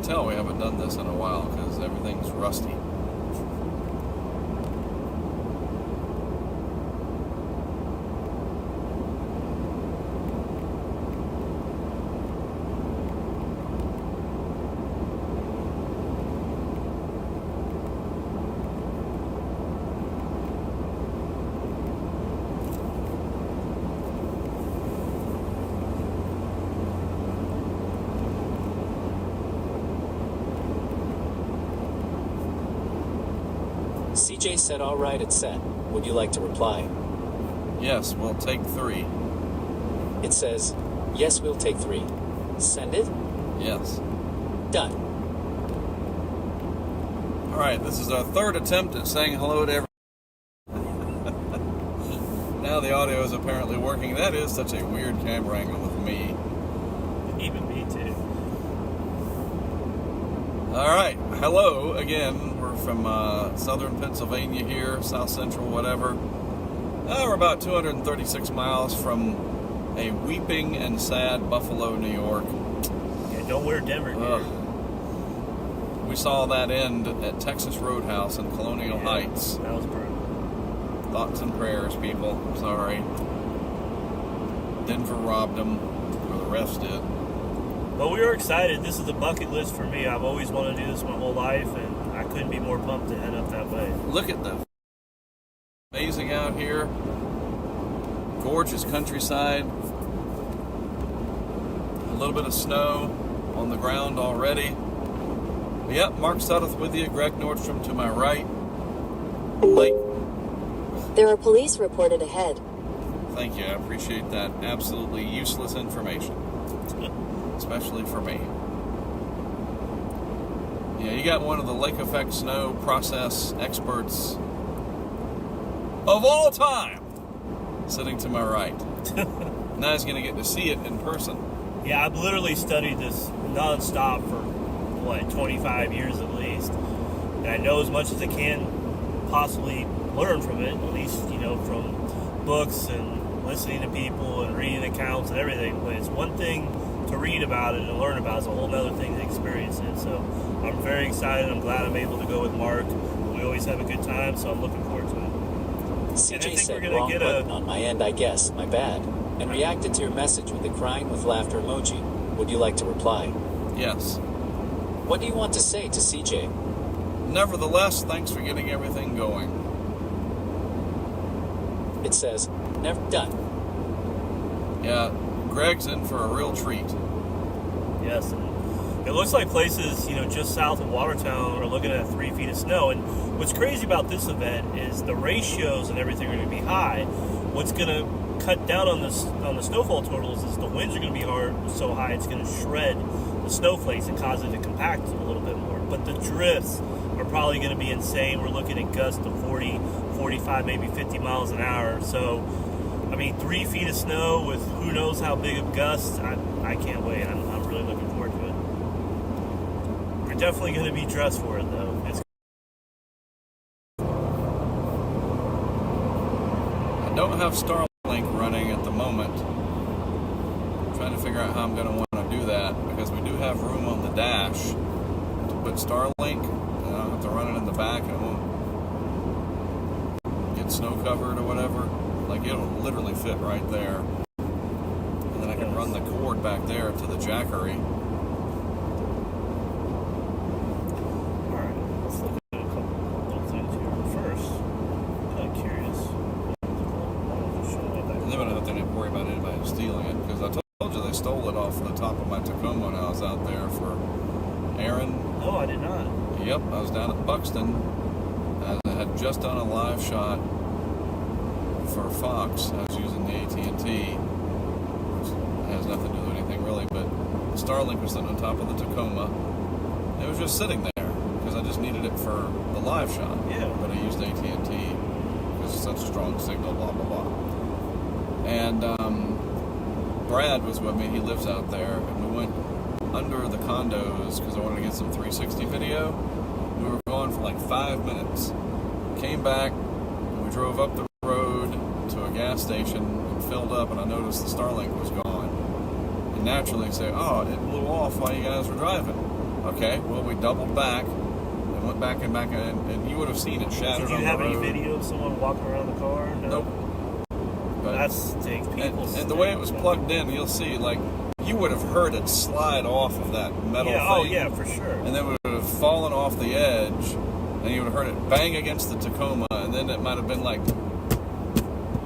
tell we haven't done this in a while because everything's rusty. CJ said, all right, it's set. Would you like to reply? Yes, we'll take 3. It says, yes, we'll take 3. Send it? Yes. Done. All right, this is our 3rd attempt at saying hello to everyone. Now the audio is apparently working. That is such a weird camera angle with me. Even me too. All right, hello again. We're from southern Pennsylvania here, south central, whatever. We're about 236 miles from a weeping and sad Buffalo, New York. Yeah, don't wear Denver gear. We saw that end at Texas Roadhouse in Colonial Heights. That was brutal. Thoughts and prayers, people. Sorry. Denver robbed them, or the refs did. But we were excited. This is a bucket list for me. I've always wanted to do this my whole life, and I couldn't be more pumped to head up that way. Look at the amazing out here. Gorgeous countryside. A little bit of snow on the ground already. Yep, Mark Sudduth with you. Greg Nordstrom to my right. Lake. There are police reported ahead. Thank you. I appreciate that. Absolutely useless information. Especially for me. Yeah, you got one of the Lake Effect Snow process experts of all time sitting to my right. Now he's going to get to see it in person. Yeah, I've literally studied this nonstop for, 25 years at least. And I know as much as I can possibly learn from it, at least, from books and listening to people and reading accounts and everything. But it's one thing to read about it and learn about it. It's a whole other thing to experience it. So I'm very excited. I'm glad I'm able to go with Mark. We always have a good time, so I'm looking forward to it. CJ said, wrong button on my end, I guess. My bad. And reacted to your message with a crying with laughter emoji. Would you like to reply? Yes. What do you want to say to CJ? Nevertheless, thanks for getting everything going. It says, never done. Yeah, Greg's in for a real treat. Yes, and it looks like places, just south of Watertown are looking at 3 feet of snow. And what's crazy about this event is the ratios and everything are going to be high. What's going to cut down on the snowfall totals is the winds are going to be so high it's going to shred the snowflakes and cause it to compact a little bit more. But the drifts are probably going to be insane. We're looking at gusts of 40, 45, maybe 50 miles an hour. So, 3 feet of snow with who knows how big of gusts, I can't wait. I'm really looking forward to it. We're definitely going to be dressed for it, though. I don't have Starlink running at the moment. I'm trying to figure out how I'm going to want to do that because we do have room on the dash to put Starlink. And I don't have to run it in the back and it won't get snow covered or whatever. Like, it'll literally fit right there. And then I can run the cord back there to the jackery. Alright, let's look at a couple little things here. First, I'm kind of curious. And then I don't have to worry about anybody stealing it because I told you they stole it off the top of my Tacoma when I was out there for Aaron. No, I did not. Yep, I was down at Buxton. I had just done a live shot for Fox. I was using the AT&T, which has nothing to do with anything really, but the Starlink was sitting on top of the Tacoma. It was just sitting there because I just needed it for the live shot. Yeah. But I used AT&T because it's such a strong signal, blah, blah, blah. And Brad was with me. He lives out there, and we went under the condos because I wanted to get some 360 video. We were gone for like 5 minutes. Came back, and we drove up the road to a gas station and filled up, and I noticed the Starlink was gone. And naturally say, oh, it blew off while you guys were driving. Okay, well, we doubled back and went back and you would have seen it shattered on the road. Did you have any video of someone walking around the car? No. Nope. But, that stinks. And the way it was plugged in, you'll see, like, you would have heard it slide off of that metal thing. Oh, yeah, for sure. And then it would have fallen off the edge, and you would have heard it bang against the Tacoma, and then it might have been like,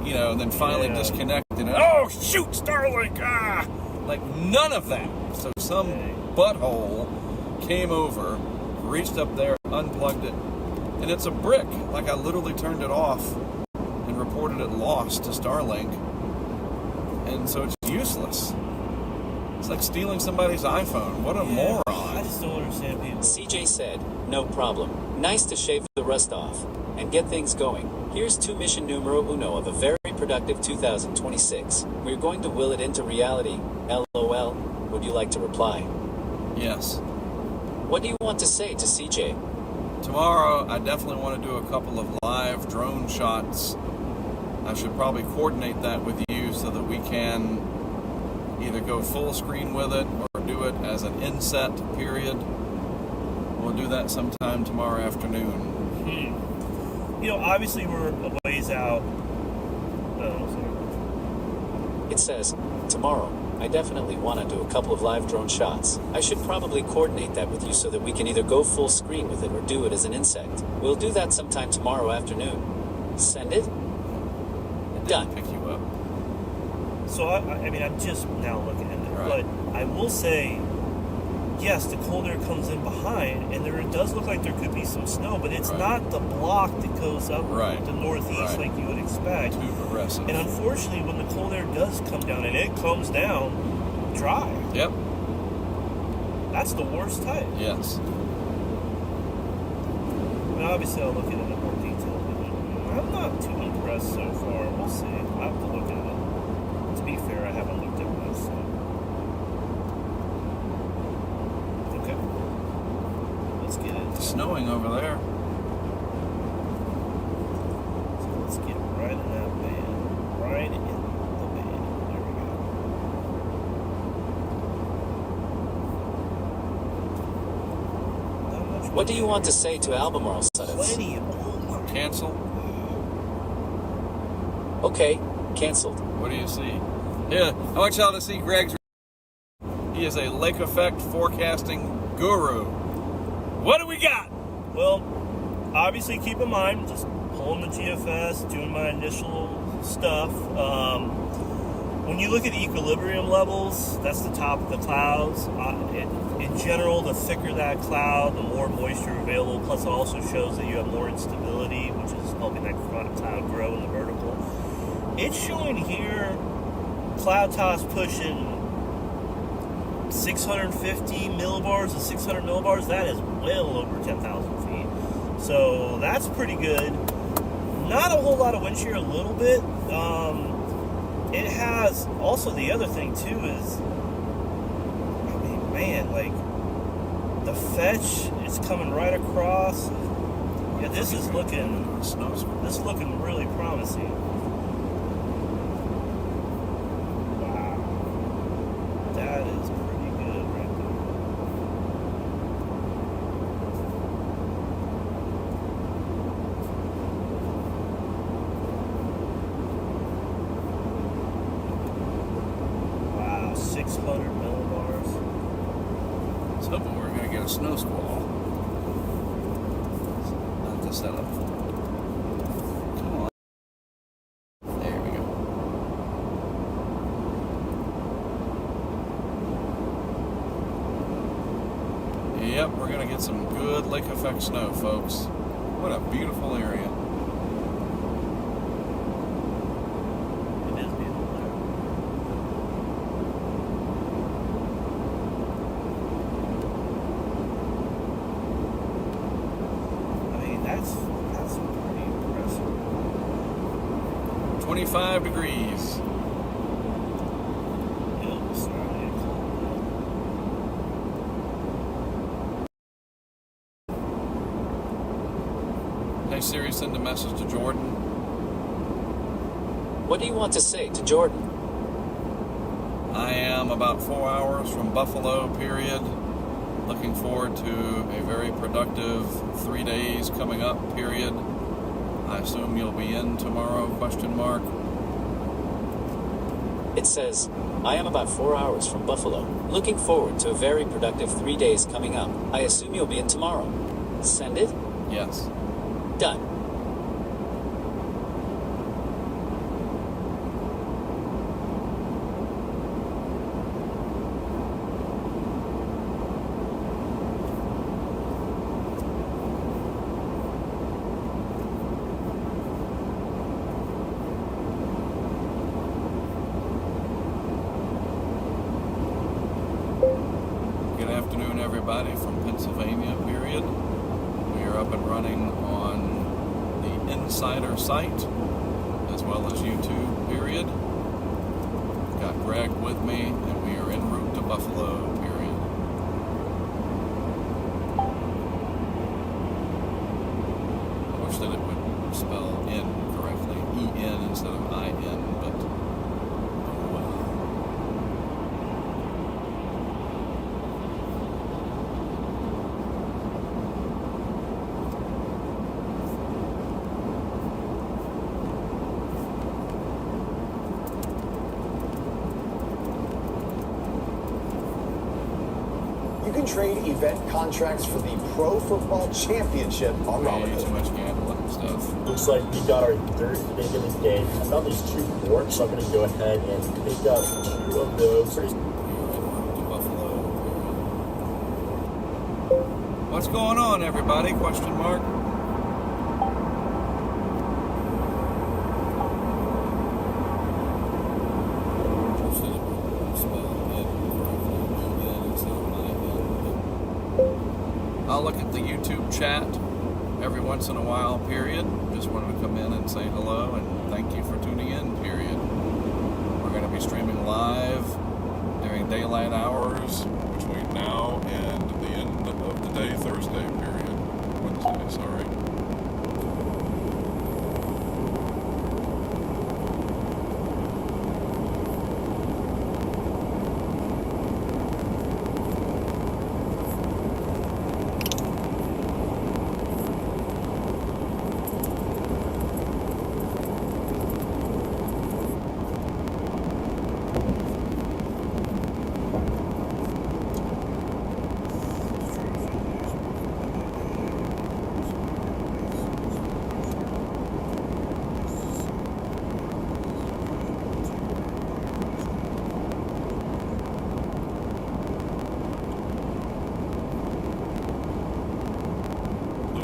you know, and then finally disconnected. And, oh, shoot, Starlink! Ah! Like, none of that. So some butthole came over, reached up there, unplugged it, and it's a brick. Like, I literally turned it off and reported it lost to Starlink, and so it's useless. It's like stealing somebody's iPhone. What a moron. I just don't understand people. CJ said, no problem. Nice to shave the rust off and get things going. Here's to mission numero uno of a very productive 2026. We're going to will it into reality. LOL. Would you like to reply? Yes. What do you want to say to CJ? Tomorrow, I definitely want to do a couple of live drone shots. I should probably coordinate that with you so that we can either go full screen with it or do it as an inset period. We'll do that sometime tomorrow afternoon. You know, obviously we're a ways out. It says, tomorrow, I definitely want to do a couple of live drone shots. I should probably coordinate that with you so that we can either go full screen with it or do it as an insect. We'll do that sometime tomorrow afternoon. Send it. Done. Pick you up. So, I mean, I'm just now looking at it. Right. But I will say, yes, the cold air comes in behind, and it does look like there could be some snow, but it's not the block that goes up the northeast like you would expect. Too progressive. And unfortunately, when the cold air does come down, and it comes down dry. Yep. That's the worst type. Yes. I mean, obviously, I'll look at it in more detail. But I'm not too impressed so far. We'll see. I'll have to look at it. To be fair, I haven't looked at this. So. Okay. Let's get it. It's snowing over there. So let's get right in that band. Right in the band. There we go. Not much. What do you want to say to Albemarle, Sudduth? Plenty of Cancel. Okay, canceled. What do you see? Yeah, I want y'all to see Greg's. He is a Lake Effect forecasting guru. What do we got? Well, obviously keep in mind, just pulling the GFS, doing my initial stuff. When you look at equilibrium levels, that's the top of the clouds. In general, the thicker that cloud, the more moisture available. Plus, it also shows that you have more instability, which is helping that cloud grow in the vertical. It's showing here cloud tops pushing 650 millibars to 600 millibars. That is well over 10,000 feet. So that's pretty good. Not a whole lot of wind shear, a little bit. It has also the other thing too is, I mean, man, like the fetch is coming right across. Yeah, this is looking really promising. Wow, that is pretty good right there. Wow, 600 millibars. I was hoping we were going to get a snow squall. Not the setup. Come on. There we go. Yep, we're going to get some good Lake Effect snow, folks. What a beautiful area. It is beautiful there. I mean, that's pretty impressive. 25 degrees. It's not really cold. Hey Siri, send a message to Jordan. What do you want to say to Jordan? I am about 4 hours from Buffalo, period. Looking forward to a very productive 3 days coming up period. I assume you'll be in tomorrow, question mark. It says, I am about 4 hours from Buffalo. Looking forward to a very productive 3 days coming up. I assume you'll be in tomorrow. Send it? Yes. Done. Good afternoon, everybody from Pennsylvania, period. We are up and running on the Insider site, as well as YouTube, period. Got Greg with me, and we are en route to Buffalo, period. I wish that it would spell in correctly, E-N instead of I-N, but oh well. You can trade event contracts for the Pro Football Championship on Way Robinhood. too much gambling and stuff. Looks like we got our third pick of the day. I thought there's 2 more, so I'm going to go ahead and pick up 2 of those. What's going on, everybody? Question mark. I'll look at the YouTube chat every once in a while, period. Just wanted to come in and say hello and thank you for tuning in, period. We're going to be streaming live during daylight hours between now and the end of the day, Thursday, period. Wednesday, sorry.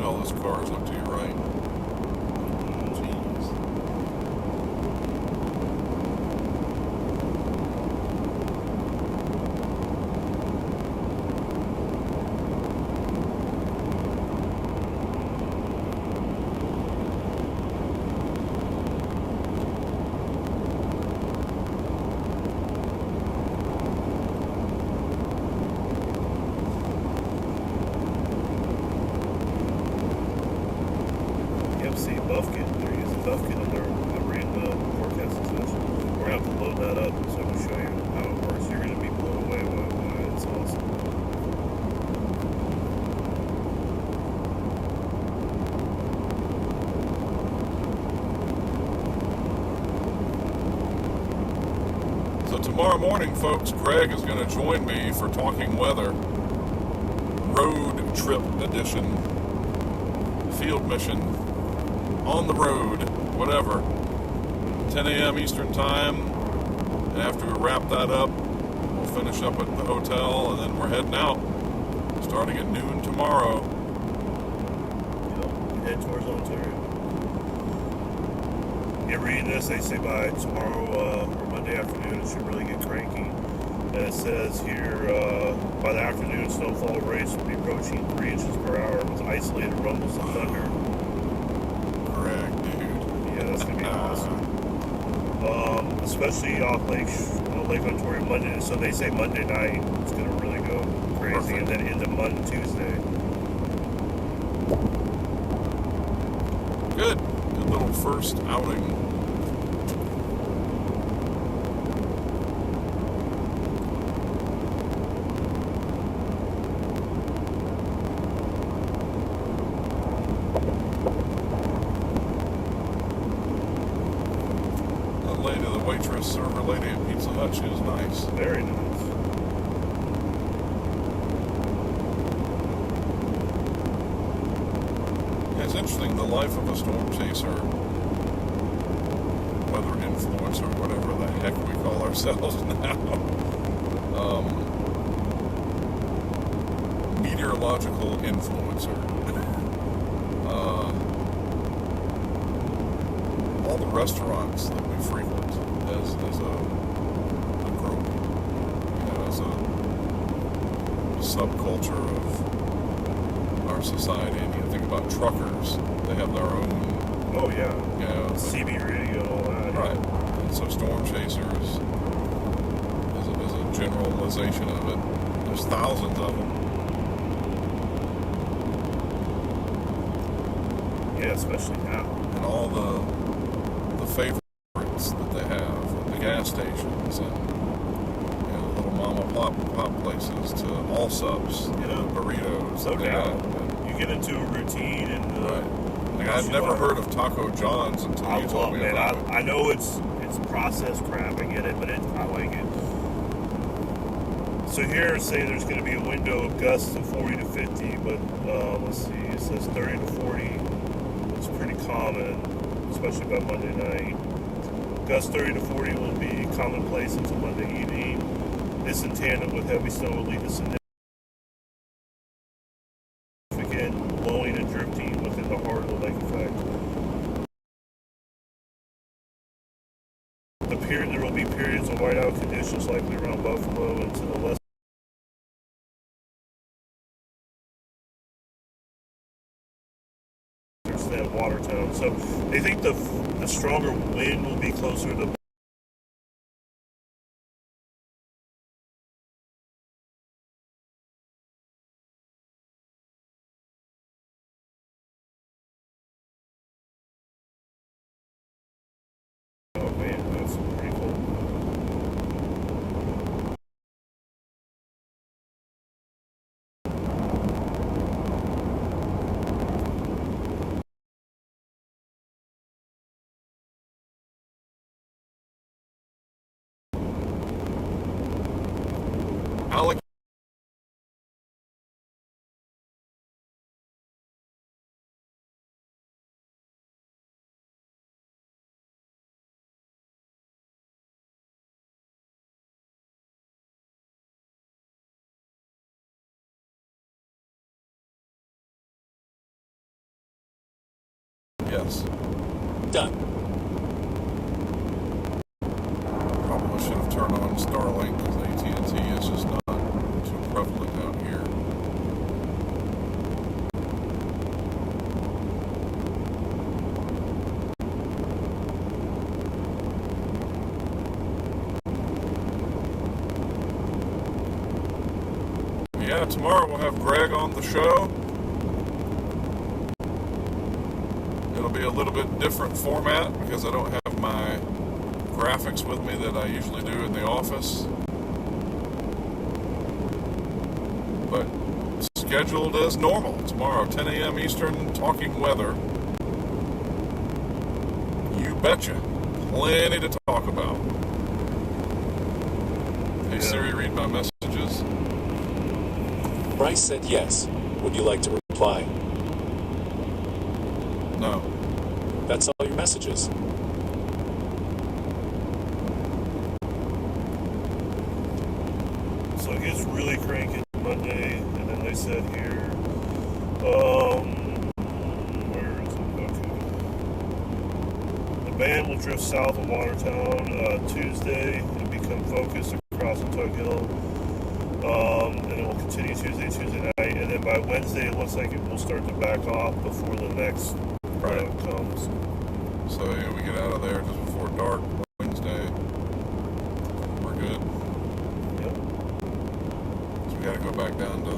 All those cars look to your right. Jeez. See Buffkin. They're using Buffkin in their forecast session. We're going to have to load that up so I can show you how it works. You're going to be blown away by it's awesome. So tomorrow morning, folks, Greg is going to join me for Talking Weather, Road Trip Edition, Field Mission, on the road, whatever, 10 a.m. Eastern Time. And after we wrap that up, we'll finish up at the hotel, and then we're heading out, starting at noon tomorrow. Head towards Ontario. You're reading this, they say by tomorrow or Monday afternoon it should really get cranky. And it says here, by the afternoon, snowfall rates will be approaching 3 inches per hour with isolated rumbles of thunder. Correct, dude. Yeah, that's going to be awesome. Especially off Lake Ontario Monday. So they say Monday night it's going to really go crazy. Perfect. And then into Tuesday. Good little first outing. server lady at Pizza Hut. She was nice. Very nice. It's interesting, the life of a storm chaser, weather influencer, whatever the heck we call ourselves now. Meteorological influencer. All the restaurants that we frequent as a group, as a subculture of our society. And you think about truckers, they have their own. Oh yeah. CB radio and all that. Right. And so storm chasers is a generalization of it. There's thousands of them. Yeah, especially now. And all the favorites that they have at the gas stations and little mom and pop places to all subs, burritos. No doubt. You get into a routine and right. Like I've never heard of Taco John's until you told me about it. I know it's processed crap, I get it, but I like it. So here, say there's going to be a window of gusts of 40 to 50, but let's see, it says 30 to 40. It's pretty common, especially by Monday night. Gusts 30 to 40 will be commonplace until Monday evening. This in tandem with heavy snow will lead to significant blowing and drifting within the heart of the lake effect. There will be periods of whiteout conditions likely around Buffalo and to the west. Watertown. So they think the stronger wind will be closer to Yes. Done. Probably should have turned on Starlink because AT&T is just not too prevalent out here. Yeah, tomorrow we'll have Greg on the show. It'll be a little bit different format because I don't have my graphics with me that I usually do in the office. But scheduled as normal. Tomorrow, 10 a.m. Eastern, talking weather. You betcha. Plenty to talk about. Hey Siri, read my messages. Bryce said yes. Would you like to reply? No. That's all your messages. So it gets really cranky Monday, and then they said here, where is it? Okay. The band will drift south of Watertown Tuesday and become focused across the Tug Hill. And it will continue Tuesday night, and then by Wednesday it looks like it will start to back off before the next comes. So yeah, we get out of there just before dark Wednesday. We're good. Yep. So we got to go back down to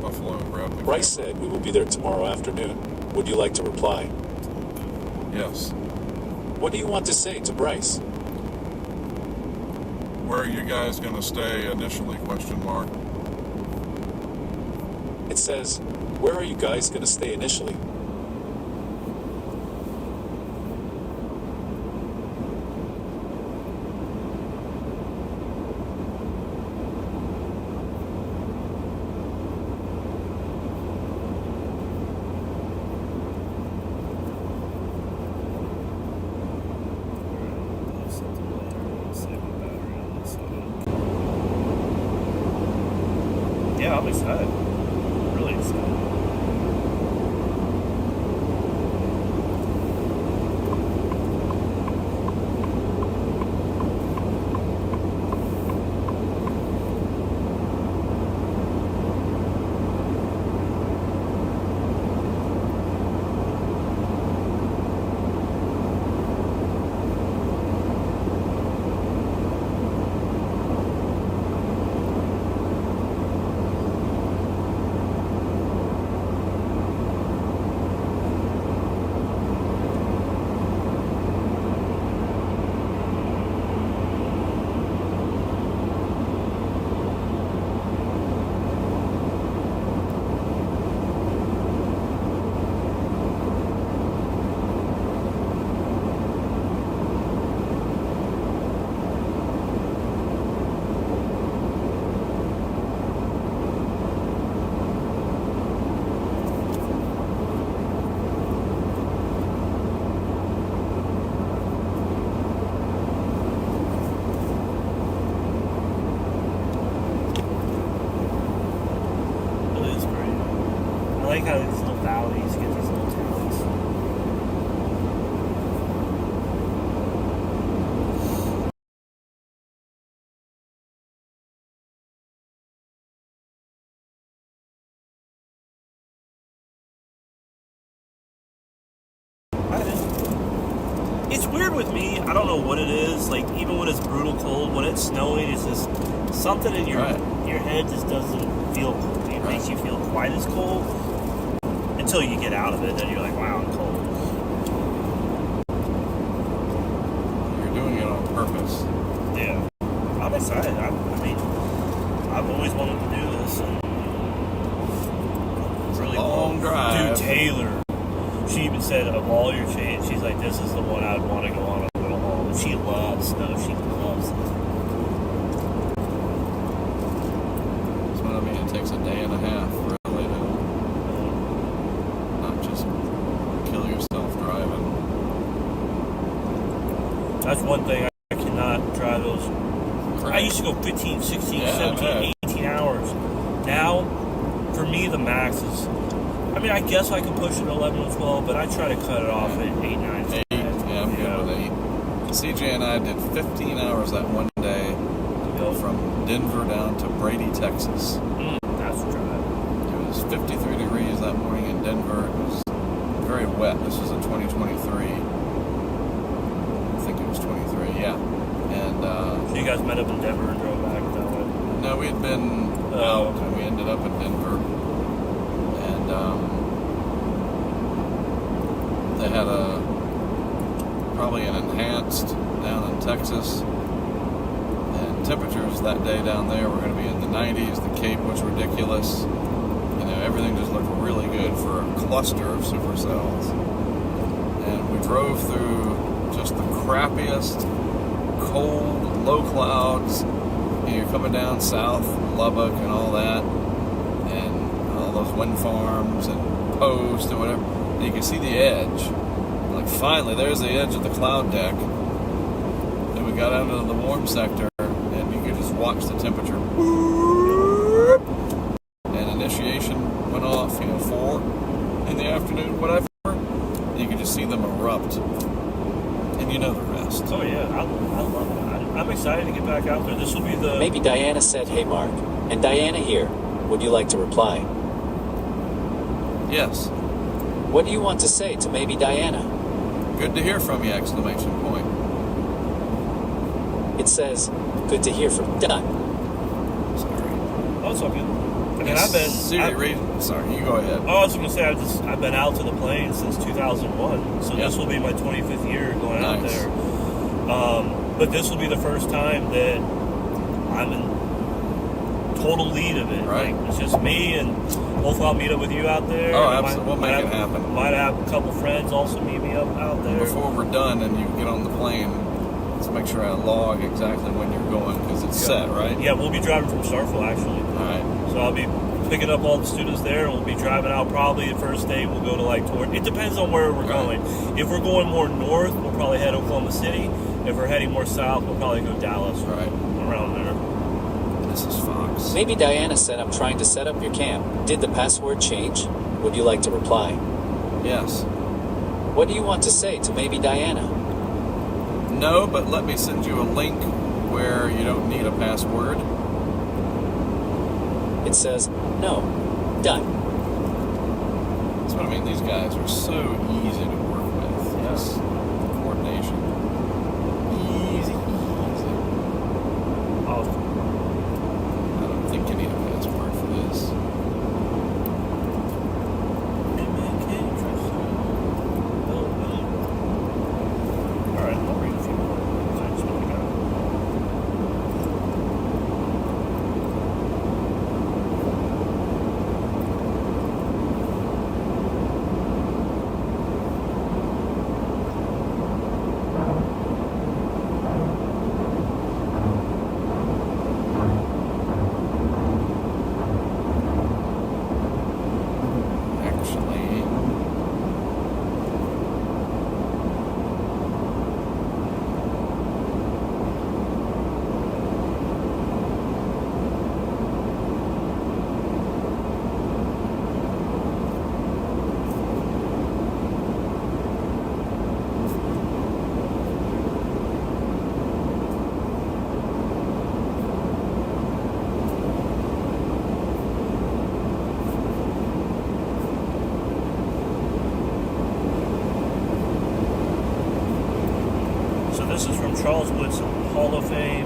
Buffalo and grab the Bryce said we will be there tomorrow afternoon. Would you like to reply? Yes. What do you want to say to Bryce? Where are you guys going to stay initially? Question mark. It says, where are you guys going to stay initially? think so. I like how these little valleys get these little towns. It's weird with me. I don't know what it is. Like, even when it's brutal cold, when it's snowing, it's just something in your head just doesn't feel cold. It makes you feel quite as cold until you get out of it. Then you're like, wow, I'm cold. You're doing it on purpose. Yeah. I'm excited. I mean, I've always wanted to do this. And It's really a long drive. Dude, Taylor. She even said of all your chains, she's like, this is the one I'd want to go on a little home. And she loves snow. She loves it. That's what I mean. It takes a day and a half really to not just kill yourself driving. That's one thing. I cannot drive those. Correct. I used to go 15, 16, Yeah, 17, 18 hours. Now, for me, the max is... I mean, I guess I can push it 11 or 12, but I try to cut it off at 8, 9, 10. 8. Yeah, I'm good with 8. CJ and I did 15 hours that one day from Denver down to Brady, Texas. That's a drive. It was 53 degrees that morning in Denver. It was very wet. This was in 2023. I think it was 23, yeah. And So you guys met up in Denver and drove back that way? no, we had been out, and we ended up in Denver. And they had probably an enhanced down in Texas. And temperatures that day down there were going to be in the 90s. The Cape was ridiculous. You know, everything just looked really good for a cluster of supercells. And we drove through just the crappiest, cold, low clouds. You know, you're coming down south, Lubbock and all that, and all those wind farms and Post and whatever. And you can see the edge. Like, finally, there's the edge of the cloud deck. And we got out into the warm sector, and you could just watch the temperature. And initiation went off, 4 in the afternoon, whatever. And you could just see them erupt. And you know the rest. Oh, yeah. I love it. I'm excited to get back out there. This will be the... Maybe Diana said, "Hey, Mark." And Diana here. Would you like to reply? Yes. What do you want to say to maybe Diana? Good to hear from you, exclamation point. It says, "Good to hear from Done." Sorry. Oh, it's all good. I mean, I've been... Sorry, you go ahead. Oh, I was going to say, I've been out to the plains since 2001. So This will be my 25th year going out Nice. there. But this will be the first time that I'm in total lead of it. Right. Like, it's just me, and hopefully I'll meet up with you out there. Oh, And absolutely. We'll make it happen. Might have a couple friends also meet me up out there. Before we're done and you get on the plane, let's make sure I log exactly when you're going, because it's set, right? Yeah, we'll be driving from Starkville, actually. All right. So I'll be picking up all the students there, and we'll be driving out probably the first day. We'll go to it depends on where we're going. If we're going more north, we'll probably head Oklahoma City. If we're heading more south, we'll probably go Dallas, Right. around there. This is Fox. Yes. Maybe Diana said, I'm trying to set up your camp. Did the password change? Would you like to reply? Yes. What do you want to say to maybe Diana? No, but let me send you a link where you don't need a password. It says, no. Done. That's what I mean. These guys are so easy to work with. Yes. Coordination. Easy. Awesome. I don't think you need a password for this. All right, I'll read a few more. That's what we got. Actually, So this is from Charles Woodson, Hall of Fame,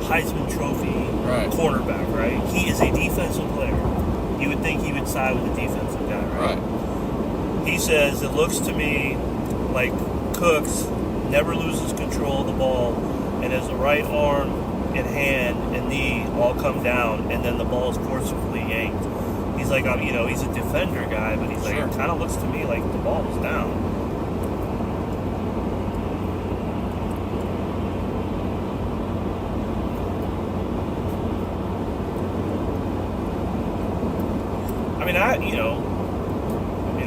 Heisman Trophy Right. quarterback, right? He is a defensive player. You would think he would side with the defensive guy, right? right. He says, it looks to me like Cooks never loses control of the ball, and his right arm and hand and knee all come down, and then the ball is forcibly yanked. He's like, he's a defender guy, but he's like, Sure. it kind of looks to me like the ball was down.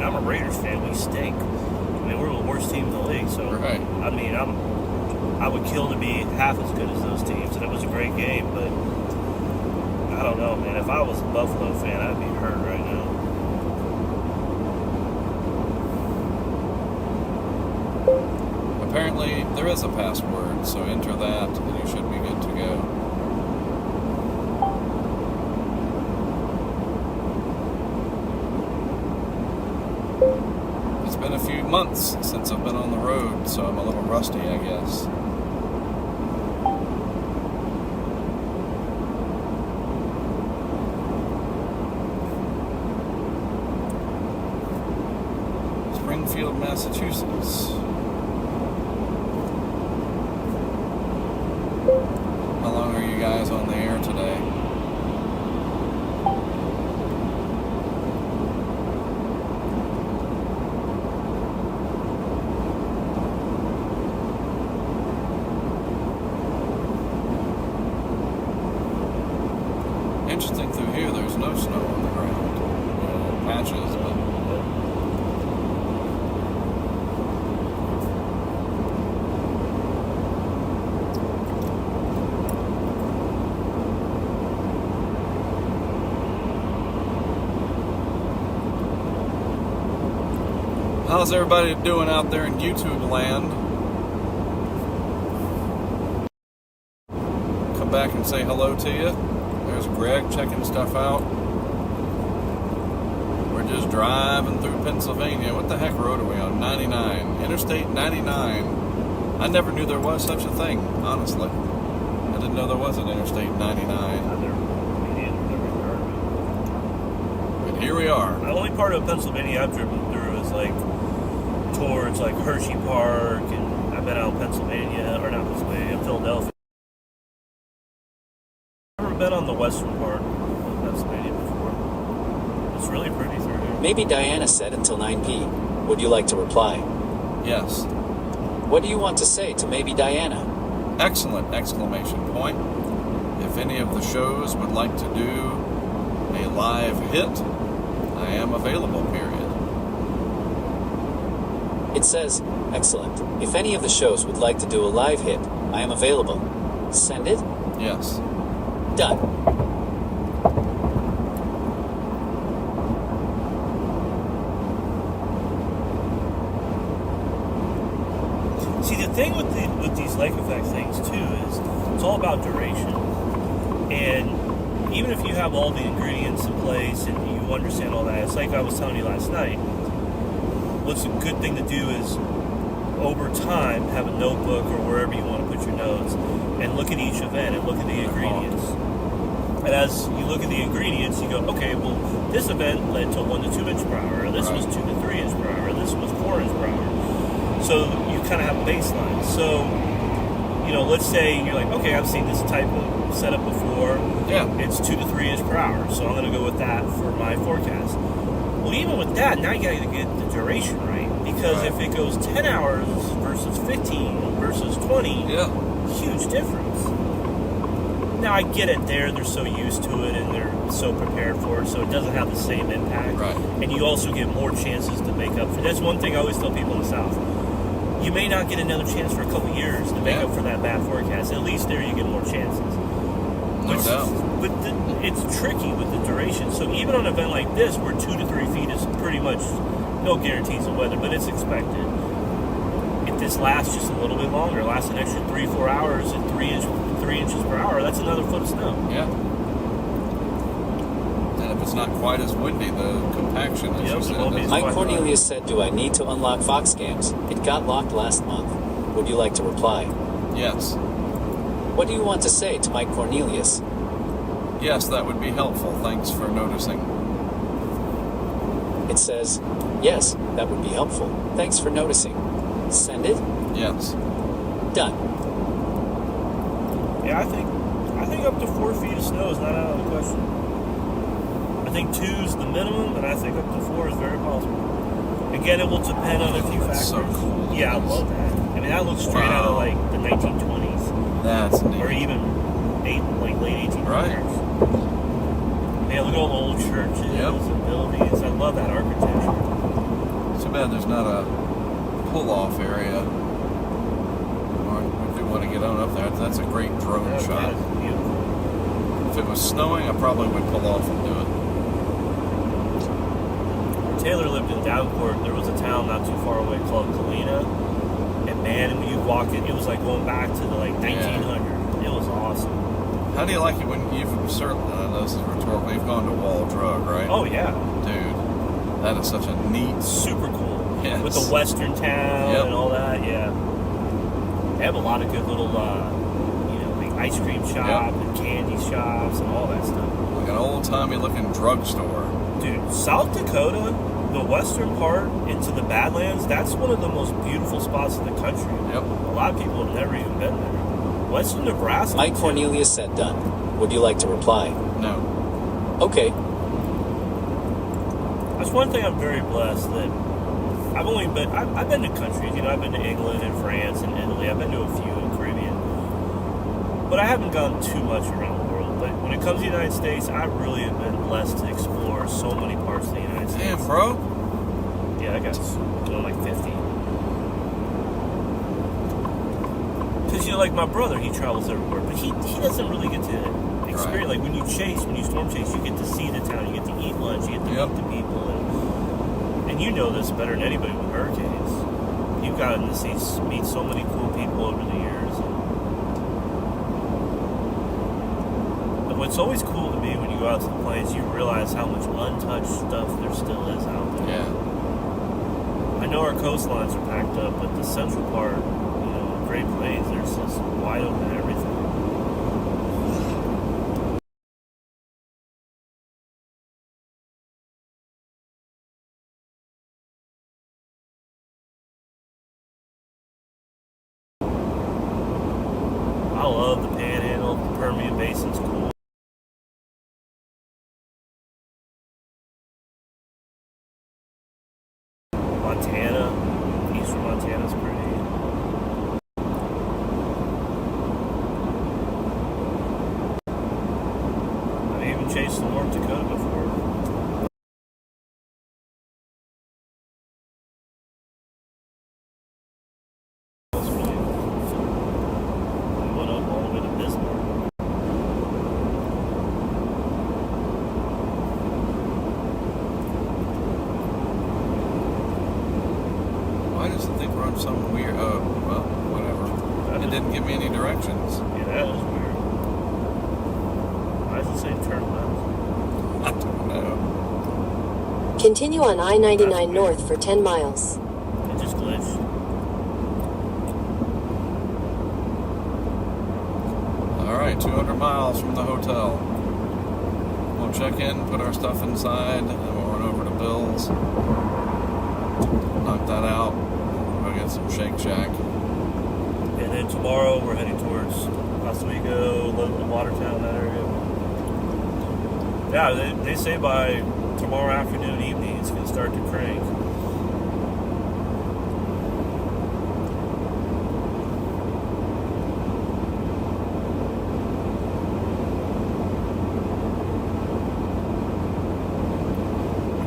I'm a Raiders fan. We stink. We're the worst team in the league. So, Right. I would kill to be half as good as those teams, and it was a great game. But I don't know, man. If I was a Buffalo fan, I'd be hurt right now. Apparently, there is a password, so enter that, and you should be good to go. It's been a few months since I've been on the road, so I'm a little rusty, I guess. Springfield, Massachusetts. How long are you guys on the air today? Interesting through here, there's no snow on the ground. Patches, but... How's everybody doing out there in YouTube land? Come back and say hello to you. There's Greg checking stuff out. We're just driving through Pennsylvania. What the heck road are we on? 99. Interstate 99. I never knew there was such a thing, honestly. I didn't know there was an Interstate 99. But here we are. The only part of Pennsylvania I've driven through is like towards like Hershey Park, and I've been out in Pennsylvania, or not Pennsylvania, Philadelphia. I've never been on the western part of Pennsylvania before. It's really pretty through here. Maybe Diana said until 9p. Would you like to reply? Yes. What do you want to say to maybe Diana? Excellent! Exclamation point. If any of the shows would like to do a live hit, I am available, period. It says, excellent. If any of the shows would like to do a live hit, I am available. Send it? Yes. Done. thing with these lake effect things too is it's all about duration. And even if you have all the ingredients in place and you understand all that, it's like I was telling you last night. What's a good thing to do is over time have a notebook or wherever you want to put your notes and look at each event and look at the ingredients. And as you look at the ingredients, you go, okay, well, this event led to 1 to 2 inch per hour, or this was 2 to 3 inch per hour, or this was 4 inch per hour. So you kind of have a baseline. So, let's say you're like, okay, I've seen this type of setup before. Yeah. It's 2 to 3 inch per hour, so I'm going to go with that for my forecast. Well, even with that, now you got to get the duration right. Because if it goes 10 hours versus 15 versus 20, huge difference. Now, I get it they're so used to it and they're so prepared for it, so it doesn't have the same impact. Right. And you also get more chances to make up for. That's one thing I always tell people in the South. You may not get another chance for a couple years to make up for that bad forecast. At least there you get more chances. No doubt. But it's tricky with the duration. So even on an event like this, where 2 to 3 feet is pretty much no guarantees of weather, but it's expected. If this lasts just a little bit longer, lasts an extra 3-4 hours at 3 inches per hour, that's another foot of snow. Yeah. And if it's not quite as windy, the compaction, as you said. Mike Cornelius said, do I need to unlock Fox Cams? It got locked last month. Would you like to reply? Yes. What do you want to say to Mike Cornelius? Yes, that would be helpful. Thanks for noticing. It says, yes, that would be helpful. Thanks for noticing. Send it? Yes. Done. Yeah, I think up to 4 feet of snow is not out of the question. I think 2 is the minimum, and I think up to 4 is very possible. Again, it will depend on a few factors. So cool. Yeah, I love that. I mean, that looks straight out of like the 1920s, That's neat. or even late 1800s. Right. Yeah, look at all the old churches and buildings. I love that architecture. Too bad there's not a pull-off area. Or if you want to get on up there, that's a great drone shot. That is beautiful. If it was snowing, I probably would pull off and do it. Taylor lived in Davenport. There was a town not too far away called Galena. And man, when you walk it was like going back to the 1900s. It was awesome. How do you like it when you've certainly, I know this is rhetorical, you've gone to Wall Drug, right? Oh, yeah. Dude, that is such a neat... Super cool. Yes. With the western town and all that, yeah. They have a lot of good little, like ice cream shop and candy shops and all that stuff. Like an old-timey looking drugstore. Dude, South Dakota, the western part into the Badlands, that's one of the most beautiful spots in the country. Yep. A lot of people have never even been there. Western Nebraska. Mike Cornelius said done. Would you like to reply? No. Okay. That's one thing I'm very blessed that I've been to countries, I've been to England and France and Italy. I've been to a few in Caribbean. But I haven't gone too much around the world. But when it comes to the United States, I really have been blessed to explore so many parts of the United States. Damn, bro. Yeah, I got like 50. Because, like my brother, he travels everywhere. But he doesn't really get to experience, like when you storm chase, you get to see the town, you get to eat lunch, you get to meet the people. And you know this better than anybody with hurricanes. You've gotten to meet so many cool people over the years. And what's always cool to me when you go out to the plains, you realize how much untouched stuff there still is out there. Yeah. I know our coastlines are packed up, but the central part, Great Plains, there's just wide open everything. I love the Panhandle, the Permian Basin's cool. Montana, eastern Montana's pretty. I've even chased the North Dakota before. That's really cool. We went up all the way to Bismarck. Why does it think we're on some weird... well, whatever. didn't give me any directions. Yeah, that was weird. Why does it say turn left? I don't know. Continue on I-99 north for 10 miles. It just glitched. All right, 200 miles from the hotel. We'll check in, put our stuff inside, and we'll run over to Bill's. Knock that out. We'll go get some Shake Shack. And then tomorrow we're heading towards Oswego, Watertown, that area. Yeah, they say by tomorrow afternoon, evening, it's going to start to crank.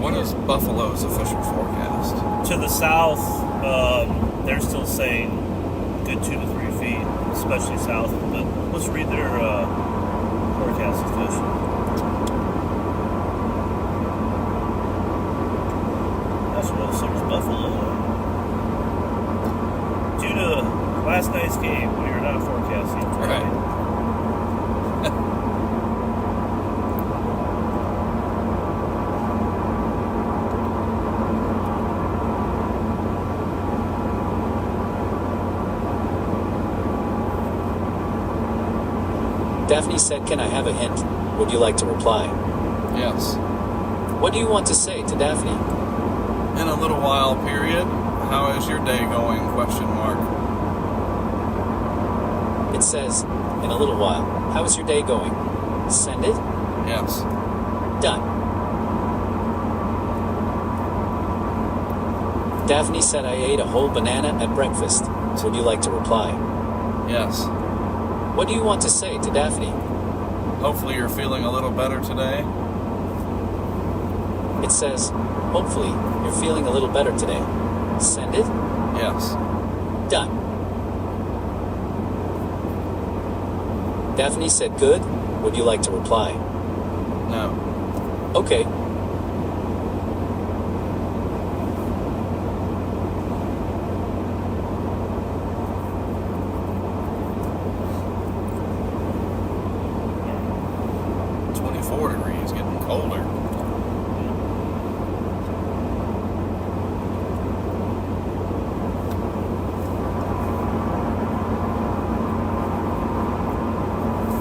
What is Buffalo's official forecast? To the south, they're still saying good 2 to 3 feet, especially south. But let's read their forecast official. That's what there's Buffalo. Due to last night's game, we are not forecasting. Right. Daphne said, "Can I have a hint? Would you like to reply?" Yes. What do you want to say to Daphne? In a little while, period. How is your day going? Question mark. It says, in a little while. How is your day going? Send it? Yes. Done. Daphne said, "I ate a whole banana at breakfast. Would you like to reply?" Yes. What do you want to say to Daphne? Hopefully you're feeling a little better today. It says, hopefully, you're feeling a little better today. Send it? Yes. Done. Daphne said, good. Would you like to reply? No. Okay. Degrees, getting colder.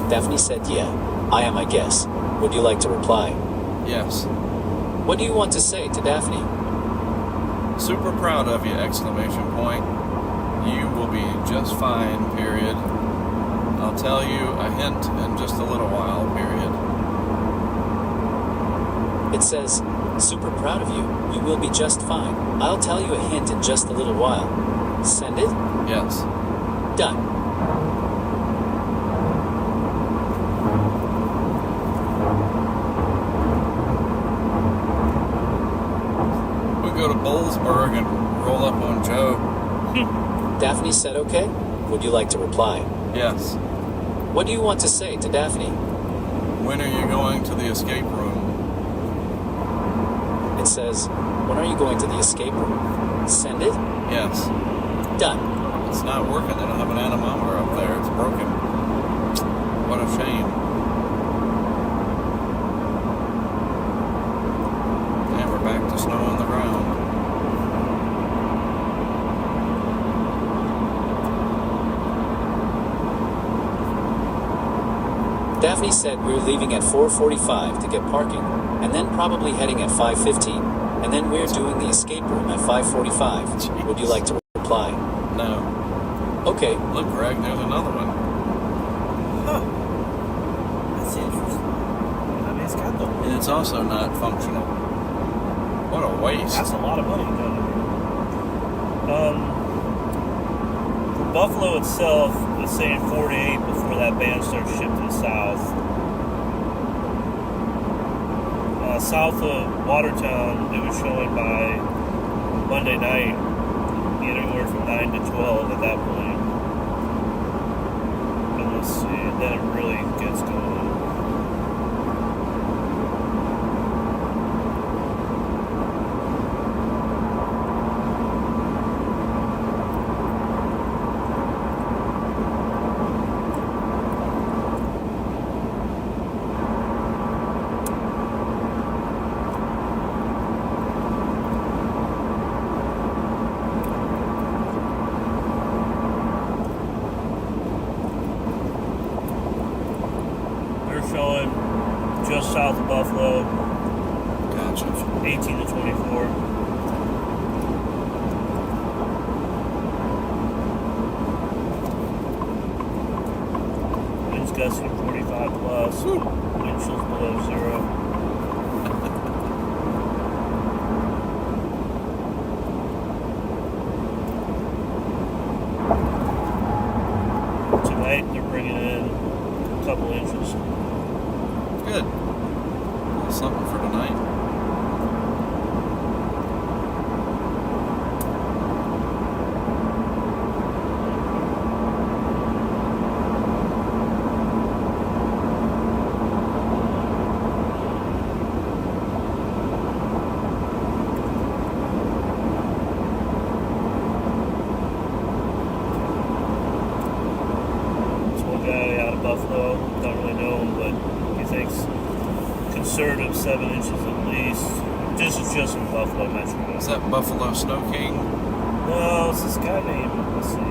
Daphne said, yeah, I am, I guess. Would you like to reply? Yes. What do you want to say to Daphne? Super proud of you, exclamation point. You will be just fine, period. I'll tell you a hint in just a little while, period. It says, super proud of you. You will be just fine. I'll tell you a hint in just a little while. Send it? Yes. Done. We go to Bollesburg and roll up on Joe. Daphne said, okay. Would you like to reply? Yes. What do you want to say to Daphne? When are you going to the escape room? It says, when are you going to the escape room? Send it? Yes. Done. It's not working. They don't have an anemometer up there. It's broken. What a shame. And we're back to snow on the ground. Daphne said we're leaving at 4:45 to get parking, and then probably heading at 5:15, and then we're doing the escape room at 5:45. Would you like to reply? No. Okay. Look, Greg, there's another one. Huh. That's interesting. I mean, it's got the... And it's also not functional. What a waste. That's a lot of money, though. For Buffalo itself, it's saying 4 to 8 before that band starts shifting south. South of Watertown, it was showing by Monday night, anywhere from 9 to 12 at that point. And let's see, then it really gets going. 18 to 24. Winds gusting 45 plus. Wind chills below 0. Tonight they're bringing in a couple inches. Good. Something for tonight. Guy out of Buffalo, don't really know him, but he thinks conservative 7 inches at least. This is just in Buffalo Metro. Is that Buffalo Snow King? No, it's this guy named, let's see.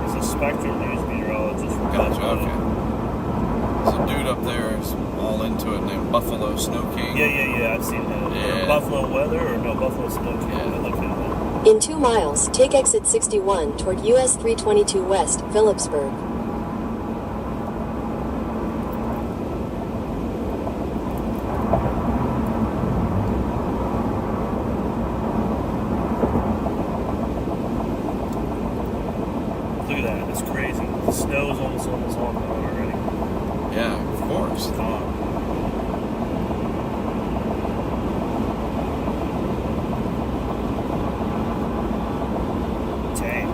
He's a Spectrum News meteorologist from Gotcha, Buffalo. okay. There's a dude up there who's all into it named Buffalo Snow King. Yeah, I've seen him. Yeah. Buffalo Weather, or no, Buffalo Snow King. Yeah. I looked at him. In 2 miles, take exit 61 toward US 322 West, Phillipsburg. Look at that, it's crazy. The snow is almost all gone already. Yeah, of course. Gone. Dang.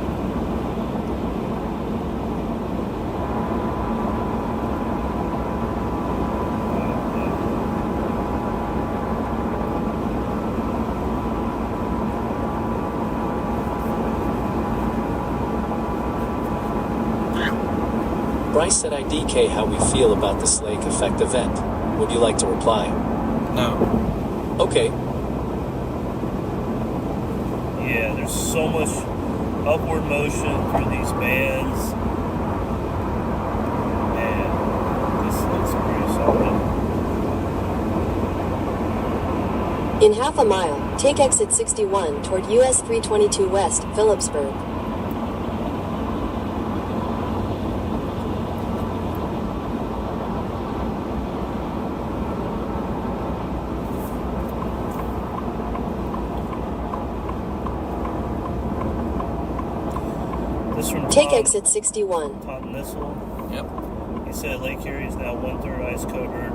Bryce said IDK how we feel about this Lake Effect event. Would you like to reply? No. Okay. Yeah, there's so much upward motion through these bands. Man, this looks pretty solid. In half a mile, take exit 61 toward US 322 West, Phillipsburg. This from Take Tom, exit 61. Tom Nissel. Yep. He said Lake Erie is now 1/3 ice covered.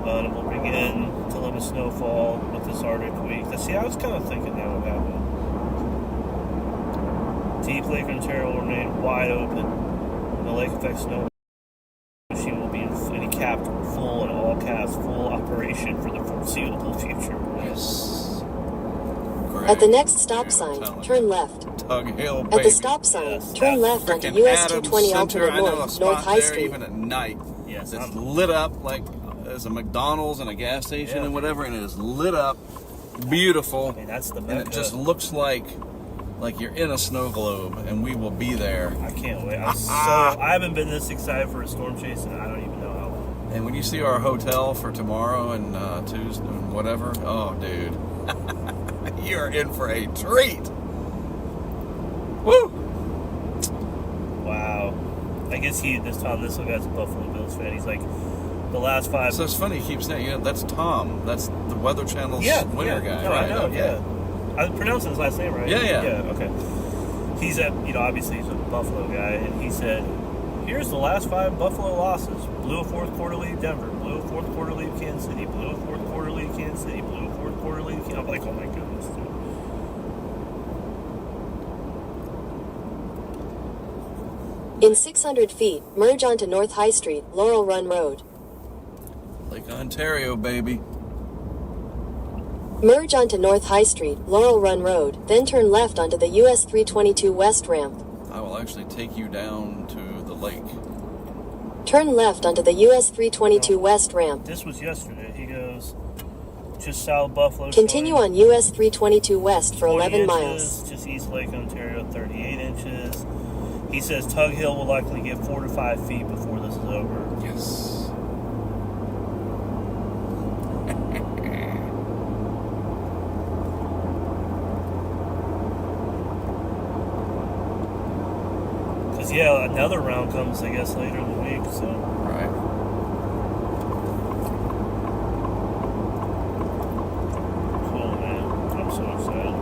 And will begin to limit snowfall with this Arctic week. See, I was kind of thinking that would happen. Deep Lake Ontario will remain wide open. The Lake Effect Snowstorm machine will be in capped full and all caps full operation for the foreseeable future. Yes. Great. At the next stop Dude, I'm sign, telling turn you. left. Tug Hill, At baby. the stop sign, Yes, turn that left onto Frickin' US Adams 220 Center, alternate I know a north, spot North High there Street. even at night. Yes, It's I'm- lit up like there's a McDonald's and a gas station Yeah. and whatever, and it is lit up, beautiful, I mean, that's the and Mecca. it just looks like you're in a snow globe, and we will be there. I can't wait. I haven't been this excited for a storm chase, and I don't even know how long. And when you see our hotel for tomorrow and Tuesday and whatever, oh, dude, you're in for a treat. Woo! Wow. I guess this Tom Nissel guy's a Buffalo Bills fan. He's like, the last 5. So it's funny, he keeps saying, that's Tom. That's the Weather Channel's winter guy, no, right? I know, Okay. yeah. I pronounced his last name right. Yeah. Yeah, okay. He's obviously he's a Buffalo guy, and he said, here's the last 5 Buffalo losses. Blew a fourth quarter lead Denver, blew a fourth quarter lead Kansas City, blew a fourth quarter lead Kansas City, blew a fourth quarter lead Kansas. I'm like, oh my goodness, dude. In 600 feet, merge onto North High Street, Laurel Run Road. Lake Ontario, baby. Merge onto North High Street, Laurel Run Road, then turn left onto the US 322 West ramp. I will actually take you down to the lake. Turn left onto the US 322 West ramp. This was yesterday. He goes just south Buffalo. Continue showing on US 322 West for 20 11 inches, miles. Just east Lake Ontario, 38 inches. He says Tug Hill will likely get 4 to 5 feet before this is over. Yes. yeah, another round comes, I guess, later in the week. So Right. cool, man. I'm so excited.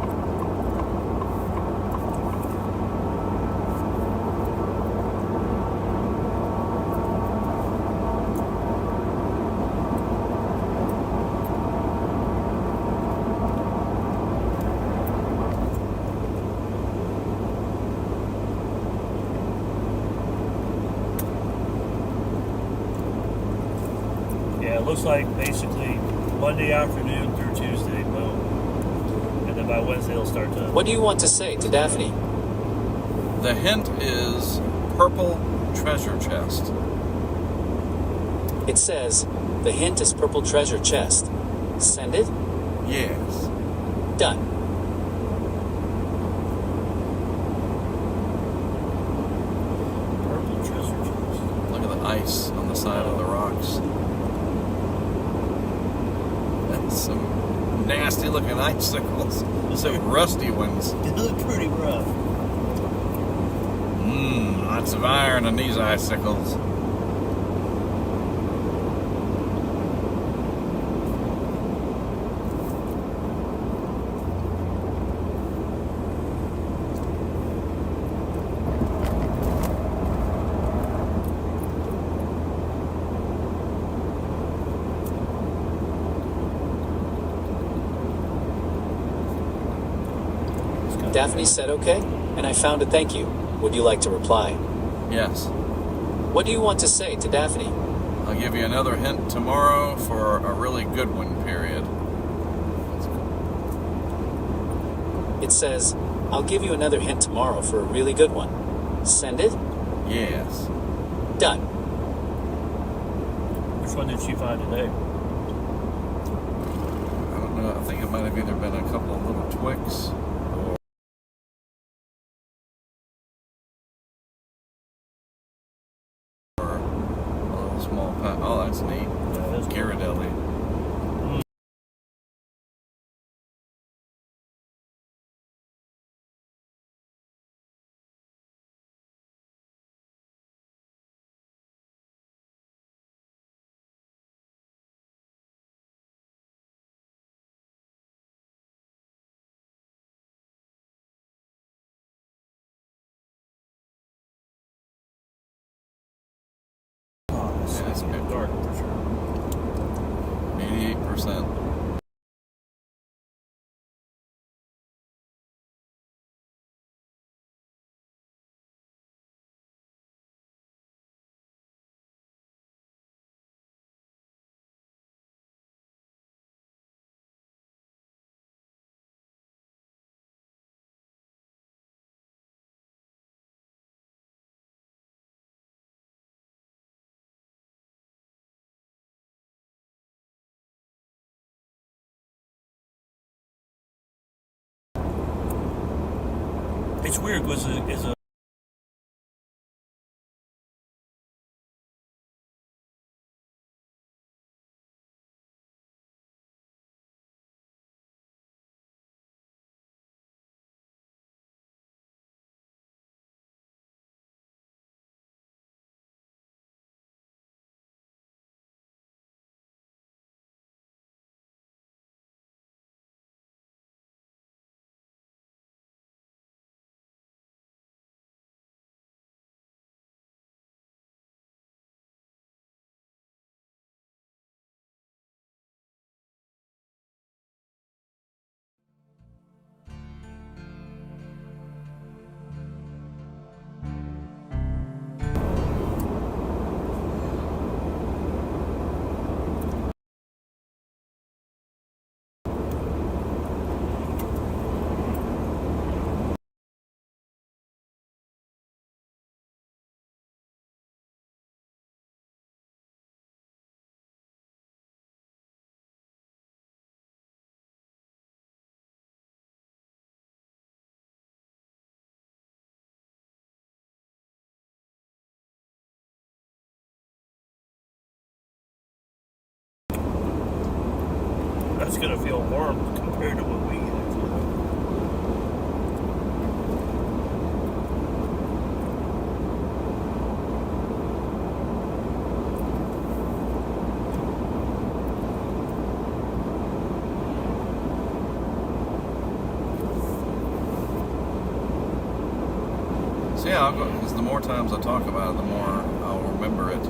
Yeah, it looks like basically Monday afternoon through Tuesday, boom. And then by Wednesday it'll start to... What do you want to say to Daphne? The hint is purple treasure chest. It says, the hint is purple treasure chest. Send it? Yes. Done. Purple treasure chest. Look at the ice on the side of the rocks. That's some nasty looking icicles. Some rusty ones. It looks pretty rough. Lots of iron in these icicles. Daphne said okay, and I found a thank you. Would you like to reply? Yes. What do you want to say to Daphne? I'll give you another hint tomorrow for a really good one, period. It says, I'll give you another hint tomorrow for a really good one. Send it? Yes. Done. Which one did she find today? I don't know. I think it might have either been a couple of little twigs or a little small pot. Oh, that's neat. Yeah, that's Ghirardelli. Yeah, it's good. dark for sure. 88%. It's weird because it's a that's gonna feel warm compared to what we get. Yeah, because the more times I talk about it, the more I'll remember it.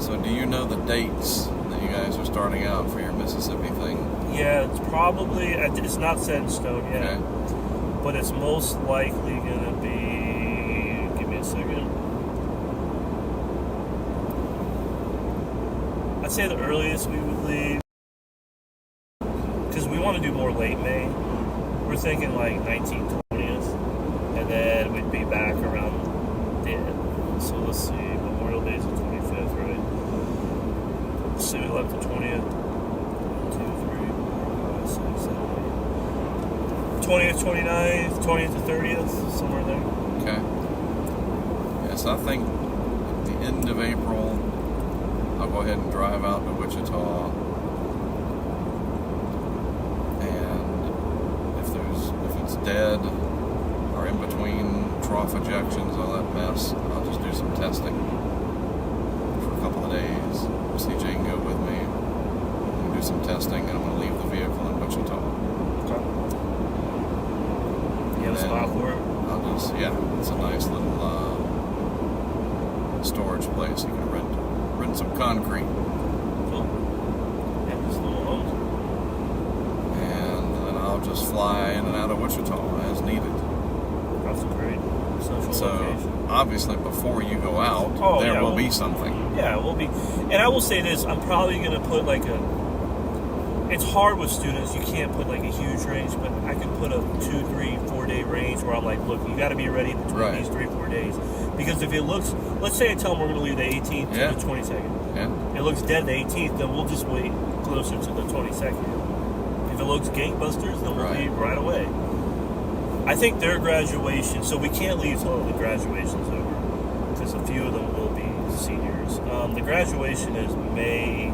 So do you know the dates that you guys are starting out for your Mississippi thing? Yeah, it's probably, it's not set in stone yet. Okay. But it's most likely going to be, give me a second. I'd say the earliest we would leave, because we want to do more late May. We're thinking like 19th, 20th, and then we'd be back around then. So let's see, Memorial Day is the 25th, right? Let's see, we left the 20th. 20th, 29th, 20th to 30th, somewhere there. Okay. Yes, I think at the end of April, I'll go ahead and drive out to Wichita. And if it's dead or in between trough ejections, all that mess, I'll just do some testing for a couple of days. CJ can go with me and do some testing, and I'm going to leave the vehicle in Wichita. Okay. You have a spot for it? I'll just, it's a nice little storage place. You can rent some concrete. Cool. Yeah, just a little home. And then I'll just fly in and out of Wichita as needed. That's a great social location. Obviously, before you go out, there will be something. Yeah, we'll be. And I will say this, I'm probably going to put like it's hard with students, you can't put like a huge range, but I can put a 2, 3, 4 day range where I'm like, look, you got to be ready between these 3, 4 days. Because if it looks, let's say I tell them we're going to leave the 18th to the 22nd. Yeah. It looks dead the 18th, then we'll just wait closer to the 22nd. If it looks gangbusters, then we'll leave right away. I think their graduation, so we can't leave till the graduation's over, because a few of them will be seniors. The graduation is May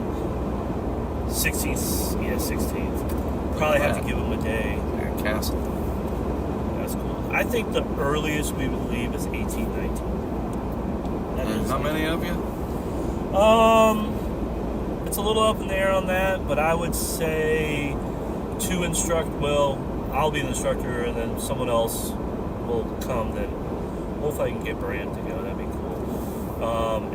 16th. Yeah, 16th. Probably have to give them a day. Castle. That's cool. I think the earliest we would leave is 18, 19. How many of you? It's a little up in the air on that, but I would say 2 I'll be an instructor, and then someone else will come. Then hopefully I can get Brand to go. That'd be cool.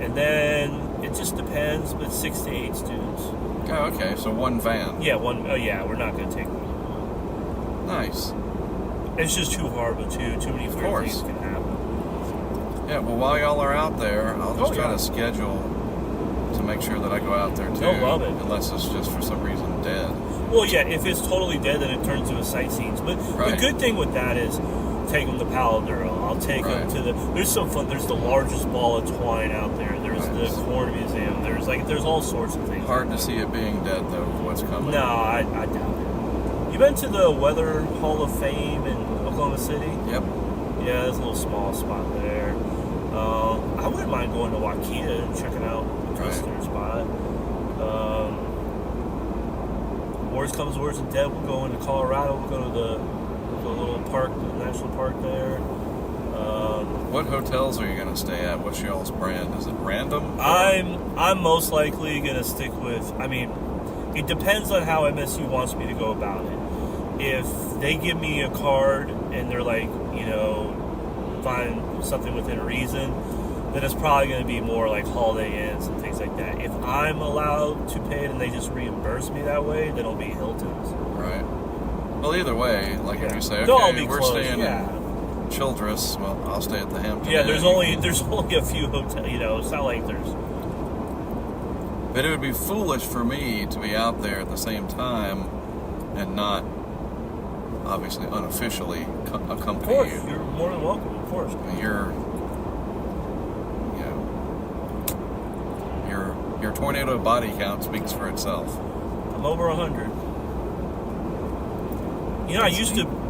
And then it just depends, but 6 to 8 students. Oh, okay. So one van. Yeah, one. Oh, yeah. We're not going to take them. Nice. It's just too hard with too many weird things can happen. Yeah. Well, while y'all are out there, I'll just try to schedule to make sure that I go out there too. They'll love it. Unless it's just for some reason dead. Well, yeah, if it's totally dead, then it turns into sightseeing. But the good thing with that is take them to Paladuro. I'll take them to there's some fun. There's the largest ball of twine out there. There's the Corn Museum. There's all sorts of things. Hard to see it being dead, though, with what's coming. No, I doubt it. You been to the Weather Hall of Fame in Oklahoma City? Yep. Yeah, there's a little small spot there. I wouldn't mind going to Waukeeta and checking out the Twister spot. Worst comes to worst and dead, we'll go into Colorado. We'll go to the little park, the national park there. What hotels are you going to stay at? What's y'all's brand? Is it random? I'm most likely going to stick with, it depends on how MSU wants me to go about it. If they give me a card and they're like, find something within reason, then it's probably going to be more like Holiday Inns and things like that. If I'm allowed to pay it and they just reimburse me that way, then it'll be Hilton's. Right. Well, either way, like if you say, okay, we're staying in Childress, well, I'll stay at the Hampton Inn. Yeah, there's only a few hotels, it's not like there's... But it would be foolish for me to be out there at the same time and not, obviously, unofficially accompany you. Of course, you're more than welcome, of course. Your tornado body count speaks for itself. I'm over 100.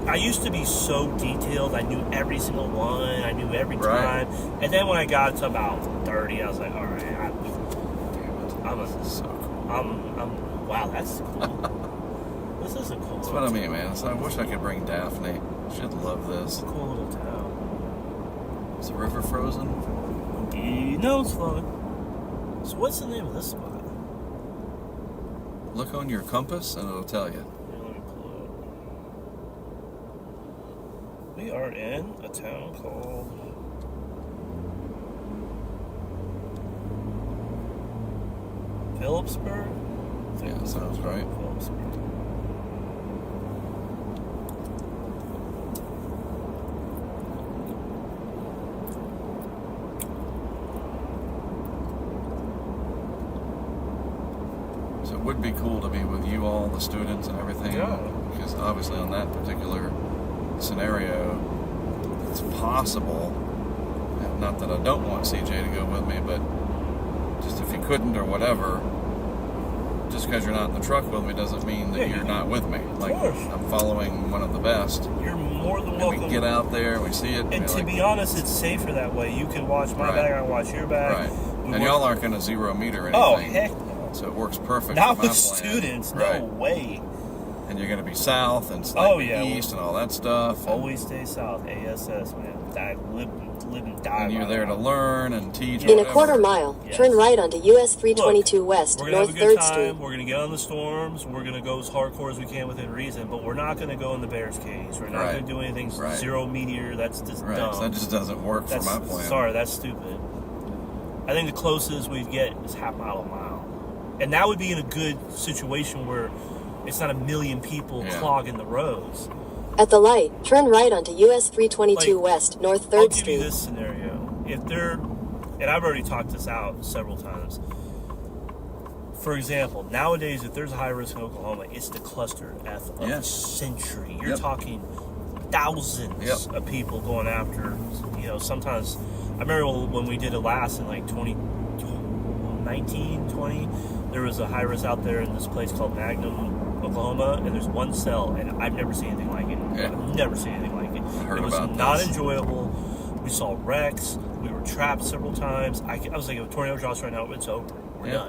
I used to be so detailed. I knew every single one. I knew every time. And then when I got to about 30, I was like, all right, wow, that's cool. This is a cool. That's what I mean, man. So I wish I could bring Daphne. She'd love this. It's a cool little town. Is the river frozen? No, it's flowing. So what's the name of this spot? Look on your compass and it'll tell you. Let me pull it up. We are in a town called Phillipsburg? Yeah, sounds right. Phillipsburg. So it would be cool to be with you all, the students and everything. Yeah. Because obviously on that particular scenario, it's possible, and not that I don't want CJ to go with me, but just if you couldn't or whatever, just because you're not in the truck with me doesn't mean that you're not with me. Like, course. I'm following one of the best. You're more than And welcome. we get out there, we see it. And to like, be honest, it's safer that way. You can watch my Right. bag, I can watch your bag. right. We And work- y'all aren't going to 0 meter anything. Oh, heck no. So it works perfect Not for my with plan. students, Right. no way. And you're going to be south and Oh, slightly yeah. east and all that stuff. And, Always stay south. ASS, man. Live and die. and you're by there to that. learn and teach. In a whatever. quarter mile, Yes. turn right onto US 322 West, We're gonna North have a good 3rd time. Street. We're gonna get on the storms. We're gonna go as hardcore as we can within reason. But we're not gonna go in the Bears cage. We're not Right. gonna do anything Right. 0 meteor. That's just Right, dumb. so that just doesn't work That's, for my plan. Sorry, that's stupid. I think the closest we'd get is half mile, a mile. And that would be in a good situation where it's not a million people Yeah. clogging the roads. At the light, turn right onto US 322 Like, West, North I'll 3rd give you Street. this scenario. If they're, and I've already talked this out several times. For example, nowadays, if there's a high risk in Oklahoma, it's the cluster F of Yeah. the century. You're Yep. talking thousands Yep. of people going after, sometimes, I remember when we did it last in like 2019, 20, there was a high risk out there in this place called Magnum, Oklahoma, and there's one cell, and I've never seen anything like it. Yeah. I've never seen anything like it. I heard It was about not this. enjoyable. We saw wrecks. We were trapped several times. I was like, if a tornado drops right now, it's over. We're Yeah.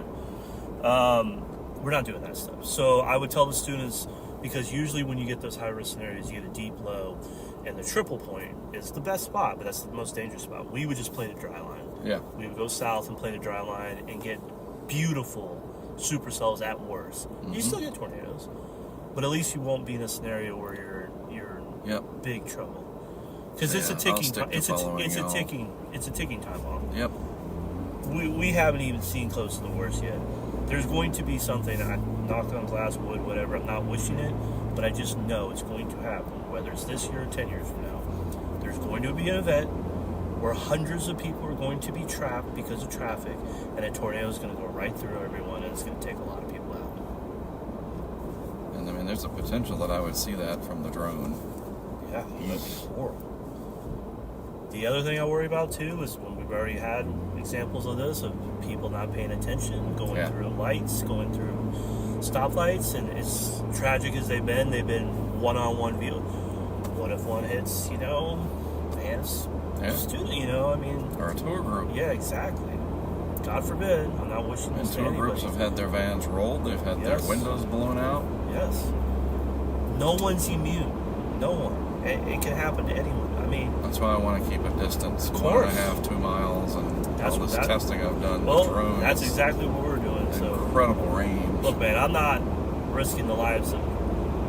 done. We're not doing that stuff. So I would tell the students, because usually when you get those high risk scenarios, you get a deep low, and the triple point is the best spot, but that's the most dangerous spot. We would just play the dry line. Yeah. We would go south and play the dry line and get beautiful supercells at worst. You still get tornadoes, but at least you won't be in a scenario where you're Yep. in big trouble. Because it's Yeah, a I'll ticking stick time. to It's following a y'all. ticking time bomb. Yep. We haven't even seen close to the worst yet. There's going to be something, I knocked on glass, wood, whatever, I'm not wishing it, but I just know it's going to happen, whether it's this year or 10 years from now. There's going to be an event where hundreds of people are going to be trapped because of traffic, and a tornado is going to go right through everyone, and it's going to take a lot of people out. And I mean, there's a potential that I would see that from the drone. Yeah, that'd be horrible. The other thing I worry about too is when we've already had examples of this, of people not paying attention, going Yeah. through lights, going through stoplights, and as tragic as they've been one-on-one view. What if one hits, man, it's Yeah. a student, I mean, Or a tour group. yeah, exactly. God forbid, I'm not wishing And this to tour anybody. groups have had their vans rolled. They've had Yes. their windows blown out. Yes. No one's immune. No one. It can happen to anyone. I mean, That's why I want to keep a distance, Of 1.5, 2 miles, and That's all what this that- testing I've done well, with drones. that's exactly what we're doing. So, Incredible range. look, man, I'm not risking the lives of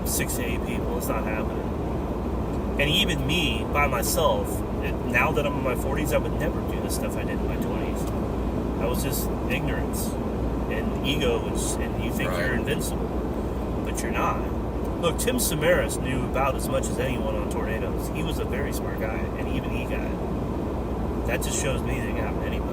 6 to 8 people. It's not happening. And even me, by myself, now that I'm in my 40s, I would never do the stuff I did in my 20s. That was just ignorance and ego, and you think Right. you're invincible, but you're not. Look, Tim Samaras knew about as much as anyone on tornadoes. He was a very smart guy, and even he got it. That just shows me that it can happen to anybody.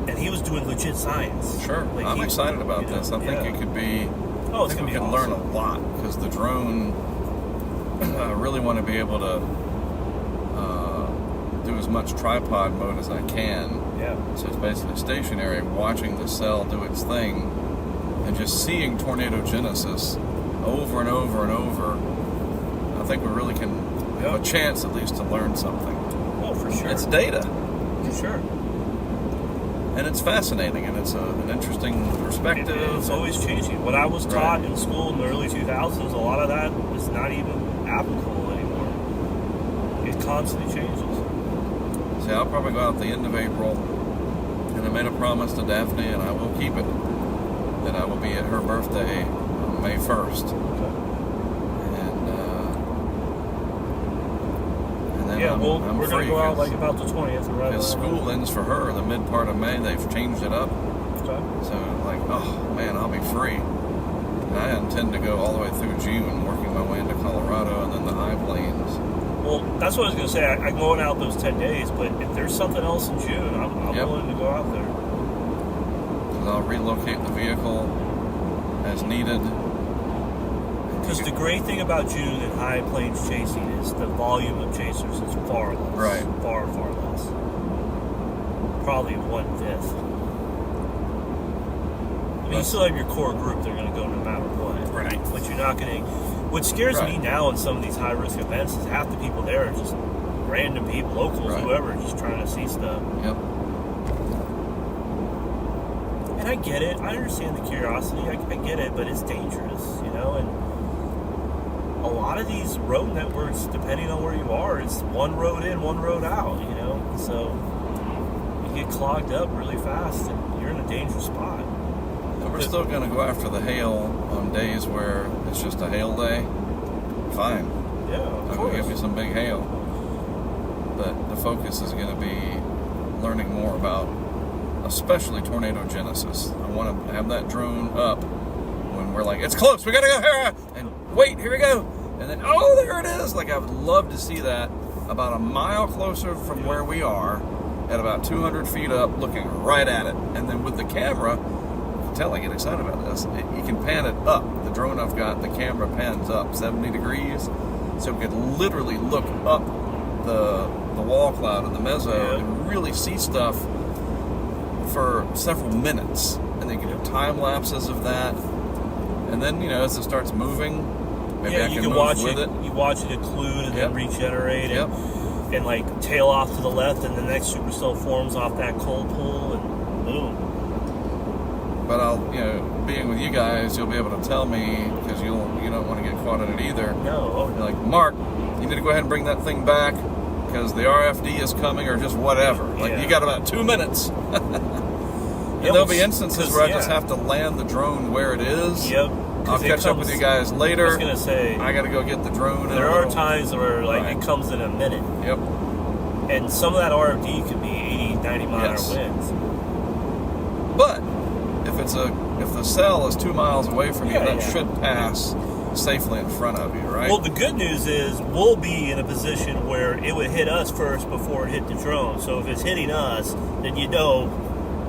And he was doing legit science. Sure. Like, I'm he- excited about this. I think yeah. it could be... Oh, I it's think gonna we be can learn awesome. a lot, because the drone, I really want to be able to do as much tripod mode as I can. Yeah. So it's basically stationary, watching the cell do its thing, and just seeing tornado genesis over and over and over. I think we really can have a chance, at least, to learn something. Oh, for sure. It's data, For sure. and it's fascinating, and it's an interesting perspective. It's always changing. What I was taught in school in the early 2000s, a lot of that is not even applicable anymore. It constantly changes. See, I'll probably go out the end of April, and I made a promise to Daphne, and I will keep it, that I will be at her birthday on May 1st. And then Yeah, I'm we're going free. to go out like about the 20th. Or right Because school ends for her in the mid part of May. They've changed it up. Okay. So, like, oh, man, I'll be free. And I intend to go all the way through June, working my way into Colorado and then the high plains. Well, that's what I was going to say. I'm going out those 10 days, but if there's something else in June, I'm Yep. willing to go out there. And I'll relocate the vehicle as needed. Because the great thing about June and high plains chasing is the volume of chasers is far less. Right. Far, far less. Probably 1/5. I mean, you still have your core group. They're going to go no matter what. Right. But you're not going to... What scares me Right. now in some of these high-risk events is half the people there are just random people, locals, Right. whoever, just trying to see stuff. Yep. And I get it. I understand the curiosity. I get it, but it's dangerous, you know? And a lot of these road networks, depending on where you are, it's one road in, one road out, you know? So you get clogged up really fast and you're in a dangerous spot. But we're still going to go after the hail on days where it's just a hail day. Fine. Yeah, of I'll go course. get me some big hail. But the focus is going to be learning more about especially tornado genesis. I want to have that drone up when we're like, it's close, we got to go here, and wait, here we go. And then, oh, there it is. Like, I would love to see that about a mile closer from where we are, at about 200 feet up, looking right at it. And then with the camera, you can tell I get excited about this, you can pan it up. The drone I've got, the camera pans up 70 degrees, so we could literally look up the wall cloud and the mezzo and really see stuff for several minutes. And then you can do time lapses of that. And then, you know, as it starts moving, maybe I you can can move watch with it. You watch it occlude and Yep. then regenerate Yep. and like tail off to the left, and the next supercell forms off that cold pool, and boom. But I'll, you know, being with you guys, you'll be able to tell me, because you don't want to get caught in it either. No, You're like, Mark, you need to go ahead and bring that thing back because the RFD is coming, or just whatever. Like, Yeah. you got about 2 minutes. And there'll be instances where I just have to land the drone where it is. Yep. I'll catch up with you guys later. I was gonna say, I got to go get the drone. there are times where like Right. it comes in a minute, Yep. and some of that RFD could be 80, 90 mile Yes. an hour winds. But if the cell is 2 miles away from you, Yeah, that yeah. should pass safely in front of you, right? Well, the good news is we'll be in a position where it would hit us first before it hit the drone. So if it's hitting us, then you know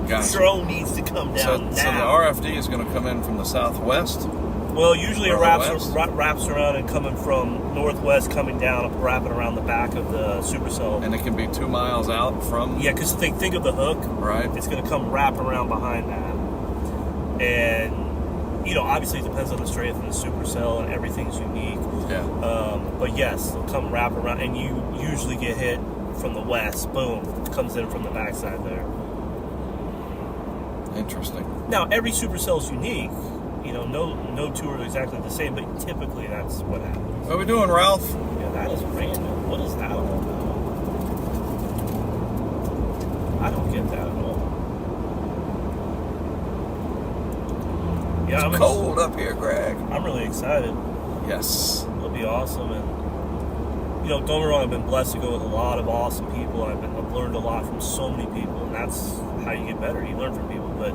Gotcha. the drone needs to come down So the now. RFD is going to come in from the southwest. Well, usually it Or wraps west? around and coming from northwest, coming down, wrapping around the back of the supercell. And it can be 2 miles out from. Yeah, because think of the hook. Right. It's going to come wrap around behind that. And, you know, obviously it depends on the strength of the supercell and everything's unique. Yeah. But yes, they'll come wrap around, and you usually get hit from the west. Boom. It comes in from the backside there. Interesting. Now, every supercell is unique. You know, no two are exactly the same, but typically that's what happens. What are we doing, Ralph? Yeah, that is random. What is that all about? I don't get that at all. Yeah, It's cold up here, Greg. I'm really excited. Yes. It'll be awesome, and you know, don't get me wrong. I've been blessed to go with a lot of awesome people. I've learned a lot from so many people, and that's how you get better. You learn from people, but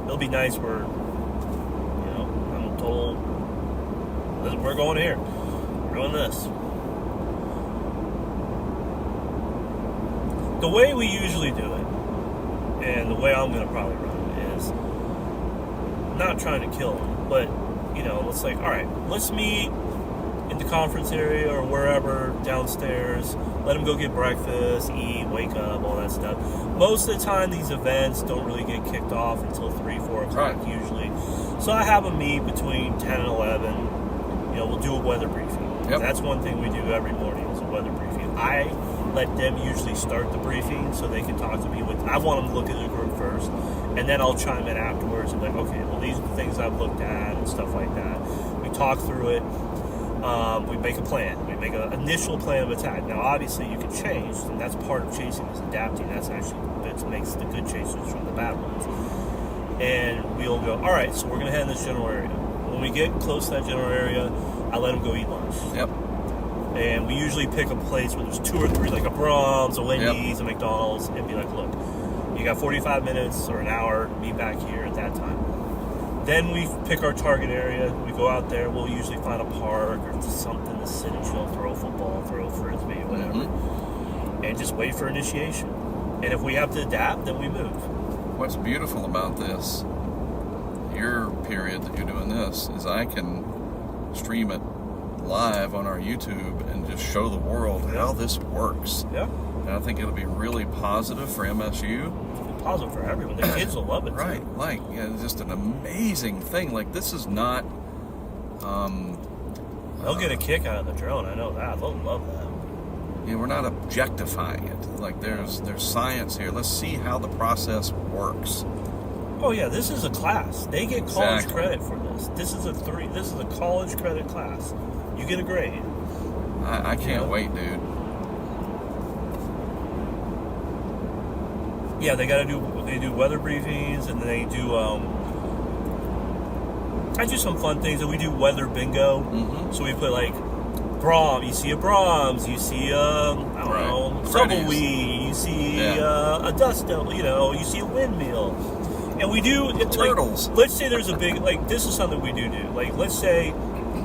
it'll be nice where, you know, I'm told we're going here, we're doing this. The way we usually do it, and the way I'm going to probably run it, is not trying to kill them, but, you know, let's like, all right, let's meet in the conference area or wherever downstairs. Let them go get breakfast, eat, wake up, all that stuff. Most of the time, these events don't really get kicked off until 3, 4 o'clock usually. So I have them meet between 10 and 11. You know, we'll do a weather briefing. Yep. That's one thing we do every morning is a weather briefing. I let them usually start the briefing so they can talk to me. I want them to look at the group first, and then I'll chime in afterwards and be like, okay, well, these are the things I've looked at and stuff like that. We talk through it. We make a plan. We make an initial plan of attack. Now, obviously, you can change, and that's part of chasing is adapting. That's actually what makes the good chasers from the bad ones. And we'll go, all right, so we're going to head in this general area. When we get close to that general area, I let them go eat lunch. Yep. And we usually pick a place where there's 2 or 3, like a Brahms, a Wendy's, a McDonald's, and be like, look, you got 45 minutes or an hour, meet back here at that time. Then we pick our target area. We go out there. We'll usually find a park or just something to sit and chill, throw a football, throw a frisbee, whatever. And just wait for initiation. And if we have to adapt, then we move. What's beautiful about this, your period that you're doing this, is I can stream it live on our YouTube and just show the world how this works. Yeah. And I think it'll be really positive for MSU. Positive for everyone. The kids will love it. Right. Too. Like, it's just an amazing thing. Like, this is not... They'll get a kick out of the drone. I know that. They'll love that. We're not objectifying it. Like, there's science here. Let's see how the process works. Oh yeah, this is a class. They get college credit for this. This is a college credit class. You get a grade. I can't wait, dude. Yeah, they do weather briefings, and they do I do some fun things, and we do weather bingo. So we put like Brahms, you see a Brahms, you see I don't know, tumbleweed, you see a dust devil, you see a windmill. And we do turtles. Like, let's say there's a big, like, this is something we do. Like, let's say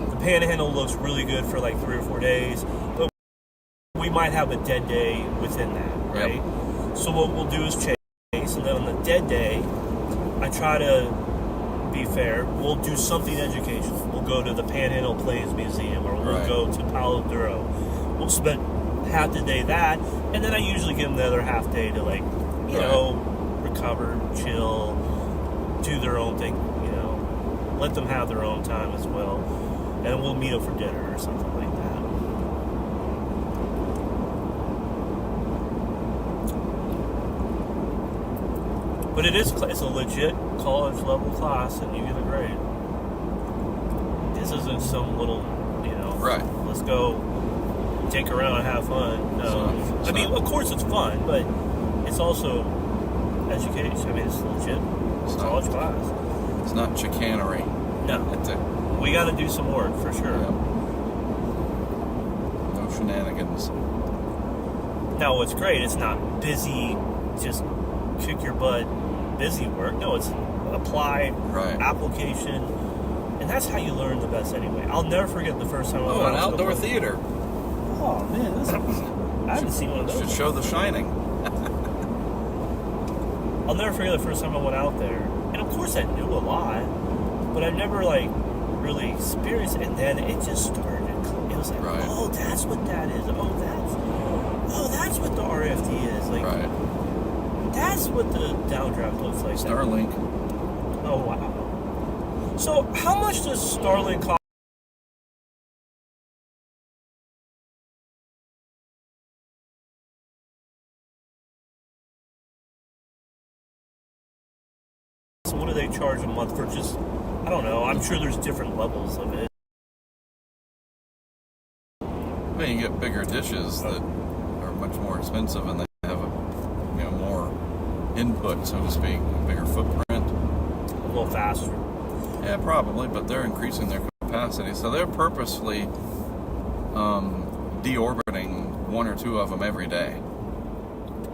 the Panhandle looks really good for like 3 or 4 days, but we might have a dead day within that, right? Yep. So what we'll do is chase, and then on the dead day, I try to be fair. We'll do something educational. We'll go to the Panhandle Plains Museum, or we'll go to Palo Duro. We'll spend half the day that, and then I usually give them the other half day to, like, you know, recover, chill, do their own thing, let them have their own time as well, and we'll meet up for dinner or something like that. But it's a legit college level class, and you get a grade. This isn't some little, let's go take around and have fun. No, I mean, of course it's fun, but it's also education. I mean, it's legit. It's a college class. It's not chicanery. No. We got to do some work for sure. Yeah. No shenanigans. Now, what's great, it's not busy, just kick your butt, busy work. No, it's applied application. And that's how you learn the best anyway. I'll never forget the first time I went out. An outdoor theater. Oh, man. I haven't seen one of those. Should show The Shining. I'll never forget the first time I went out there. And of course I knew a lot, but I never really experienced it. And then it just started. It was like, oh, that's what that is. Oh, that's what the RFD is. Like, that's what the downdraft looks like. Starlink. Oh, wow. So how much does Starlink cost? So what do they charge a month for just, I don't know, I'm sure there's different levels of it. Well, you get bigger dishes that are much more expensive, and they have a more input, so to speak, a bigger footprint. A little faster. Yeah, probably, but they're increasing their capacity, so they're purposefully deorbiting 1 or 2 of them every day,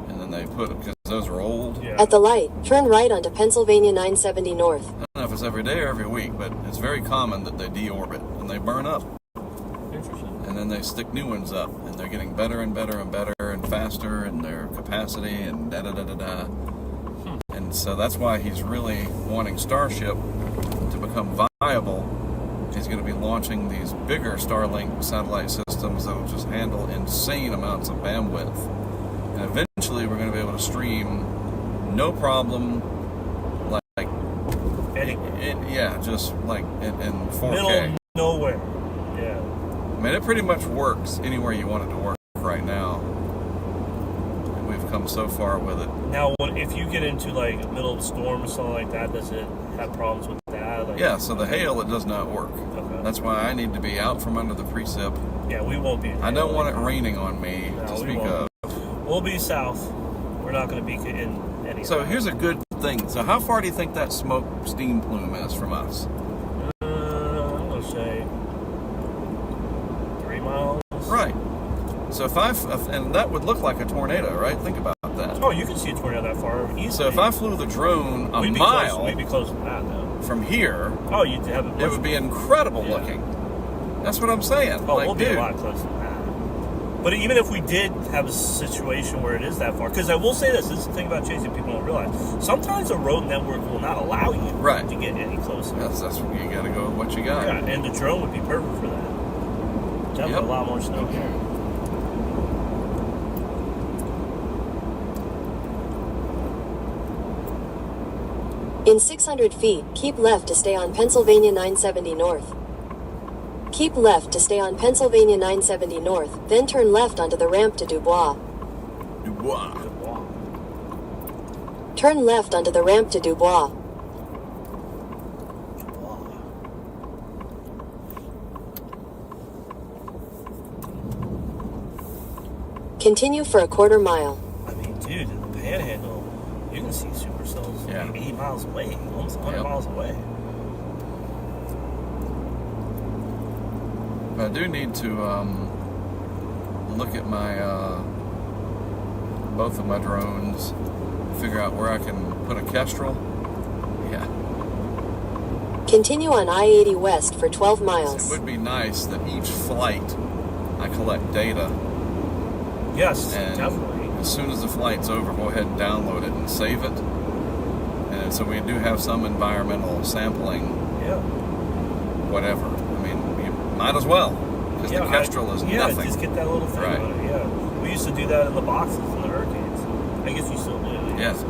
and then they put, because those are old. At the light, turn right onto Pennsylvania 970 North. I don't know if it's every day or every week, but it's very common that they deorbit and they burn up. Interesting. And then they stick new ones up, and they're getting better and better and better and faster in their capacity and da-da-da-da-da. And so that's why he's really wanting Starship to become viable. He's going to be launching these bigger Starlink satellite systems that will just handle insane amounts of bandwidth. And eventually we're going to be able to stream no problem, like just like in 4K. Middle of nowhere. Yeah. I mean, it pretty much works anywhere you want it to work right now. And we've come so far with it. Now, if you get into like middle of a storm or something like that, does it have problems with that? Like, yeah, so the hail, it does not work. Okay. That's why I need to be out from under the precip. Yeah, we won't be. I don't want it raining on me to speak of. We'll be south. We're not going to be in any. So here's a good thing. So how far do you think that smoke steam plume is from us? I'm going to say 3 miles. Right. So and that would look like a tornado, right? Think about that. Oh, you can see a tornado that far easily. So if I flew the drone a we'd mile, we'd be closer to that, though. From here, oh, you'd have it would be incredible looking. That's what I'm saying. Oh, like, we'll be dude, a lot closer than that. But even if we did have a situation where it is that far, because I will say this is the thing about chasing people don't realize. Sometimes the road network will not allow you to get any closer. That's what you got to go with what you got. Yeah, and the drone would be perfect for that. Definitely a lot more snow here. In 600 feet, keep left to stay on Pennsylvania 970 North. Keep left to stay on Pennsylvania 970 North, then turn left onto the ramp to Dubois. Dubois. Turn left onto the ramp to Dubois. Continue for a quarter mile. I mean, dude, in the Panhandle, you can see supercells 8 miles away, almost 100 miles away. I do need to look at my both of my drones, figure out where I can put a Kestrel. Yeah. Continue on I-80 West for 12 miles. It would be nice that each flight I collect data. Yes, and definitely. As soon as the flight's over, go ahead and download it and save it. And so we do have some environmental sampling. Yeah. Whatever. I mean, you might as well. Because the Kestrel is nothing. Yeah, just get that little thing on it. Yeah. We used to do that in the boxes in the hurricanes. I guess you still do. Yeah. So.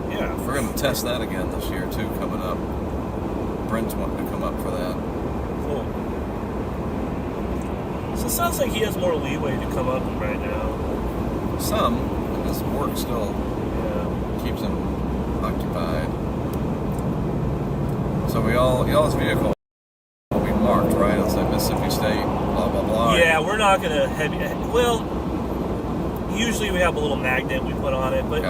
Yeah. We're going to test that again this year, too, coming up. Brent's wanting to come up for that. Cool. So it sounds like he has more leeway to come up right now. Some. His work still keeps him occupied. So y'all's vehicle will be marked, right? It'll say Mississippi State, blah, blah, blah. Yeah, we're not going to well, usually we have a little magnet we put on it, but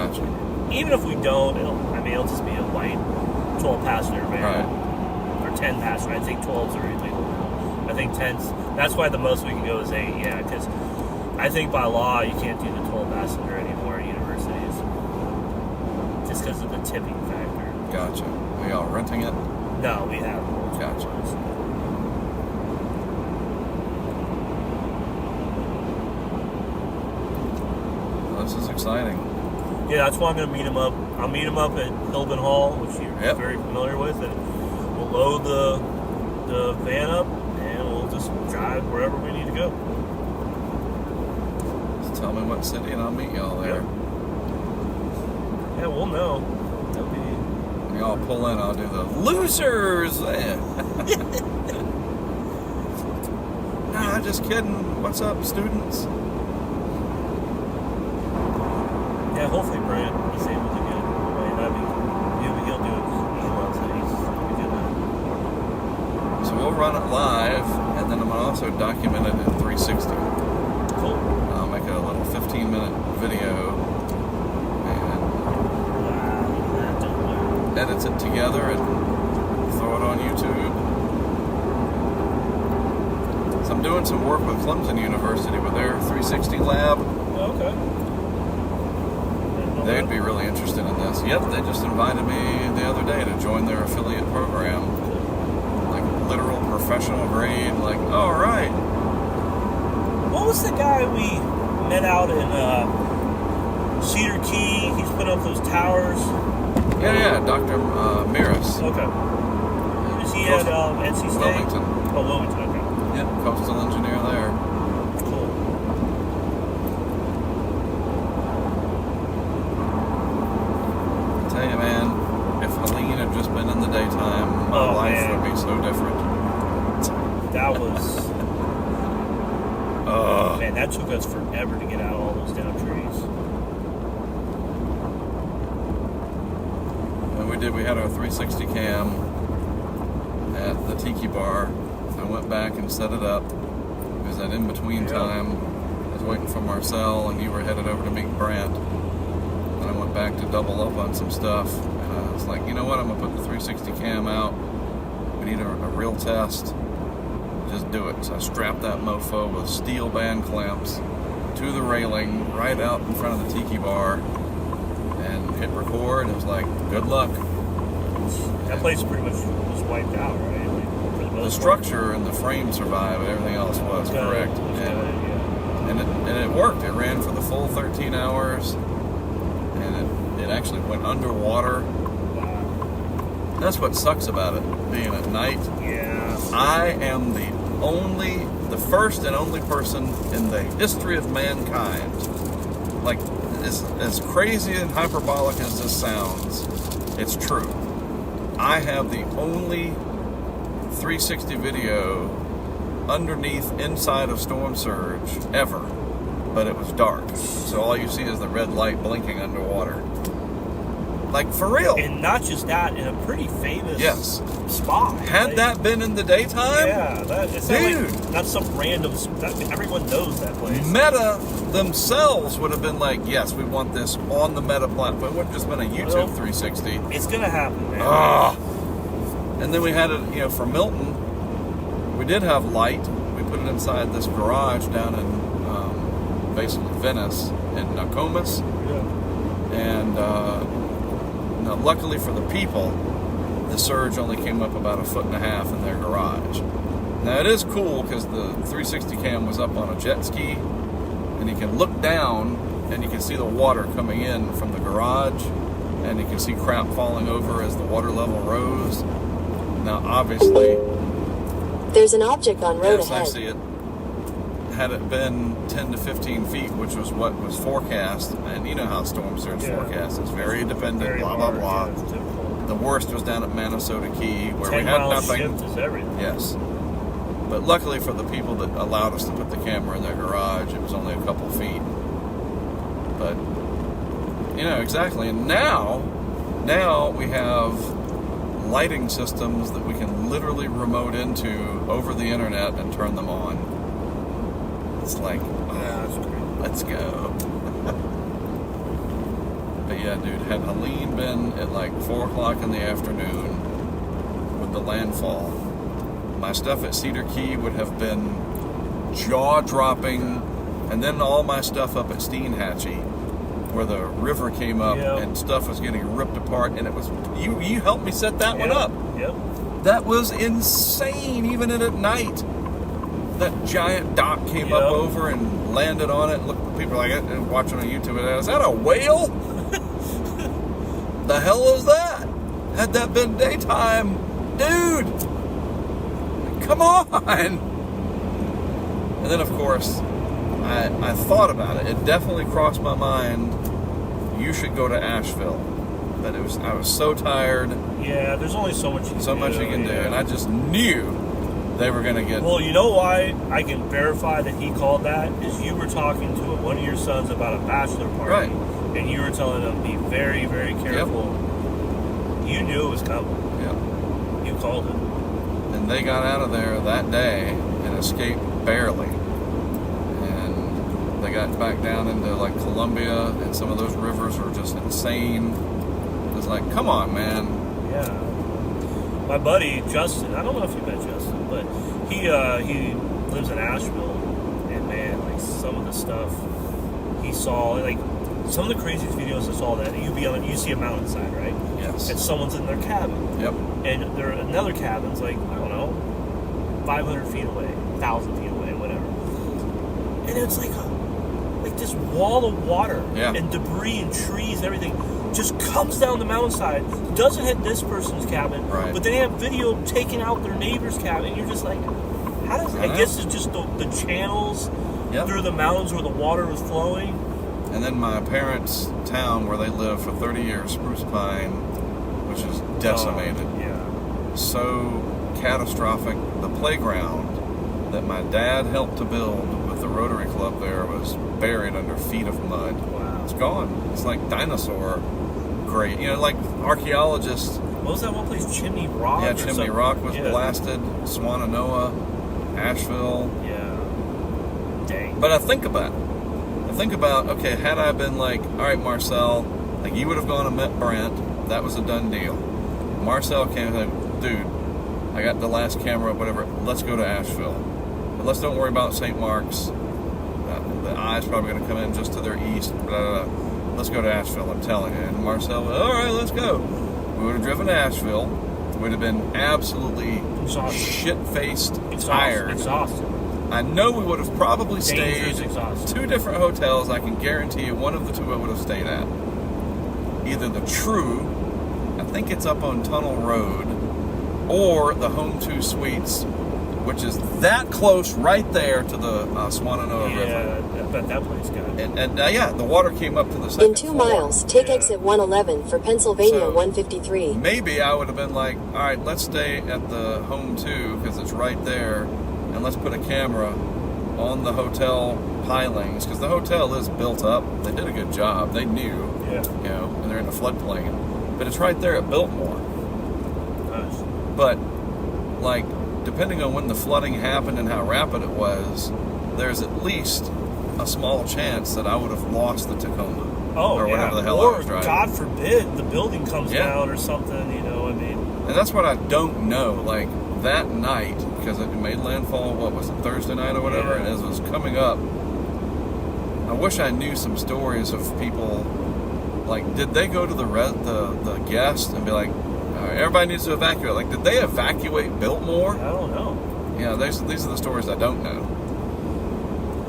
even if we don't, it'll just be a white 12-passenger van. Right. Or 10-passenger. I think 12s are illegal now. I think 10s, that's why the most we can go is 8, yeah, because I think by law you can't do the 12-passenger anymore at universities. Just because of the tipping factor. Gotcha. Are y'all renting it? No, we have. Gotcha. Well, this is exciting. Yeah, that's why I'm going to meet him up. I'll meet him up at Hillman Hall, which you're very familiar with, and we'll load the van up, and we'll just drive wherever we need to go. Just tell me what city, and I'll meet y'all there. Yeah, we'll know. That'll be... When y'all pull in, I'll do the losers. Nah, just kidding. What's up, students? Yeah, hopefully Brent is able to get away. He'll do it. He loves it. He's good at it. So we'll run it live, and then I'm going to also document it in 360. Cool. I'll make it a little 15-minute video and edits it together and throw it on YouTube. So I'm doing some work with Clemson University with their 360 lab. Okay. They'd be really interested in this. Yep, they just invited me the other day to join their affiliate program. Like literal professional grade, like, all right. What was the guy we met out in Cedar Key? He's put up those towers. Yeah, Dr. Miras. Okay. Is he at NC State? Wilmington. Oh, Wilmington, okay. Yep, coastal engineer there. Cool. I tell you, man, if Helene had just been in the daytime, my life would be so different. That was... Man, that took us forever to get out of all those down trees. And we had our 360 cam at the Tiki Bar. I went back and set it up because that in-between time I was waiting for Marcel and you were headed over to meet Brant. And I went back to double up on some stuff. And I was like, you know what, I'm going to put the 360 cam out. We need a real test. Just do it. So I strapped that mofo with steel band clamps to the railing right out in front of the tiki bar and hit record. It was like, good luck. That place pretty much was wiped out, right? Like, for the The most structure and the frame survived, but everything else was part. correct. And it worked. It ran for the full 13 hours, and it actually went underwater. Wow. That's what sucks about it, being at night. Yeah. I am the first and only person in the history of mankind. Like, as crazy and hyperbolic as this sounds, it's true. I have the only 360 video inside of storm surge ever, but it was dark, so all you see is the red light blinking underwater. Like, for real. And not just that, in a pretty famous spot. Had that been in the daytime, it's dude, not like not some random. Everyone knows that place. Meta themselves would have been like, yes, we want this on the Meta platform. It wouldn't just been a YouTube 360. It's gonna happen, man. And then we had it, for Milton. We did have light. We put it inside this garage down in basically Venice in Nokomis. Yeah. And now, luckily for the people, the surge only came up about 1.5 feet in their garage. Now, it is cool because the 360 cam was up on a jet ski, and you can look down and you can see the water coming in from the garage, and you can see crap falling over as the water level rose. Now, obviously, There's an object on road yes, I ahead. see it. Had it been 10 to 15 feet, which was what was forecast, and you know how storm surge forecast is very dependent, Very blah, hard, blah, yeah, it's blah. typical. The worst was down at Minnesota Key, where we 10 had miles nothing. shift is everything. Yes. But luckily for the people that allowed us to put the camera in their garage, it was only a couple feet. But, exactly. And now we have lighting systems that we can literally remote into over the internet and turn them on. It's like, Yeah, that's great. let's go. But yeah, dude, had Helene been at like 4 o'clock in the afternoon with the landfall, my stuff at Cedar Key would have been jaw-dropping, and then all my stuff up at Steenhatchee, where the river came up and stuff was getting ripped apart, and it was, you helped me set that one up. Yep. That was insane, even at night. That giant dock came up over and landed on it. Look, people are like watching on YouTube. Is that a whale? The hell is that? Had that been daytime, dude? Come on! And then, of course, I thought about it. It definitely crossed my mind. You should go to Asheville. But I was so tired. Yeah, there's only so much you can do. And I just knew they were going to get... Well, you know why I can verify that he called that? Is you were talking to one of your sons about a bachelor party. Right. And you were telling him, be very, very careful. Yep. You knew it was coming. Yep. You called it. And they got out of there that day and escaped barely. And they got back down into like Columbia, and some of those rivers were just insane. It was like, come on, man. Yeah. My buddy Justin, I don't know if you met Justin, but he lives in Asheville, and man, like some of the stuff he saw, like some of the craziest videos I saw, that you see a mountainside, right? Yes. And someone's in their cabin. Yep. And another cabin's like, I don't know, 500 feet away, 1,000 feet away, whatever. And it's like this wall of water and debris and trees and everything just comes down the mountainside, doesn't hit this person's cabin, but they have video taking out their neighbor's cabin, and you're just like, how does I guess it's just the channels through the mountains where the water was flowing. And then my parents' town where they lived for 30 years, Spruce Pine, which is decimated. So catastrophic. The playground that my dad helped to build with the Rotary Club there was buried under feet of mud. Wow. It's gone. It's like dinosaur grade. Like archaeologists. What was that one place? Chimney Rock? Yeah, Chimney Rock was blasted. Swannanoa, Asheville. Yeah. Dang. But I think about it. Okay, had I been like, all right, Marcel, like you would have gone and met Brent. That was a done deal. Marcel came and said, dude, I got the last camera, whatever. Let's go to Asheville. And let's don't worry about St. Mark's. The eye's probably going to come in just to their east. Blah, blah, blah. Let's go to Asheville, I'm telling you. And Marcel went, all right, let's go. We would have driven to Asheville. We'd have been absolutely shit-faced, tired. Exhausted. I know we would have probably Dangerous, stayed exhausted. 2 different hotels. I can guarantee you one of the 2 I would have stayed at. Either the True, I think it's up on Tunnel Road, or the Home 2 Suites, which is that close right there to the Swananoa River. Yeah, I bet that place got it. And yeah, the water came up to the second In 2 floor. miles, take Yeah. exit 111 for Pennsylvania So, 153. Maybe I would have been like, all right, let's stay at the Home 2 because it's right there, and let's put a camera on the hotel pilings because the hotel is built up. They did a good job. They knew, Yeah. you know, and they're in a floodplain. But it's right there at Biltmore. Nice. But, like, depending on when the flooding happened and how rapid it was, there's at least a small chance that I would have lost the Tacoma. Oh, or yeah. whatever the hell or, I was driving. God forbid, the building comes Yeah. down or something, you know, I mean. And that's what I don't know. Like, that night, because it made landfall, what was it, Thursday night or whatever, Yeah. and as it was coming up, I wish I knew some stories of people, like, did they go to the guest and be like, all right, everybody needs to evacuate? Like, did they evacuate Biltmore? I don't know. Yeah, these are the stories I don't know.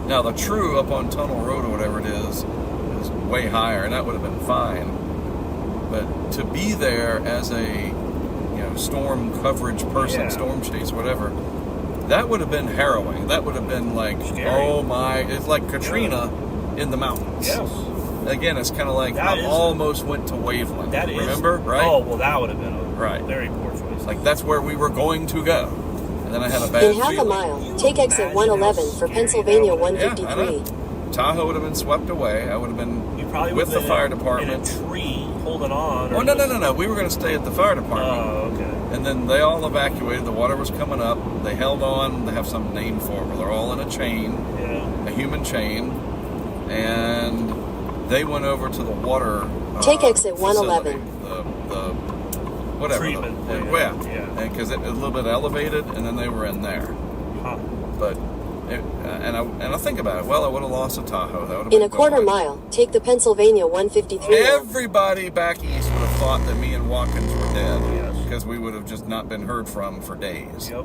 Now, the True up on Tunnel Road or whatever it is way higher, and that would have been fine. But to be there as a, storm coverage person, Yeah. storm chase, whatever, that would have been harrowing. That would have been like, Scary. oh my, it's like Katrina in the mountains. Yes. Again, it's kind of like That I is- almost went to Waveland. That is. Remember? Right? Oh, well, that would have been a Right. very poor choice. Like, that's where we were going to go. And then I had a bad In half a feeling. mile, You take exit imagine 111 how for scary Pennsylvania that would've Yeah, I 153. know. Tahoe would have been swept away. I would have been You probably with would the have fire been department. in a tree holding on. Oh, no. We were going to stay at the fire department. Oh, okay. And then they all evacuated. The water was coming up. They held on. They have some name for it where they're all in a chain, Yeah. a human chain. And they went over to the water. Take exit facility, 111. The whatever. Treatment plant. Yeah. Yeah. Because it was a little bit elevated, and then they were in there. Huh. But, and I think about it. Well, I would have lost a Tahoe. That would have In been a quarter gone. mile, take the Pennsylvania 153 route. Everybody back east would have thought that me and Watkins were dead Yes. because we would have just not been heard from for days. Yep.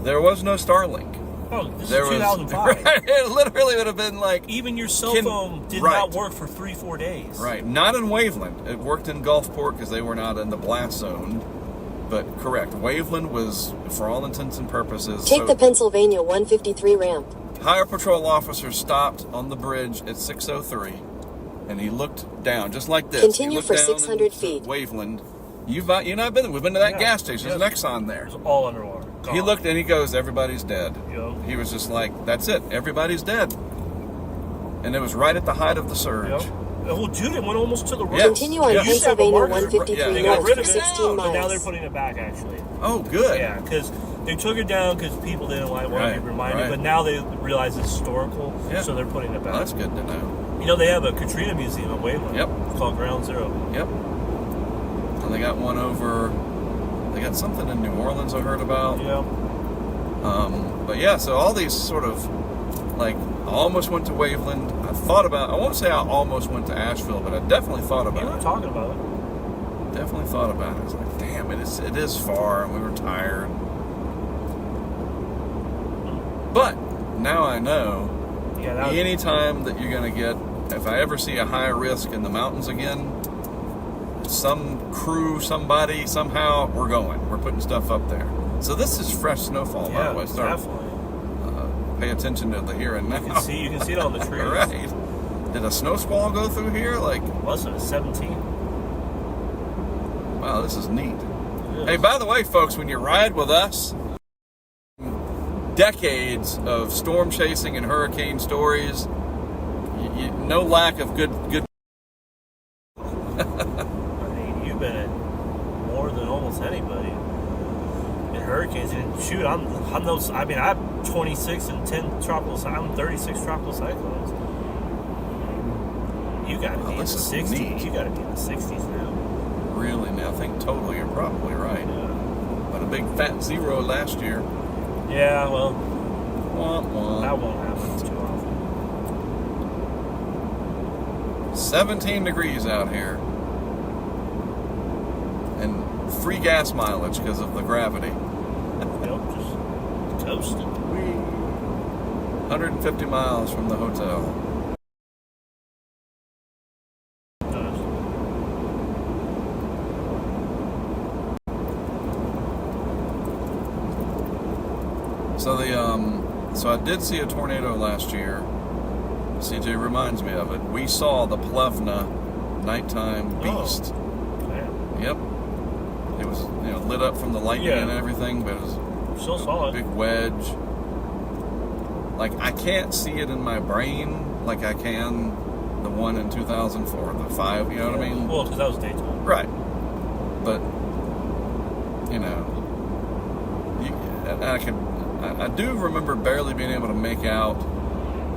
There was no Starlink. Oh, this There is was 2005. it literally would have been like Even your cell Can- phone did right. not work for 3-4 days. right, not in Waveland. It worked in Gulfport because they were not in the blast zone. But correct, Waveland was, for all intents and purposes. Take so the Pennsylvania 153 ramp. Higher patrol officer stopped on the bridge at 6:03, and he looked down just like this. Continue He looked for down 600 and feet. Waveland. You and I've been there. We've been to that Yeah. gas station. There's Yes. an Exxon there. It was all underwater. He Gone. looked and he goes, everybody's dead. Yep. He was just like, that's it. Everybody's dead. And it was right at the height of the surge. Yep. Well, dude, it went almost to the road. Yes. Continue on Yeah. Used to have a Pennsylvania marker. 153 Yeah, They got north rid for of it, 16 but now they're miles. putting it back, actually. Oh, good. Yeah, because they took it down because people didn't want to Right, be reminded, right. but now they realize it's historical, Yeah. so they're putting it Well, back. that's good to know. You know, they have a Katrina museum at Waveland. Yep. It's called Ground Zero. Yep. And they got one over, they got something in New Orleans I heard about. Yeah. But yeah, so all these sort of, like, I almost went to Waveland. I won't say I almost went to Asheville, but I definitely thought We about were it. talking about it. Definitely thought about it. I was like, damn, it is far, and we were tired. But now I know, Yeah, that was, anytime that you're going to get, if I ever see a high risk in the mountains again, some crew, somebody, somehow, we're going. We're putting stuff up there. So this is fresh snowfall, by yeah, the way. Start, definitely. pay attention to the here and now. You can see it on the trees. Right. Did a snow squall go through here? Like, Less than 17. wow, this is neat. Yeah. Hey, by the way, folks, when you ride with us, decades of storm chasing and hurricane stories, no lack of good. I mean, you've been in more than almost anybody in hurricanes. And shoot, I'm I have 26 and 10 tropical. I'm 36 tropical cyclones. You got to be in the this is 60s. neat. You got to be in the 60s now. Really, now I think totally you're probably right. Yeah. But I've big fat zero last year. Yeah, well, Wah, wah. that won't happen too often. 17 degrees out here. And free gas mileage because of the gravity. Yep, just toasting. 150 miles from the hotel. So I did see a tornado last year. CJ reminds me of it. We saw the Plevna nighttime beast. Man, Yep. It was, lit up from the lightning Yeah. and everything, but it was still saw a it. big wedge. Like, I can't see it in my brain like I can the one in 2004, the 5, you know what I mean? Well, because that was daytime. Right. But, I do remember barely being able to make out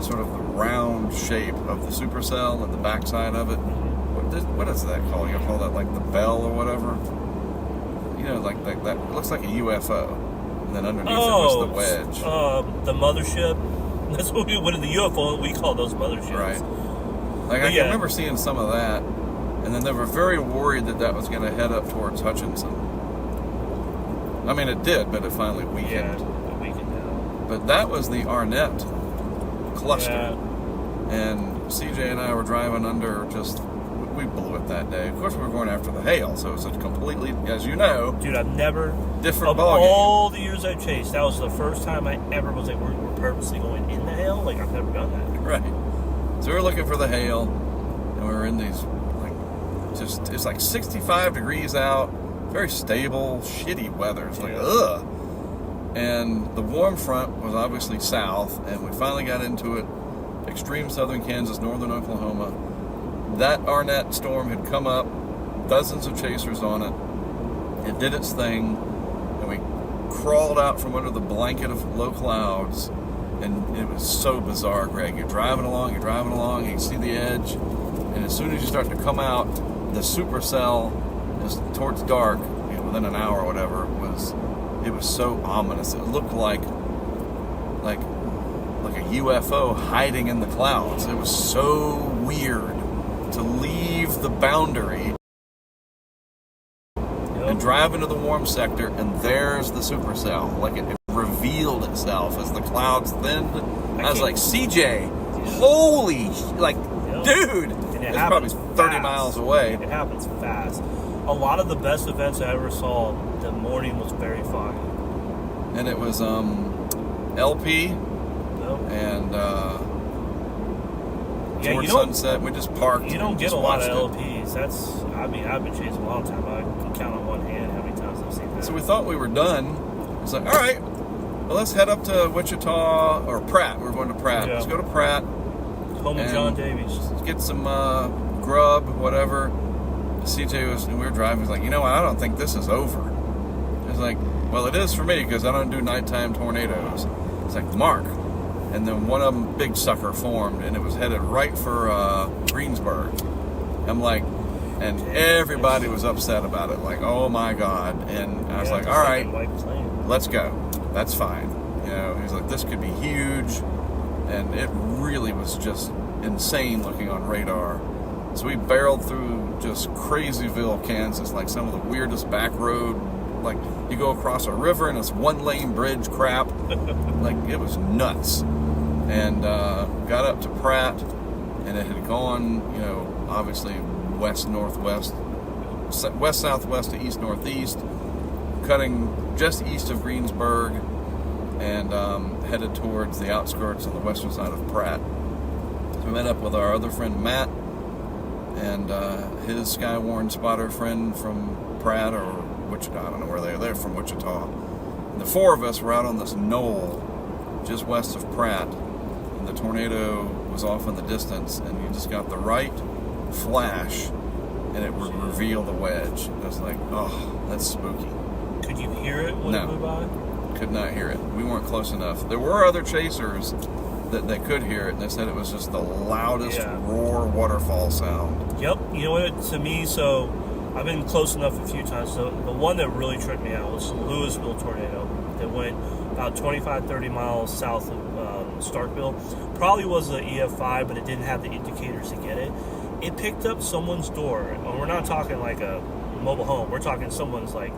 sort of the round shape of the supercell and the backside of it. What is that called? You call that like the bell or whatever? Like that. It looks like a UFO. And then underneath it was the wedge. The mothership. That's what we, the UFO, we call those motherships. Right. Like, I can remember seeing some of that, and then they were very worried that was going to head up towards Hutchinson. I mean, it did, but it finally weakened. Yeah, it weakened out. But that was the Arnett cluster. Yeah. And CJ and I were driving under we blew it that day. Of course, we were going after the hail, so it was a completely, as you know, Dude, I've never, different of ballgame. all the years I've chased, that was the first time I ever was like, we're purposely going in the hail? Like, I've never done that. Right. So we were looking for the hail, and we were in these, it's like 65 degrees out, very stable, shitty weather. It's like, ugh. And the warm front was obviously south, and we finally got into it. Extreme southern Kansas, northern Oklahoma. That Arnett storm had come up, dozens of chasers on it. It did its thing, and we crawled out from under the blanket of low clouds, and it was so bizarre, Greg. You're driving along, you can see the edge, and as soon as you start to come out, the supercell is towards dark, within an hour or whatever, it was so ominous. It looked like a UFO hiding in the clouds. It was so weird to leave the boundary and drive into the warm sector, and there's the supercell. Like, it revealed itself as the clouds thinned. I was like, CJ, holy, dude, it's probably 30 miles away. It happens fast. A lot of the best events I ever saw, the morning was very foggy. And it was LP and towards sunset. We just parked. You don't get a lot of LPs. I've been chasing a long time. I can count on one hand how many times I've seen that. So we thought we were done. It's like, all right, well, let's head up to Wichita or Pratt. We're going to Pratt. Yeah. Let's go to Pratt. Home of John Davies. Get some grub, whatever. CJ we were driving. He's like, you know what? I don't think this is over. I was like, well, it is for me because I don't do nighttime tornadoes. It's like, Mark. And then one of them, big sucker, formed, and it was headed right for Greensburg. I'm like, and everybody was upset about it. Like, oh my God. And I was like, all right, let's go. That's fine. He's like, this could be huge. And it really was just insane looking on radar. So we barreled through just Crazyville, Kansas, like some of the weirdest back road. Like, you go across a river and it's one-lane bridge crap. Like, it was nuts. And got up to Pratt, and it had gone, obviously west-northwest, west-southwest to east-northeast, cutting just east of Greensburg, and headed towards the outskirts on the western side of Pratt. So we met up with our other friend Matt and his Skywarn spotter friend from Pratt or Wichita. I don't know where they are. They're from Wichita. And the four of us were out on this knoll just west of Pratt, and the tornado was off in the distance, and you just got the right flash, and it would reveal the wedge. I was like, oh, that's spooky. Could you hear it when it moved by? Could not hear it. We weren't close enough. There were other chasers that could hear it, and they said it was just the loudest roar waterfall sound. Yep. You know what? To me, so I've been close enough a few times. So the one that really tripped me out was the Louisville tornado that went about 25, 30 miles south of Starkville. Probably was the EF5, but it didn't have the indicators to get it. It picked up someone's door, and we're not talking like a mobile home. We're talking someone's like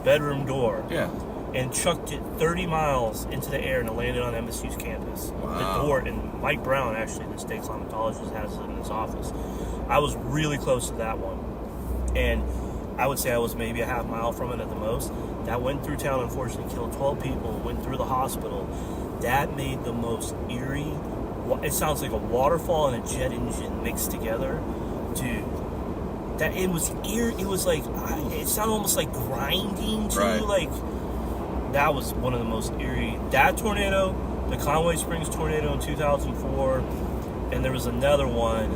bedroom door. Yeah. And chucked it 30 miles into the air and it landed on MSU's campus. Wow. The door, and Mike Brown, actually, the state climatologist, has it in his office. I was really close to that one. And I would say I was maybe a half mile from it at the most. That went through town, unfortunately, killed 12 people, went through the hospital. That made the most eerie, it sounds like a waterfall and a jet engine mixed together. Dude, that it was eerie. It was like, it sounded almost like grinding too. Right. Like, that was one of the most eerie. That tornado, the Conway Springs tornado in 2004, and there was another one.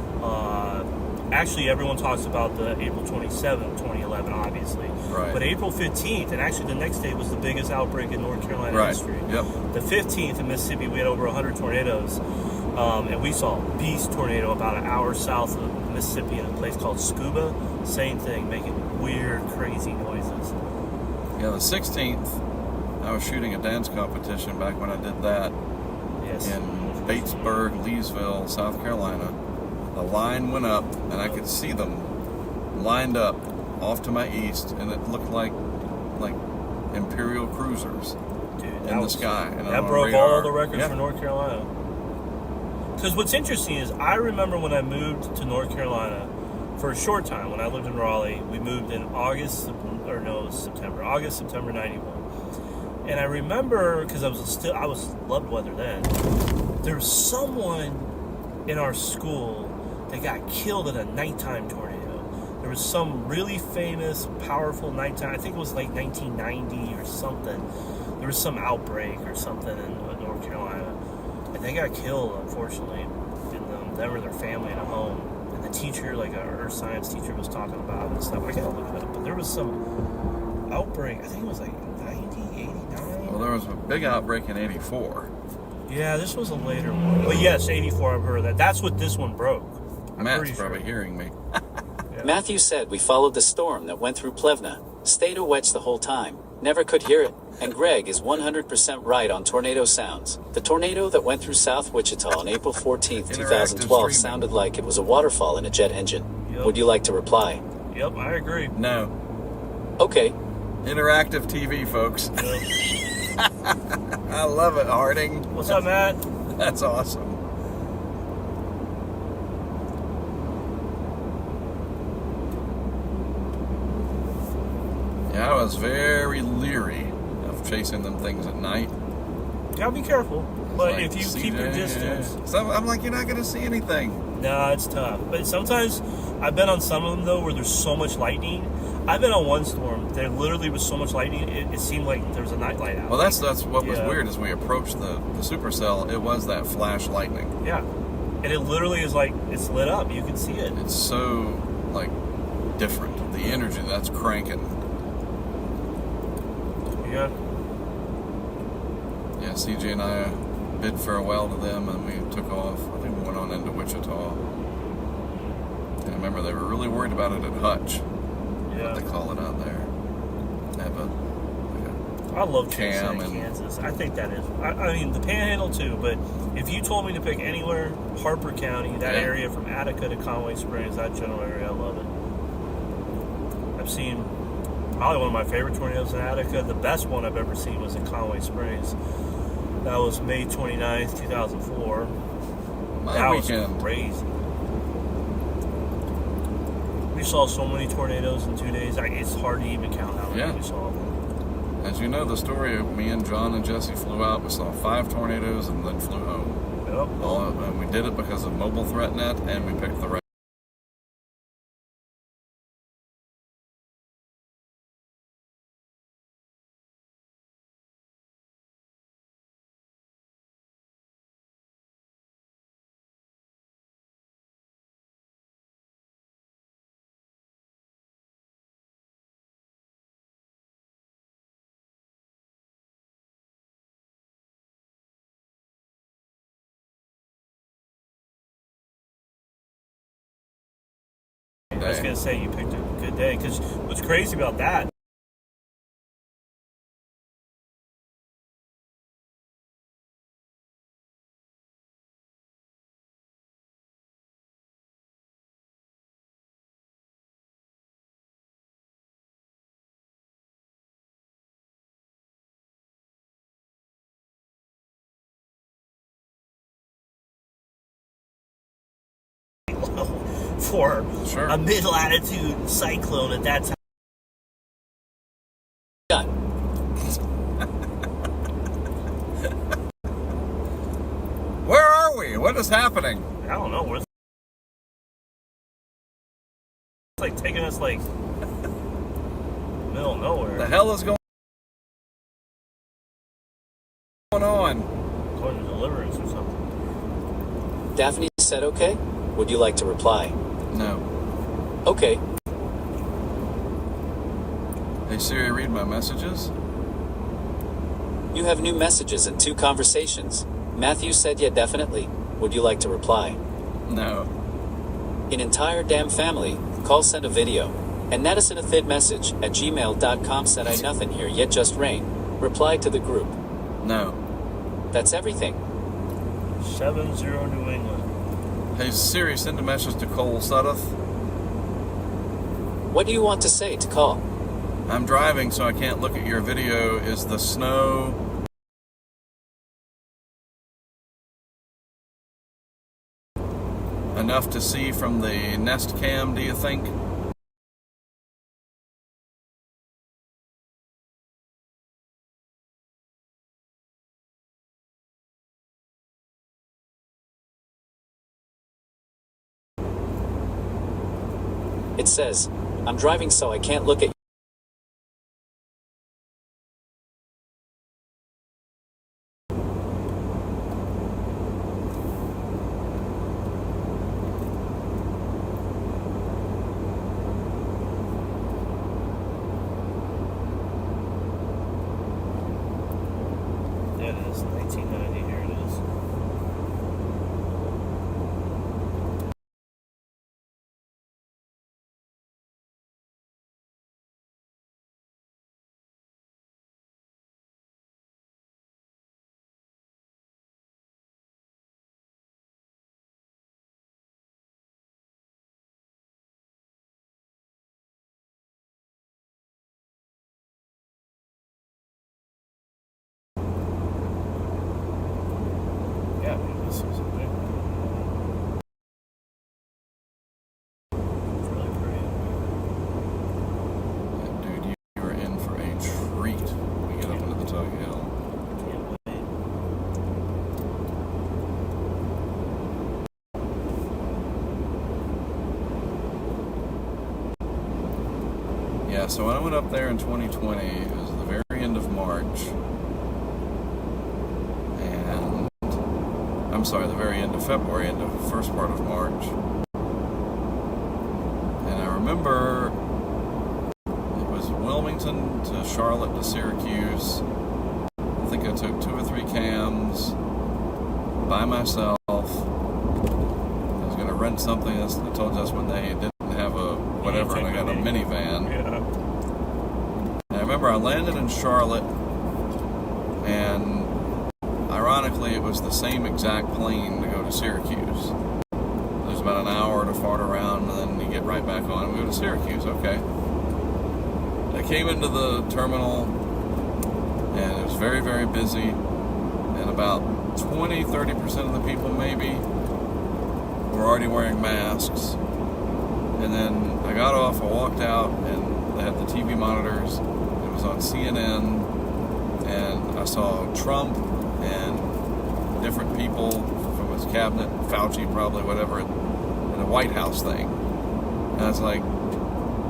Actually, everyone talks about the April 27th, 2011, obviously. Right. But April 15th, and actually the next day was the biggest outbreak in North Carolina history. Yep. The 15th in Mississippi, we had over 100 tornadoes. And we saw a beast tornado about an hour south of Mississippi in a place called Scuba. Same thing, making weird, crazy noises. Yeah, the 16th, I was shooting a dance competition back when I did that Yes. in Batesburg, Leesville, South Carolina. The line went up, and I could see them lined up off to my east, and it looked like Imperial cruisers Dude, in the sky. And that on broke radar. all the records Yeah. for North Carolina. Because what's interesting is I remember when I moved to North Carolina for a short time when I lived in Raleigh. We moved in September 91. And I remember, because I was loved weather then, there was someone in our school that got killed in a nighttime tornado. There was some really famous, powerful nighttime, I think it was like 1990 or something. There was some outbreak or something in North Carolina. And they got killed, unfortunately, in them or their family in a home. And the teacher, like our earth science teacher, was talking about it and stuff. I gotta look it up. But there was some outbreak, I think it was like 90, 89. Well, there was a big outbreak in 84. Yeah, this was a later one. But yes, 84, I've heard of that. That's what this one broke. I'm Matt's pretty probably sure. hearing me. Yeah. Matthew said we followed the storm that went through Plevna, stayed a wedge the whole time, never could hear it. And Greg is 100% right on tornado sounds. The tornado that went through South Wichita on April 14th, Interactive 2012 streaming. sounded like it was a waterfall in a jet engine. Yep. Would you like to reply? Yep, I agree. No. Okay. Interactive TV, folks. Yep. I love it, Harding. What's up, Matt? That's awesome. Yeah, I was very leery of chasing them things at night. Gotta be careful. But Like, if you see keep your that? distance, So I'm like, you're not going to see anything. no, it's tough. But sometimes, I've been on some of them, though, where there's so much lightning. I've been on one storm. There literally was so much lightning, it seemed like there was a nightlight out. Well, that's what was Yeah. weird as we approached the supercell. It was that flash lightning. Yeah. And it literally is like, it's lit up. You can see it. It's so, like, different. The energy that's cranking. Yeah. Yeah, CJ and I bid farewell to them, and we took off. I think we went on into Wichita. And I remember they were really worried about it at Hutch. Yeah. What they call it out there. They have I love chasing Cam in and- Kansas. I think that is. I mean, the Panhandle too. But if you told me to pick anywhere, Harper County, that Yeah. area from Attica to Conway Springs, that general area, I love it. I've seen probably one of my favorite tornadoes in Attica. The best one I've ever seen was in Conway Springs. That was May 29th, 2004. my That weekend. was crazy. We saw so many tornadoes in 2 days. It's hard to even count how many Yeah. we saw. As you know, the story of me and John and Jesse flew out. We saw 5 tornadoes and then flew home. Yep. And we did it because of Mobile Threat Net, and we picked the right day. I was going to say, you picked a good day. Because what's crazy about that, for Sure. a mid-latitude cyclone at that time. Done. Where are we? What is happening? I don't know. It's like taking us like middle of nowhere. The hell is going on? Going to Deliverance or something. Daphne said okay. Would you like to reply? No. Okay. Hey Siri, read my messages. You have new messages and 2 conversations. Matthew said yeah, definitely. Would you like to reply? No. An entire damn family. Call send a video. And Madison a thid message at gmail.com said I nothing here yet just rain. Reply to the group. No. That's everything. 7-0 New England. Hey Siri, send a message to Cole Sudduth. What do you want to say to call? I'm driving, so I can't look at your video. Is the snow enough to see from the Nest Cam, do you think? It says, I'm driving so I can't look at Yeah, it is 1990. Here it is. Yeah, man, this is a big one. It's really pretty. Dude, you are in for a treat when we get up into the Tug Hill. Can't wait. Yeah, so when I went up there in 2020, it was the very end of March. And, I'm sorry, the very end of February, into the first part of March. And I remember it was Wilmington to Charlotte to Syracuse. I think I took 2 or 3 cams by myself. I was going to rent something. I told you that's when they didn't have a whatever, and I got a minivan. Yeah. And I remember I landed in Charlotte, and ironically, it was the same exact plane to go to Syracuse. There's about an hour to fart around, and then you get right back on and go to Syracuse. Okay. I came into the terminal, and it was very, very busy, and about 20-30% of the people maybe were already wearing masks. And then I got off, I walked out, and they had the TV monitors. It was on CNN, and I saw Trump and different people from his cabinet, Fauci probably, whatever, in a White House thing. And I was like,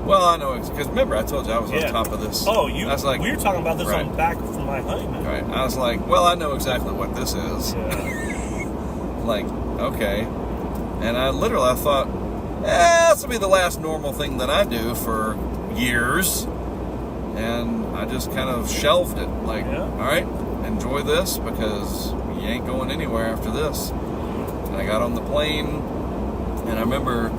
well, I know, because remember, I told you I was on top of this. Oh, I was like, we were talking about this right. on back from my honeymoon. Right. I was like, well, I know exactly what this is. Yeah. Like, okay. And I thought, this will be the last normal thing that I do for years. And I just kind of shelved it. Like, Yeah. all right, enjoy this, because you ain't going anywhere after this. And I got on the plane, and I remember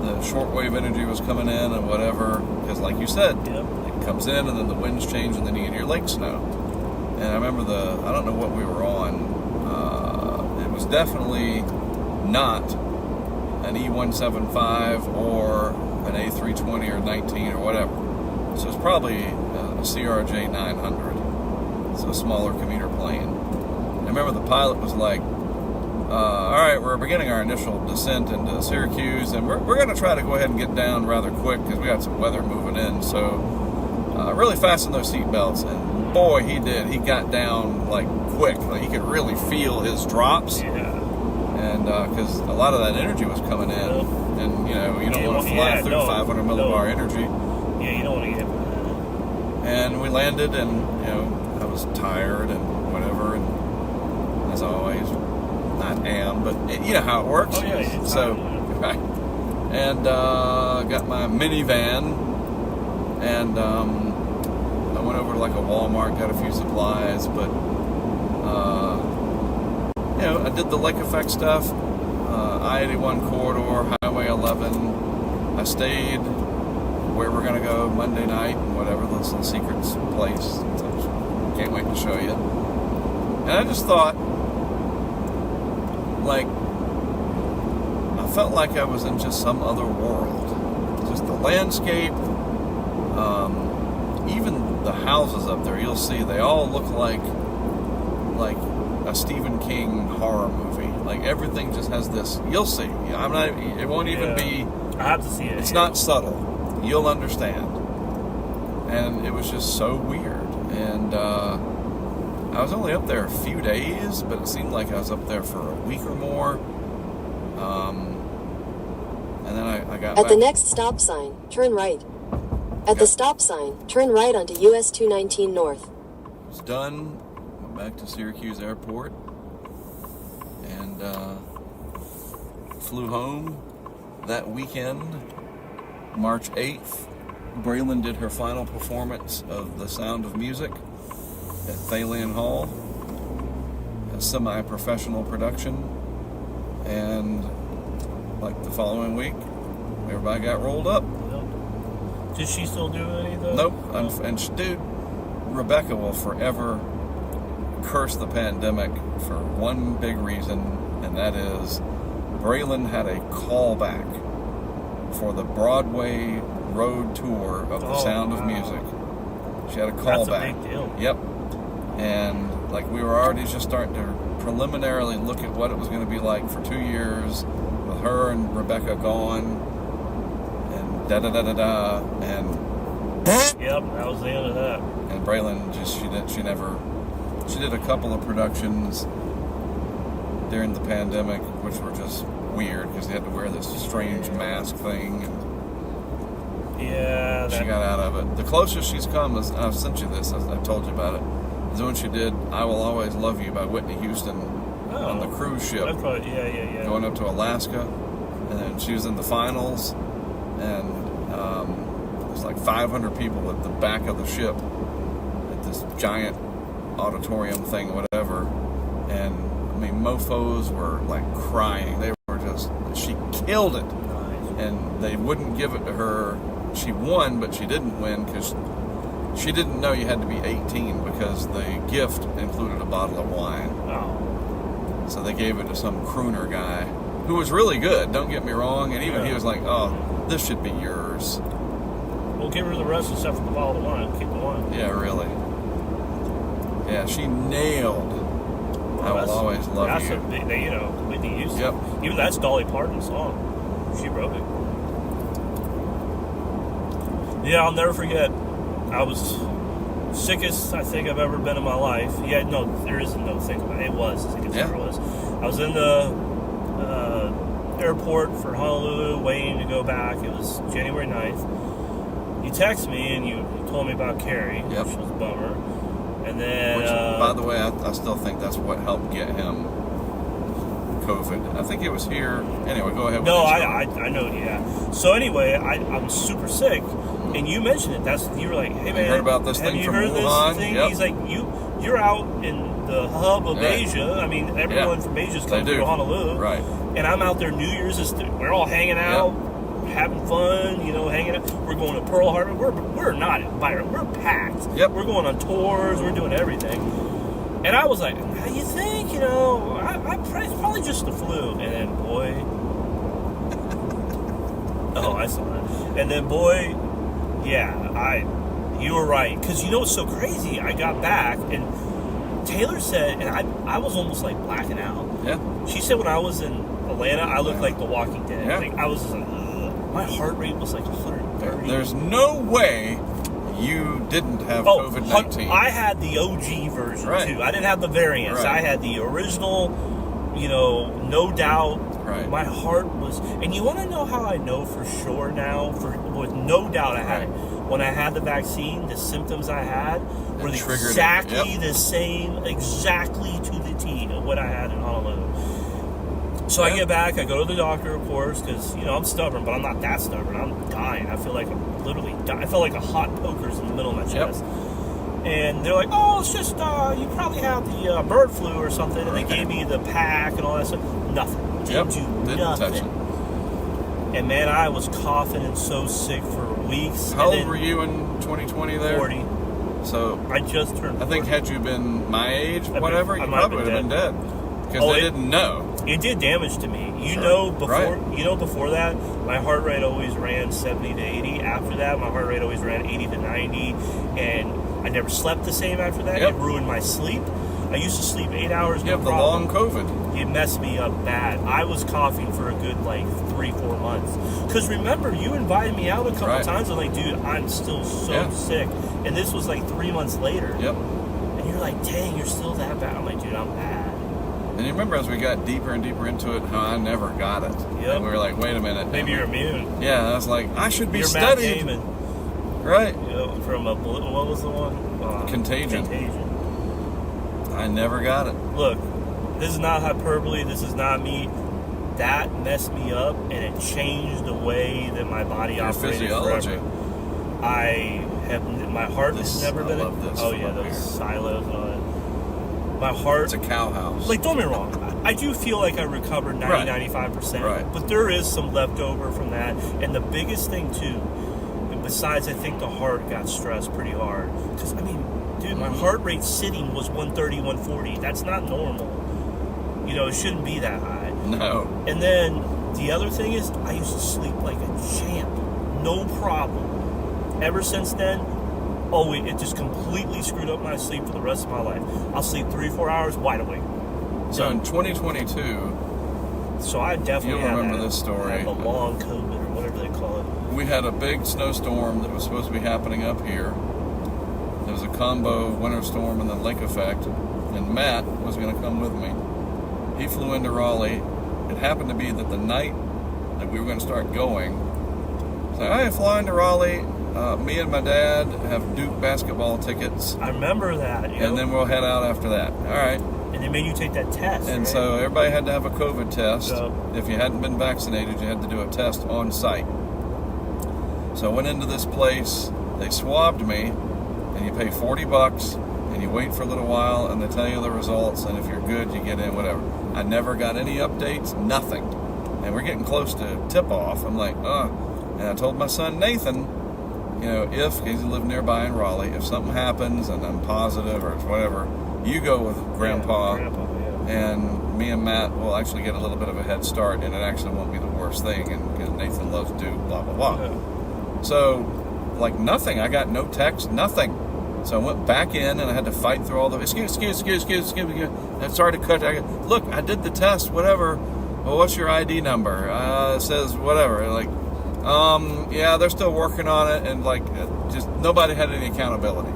the shortwave energy was coming in and whatever. Because like you said, Yep. it comes in and then the winds change and then you get your lake snow. And I remember I don't know what we were on. It was definitely not an E175 or an A320 or 19 or whatever. So it's probably a CRJ 900. It's a smaller commuter plane. I remember the pilot was like, all right, we're beginning our initial descent into Syracuse, and we're going to try to go ahead and get down rather quick because we got some weather moving in. So really fasten those seat belts. And boy, he did. He got down like quick. Like, he could really feel his drops. Yeah. And because a lot of that energy was coming in. Yeah. And, you don't want to fly through 500 millibar energy. Yeah, you don't want to get hit by that. And we landed, and, I was tired and whatever. And as always, I am, but you know how it works. Oh, yeah. So, right. And got my minivan, and I went over to like a Walmart, got a few supplies, but I did the Lake Effect stuff, I-81 corridor, Highway 11. I stayed where we're gonna go Monday night, and whatever, this little secret place. Can't wait to show you. And I just thought, like, I felt like I was in just some other world. Just the landscape, even the houses up there, you'll see, they all look like a Stephen King horror movie. Like, everything just has this, you'll see. It won't even be, I have to see it. it's not subtle. You'll understand. And it was just so weird. And I was only up there a few days, but it seemed like I was up there for a week or more. And then I got At back. the next stop sign, turn right. At the stop sign, turn right onto US 219 North. It was done. Went back to Syracuse Airport. And flew home that weekend, March 8th. Braylon did her final performance of The Sound of Music at Thalian Hall, a semi-professional production, and like the following week, everybody got rolled up. Did she still do any of those? Nope. Dude, Rebecca will forever curse the pandemic for one big reason, and that is Braylon had a callback for the Broadway road tour of The Sound of Music. She had a callback. That's a big deal. Yep. And like, we were already just starting to preliminarily look at what it was going to be like for 2 years with her and Rebecca gone, and da-da-da-da-da, and Yep, that was the end of that. and Braylon she did a couple of productions during the pandemic, which were just weird because they had to wear this strange mask thing, and Yeah, she got out of it. The closest she's come is, I've sent you this, I've told you about it, is when she did I Will Always Love You by Whitney Houston on the cruise ship. That's probably, yeah. Going up to Alaska, and then she was in the finals, and there's like 500 people at the back of the ship at this giant auditorium thing, whatever, and I mean, mofos were like crying. They were just, she killed it, and they wouldn't give it to her. She won, but she didn't win because she didn't know you had to be 18 because the gift included a bottle of wine. Oh. So they gave it to some crooner guy who was really good, don't get me wrong, and even he was like, oh, this should be yours. We'll give her the rest except for the bottle of wine. Keep the wine. Yeah, really. Yeah, she nailed I Will Always Love that's You. A big, Whitney Houston. Yep. Even that's Dolly Parton's song. She wrote it. Yeah, I'll never forget. I was sickest I think I've ever been in my life. Yeah, no, there is no think about it. It was as sick as ever was. I was in the airport for Honolulu, waiting to go back. It was January 9th. You texted me and you told me about Carrie, which was a bummer. And then, which, by the way, I still think that's what helped get him COVID. I think it was here. Anyway, go ahead. No, I know, yeah. So anyway, I'm super sick, and you mentioned it. You were like, "Hey man, you heard about this have thing you from heard Wuhan?" this thing?" Yep. He's like, "You're out in the hub of Asia. I mean, everyone from Asia's coming to Honolulu, right? And I'm out there New Year's. We're all hanging out, having fun, hanging out. We're going to Pearl Harbor. We're not at Byron. We're packed. Yep. We're going on tours. We're doing everything. And I was like, how you think? It's probably just the flu. And then, boy. Oh, I saw that. And then, boy, you were right. Because what's so crazy? I got back, and Taylor said, and I was almost like blacking out. Yeah. She said when I was in Atlanta, I looked like The Walking Dead. Yeah. Like, I was just like, ugh. My heart rate was like 130. There's no way you didn't have COVID-19. I had the OG version, too. I didn't have the variants. Right. I had the original, no doubt. Right. My heart was... And you want to know how I know for sure now? With no doubt I had it. When I had the vaccine, the symptoms I had were exactly the same, exactly to the T of what I had in Honolulu. So I get back, I go to the doctor, of course, because, I'm stubborn, but I'm not that stubborn. I'm dying. I feel like I'm literally dying. I felt like a hot poker's in the middle of my chest. And they're like, oh, it's just, you probably have the bird flu or something. And they gave me the pack and all that stuff. Nothing. Didn't do nothing. Touch it. And man, I was coughing and so sick for weeks. How old were you in 2020 there? 40. So I just turned 40. I think had you been my age, whatever, you probably would have been dead. Because they didn't know. It did damage to me. Before that, my heart rate always ran 70 to 80. After that, my heart rate always ran 80 to 90. And I never slept the same after that. Yep. It ruined my sleep. I used to sleep 8 hours. You have the long COVID. It messed me up bad. I was coughing for a good 3-4 months. Because remember, you invited me out a couple times. I'm like, dude, I'm still so sick. And this was 3 months later. Yep. And you're like, dang, you're still that bad. I'm like, dude, I'm bad. And you remember as we got deeper and deeper into it, how I never got it. Yep. And we were like, wait a minute. Maybe you're immune. Yeah, I was like, I should be you're studied. Matt Damon. Right. From what was the one? Contagion. I never got it. Look, this is not hyperbole. This is not me. That messed me up, and it changed the way that my body operated. Physiology. Forever. My heart has never been. Oh yeah, those silos and all that. My heart. It's a cow house. Don't get me wrong. I do feel like I recovered 95%. Right. But there is some leftover from that, and the biggest thing too. Besides, I think the heart got stressed pretty hard. Because dude, my heart rate sitting was 130, 140. That's not normal. It shouldn't be that high. No. And then the other thing is, I used to sleep like a champ. No problem. Ever since then, it just completely screwed up my sleep for the rest of my life. I'll sleep 3-4 hours wide awake. So in 2022... So I definitely you'll remember this story. Have a long COVID or whatever they call it. We had a big snowstorm that was supposed to be happening up here. There was a combo winter storm and then Lake Effect, and Matt was going to come with me. He flew into Raleigh. It happened to be that the night that we were going to start going, so I fly into Raleigh. Me and my dad have Duke basketball tickets. I remember that. And then we'll head out after that. All right. And they made you take that test. And right? so everybody had to have a COVID test. Yep. If you hadn't been vaccinated, you had to do a test on site. So I went into this place. They swabbed me, and you pay $40, and you wait for a little while, and they tell you the results. And if you're good, you get in. Whatever. I never got any updates. Nothing. And we're getting close to tip off. I'm like, And I told my son Nathan, if he lived nearby in Raleigh, if something happens and I'm positive or whatever, you go with Grandpa, and me and Matt will actually get a little bit of a head start, and it actually won't be the worst thing, and because Nathan loves Duke, blah, blah, blah. Yeah. So, nothing. I got no text, nothing. So I went back in, and I had to fight through all the, excuse me. I'm sorry to cut. Look, I did the test, whatever. Well, what's your ID number? It says whatever. They're still working on it, and just nobody had any accountability.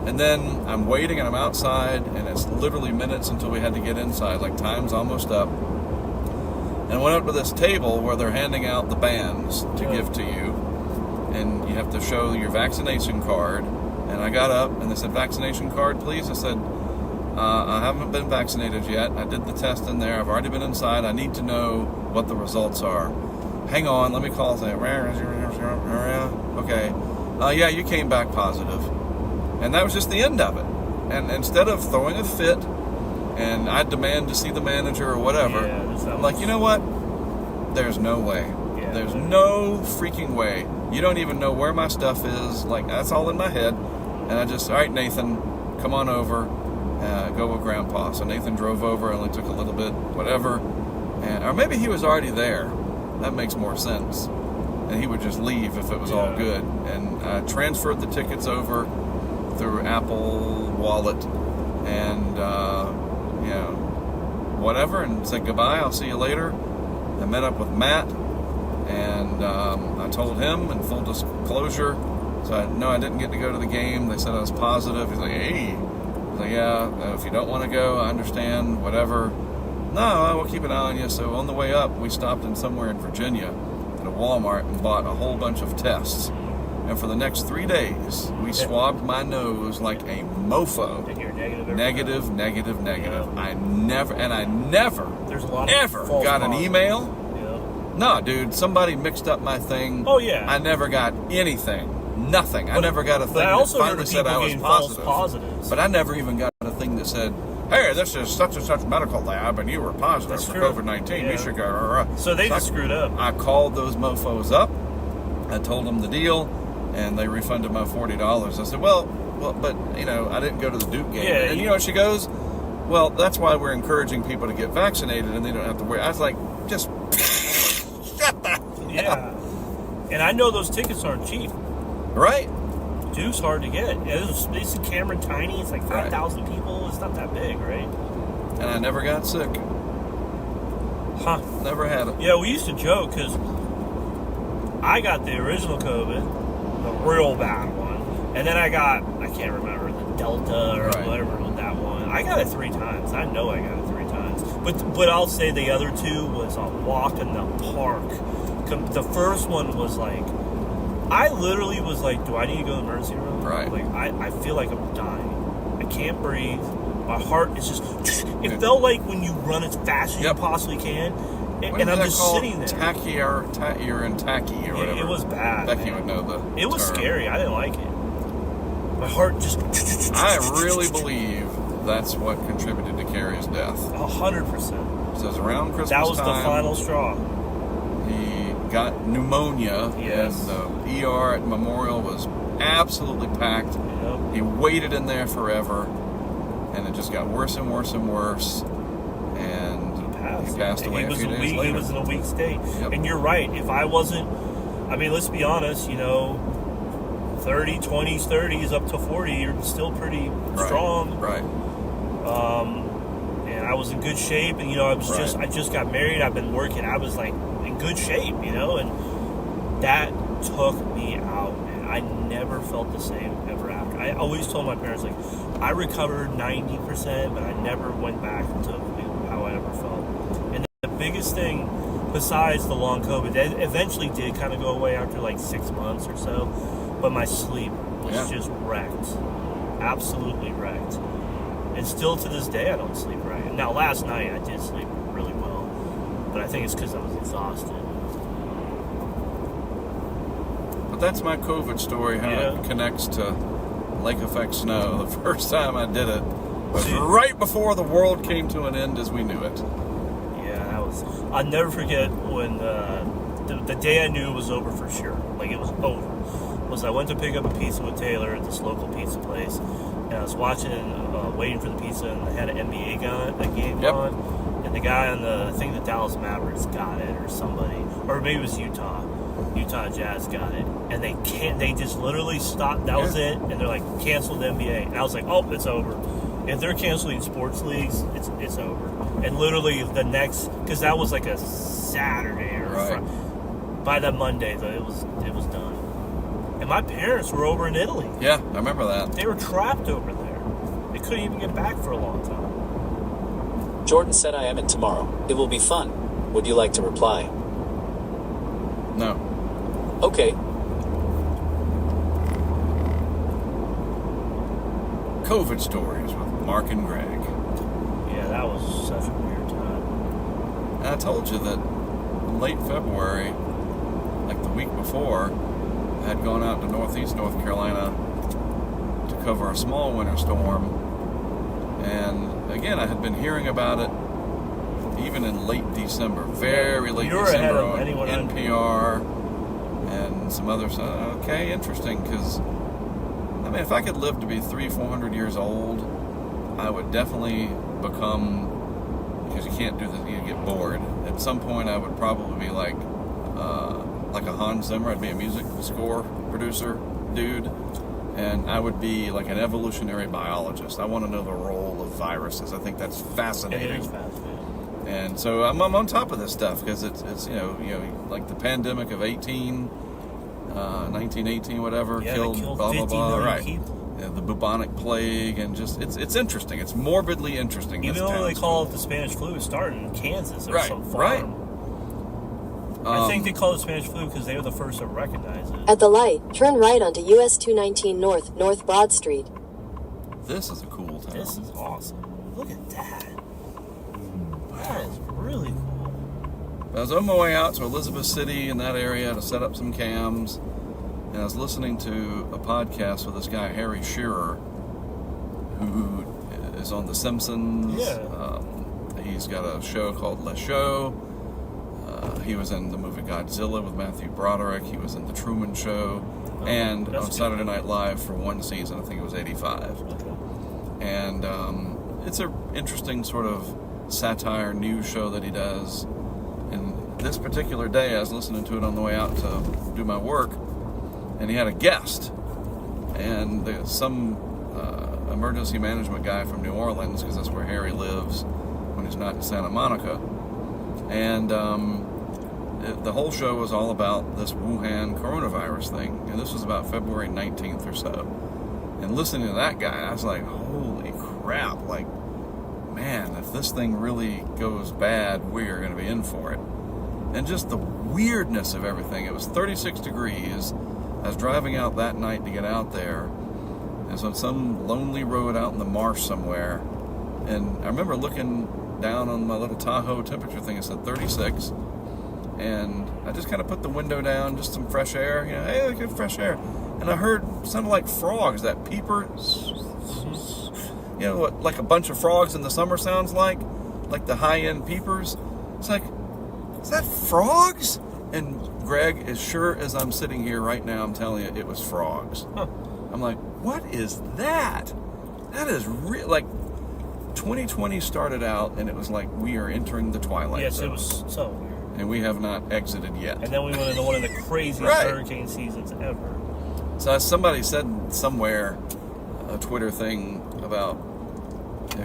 And then I'm waiting, and I'm outside, and it's literally minutes until we had to get inside. Time's almost up. And I went up to this table where they're handing out the bands to give to you, and you have to show your vaccination card. And I got up, and they said, "Vaccination card, please." I said, I haven't been vaccinated yet. I did the test in there. I've already been inside. I need to know what the results are. Hang on, let me call. Say, okay. You came back positive. And that was just the end of it. And instead of throwing a fit, and I demand to see the manager or whatever, I'm like, you know what? There's no way. Yeah. There's no freaking way. You don't even know where my stuff is. Like, that's all in my head. And I just, all right, Nathan, come on over. Go with Grandpa. So Nathan drove over, only took a little bit, whatever. Or maybe he was already there. That makes more sense. And he would just leave if it was all good. And I transferred the tickets over through Apple Wallet and, whatever, and said goodbye, I'll see you later. I met up with Matt, and I told him, in full disclosure, so I didn't get to go to the game. They said I was positive. He's like, hey. I was like, yeah, if you don't want to go, I understand, whatever. No, I will keep an eye on you. So on the way up, we stopped in somewhere in Virginia at a Walmart and bought a whole bunch of tests. And for the next 3 days, we swabbed my nose like a mofo. And you're negative. Negative. Yeah. I never There's a lot ever of false got an positives. email. Yeah. No, dude, somebody mixed up my thing. Oh, yeah. I never got anything. Nothing. I never got a thing But I that also heard finally of said people I was getting false positive. positives. But I never even got a thing that said, hey, this is such and such medical lab, and you were positive That's for true. COVID-19. Yeah. You should go. So they just screwed up. I called those mofos up. I told them the deal, and they refunded my $40. I said, well, but, I didn't go to the Duke game. Yeah, and you know what she goes? Well, that's why we're encouraging people to get vaccinated, and they don't have to wear. I was like, just shut the hell. Yeah. And I know those tickets aren't cheap. Right? Duke's hard to get. It's Cameron tiny. It's like 5,000 people. It's not that big, right? And I never got sick. Huh. Never had it. Yeah, we used to joke because I got the original COVID, the real bad one, and then I can't remember, the Delta or whatever that one. I got it 3 times. I know I got it 3 times. But I'll say the other 2 was a walk in the park. The first one was like, I literally was like, do I need to go to the emergency room? Right. Like, I feel like I'm dying. I can't breathe. My heart is just, it felt like when you run as fast as you possibly can. And I'm just sitting there. Urine tachy or whatever. It was bad. Becky would know the It was term. scary. I didn't like it. My heart just. I really believe that's what contributed to Carrie's death. 100%. So it was around Christmas That was time. the final straw. He got pneumonia. Yes. And the ER at Memorial was absolutely packed. Yep. He waited in there forever. And it just got worse and worse and worse. And he passed away a few days later. He was in a weak state. Yep. And you're right. If I wasn't, I mean, let's be honest, 30, 20s, 30s, up to 40, you're still pretty strong. Right. And I was in good shape. And, I just got married. I've been working. I was, like, in good shape, and that took me out. And I never felt the same ever after. I always told my parents, like, I recovered 90%, but I never went back to how I ever felt. And the biggest thing, besides the long COVID, that eventually did kind of go away after like 6 months or so, but my sleep was just wrecked. Absolutely wrecked. And still to this day, I don't sleep right. Now, last night, I did sleep really well, but I think it's because I was exhausted. But that's my COVID story, how it connects to Lake Effect Snow. The first time I did it was right before the world came to an end as we knew it. Yeah, I'll never forget when the day I knew it was over for sure. Like, it was over. Was I went to pick up a pizza with Taylor at this local pizza place, and I was waiting for the pizza, and they had an NBA game on, and the guy on the Dallas Mavericks got it, or somebody, or maybe it was Utah Jazz got it, and they just literally stopped. That was it, and they're like, canceled the NBA, and I was like, oh, it's over. If they're canceling sports leagues, it's over. And literally the next, because that was like a Saturday or Friday, by that Monday, it was done. And my parents were over in Italy. Yeah, I remember that. They were trapped over there. They couldn't even get back for a long time. Jordan said I am in tomorrow. It will be fun. Would you like to reply? No. Okay. COVID stories with Mark and Greg. Yeah, that was such a weird time. And I told you that in late February, like the week before, I had gone out to northeast North Carolina to cover a small winter storm. And again, I had been hearing about it even in late December, very late You're December ahead of on anyone on- NPR and some other stuff. Okay, interesting, because, I mean, if I could live to be 300-400 years old, I would definitely become, because you can't do this, you get bored. At some point, I would probably be like a Hans Zimmer. I'd be a music score producer dude, and I would be like an evolutionary biologist. I want to know the role of viruses. I think that's fascinating. It is fascinating. And so I'm on top of this stuff because it's you know like the pandemic of 1918, whatever, killed blah blah 50 blah. million Right. people. Yeah, the bubonic plague, and just it's interesting. It's morbidly interesting. Even this though they town's call doing. it the Spanish flu, it started in Kansas or Right, some farm. right. I think they call it Spanish flu because they were the first to recognize it. At the light, turn right onto US 219 North, North Broad Street. This is a cool town. This is awesome. Look at that. That is really cool. I was on my way out to Elizabeth City in that area to set up some cams, and I was listening to a podcast with this guy, Harry Shearer, who is on The Simpsons. Yeah. He's got a show called Le Show. He was in the movie Godzilla with Matthew Broderick. He was in The Truman Show. And that's on Saturday Night Live for one season, I think it was 85. Okay. And it's an interesting sort of satire news show that he does. And this particular day, I was listening to it on the way out to do my work, and he had a guest, and some emergency management guy from New Orleans, because that's where Harry lives when he's not in Santa Monica. And the whole show was all about this Wuhan coronavirus thing, and this was about February 19th or so. And listening to that guy, I was like, holy crap, like, man, if this thing really goes bad, we are going to be in for it. And just the weirdness of everything. It was 36 degrees. I was driving out that night to get out there. And it's on some lonely road out in the marsh somewhere. And I remember looking down on my little Tahoe temperature thing. It said 36. And I just kind of put the window down, just some fresh air. You know, hey, good fresh air. And I heard sounded like frogs, that peeper. You know what, like a bunch of frogs in the summer sounds like the high-end peepers. It's like, is that frogs? And Greg, as sure as I'm sitting here right now, I'm telling you, it was frogs. Huh. I'm like, what is that? That is real. Like, 2020 started out, and it was like we are entering the twilight Yes, zone. it was so weird. And we have not exited yet. And then we went into one of the craziest Right. hurricane seasons ever. So somebody said somewhere, a Twitter thing about,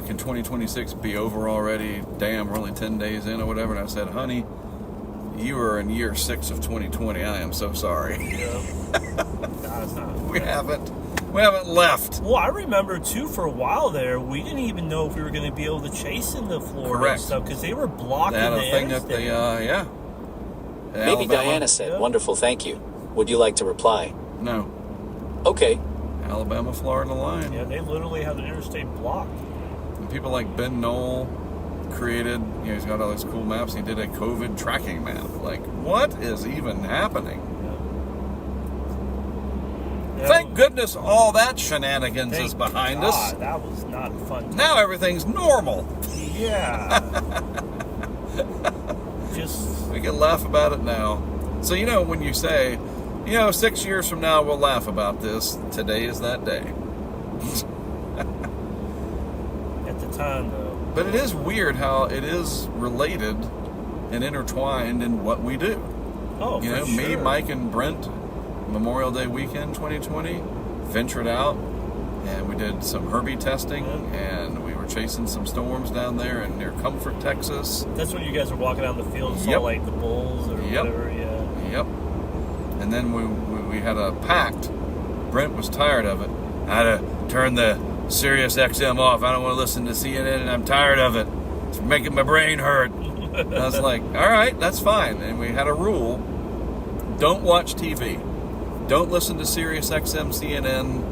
can 2026 be over already? Damn, we're only 10 days in or whatever. And I said, honey, you are in year 6 of 2020. I am so sorry. Yeah. Nah, it's not. We haven't left. Well, I remember too, for a while there, we didn't even know if we were going to be able to chase into Florida Correct. and stuff because they were blocking They had the a thing that interstate. they, yeah. In Maybe Alabama. Diana said, Yeah. wonderful, thank you. Would you like to reply? No. Okay. Alabama-Florida line. Yeah, they literally had the interstate blocked. And people like Ben Knoll created, he's got all these cool maps. He did a COVID tracking map. Like, what is even happening? Yeah, Thank goodness all that shenanigans thank is behind God, us. That was not fun. Now everything's normal. Yeah. Just We can laugh about it now. So, when you say, 6 years from now we'll laugh about this, today is that day. at the time, though. But it is weird how it is related and intertwined in what we do. Oh, for Me, sure. Mike, and Brent, Memorial Day weekend 2020, ventured out and we did some Herbie testing, and we were chasing some storms down there and near Comfort, Texas. That's when you guys were walking down the field and saw Yep. like the bulls or Yep. whatever. Yeah. Yep. And then we had a pact. Brent was tired of it. I had to turn the Sirius XM off. I don't want to listen to CNN, and I'm tired of it. It's making my brain hurt. And I was like, all right, that's fine. And we had a rule: don't watch TV, don't listen to Sirius XM, CNN.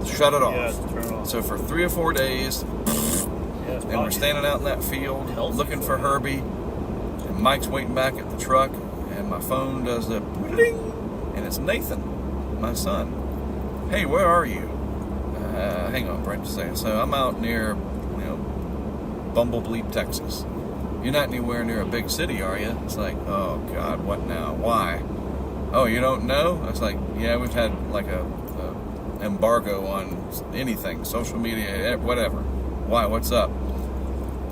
Shut it off. Yeah, turn it off. So for 3 or 4 days, Yeah, it's and we're probably- standing out in that field Healthy looking for for Herbie, and Mike's waiting back at the truck, and my phone does the ding, and it's Nathan, my son. Hey, where are you? Hang on, Brent, just a second. So I'm out near, Bumblebleep, Texas, you're not anywhere near a big city, are you? It's like, oh God, what now? Why? Oh, you don't know? It's like, yeah, we've had like a embargo on anything, social media, whatever. Why? What's up?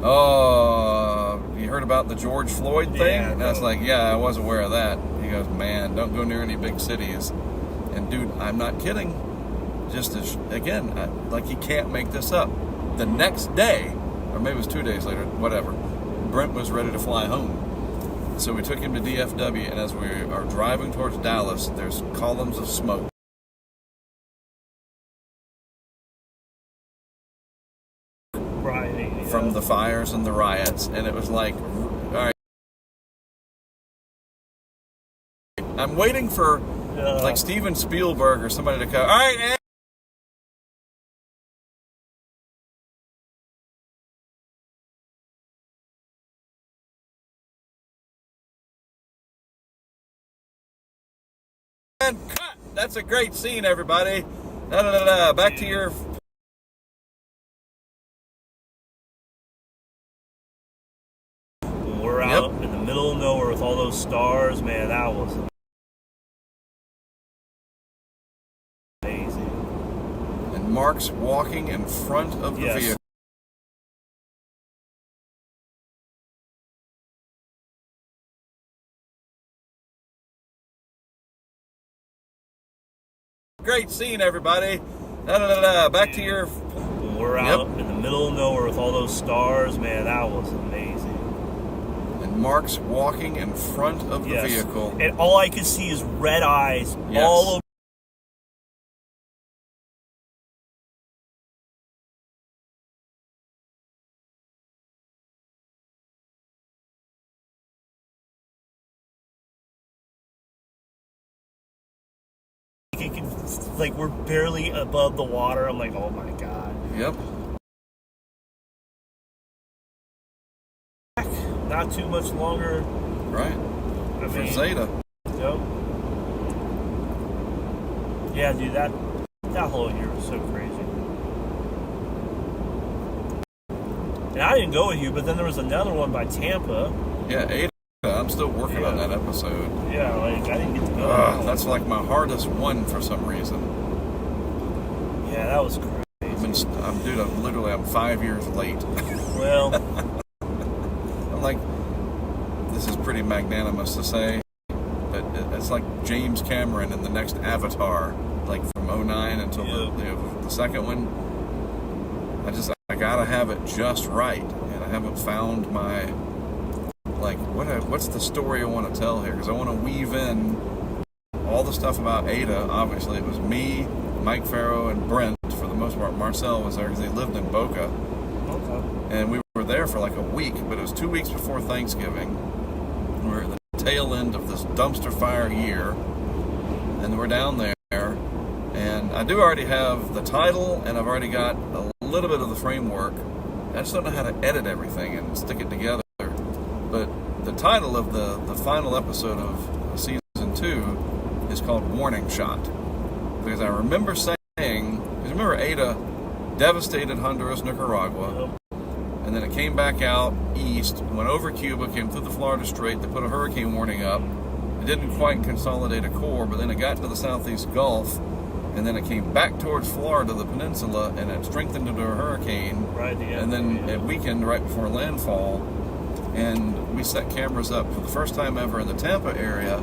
Oh, you heard about the George Floyd thing? Yeah, And I was like, yeah, I was aware of that. He goes, man, don't go near any big cities. And dude, I'm not kidding. Just as, again, like you can't make this up. The next day, or maybe it was 2 days later, whatever, Brent was ready to fly home. So we took him to DFW, and as we are driving towards Dallas, there's columns of smoke. Right. From the fires and the riots, and it was like, all right. I'm waiting for like Steven Spielberg or somebody to come. All right, Ed. And cut. That's a great scene, everybody. Back to your. We're out in the middle of nowhere with all those stars, man. That was amazing. And Mark's walking in front of the vehicle. Great scene, everybody. Back to your. We're out in the middle of nowhere with all those stars, man. That was amazing. And Mark's walking in front of the vehicle. And all I could see is red eyes all over. Like we're barely above the water. I'm like, oh my God. Yep. Not too much longer. Right. For Zeta. Yep. Yeah, dude, that whole year was so crazy. And I didn't go with you, but then there was another one by Tampa. Yeah, Ada. I'm still working on that episode. Yeah, like I didn't get to go. That's like my hardest one for some reason. Yeah, that was crazy. I'm 5 years late. Well, I'm like, this is pretty magnanimous to say, but it's like James Cameron in the next Avatar, like from 2009 until the second one. I gotta have it just right, and I haven't found my. Like, what's the story I want to tell here? Because I want to weave in all the stuff about Ada. Obviously, it was me, Mike Farrow, and Brent. For the most part, Marcel was there because he lived in Boca. Okay. And we were there for like a week, but it was 2 weeks before Thanksgiving. We were at the tail end of this dumpster fire year, and we're down there. And I do already have the title, and I've already got a little bit of the framework. I just don't know how to edit everything and stick it together. But the title of the final episode of season 2 is called Warning Shot. Because I remember saying, remember Ada devastated Honduras, Nicaragua, and then it came back out east, went over Cuba, came through the Florida Strait, they put a hurricane warning up. It didn't quite consolidate a core, but then it got to the southeast Gulf, and then it came back towards Florida, the peninsula, and it strengthened into a hurricane. Right, and then it weakened right before landfall. And we set cameras up for the first time ever in the Tampa area,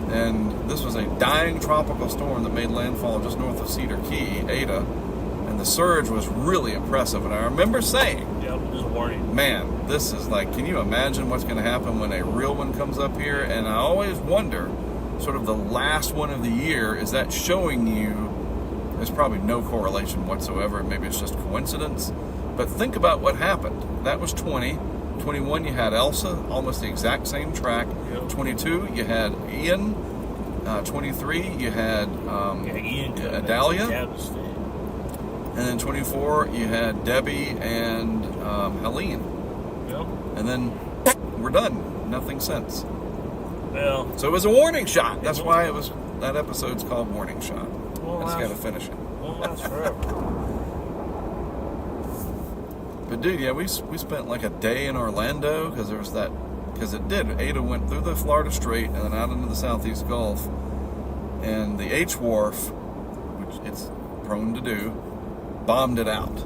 and this was a dying tropical storm that made landfall just north of Cedar Key, Ada, and the surge was really impressive. And I remember saying, just warning, man, this is like, can you imagine what's going to happen when a real one comes up here? And I always wonder, sort of the last one of the year, is that showing you there's probably no correlation whatsoever, maybe it's just coincidence, but think about what happened. That was 20. 21, you had Elsa, almost the exact same track. 22, you had Ian. 23, you had Adalia. And then 24, you had Debbie and Helene. And then we're done. Nothing since. Well, so it was a warning shot. That's why that episode's called Warning Shot. I just got to finish it. Won't last forever. But dude, yeah, we spent like a day in Orlando because there was that, because it did. Ada went through the Florida Strait and then out into the Southeast Gulf, and the H Wharf, which it's prone to do, bombed it out,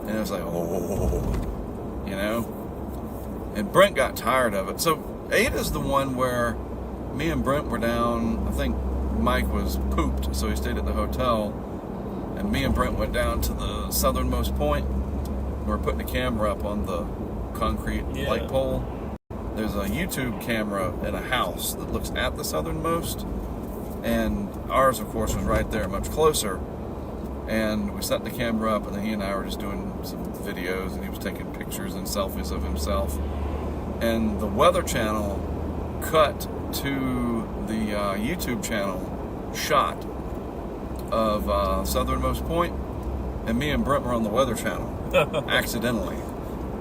and it was like, oh, you know. And Brent got tired of it. So Ada's the one where me and Brent were down. I think Mike was pooped, so he stayed at the hotel, and me and Brent went down to the southernmost point. We were putting a camera up on the concrete light pole. There's a YouTube camera in a house that looks at the southernmost, and ours, of course, was right there, much closer. And we set the camera up, and then he and I were just doing some videos, and he was taking pictures and selfies of himself. And the Weather Channel cut to the YouTube channel shot of southernmost point, and me and Brent were on the Weather Channel accidentally.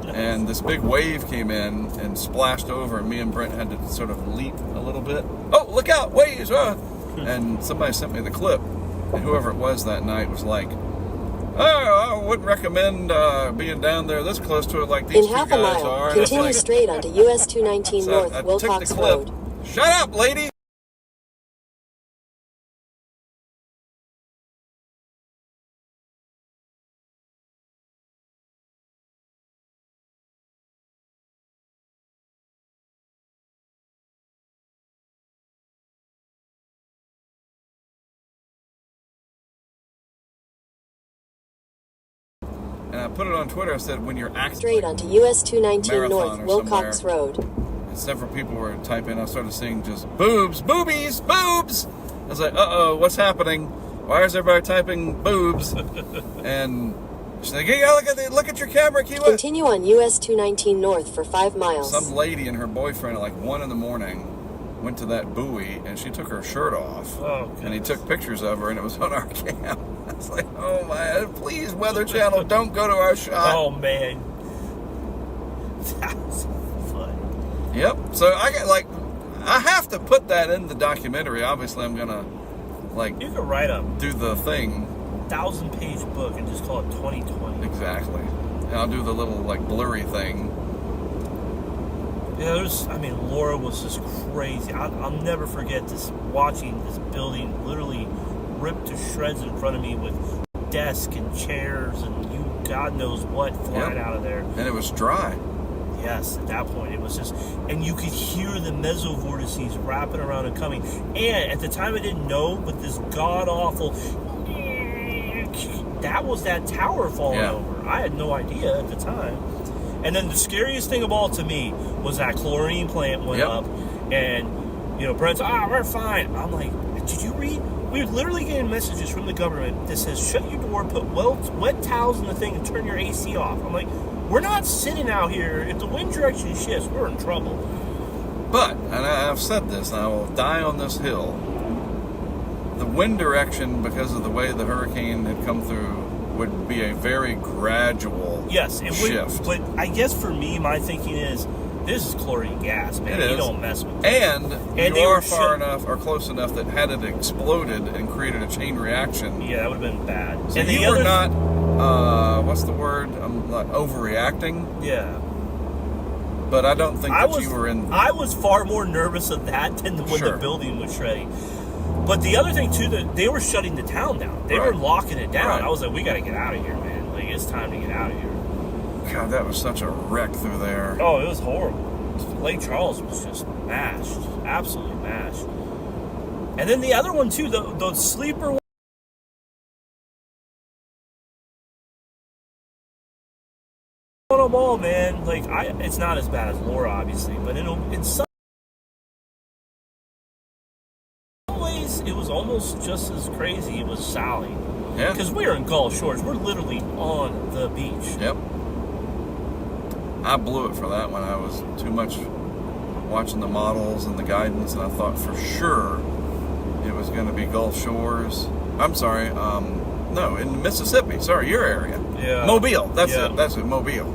And this big wave came in and splashed over, and me and Brent had to sort of leap a little bit. Oh, look out, waves! And somebody sent me the clip, and whoever it was that night was like, oh, I wouldn't recommend being down there this close to it like these In two half a guys mile, are. continue straight onto US 219 So North I took Wilcox the clip. Road. Shut up, lady! And I put it on Twitter. I said, when you're acting Straight onto US 219 Marathon North or Wilcox somewhere. Road. And several people were typing. I started seeing just boobs, boobies, boobs. I was like, uh-oh, what's happening? Why is everybody typing boobs? And she's like, yeah, look at your camera, Kiwa. Continue on US 219 North for 5 miles. Some lady and her boyfriend at like 1 a.m. went to that buoy, and she took her shirt off. Oh, and he goodness. took pictures of her, and it was on our cam. I was like, oh my, please, Weather Channel, don't go to our shot. Oh man, that's fun. Yep. So I have to put that in the documentary. Obviously, I'm gonna You could write a do the thing 1,000-page book and just call it 2020. exactly. And I'll do the little blurry thing. Yeah, Laura was just crazy. I'll never forget watching this building literally ripped to shreds in front of me with desks and chairs and God knows what flying out of there. And it was dry. Yes, at that point it was just, and you could hear the mesovortices wrapping around and coming. And at the time I didn't know, but this god awful, that was that tower falling over. I had no idea at the time. And then the scariest thing of all to me was that chlorine plant went up, and Brent's, we're fine. I'm like, did you read? We're literally getting messages from the government that says shut your door, put wet towels in the thing, and turn your AC off. I'm like, we're not sitting out here. If the wind direction shifts, we're in trouble. But, and I've said this, and I will die on this hill, the wind direction, because of the way the hurricane had come through, would be a very gradual shift. But I guess for me, my thinking is, this is chlorine gas, man. It is. You don't mess with it. And you are far enough or close enough that had it exploded and created a chain reaction. Yeah, that would have been bad. So and you were not, what's the word? I'm like overreacting. Yeah. But I don't think you were in. I was far more nervous of that than when the building was shredding. But the other thing, too, that they were shutting the town down. They were locking it down. I was like, we got to get out of here, man. Like, it's time to get out of here. God, that was such a wreck through there. Oh, it was horrible. Lake Charles was just mashed. Absolutely mashed. And then the other one, too, the sleeper one. On them all, man. Like, it's not as bad as Laura, obviously, but in some ways, it was almost just as crazy. It was Sally. Yeah. Because we were in Gulf Shores. We're literally on the beach. Yep. I blew it for that one. I was too much watching the models and the guidance, and I thought for sure it was going to be Gulf Shores. I'm sorry, no, in Mississippi. Sorry, your area. Yeah. Mobile. That's it. That's it, Mobile.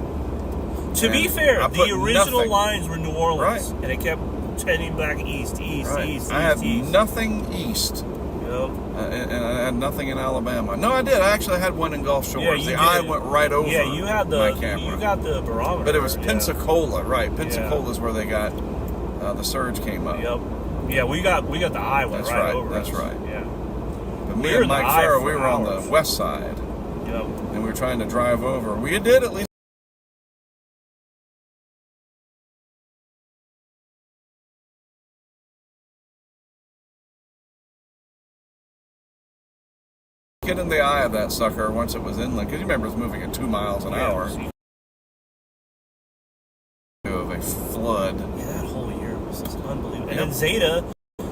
To be fair, the original lines were New Orleans, right. and it kept heading back east. I had nothing east Yep. And I had nothing in Alabama. No, I did. I actually had one in Gulf Shores. Yeah, you the did. eye went right over Yeah, you had my camera. you got the barometer. But it was yeah. Pensacola, right? Pensacola's where they got the surge came up. Yep. Yeah, we got the eye went That's right right, over that's us. right. Yeah. But We me were and in the Mike eye Farrow, for we were on hours. the west side, Yep. and we were trying to drive over. We did at least. Get in the eye of that sucker once it was inland, because you remember it was moving at 2 miles an hour. Of a flood. Yeah, that whole year was just unbelievable. Yep. And then Zeta,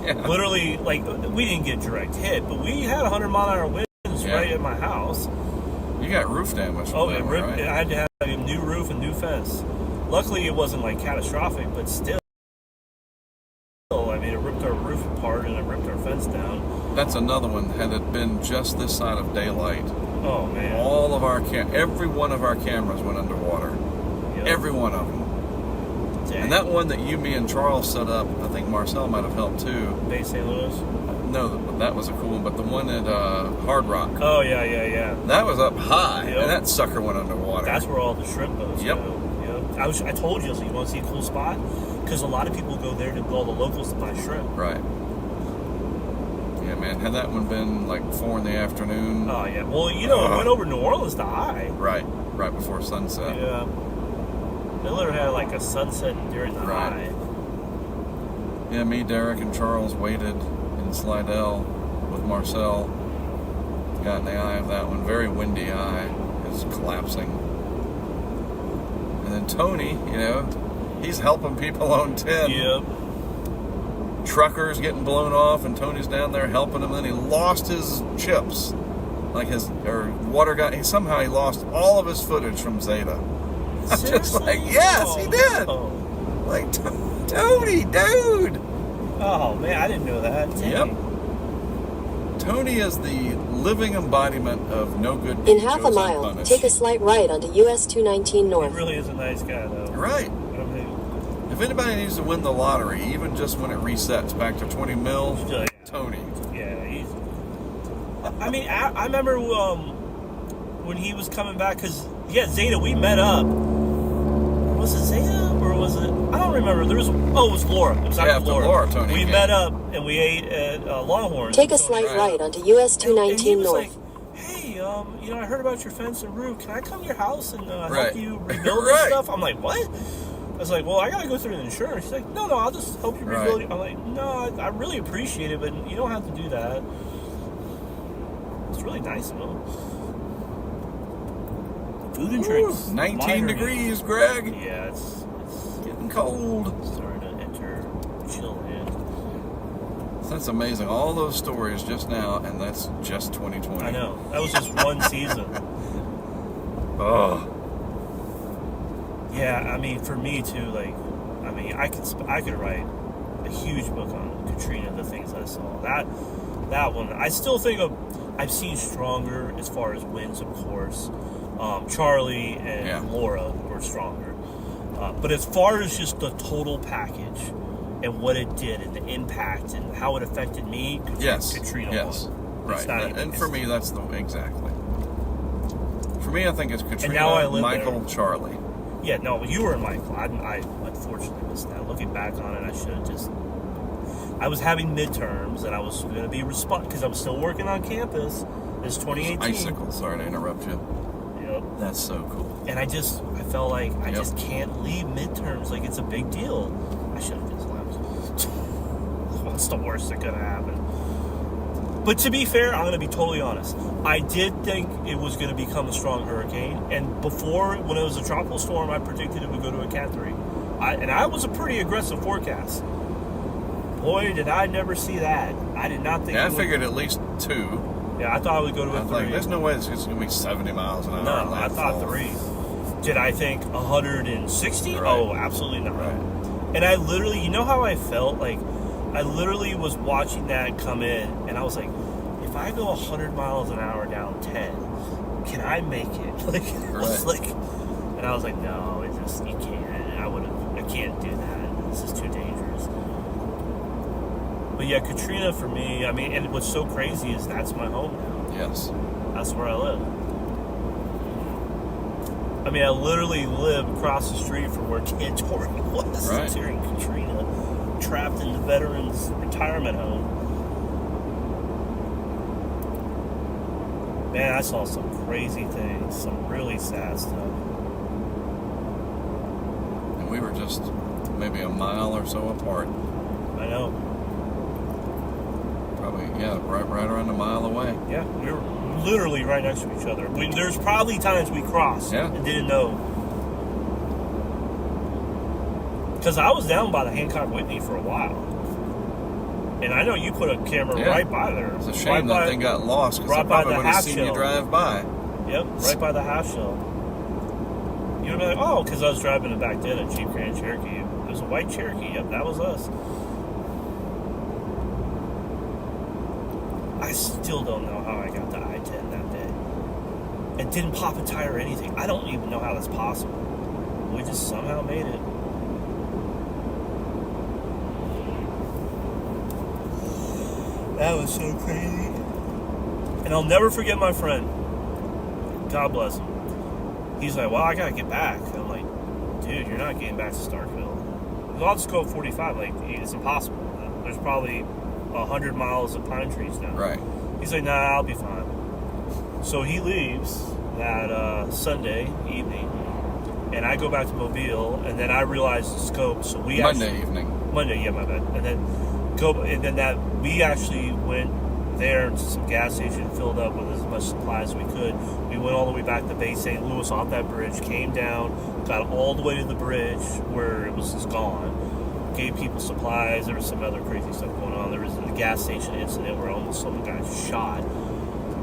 Yeah. literally, like, we didn't get direct hit, but we had 100-mile-an-hour winds Yeah. right at my house. You got roof damage from Oh, that it one, ripped, right? I had to have a new roof and new fence. Luckily, it wasn't, like, catastrophic, but still, I mean, it ripped our roof apart and it ripped our fence down. That's another one. Had it been just this side of daylight, Oh, man. all of our every one of our cameras went underwater. Yep. Every one of them. Dang. And that one that you, me, and Charles set up, I think Marcel might have helped too. Bay St. Louis? No, that was a cool one. But the one at Hard Rock, Oh, yeah. that was up high, Yep. and that sucker went underwater. That's where all the shrimp boats Yep. go. Yep. I told you, so you want to see a cool spot? Because a lot of people go there to all the locals to buy shrimp. Right. Yeah, man. Had that one been like 4 in the afternoon, Oh, yeah. Well, you know, it went over New Orleans to high. right before sunset. Yeah. They literally had like a sunset during the Right. high. Yeah, me, Derek, and Charles waited in Slidell with Marcel. Got in the eye of that one. Very windy eye. It's collapsing. And then Tony, he's helping people on 10. Yep. Truckers getting blown off, and Tony's down there helping him. Then he lost his chips. Water got, somehow he lost all of his footage from Zeta. I'm just Seriously? like, yes, he did. Oh. Like, Tony, dude. Oh, man, I didn't know that. Dang. Yep. Tony is the living embodiment of no good In deed half a goes mile, unpunished. take a slight right onto US 219 He North. really is a nice guy, though. Right. I mean, If anybody needs to win the lottery, even just when it resets back to 20 mil, yeah, Tony. he's. I mean, I remember when he was coming back, because, Zeta, we met up. Was it Zeta, or was it? I don't remember. It was Laura. It was Yeah, after after Laura. Laura, Tony We came. met up, and we ate at Longhorn. Take a slight right onto US And he 219 was North. like, hey, I heard about your fence and roof. Can I come to your house and Right. help you rebuild Right. this stuff? I'm like, what? I was like, well, I got to go through the insurance. She's like, no, I'll just help you rebuild it. I'm like, no, I really appreciate it, but you don't have to do that. It's really nice of him. Food and drinks. 19 Minor degrees, Greg. heat. Yeah, it's Getting cold. starting to enter chill land. That's amazing. All those stories just now, and that's just 2020. I know. That was just one season. Oh. Yeah, I mean, for me too. I could write a huge book on Katrina. The things I saw. That one, I still think I've seen stronger as far as wins, of course. Charlie and Laura were stronger, but as far as just the total package and what it did and the impact and how it affected me, Katrina won. It's Right. not even- And for me, that's exactly. For me, I think it's Katrina, now I live Michael, there. Charlie. Yeah, no, you were in Michael. I unfortunately missed that. Looking back on it, I should have just. I was having midterms, and I was going to be because I'm still working on campus. It's 2018. Icicle. Sorry to interrupt you. Yep. That's so cool. And I felt like I just can't leave midterms. Like, it's a big deal. I should have just left. What's the worst that could have happened? But to be fair, I'm going to be totally honest. I did think it was going to become a strong hurricane. And before, when it was a tropical storm, I predicted it would go to a Cat 3. And I was a pretty aggressive forecast. Boy, did I never see that. I did not think Yeah, I figured at least 2. Yeah, I thought it would go to I a was 3. like, there's no way it's going to be 70 miles an hour. No, in I thought landfall. 3. Did I think 160? Right. Oh, absolutely not. Right. And I literally, you know how I felt? Like, I literally was watching that come in, and I was like, if I go 100 miles an hour down 10, can I make it? Like, it was Right. like, and I was like, no, you can't. I can't do that. This is too dangerous. But yeah, Katrina for me, I mean, and what's so crazy is that's my home now. Yes. That's where I live. I mean, I literally live across the street from where Kid Torrey was Right. during Katrina, trapped in the veterans' retirement home. Man, I saw some crazy things, some really sad stuff. And we were just maybe a mile or so apart. I know. Probably, yeah, right around a mile away. Yeah, we were literally right next to each other. There's probably times we crossed and didn't know. Because I was down by the Hancock Whitney for a while. And I know you put a camera right by there. It's a shame that thing got lost because I probably would have seen you drive by. Yep, right by the half shell. You would be like, oh, because I was driving it back then, a Jeep Grand Cherokee. It was a white Cherokee. Yep, that was us. I still don't know how I got to I-10 that day. And didn't pop a tire or anything. I don't even know how that's possible. We just somehow made it. That was so crazy. And I'll never forget my friend. God bless him. He's like, well, I gotta get back. And I'm like, dude, you're not getting back to Starkville. I'll just go 45. Like, it's impossible. There's probably 100 miles of pine trees now. Right. He's like, nah, I'll be fine. So he leaves that Sunday evening, and I go back to Mobile, and then I realize the scope. So we Monday evening. Monday, yeah, my bad. And then we actually went there to some gas station, filled up with as much supply as we could. We went all the way back to Bay St. Louis off that bridge, came down, got all the way to the bridge where it was just gone. Gave people supplies. There was some other crazy stuff going on. There was a gas station incident where almost someone got shot.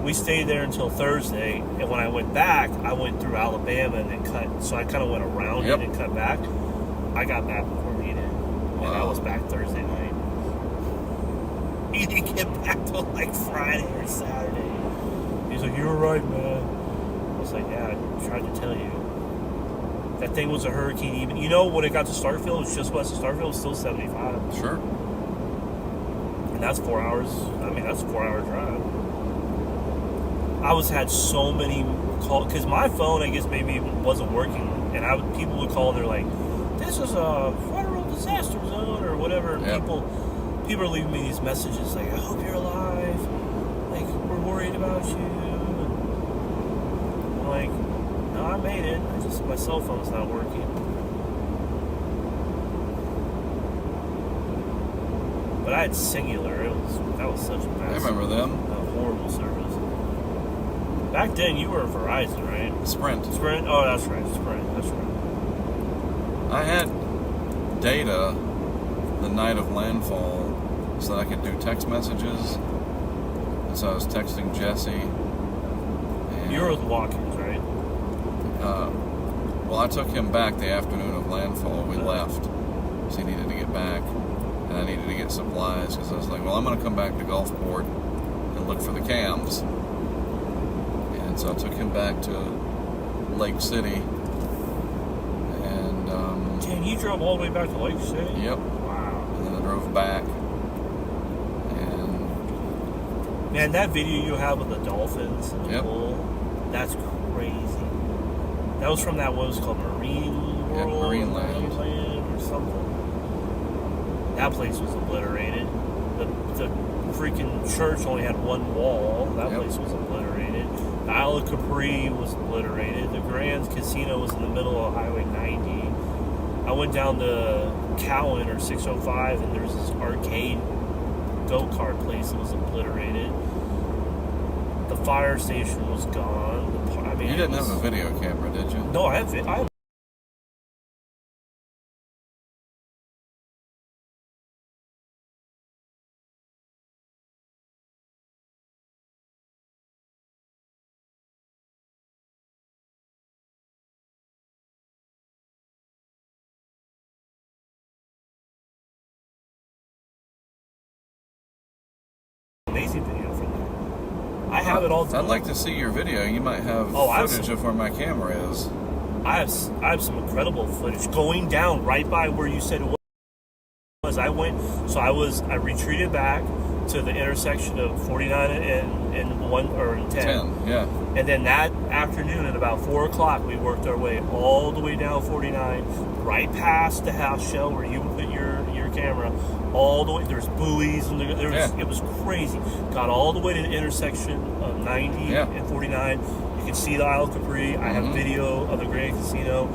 We stayed there until Thursday, and when I went back, I went through Alabama and then cut. So I kind of went around it and cut back. I got back before he did, and I was back Thursday night. He didn't get back till like Friday or Saturday. He's like, "You were right, man." I was like, "Yeah, I tried to tell you." That thing was a hurricane even. You know, when it got to Starkville, it was just west of Starkville, it was still 75. Sure. And that's 4 hours. I mean, that's a 4-hour drive. I had so many calls, because my phone, I guess, maybe wasn't working. And people would call and they're like, this is a federal disaster zone or whatever. And people are leaving me these messages like, I hope you're alive. Like, we're worried about you. And I'm like, no, I made it. My cell phone's not working. But I had Singular. That was such a mess. I remember them. A horrible service. Back then, you were Verizon, right? Sprint. Sprint? Oh, that's right. Sprint. That's right. I had data the night of landfall so that I could do text messages. And so I was texting Jesse. You were with Watkins, right? Well, I took him back the afternoon of landfall. We left. So he needed to get back. And I needed to get supplies because I was like, well, I'm going to come back to Gulfport and look for the cams. And so I took him back to Lake City. And, Damn, you drove all the way back to Lake City? Yep. Wow. And then I drove back. And... Man, that video you have with the dolphins in the pool, that's crazy. That was from that, what was it called, Marine World? Marine Land or something. That place was obliterated. The freaking church only had one wall. That place was obliterated. The Isle of Capri was obliterated. The Grand Casino was in the middle of Highway 90. I went down to Cowan or 605, and there's this arcade go-kart place that was obliterated. The fire station was gone. You didn't have a video camera, did you? No, I have. Amazing video for that. I have it all. I'd like to see your video. You might have footage of where my camera is. I have some incredible footage going down right by where you said it was. because I retreated back to the intersection of 49 and 10. Yeah. And then that afternoon at about 4 o'clock, we worked our way all the way down 49, right past the house shell where you would put your camera, all the way. There's buoys and it was crazy. Got all the way to the intersection of 90 and 49. You can see the Isle of Capri. I have video of the Grand Casino.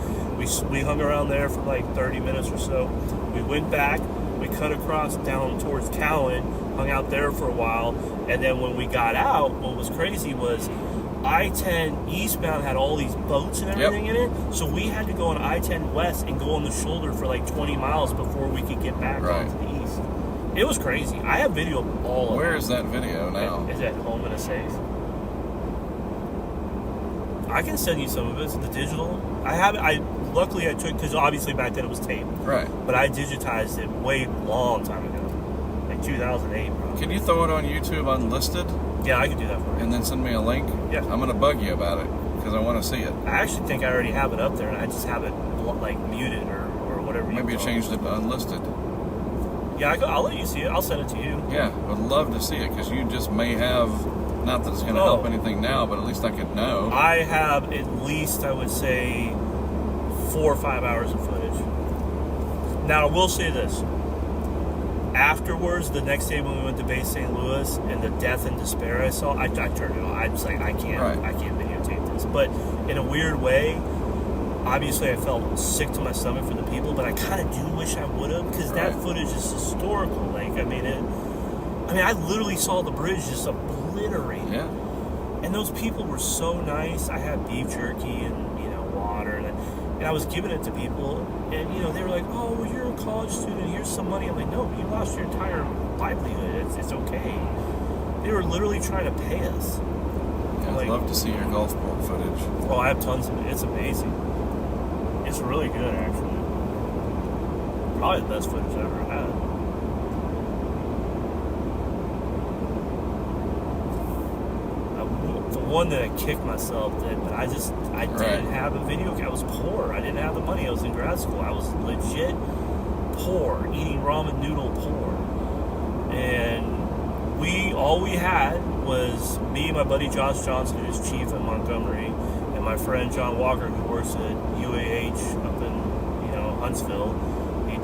We hung around there for like 30 minutes or so. We went back. We cut across down towards Cowan, hung out there for a while, and then when we got out, what was crazy was I-10 eastbound had all these boats and everything in it, so we had to go on I-10 west and go on the shoulder for like 20 miles before we could get back onto the east. It was crazy. I have video of all of it. Where is that video now? Is at home in a safe. I can send you some of it. It's the digital. Luckily I took, because obviously back then it was tape. Right. But I digitized it way long time ago. Like 2008, probably. Can you throw it on YouTube unlisted? Yeah, I can do that for you. And then send me a link? Yeah. I'm going to bug you about it, because I want to see it. I actually think I already have it up there, and I just have it, like, muted or whatever. Maybe you changed it to unlisted. Yeah, I'll let you see it. I'll send it to you. Yeah, I'd love to see it, because you just may have, not that it's going to help anything now, but at least I could know. I have at least, I would say, 4 or 5 hours of footage. Now, I will say this. Afterwards, the next day when we went to base St. Louis and the death and despair I saw, I turned it on. I was like, I can't videotape this. But in a weird way, obviously I felt sick to my stomach for the people, but I kind of do wish I would have, because that footage is historical. Like, I literally saw the bridge just obliterated. Yeah. And those people were so nice. I had beef jerky and, water, and I was giving it to people, and, they were like, oh, well, you're a college student, here's some money. I'm like, no, you lost your entire livelihood. It's okay. They were literally trying to pay us. Yeah, I'd love to see your golf course footage. Oh, I have tons of it. It's amazing. It's really good, actually. Probably the best footage I've ever had. The one that I kicked myself did, but I didn't have a video. I was poor. I didn't have the money. I was in grad school. I was legit poor, eating ramen noodle poor. And all we had was me and my buddy Josh Johnson, who's chief in Montgomery, and my friend John Walker, who works at UAH up in Huntsville. He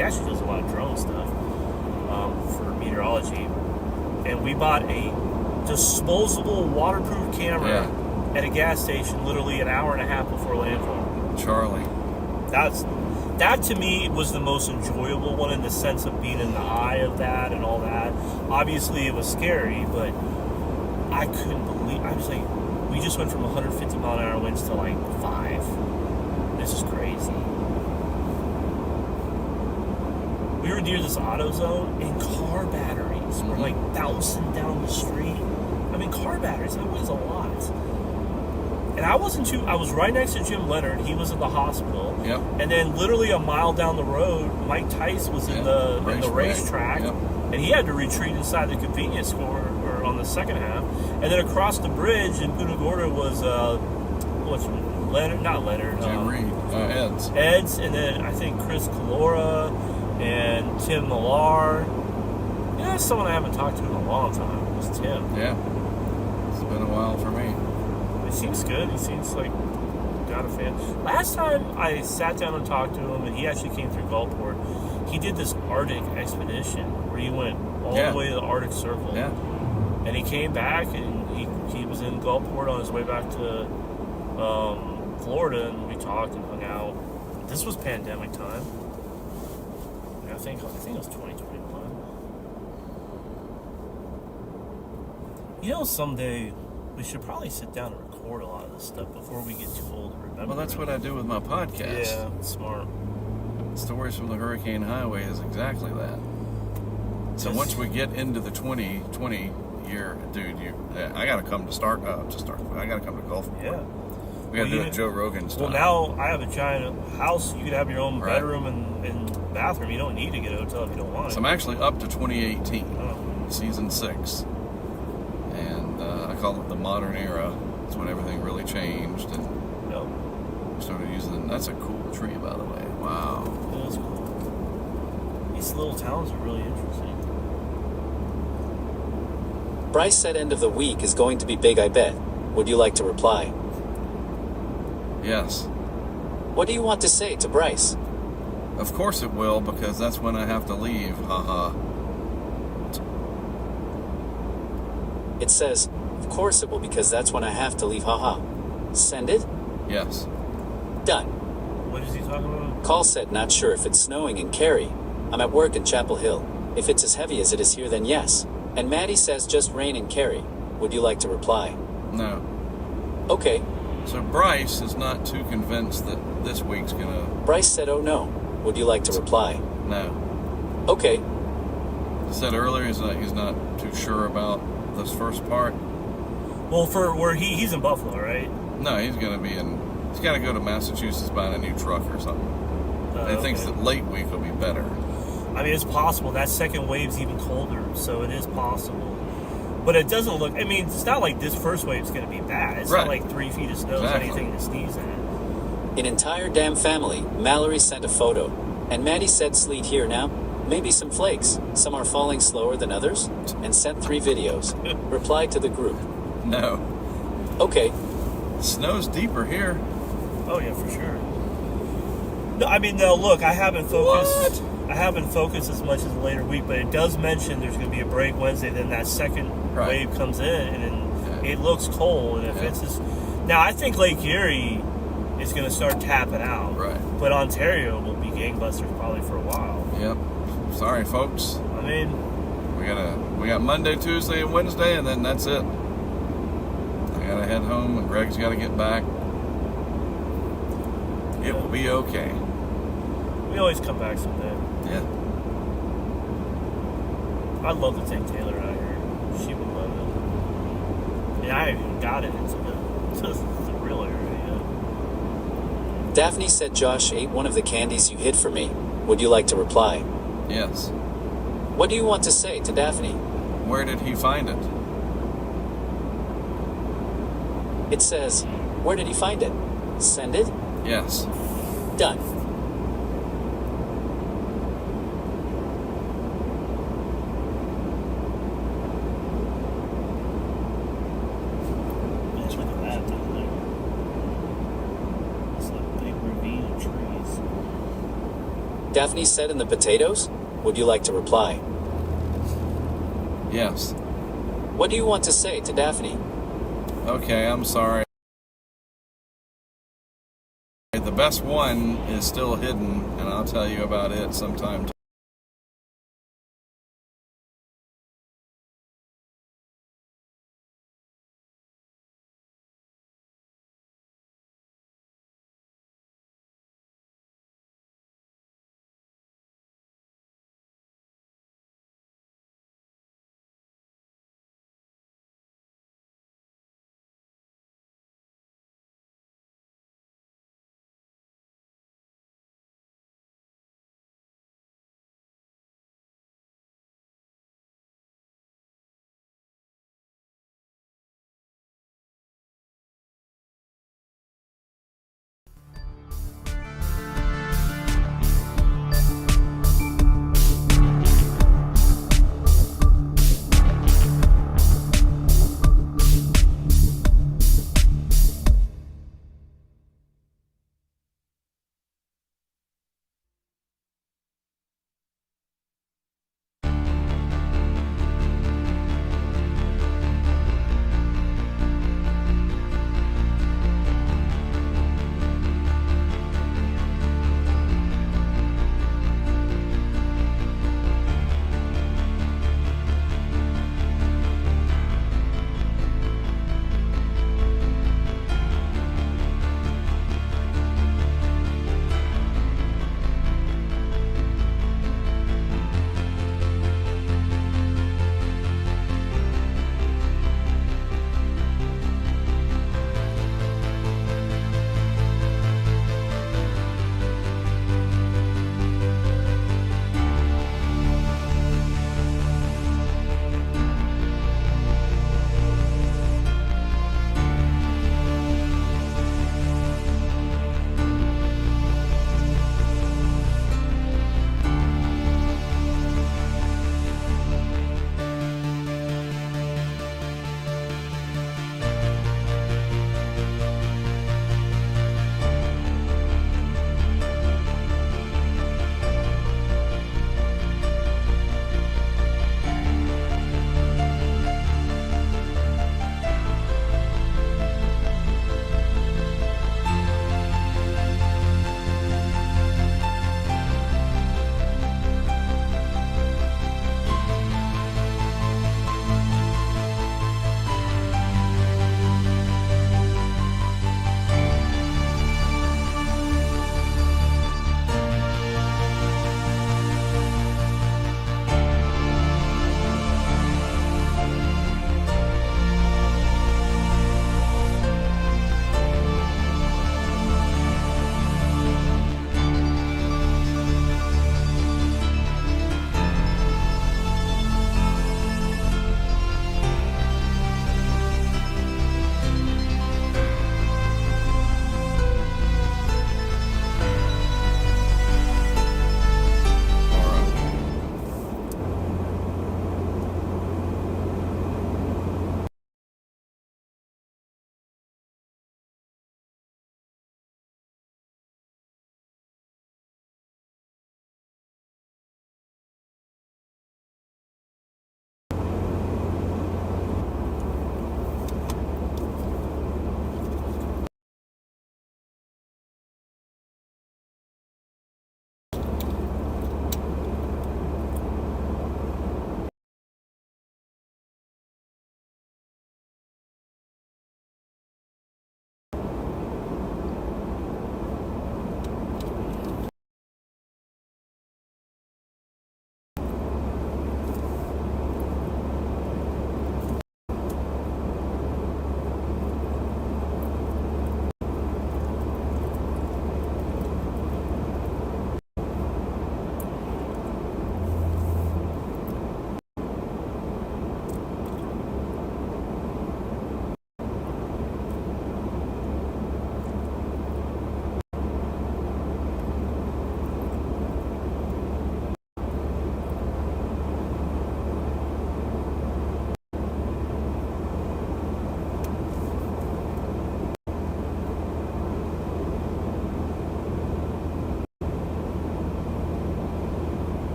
actually does a lot of drone stuff for meteorology. And we bought a disposable waterproof camera at a gas station literally an hour and a half before landfall. Charlie. That to me was the most enjoyable one, in the sense of being in the eye of that and all that. Obviously it was scary, but I couldn't believe, I was like, we just went from 150 mile an hour winds to like 5. This is crazy. We were near this auto zone, and car batteries were like bouncing down the street. Car batteries, that was a lot. And I was right next to Jim Leonard. He was at the hospital. Yep. And then literally a mile down the road, Mike Tice was in the racetrack. Yep. And he had to retreat inside the convenience store, or on the second half. And then across the bridge in Punta Gorda was, Leonard? Not Leonard. Jim Reed. Ed's. Ed's, and then I think Chris Calora and Tim Millar. Yeah, someone I haven't talked to in a long time. It was Tim. Yeah. It's been a while for me. He seems good. He seems like got a fan. Last time I sat down and talked to him, and he actually came through Gulfport, he did this Arctic expedition where he went all the way to the Arctic Circle. Yeah. And he came back, and he was in Gulfport on his way back to Florida, and we talked and hung out. This was pandemic time. I think it was 2021. Someday we should probably sit down and record a lot of this stuff before we get too old to remember. Well, that's what I do with my podcast. Yeah, smart. Stories from the Hurricane Highway is exactly that. So once we get into the 2020 year, dude, I gotta come to I gotta come to Gulfport. Yeah. We gotta do it Joe Rogan style. Well, now I have a giant house. You could have your own bedroom and bathroom. You don't need to get a hotel if you don't want it. So I'm actually up to 2018, season 6. And I call it the modern era. It's when everything really changed, and we started using. That's a cool tree, by the way. Wow. It is cool. little towns are really interesting. Bryce said end of the week is going to be big, I bet. Would you like to reply? Yes. What do you want to say to Bryce? Of course it will, because that's when I have to leave. Haha. It says, of course it will because that's when I have to leave, haha. Send it? Yes. Done. What is he talking about? Call said not sure if it's snowing in Cary. I'm at work in Chapel Hill. If it's as heavy as it is here, then yes. And Maddie says just rain in Cary. Would you like to reply? No. Okay. So Bryce is not too convinced that this week's gonna... Bryce said oh no. Would you like to reply? No. Okay. He said earlier he's not too sure about this first part. Well, for where he's in Buffalo, right? No, he's gonna be in... He's gotta go to Massachusetts buying a new truck or something. He thinks that late week will be better. I mean, it's possible. That second wave's even colder, so it is possible. But it doesn't look... I mean, it's not like this first wave's going to be bad. It's not like 3 feet of snow is anything to sneeze at. An entire damn family. Mallory sent a photo. And Maddie said sleet here now. Maybe some flakes. Some are falling slower than others. And sent 3 videos. Replied to the group. No. Okay. Snow's deeper here. Oh, yeah, for sure. No, I mean, no, look, I haven't focused... I haven't focused as much as the later week, but it does mention there's going to be a break Wednesday. Then that second wave comes in, and then it looks cold. And if it's just now, I think Lake Erie is going to start tapping out. Right. But Ontario will be gangbusters probably for a while. Yep. Sorry, folks. I mean, we got Monday, Tuesday, and Wednesday, and then that's it. I gotta head home, and Greg's got to get back. It will be okay. we always come back someday. Yeah. I'd love to take Taylor out here. She would love it. And I even got it into the real area yet. Daphne said Josh ate one of the candies you hid for me. Would you like to reply? Yes. What do you want to say to Daphne? Where did he find it? It says, where did he find it? Send it? Yes. Done. Look at that down there. It's like a big ravine of trees. Daphne said in the potatoes? Would you like to reply? Yes. What do you want to say to Daphne? Okay, I'm sorry. The best one is still hidden, and I'll tell you about it sometime.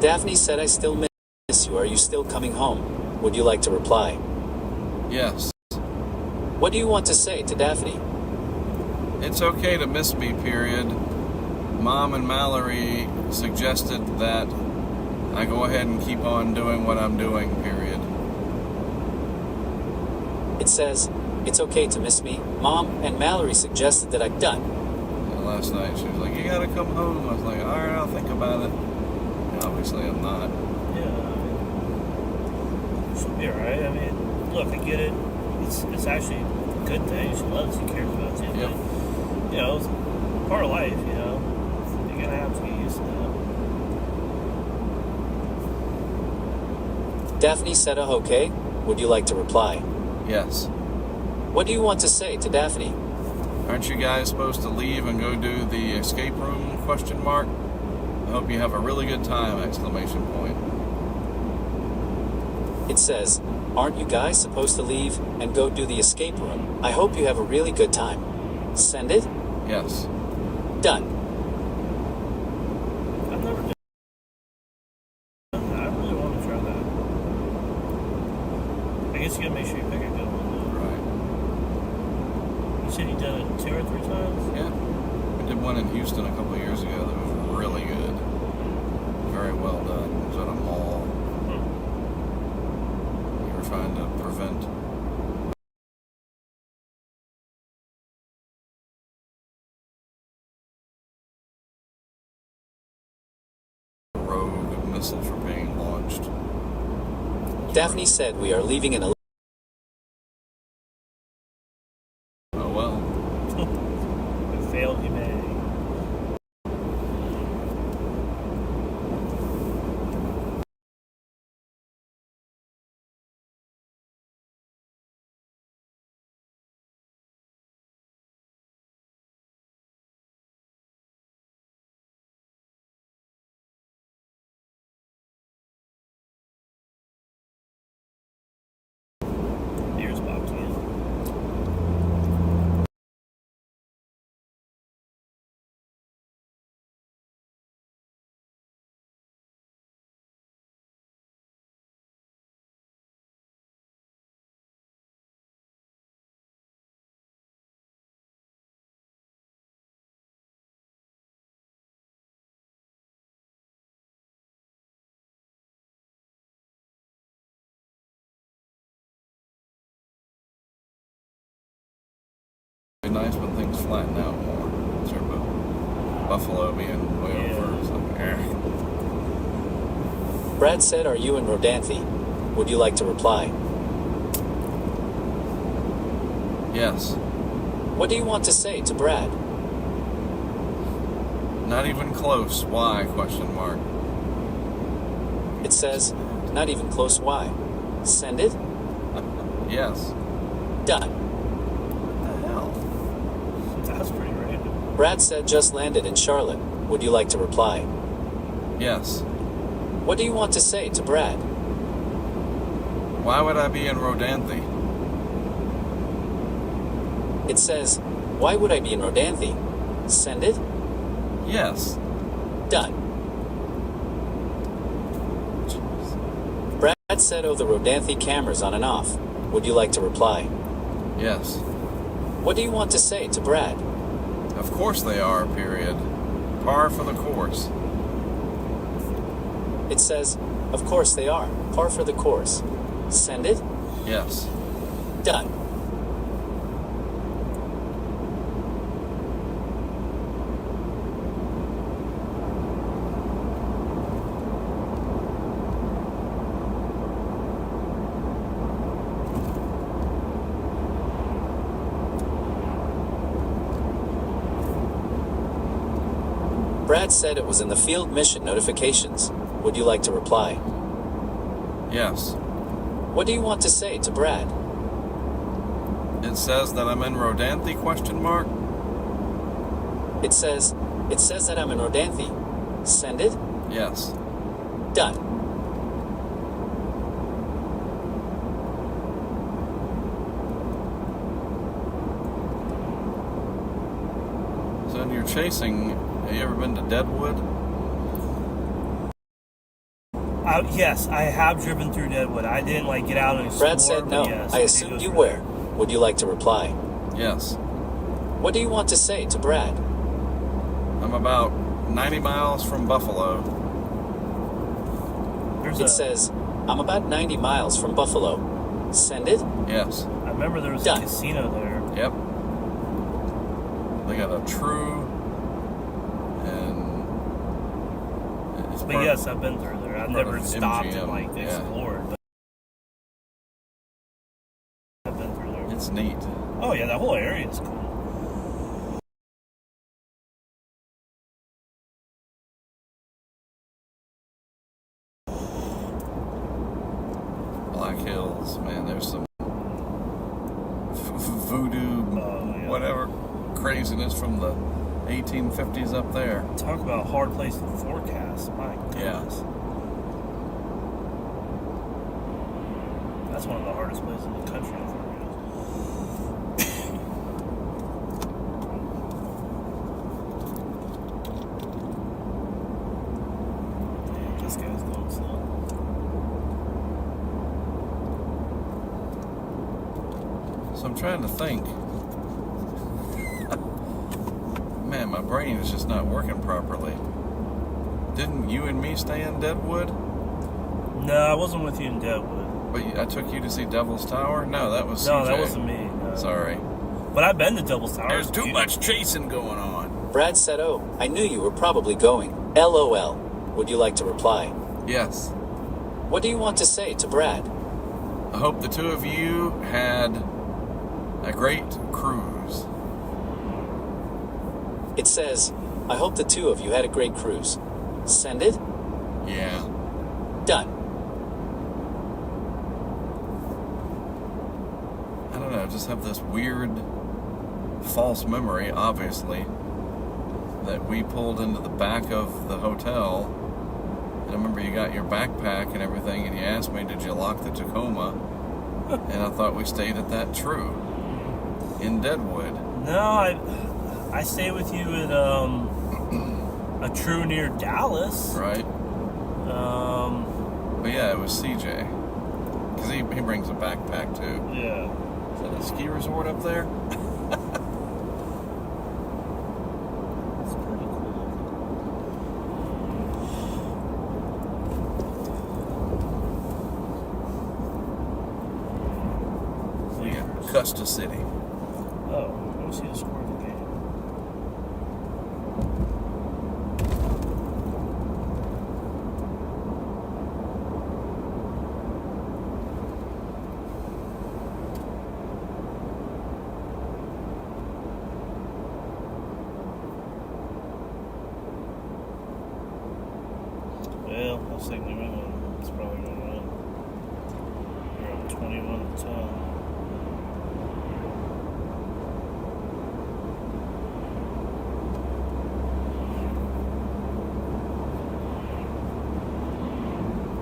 Daphne said, I still miss you. Are you still coming home? Would you like to reply? Yes. What do you want to say to Daphne? It's okay to miss me, period. Mom and Mallory suggested that I go ahead and keep on doing what I'm doing, period. It says, it's okay to miss me. Mom and Mallory suggested that I'm done. And last night she was like, you gotta come home. I was like, alright, I'll think about it. And obviously I'm not. Yeah, she'll be alright. I mean, look, I get it. It's actually a good thing. She loves you, cares about you. Yep. But, you know, it's part of life, you know. You're gonna have to get used to that. Daphne said, okay. Would you like to reply? Yes. What do you want to say to Daphne? Aren't you guys supposed to leave and go do the escape room, question mark? I hope you have a really good time, exclamation point. It says, aren't you guys supposed to leave and go do the escape room? I hope you have a really good time. Send it? Yes. Done. I've never done that. I really want to try that. I guess you gotta make sure you pick a good one. Right. You said you done it 2 or 3 times? Yeah. We did one in Houston a couple of years ago that was really good. Very well done. It was at a mall. You were trying to prevent a rogue missile from being launched. Daphne said, we are leaving in a... Oh well. It failed humanity. Ears popped in. It'd be nice when things flatten out more. Sort of Buffalo being way over. It's like, Brad said, are you in Rodanthe? Would you like to reply? Yes. What do you want to say to Brad? Not even close. Why? Question mark. It says, not even close. Why? Send it? Yes. Done. What the hell? That's pretty random. Brad said, just landed in Charlotte. Would you like to reply? Yes. What do you want to say to Brad? Why would I be in Rodanthe? It says, why would I be in Rodanthe? Send it? Yes. Done. Brad said, oh, the Rodanthe camera's on and off. Would you like to reply? Yes. What do you want to say to Brad? Of course they are, period. Par for the course. It says, of course they are. Par for the course. Send it? Yes. Done. Brad said it was in the field mission notifications. Would you like to reply? Yes. What do you want to say to Brad? It says that I'm in Rodanthe, question mark? It says that I'm in Rodanthe. Send it? Yes. Done. So when you're chasing, have you ever been to Deadwood? Yes, I have driven through Deadwood. I didn't like get out and explore. Brad said but no. Yes, I it assumed goes you right were. there. Would you like to reply? Yes. What do you want to say to Brad? I'm about 90 miles from Buffalo. It says, I'm about 90 miles from Buffalo. Send it? Yes. I remember there was Done. a casino there. Yep. They got a true, and it's But part yes, I've been through there. I've part never of stopped MGM, and like yeah. explored. But I've been through there. It's neat. Oh yeah, that whole area is cool. Black Hills, man. There's some voodoo, Yeah. whatever craziness from the 1850s up there. Talk about a hard place to forecast. My Yeah. goodness. That's one of the hardest places in the country to forecast. Damn, this guy's going slow. So I'm trying to think. Man, my brain is just not working properly. Didn't you and me stay in Deadwood? No, I wasn't with you in Deadwood. But I took you to see Devil's Tower? No, that was No, CJ. that wasn't me. No. Sorry. But I've been to Devil's Tower. There's It's too beautiful. much chasing going on. Brad said, oh, I knew you were probably going. LOL. Would you like to reply? Yes. What do you want to say to Brad? I hope the two of you had a great cruise. It says, I hope the two of you had a great cruise. Send it? Yeah. Done. I don't know, I just have this weird false memory, obviously, that we pulled into the back of the hotel. And I remember you got your backpack and everything, and you asked me, did you lock the Tacoma? And I thought we stayed at that True in Deadwood. No, I stayed with you at a True near Dallas. Right? But yeah, it was CJ. Because he brings a backpack too. Yeah. Is that a ski resort up there? It's pretty cool. Yeah. Custa City. Oh, let me see the score of the game. Well, I think New England is probably going to win. They're up 21-10.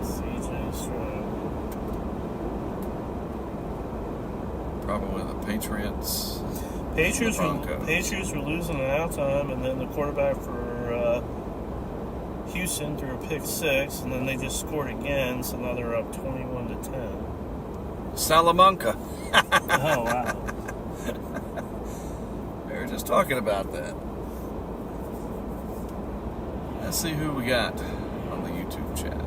CJ Stroud. Probably the Patriots. Patriots The Broncos. Patriots were losing at halftime, and then the quarterback for Houston threw a pick six, and then they just scored again, so now they're up 21-10. Salamanca. Oh wow! We were just talking about that. Let's see who we got on the YouTube chat.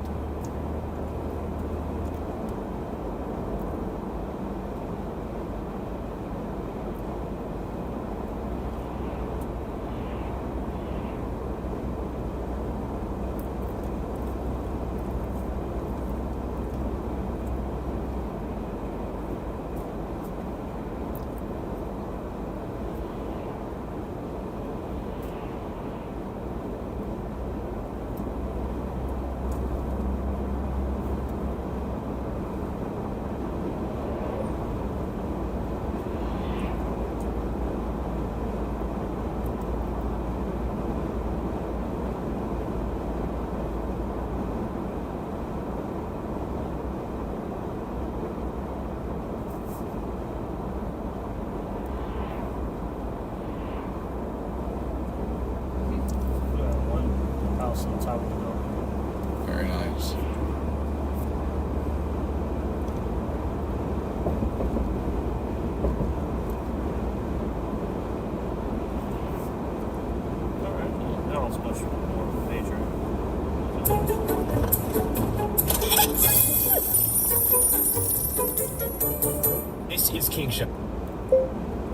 This is King Show.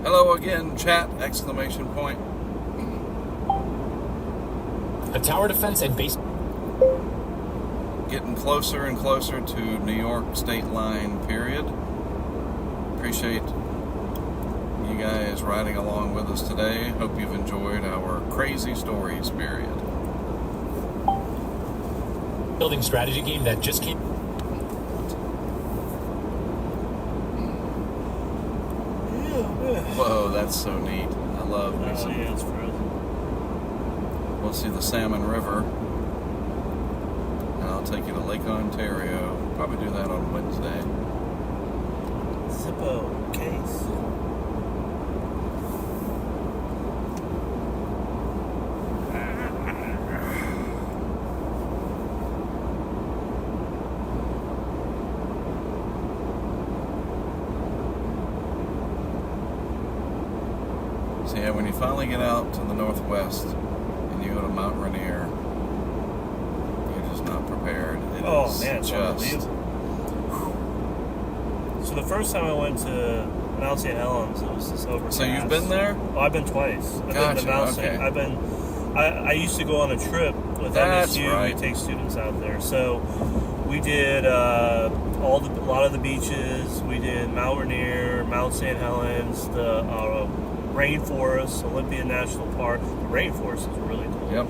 Hello again, chat! Exclamation point. A tower defense and base. Getting closer and closer to New York state line, period. Appreciate you guys riding along with us today. Hope you've enjoyed our crazy stories, period. Building strategy game that just came. Whoa, that's so neat. I love me some. Yeah, it's frozen. We'll see the Salmon River. And I'll take you to Lake Ontario. Probably do that on Wednesday. Zippo case. So yeah, when you finally get out to the northwest and you go to Mount Rainier, you're just not prepared. It is Man, it's unbelievable. So the first time I went to Mount St. Helens, it was this overpass. So you've been there? Oh, I've been twice. I've Gotcha, been to Mount okay. St. I used to go on a trip with That's MSU. right. We take students out there. So we did a lot of the beaches. We did Mount Rainier, Mount St. Helens, the rainforest, Olympia National Park. The rainforest is really cool. Yep.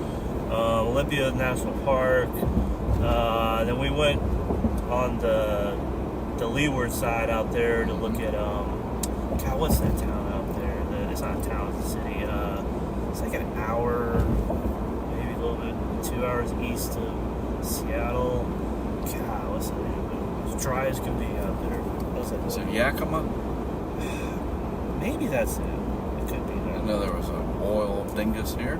Olympia National Park. Then we went on the leeward side out there to look at God, what's that town out there? It's not a town, it's a city. It's like an hour, maybe a little bit, 2 hours east of Seattle. God, what's the name of it? It's dry as can be out there. What's that? Is it Yakima? Maybe that's it. It could be I that. know there was an oil dingus here.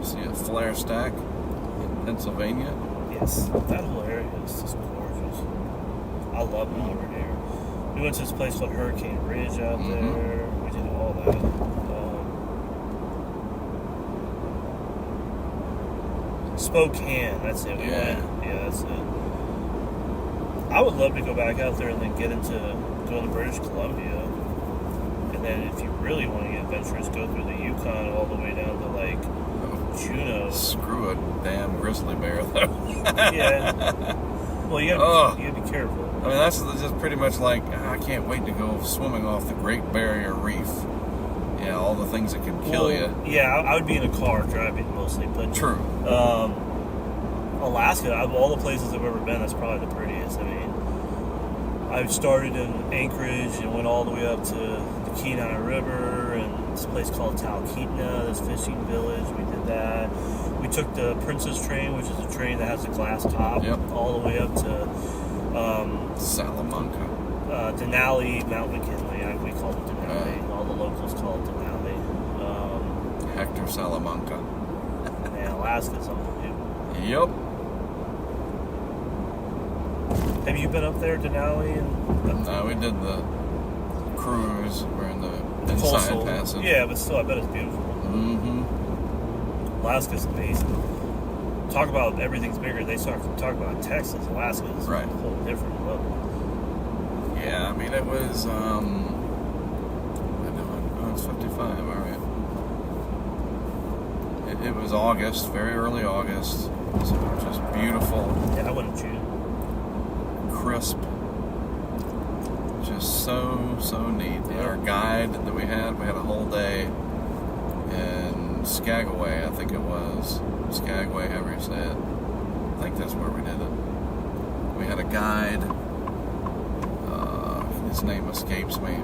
See a flare stack in Pennsylvania. Yes, that whole area is just gorgeous. I love Mount Rainier. We went to this place called Hurricane Ridge out there. We did all that. Spokane, that's it. We went. Yeah, that's it. I would love to go back out there and then go to British Columbia. And then if you really want to get adventurous, go through the Yukon all the way down to like Juneau. Screw a damn grizzly bear, though. Yeah. Well, you gotta be careful. I mean, that's just pretty much like, I can't wait to go swimming off the Great Barrier Reef. Yeah, all the things that can kill you. Yeah, I would be in a car driving mostly, but True. Alaska, of all the places I've ever been, that's probably the prettiest. I mean, I started in Anchorage and went all the way up to the Kenai River and this place called Talkeetna, this fishing village. We did that. We took the Princess train, which is a train that has a glass top, all the way up to Salamanca. Denali, Mount McKinley. We call it Denali. All the locals call it Denali. Hector Salamanca. Man, Alaska's unbelievable. Yep. Have you been up there, Denali? No, we did the cruise. We're in the inside Coastal. passage. Yeah, but still, I bet it's beautiful. Mm-hmm. Alaska's amazing. Talk about everything's bigger. They talk about Texas. Alaska is a whole different level. Yeah, I mean, it was, it's 55, all right. It was August, very early August. So just beautiful. Yeah, I went in June. Crisp. Just so neat. Our guide that we had a whole day in Skagway, I think it was. Skagway, however you say it. I think that's where we did it. We had a guide. His name escapes me,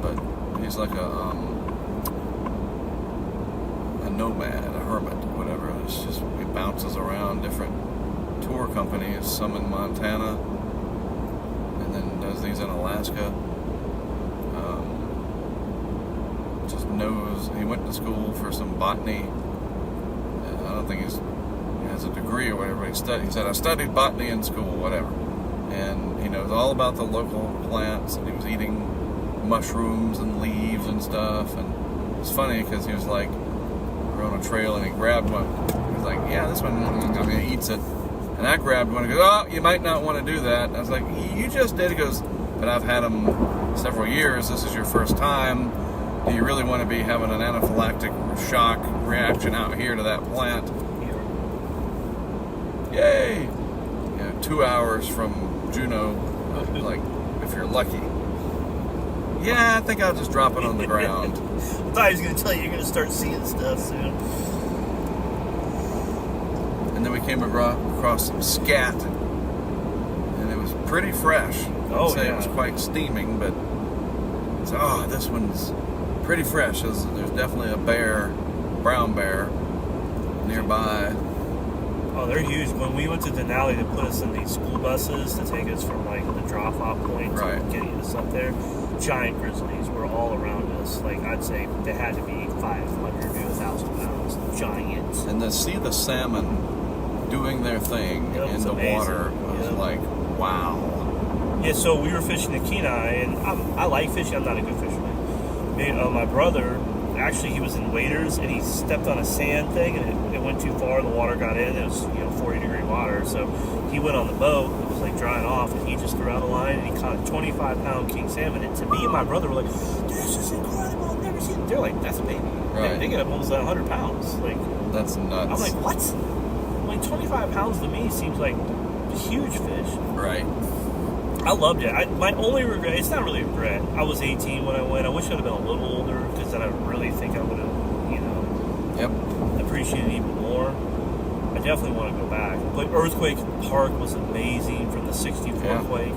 but he's like a nomad, a hermit, whatever. It's just, he bounces around different tour companies, some in Montana, and then does these in Alaska. Just knows, he went to school for some botany. I don't think he has a degree or whatever. He said, I studied botany in school, whatever. And he knows all about the local plants, and he was eating mushrooms and leaves and stuff. And it's funny because he was like, we're on a trail and he grabbed one. He was like, yeah, this one, I mean, he eats it. And I grabbed one and goes, oh, you might not want to do that. And I was like, you just did. He goes, but I've had them several years. This is your first time. Do you really want to be having an anaphylactic shock reaction out here to that plant? Yay! You know, 2 hours from Juneau, like, if you're lucky. Yeah, I think I'll just drop it on the ground. I thought he was going to tell you you're going to start seeing stuff soon. And then we came across some scat, and it was pretty fresh. I'd say it was quite steaming, but so, this one's pretty fresh. There's definitely a bear, brown bear, nearby. Oh, they're huge. When we went to Denali, they put us in these school buses to take us from like the drop-off point to getting us up there. Giant grizzlies were all around us. Like, I'd say they had to be 500 to 1,000 pounds. Giants. And to see the salmon doing their thing in the water was like, wow. Yeah, so we were fishing the Kenai, and I like fishing. I'm not a good fisherman. My brother, actually, he was in waders, and he stepped on a sand thing, and it went too far. The water got in. It was 40-degree water, so he went on the boat. It was like drying off, and he just threw out a line, and he caught a 25-pound king salmon. And to me and my brother were like, "This is incredible! I've never seen it." They're like, "That's a baby." Right. They get up almost 100 pounds. Like, that's nuts. I'm like, what? Like 25 pounds to me seems like a huge fish. Right. I loved it. My only regret, it's not really a regret. I was 18 when I went. I wish I'd have been a little older, because then I really think I would have, appreciated it even more. I definitely want to go back. But Earthquake Park was amazing from the 64 quake.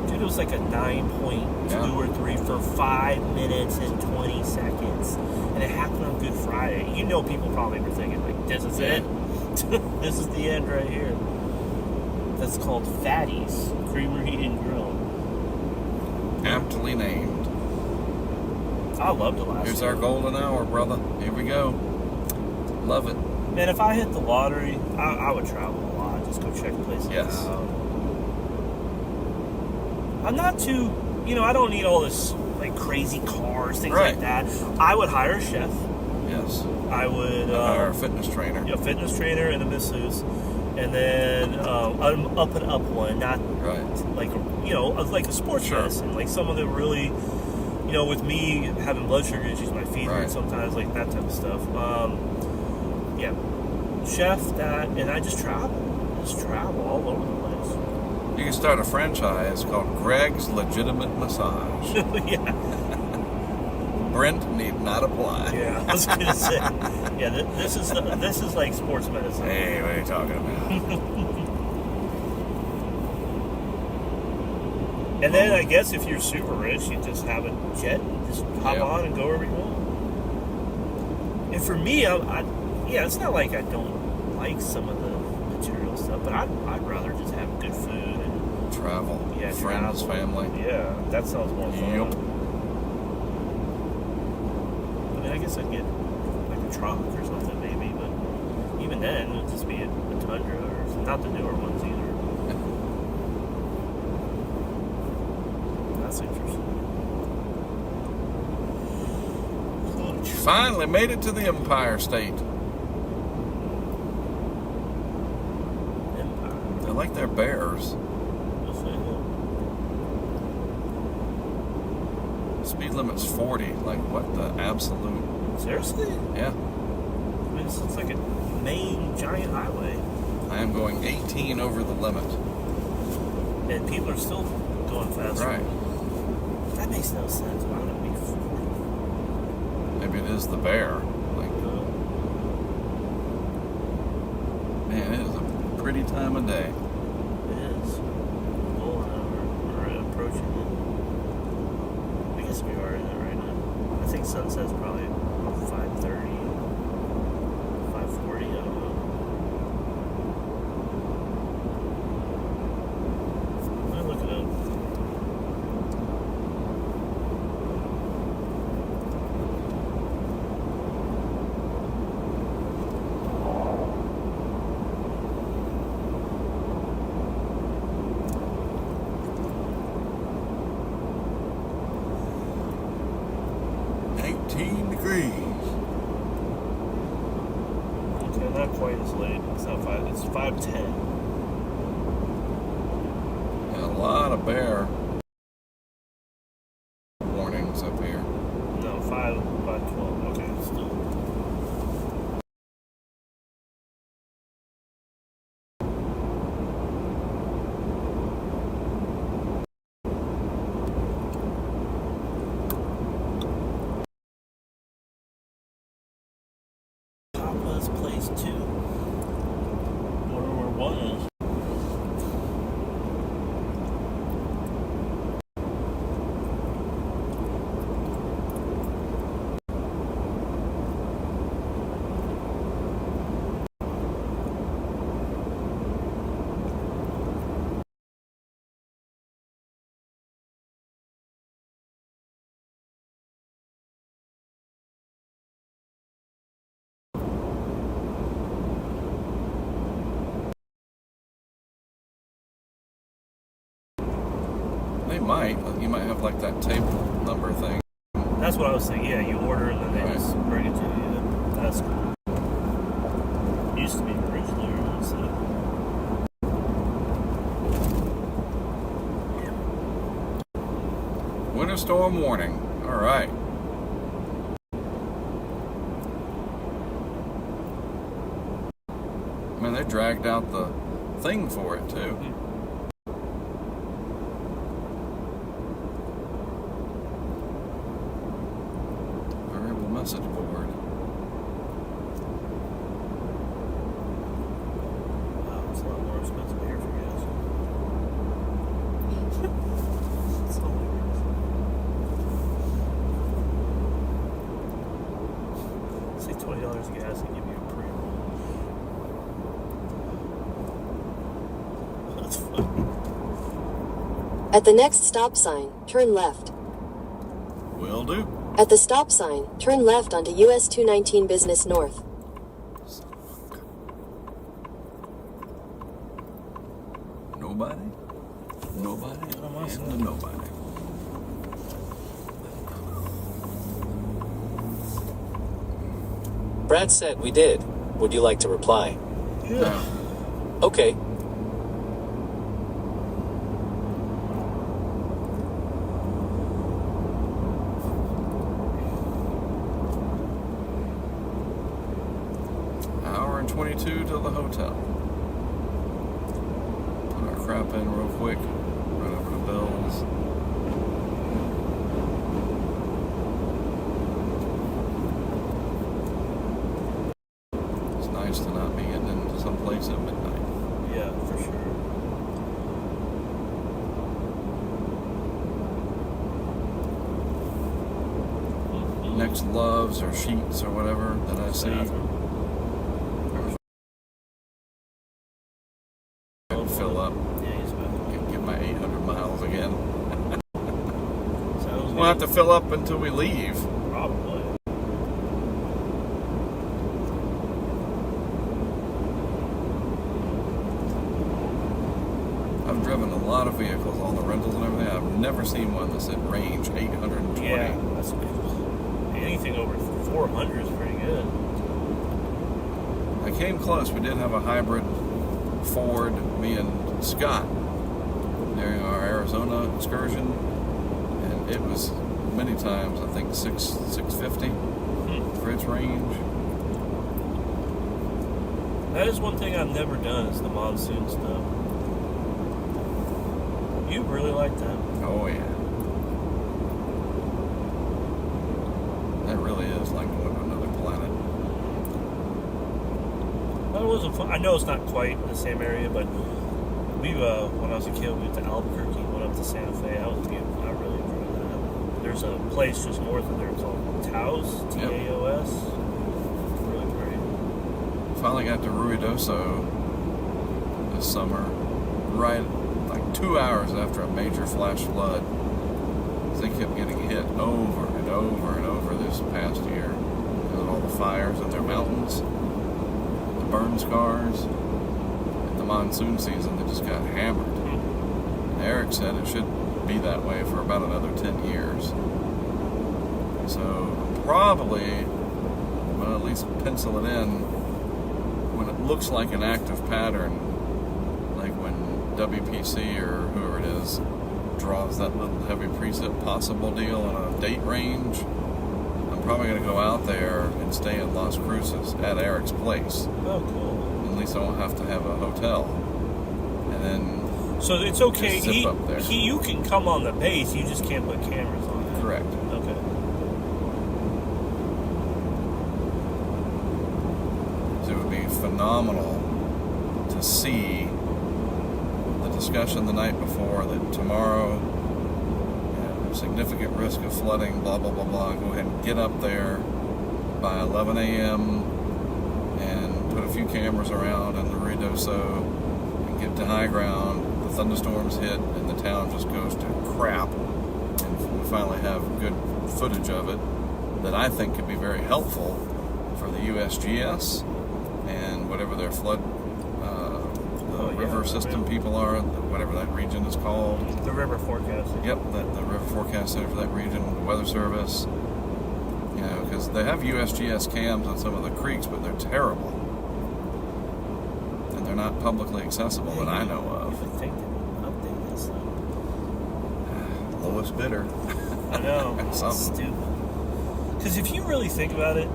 Dude, it was like a 9.2 or 3 for 5 minutes and 20 seconds. And it happened on Good Friday. You know, people probably were thinking, like, this is it. This is the end right here. That's called Fatty's Creamery and Grill. Aptly named. I loved it last Here's year. our golden hour, brother. Here we go. Love it. Man, if I hit the lottery, I would travel a lot. Just go check places out. I'm not too, I don't need all this, like, crazy cars, things like that. I would hire a chef. Yes. I would hire a fitness trainer. A fitness trainer and a masseuse. And then an up and up one, not like like a sports medicine, like someone that really, with me having blood sugar issues, my feet hurt sometimes, like that type of stuff. Chef that, and I just travel all over the place. You can start a franchise called Greg's Legitimate Massage. Brent need not apply. Yeah, I was gonna say. Yeah, this is like sports medicine. Hey, what are you talking about? And then I guess if you're super rich, you just have a jet and just hop on and go wherever you want. And for me, it's not like I don't like some of the material stuff, but I'd rather just have good food and travel. Yeah, friends, family. Yeah, that sounds more fun. I mean, I guess I'd get like a truck or something maybe, but even then, it would just be a Tundra or not the newer ones either. That's interesting. Finally made it to the Empire State. Empire. They like their bears. Speed limit's 40. Like, what the absolute? Seriously? Yeah. I mean, it's like a main giant highway. I am going 18 over the limit. And people are still going faster. Right. That makes no sense. Why would it be 40? Maybe it is the bear. Like, man, it is a pretty time of day. It is. Golden hour. We're approaching it. I guess we are in it right now. I think sunset's probably 5:30, 5:40. I don't know. I'm gonna look it up. Okay, not quite as late. It's not 5. It's 5:10. lot of bear warnings up here. No, 5:12. Okay, still. Papa's Place 2. Where 1 is. You might have like that table number thing. That's what I was thinking. Yeah, you order and then they just bring it to you. That's cool. Used to be originally, Winter storm warning. All right. Man, they dragged out the thing for it too. Variable message board. Wow, it's a lot more expensive here for gas. It's hilarious. Say $20 a gas and give you a pre-roll. That's funny. At the next stop sign, turn left. Will do. At the stop sign, turn left onto US 219 Business North. Nobody? Nobody? And nobody. Brad said we did. Would you like to reply? Yeah. Okay. Hour and 22 to the hotel. Put our crap in real quick. Run over to Bill's. It's nice to not be getting into some place at midnight. Yeah, for sure. Next Loves or Sheets or whatever that I see. Fill up. Yeah, he's about Get my 800 miles again. sounds We'll have to fill up until we leave. Probably. I've driven a lot of vehicles, all the rentals and everything. I've never seen one that said range 820. Yeah, that's good. Anything over 400 is pretty good. I came close. We did have a hybrid Ford, me and Scott, during our Arizona excursion, and it was many times, I think 650 for its range. That is one thing I've never done is the monsoon stuff. You really like that? Oh yeah. That really is like going to another planet. That wasn't fun. I know it's not quite the same area, but we when I was a kid, we went to Albuquerque, went up to Santa Fe. That was beautiful. I really enjoyed that. There's a place just north of there called Taos, Taos. Really great. Finally got to Ruidoso this summer, right like 2 hours after a major flash flood. They kept getting hit over and over and over this past year because of all the fires in their mountains, the burn scars. In the monsoon season, they just got hammered. And Eric said it should be that way for about another 10 years. So probably, well, at least pencil it in when it looks like an active pattern, like when WPC or whoever it is draws that little heavy precip possible deal on a date range, I'm probably going to go out there and stay in Las Cruces at Eric's place. Oh, cool. At least I won't have to have a hotel. And then So it's okay. just zip up there. You can come on the base. You just can't put cameras on it. Correct. Okay. So it would be phenomenal to see the discussion the night before that tomorrow, significant risk of flooding, blah, blah, blah, blah. Go ahead and get up there by 11 a.m. and put a few cameras around in the Ruidoso and get to high ground. The thunderstorms hit and the town just goes to crap. And we finally have good footage of it that I think could be very helpful for the USGS and whatever their flood river system people are, whatever that region is called. The river forecast. Yep, the river forecast center for that region, the weather service. You know, because they have USGS cams on some of the creeks, but they're terrible. And they're not publicly accessible that I know You of. would think they would update this stuff. Lowest bidder. I know. It's Something. stupid. Because if you really think about it,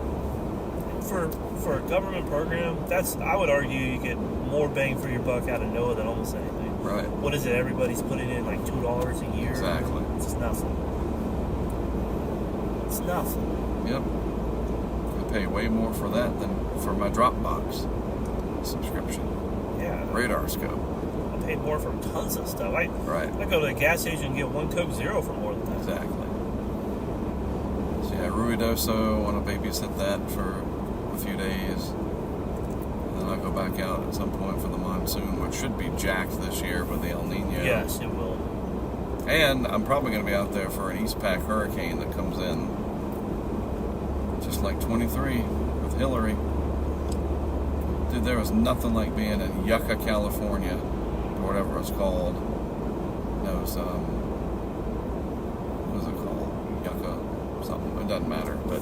for a government program, I would argue you get more bang for your buck out of NOAA than almost anything. Right. What is it? Everybody's putting in like $2 a year. Exactly. It's nothing. It's nothing. Yep. I pay way more for that than for my Dropbox subscription. Yeah. Radar scope. I pay more for tons of stuff. I go to the gas station and get one Coke Zero for more than that. Exactly. So yeah, Ruidoso, I want to babysit that for a few days. And then I'll go back out at some point for the monsoon, which should be jacked this year with the El Nino. Yes, it will. And I'm probably going to be out there for an East Pac hurricane that comes in just like 23 with Hillary. Dude, there was nothing like being in Yucca, California, or whatever it's called. No, it was, what was it called? Yucca something. It doesn't matter, but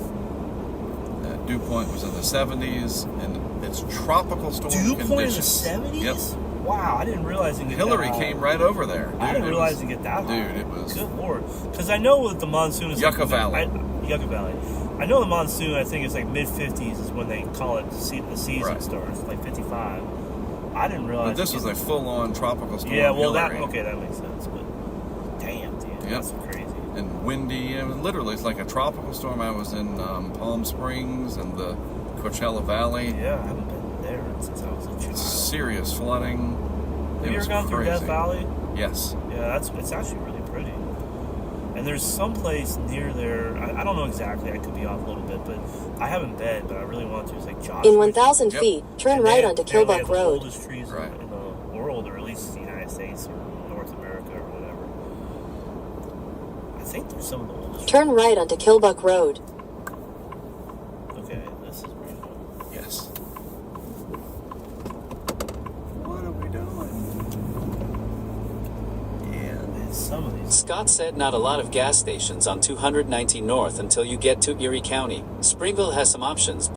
Dew Point was in the 70s, and it's tropical storm Dew conditions. Point in the 70s? Yep. Wow, I didn't realize it. Hillary came right over there. Dude, I didn't realize it get that high. Dude, it was... Good lord. Because I know what the monsoon is... Yucca Valley. Yucca Valley. I know the monsoon, I think it's like mid-50s is when they call it the season Right. starts, like 55. I didn't realize... But this was a full-on tropical storm. Yeah, well, Hillary. that makes sense, but... Damn, dude, Yep. that's crazy. And windy, and literally it's like a tropical storm. I was in Palm Springs and the Coachella Valley. Yeah, I haven't been there since I was a child. Serious flooding. Have It you was ever gone through crazy. Death Valley? Yes. Yeah, it's actually really pretty. And there's some place near there, I don't know exactly, I could be off a little bit, but I haven't been, but I really want to. It's like Joshua. In 1,000 Yep. feet, turn And right they- onto they only Kilbuck have the Road. oldest trees Right. in the world, or at least the United States or North America or whatever. I think there's some of the oldest. Turn right onto Kilbuck Road. Okay, this is pretty cool. Yes. What are we doing? Yeah. Some of these. Scott said not a lot of gas stations on 219 North until you get to Erie County. Springville has some options,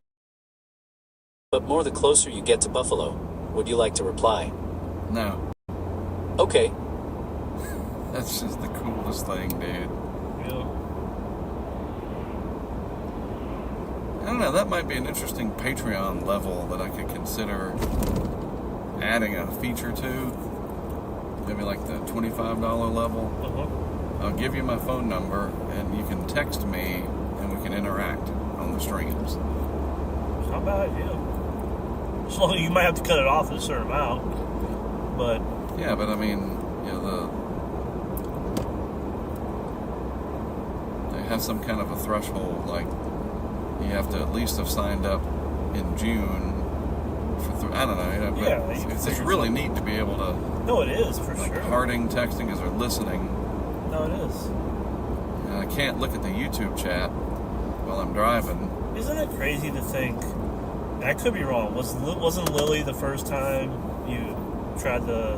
but more the closer you get to Buffalo. Would you like to reply? No. Okay. That's just the coolest thing, dude. Yeah. I don't know, that might be an interesting Patreon level that I could consider adding a feature to. Maybe like the $25 level. Uh-huh. I'll give you my phone number and you can text me and we can interact on the streams. It's not a bad idea. As long as you might have to cut it off at a certain amount. But Yeah, but I mean, you know, they have some kind of a threshold, like you have to at least have signed up in June for I don't know, you know, but Yeah, it's really neat to be able to no, it is for like sure. Harding texting as they're listening. No, it is. And I can't look at the YouTube chat while I'm driving. Isn't it crazy to think? And I could be wrong. Wasn't Lily the first time you tried to,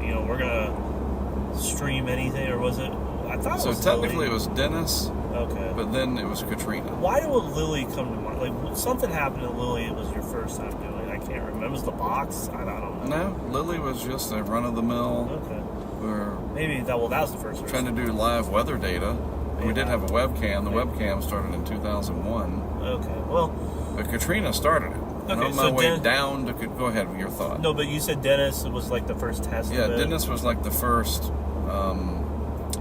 you know, we're gonna stream anything, or was it? I thought So it was technically Lily. it was Dennis, Okay. but then it was Katrina. Why did Lily come to mind? Like something happened to Lily. It was your first time doing it. I can't remember. It was the box. I don't know. No, Lily was just a run-of-the-mill. Okay. We're Maybe that was the first trying to do live weather data. We did have a webcam. The webcam started in 2001. Okay, well... But Katrina started it. And Okay, on my so way down to... Go ahead with your thought. No, but you said Dennis was like the first test Yeah, of it. Dennis was like the first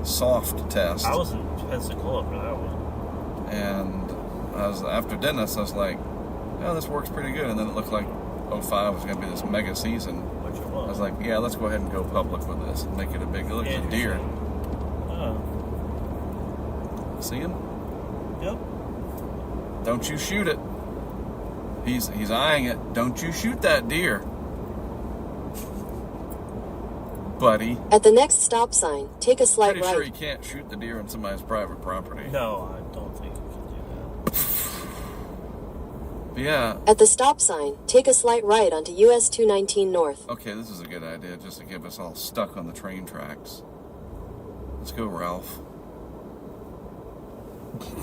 soft test. I was in Pensacola for that one. And after Dennis, I was like, oh, this works pretty good. And then it looked like 05 was going to be this mega season. Which it I was. was like, yeah, let's go ahead and go public with this and make it a big... Look, it's a deer. Oh. See him? Yep. Don't you shoot it. He's eyeing it. Don't you shoot that deer, buddy. At the next stop sign, take a slight Pretty right. sure you can't shoot the deer on somebody's private property. No, I don't think you can do that. Yeah. At the stop sign, take a slight right onto US 219 North. Okay, this is a good idea just to get us all stuck on the train tracks. Let's go, Ralph.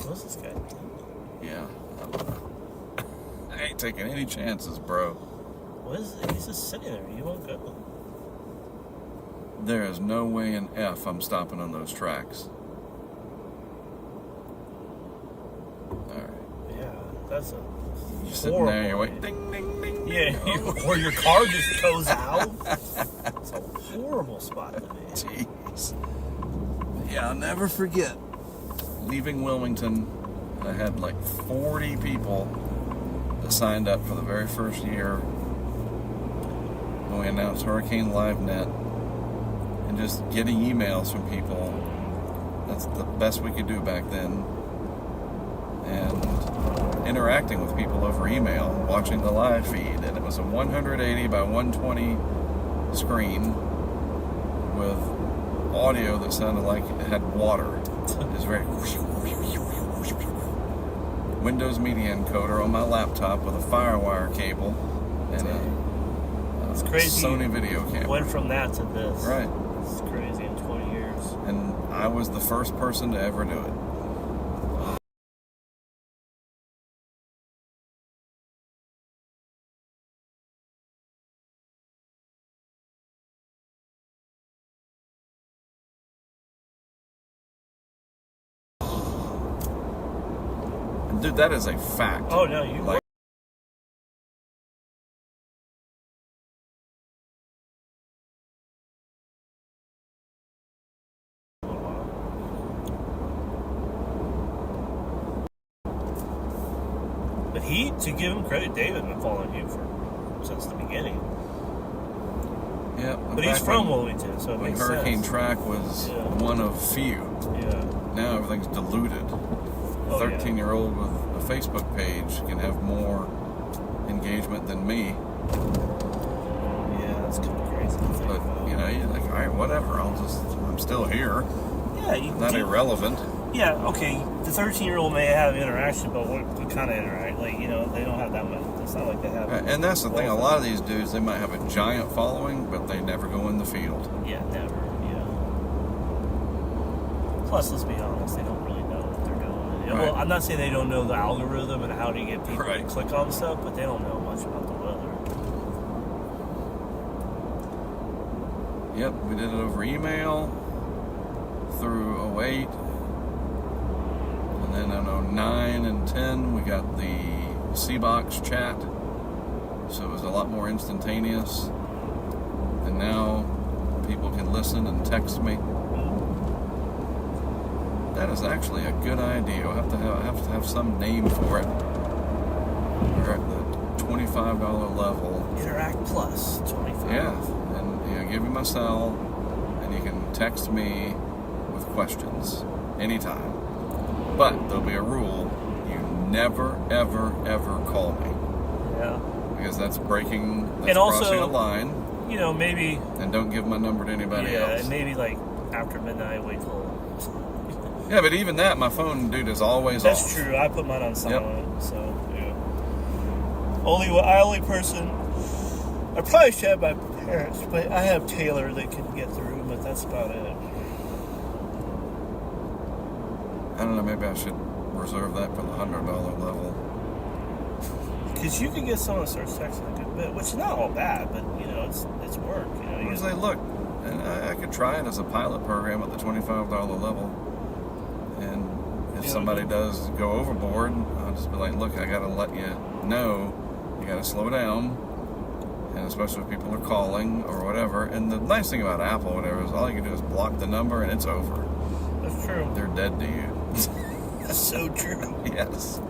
What's this guy? Yeah. I ain't taking any chances, bro. What is it? He's just sitting there. You won't go. There is no way in F I'm stopping on those tracks. Alright. Yeah, that's a You're sitting there, you're horrible waiting. Ding, ding, ding. Yeah, or your car just goes out. It's a horrible spot to be. Jeez. Yeah, I'll never forget leaving Wilmington. I had like 40 people that signed up for the very first year when we announced Hurricane LiveNet, and just getting emails from people. That's the best we could do back then. And interacting with people over email, watching the live feed. And it was a 180 by 120 screen with audio that sounded like it had water. It was very... Windows Media Encoder on my laptop with a FireWire cable and a It's crazy. Sony video camera. Went from that to this. Right. It's crazy in 20 years. And I was the first person to ever do it. Dude, that is a fact. Oh no, you Like, But to give him credit, David been following you since the beginning. yeah. But he's from Wilmington, so it When makes HurricaneTrack was Yeah. one of few. Yeah. Now everything's diluted. A Oh, yeah. 13-year-old with a Facebook page can have more engagement than me. Yeah, that's kind of crazy to think But, about. you know, you're like, all right, whatever. I'm still here. Yeah, you Not do. irrelevant. Yeah, okay. The 13-year-old may have interaction, but what kind of interact? Like, you know, they don't have that much. It's not like they have. And that's the thing. A lot of these dudes, they might have a giant following, but they never go in the field. Yeah, never. Yeah. Plus, let's be honest, they don't really know what they're doing. Yeah, Right. well, I'm not saying they don't know the algorithm and how to get people Right. to click on stuff, but they don't know much about the weather. Yep, we did it over email through 08. And then in 09 and 10, we got the C-Box chat. So it was a lot more instantaneous. And now people can listen and text me. That is actually a good idea. I have to have some name for it. We're at the $25 level. Interact Plus 25. Yeah, and give me my cell, and you can text me with questions anytime. But there'll be a rule: you never, ever, ever call me, Yeah. because that's breaking, that's And also- crossing a line. You know, maybe. And don't give my number to anybody Yeah, else. and maybe like after midnight, wait till. Yeah, but even that, my phone, dude, is always That's off. true. I put mine on silent, so yeah. Only person. I probably should have my parents, but I have Taylor that can get through. But that's about it. I don't know, maybe I should reserve that for the $100 level. Because you could get someone that starts texting a good bit, which is not all bad, but it's work. I was like, look, and I could try it as a pilot program at the $25 level, and if somebody does go overboard, I'll just be like, look, I got to let you know, you got to slow down, and especially if people are calling or whatever. And the nice thing about Apple, or whatever, is all you can do is block the number and it's over. That's true. They're dead to you. That's so true. Yes.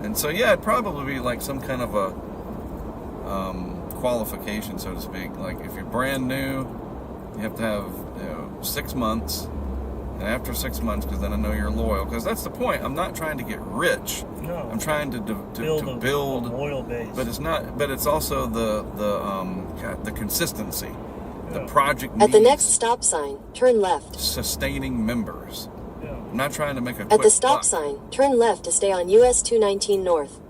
And so, yeah, it'd probably be like some kind of a qualification, so to speak. Like, if you're brand new, you have to have 6 months. And after 6 months, because then I know you're loyal. Because that's the point. I'm not trying to get rich. No. I'm trying to build a loyal base. But it's not. But it's also the consistency. The project At the needs next stop sign, turn left. sustaining members. Yeah. I'm not trying to make a At quick the stop buck. sign, turn left to stay on US 219 North.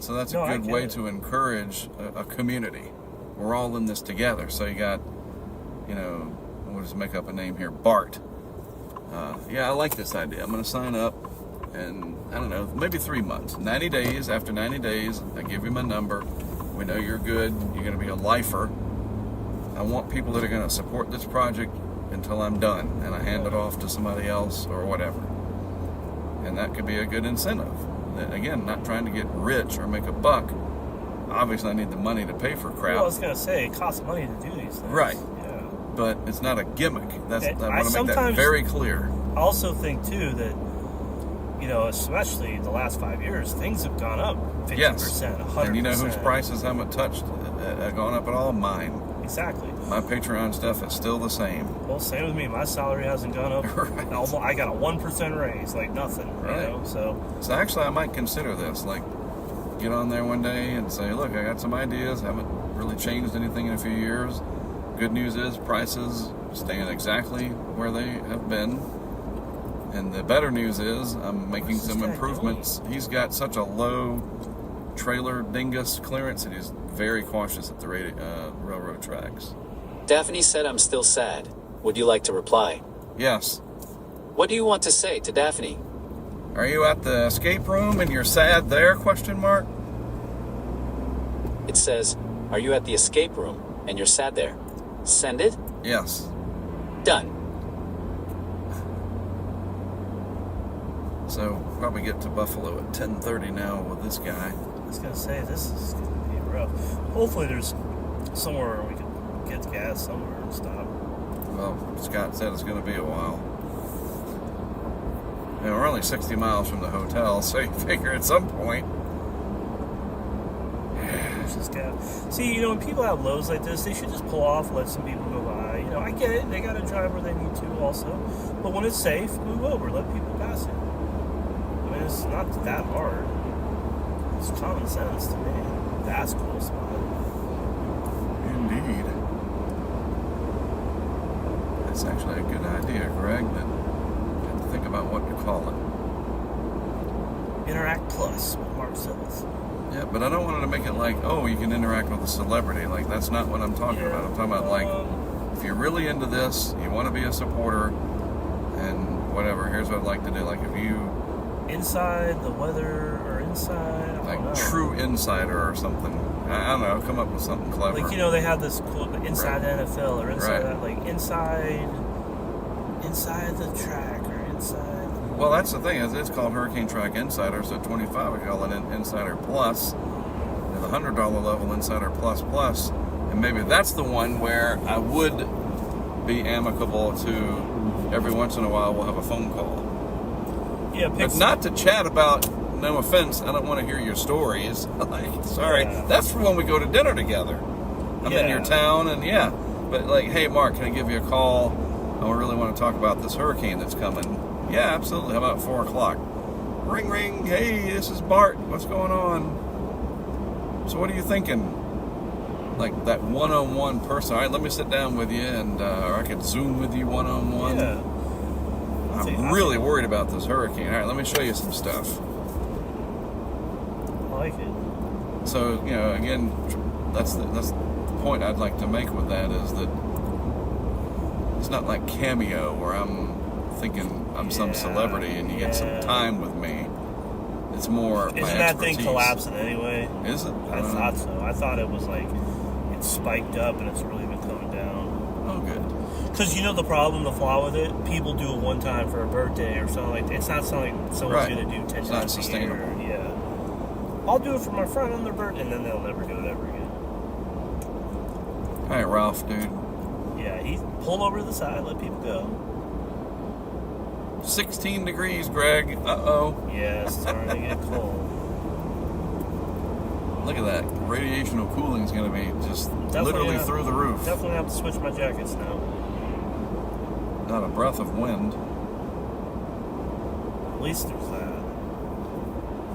So that's No, a I good get way it. to encourage a community. We're all in this together. So you got, we'll just make up a name here, Bart. Yeah, I like this idea. I'm going to sign up, and I don't know, maybe 3 months. 90 days. After 90 days, I give you my number. We know you're good. You're going to be a lifer. I want people that are going to support this project until I'm done, and I hand it off to somebody else or whatever. And that could be a good incentive. Again, not trying to get rich or make a buck. Obviously, I need the money to pay for crap. Well, I was going to say, it costs money to do these things. Right. Yeah. But it's not a gimmick. I I want to make that sometimes- very clear. I also think, too, that, especially the last 5 years, things have gone up 50%, Yes. 100%. And you know whose prices haven't touched, gone up at all? Mine. Exactly. My Patreon stuff is still the same. Well, same with me. My salary hasn't gone up. Right. I got a 1% raise, like nothing. Right. So So actually, I might consider this. Like, get on there one day and say, look, I got some ideas. Haven't really changed anything in a few years. Good news is prices staying exactly where they have been. And the better news is I'm making What's this some guy improvements. He's got such a low trailer dingus clearance that he's very cautious at the railroad tracks. Daphne said I'm still sad. Would you like to reply? Yes. What do you want to say to Daphne? Are you at the escape room and you're sad there? Question mark. It says, are you at the escape room and you're sad there? Send it? Yes. Done. So probably get to Buffalo at 10:30 now with this guy. I was going to say, this is going to be rough. Hopefully there's somewhere we can get gas somewhere and stop. Well, Scott said it's going to be a while. And we're only 60 miles from the hotel, so you figure at some point. There's this guy. See, when people have lows like this, they should just pull off, let some people go by. I get it. They got to drive where they need to also. But when it's safe, move over. Let people pass it. I mean, it's not that hard. It's common sense to me. That's cool spot. Indeed. That's actually a good idea, Greg, but you have to think about what to call it. Interact Plus with Mark Sudduth. Yeah, but I don't want to make it like, oh, you can interact with a celebrity. Like, that's not what I'm talking about. I'm talking about, like, if you're really into this, you want to be a supporter, and whatever, here's what I'd like to do. Like, if you... Inside the weather or inside, I don't know. Like, true insider or something. I don't know, come up with something clever. Like, they have this cool inside the NFL or inside that, like inside the track or inside. Well, that's the thing, is it's called HurricaneTrack Insider, so 25 we call it an Insider Plus. And the $100 level Insider Plus Plus. And maybe that's the one where I would be amicable to every once in a while we'll have a phone call. Yeah, But not to chat about, no offense, I don't want to hear your stories. Like, sorry, that's for when we go to dinner together. I'm in your town, and but like, hey, Mark, can I give you a call? I really want to talk about this hurricane that's coming. Yeah, absolutely. How about 4 o'clock? Ring, ring. Hey, this is Bart. What's going on? So what are you thinking? Like that one-on-one person. All right, let me sit down with you, and or I could Zoom with you one-on-one. Yeah. I'm really worried about this hurricane. All right, let me show you some stuff. I like it. So, again, that's the point I'd like to make with that, is that it's not like Cameo where I'm thinking I'm some Yeah, celebrity and you get some yeah. time with me. It's more my Isn't that thing expertise. collapsing anyway? Is it? I thought so. I thought it was like it's spiked up and it's really been coming down. Oh, good. Because you know the problem, the flaw with it, people do it one time for a birthday or something like that. It's not something someone's Right. going to do 10 It's not times a year. sustainable. Yeah. I'll do it for my friend on their birthday, and then they'll never do it ever again. All right, Ralph, dude. Yeah, he pull over to the side, let people go. 16 degrees, Greg. Uh-oh. Yeah, it's starting to get cold. Look at that. Radiational cooling is going to be just literally through the roof. Definitely have to switch my jackets now. Not a breath of wind. At least there's that.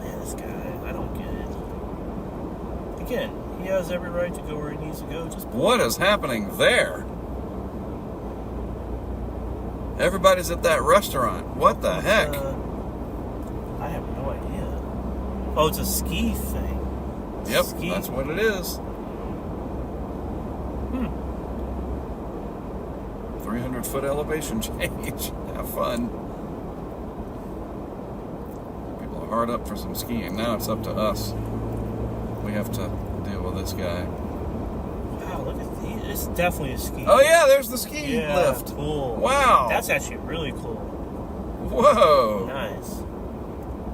Man, this guy, I don't get it. Again, he has every right to go where he needs to go. Just What is happening there? Everybody's at that restaurant. What the heck? I have no idea. Oh, it's a ski thing. Yep, Ski. that's what it is. 300-foot elevation change. Have fun. People are hard up for some skiing. Now it's up to us. We have to deal with this guy. Wow, look at these. It's definitely a ski. Oh yeah, there's the ski Yeah, lift. cool. Wow. That's actually really cool. Whoa. Nice.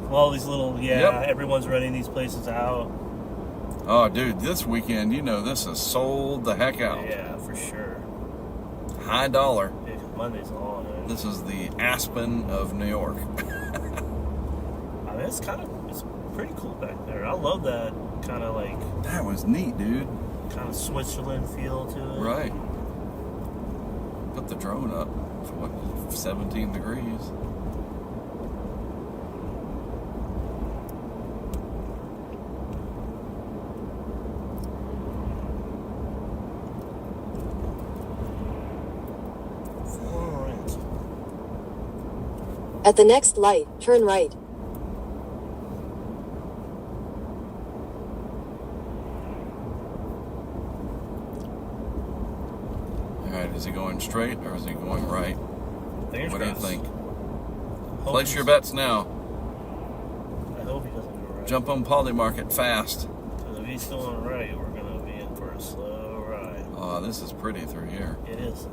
Well, all these little, Yep. everyone's renting these places out. Oh, dude, this weekend, you know, this is sold the heck out. Yeah, for sure. High dollar. Yeah, Monday's long. This is the Aspen of New York. I mean, it's pretty cool back there. I love that kind of like, That was neat, dude. kind of Switzerland feel to it. Right. Put the drone up for what, 17 degrees. At the next light, turn right. All right, is he going straight or is he going right? Fingers What do you crossed. think? Hope Place he's- your bets now. I hope he doesn't go right. Jump on Polymarket fast. Because if he's going right, we're going to be in for a slow ride. Oh, this is pretty through here. It is.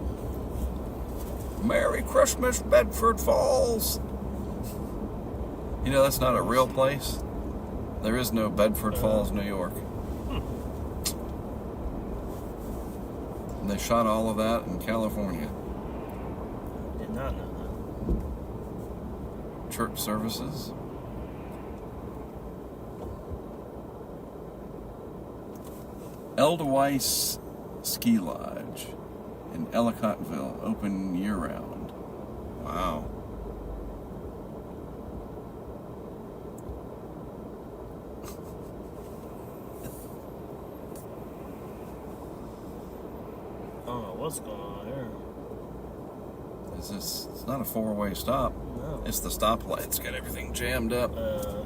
Merry Christmas, Bedford Falls. You know, that's not a real place. There is no Bedford Falls, New York. And they shot all of that in California. Did not know Church services. Edelweiss Ski Lodge in Ellicottville, open year-round. Wow. that. I don't know what's going on here. It's not a four-way stop. No. It's the stoplight's got everything jammed up. Uh,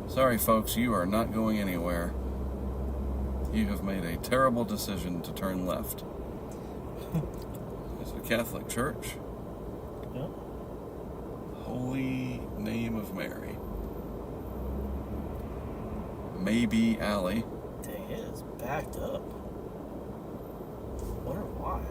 Sorry, folks, you are not going anywhere. You have made a terrible decision to turn left. It's a Catholic church. yeah. Holy Name of Mary. Maybe Alley. Dang, it is backed up. Wonder why.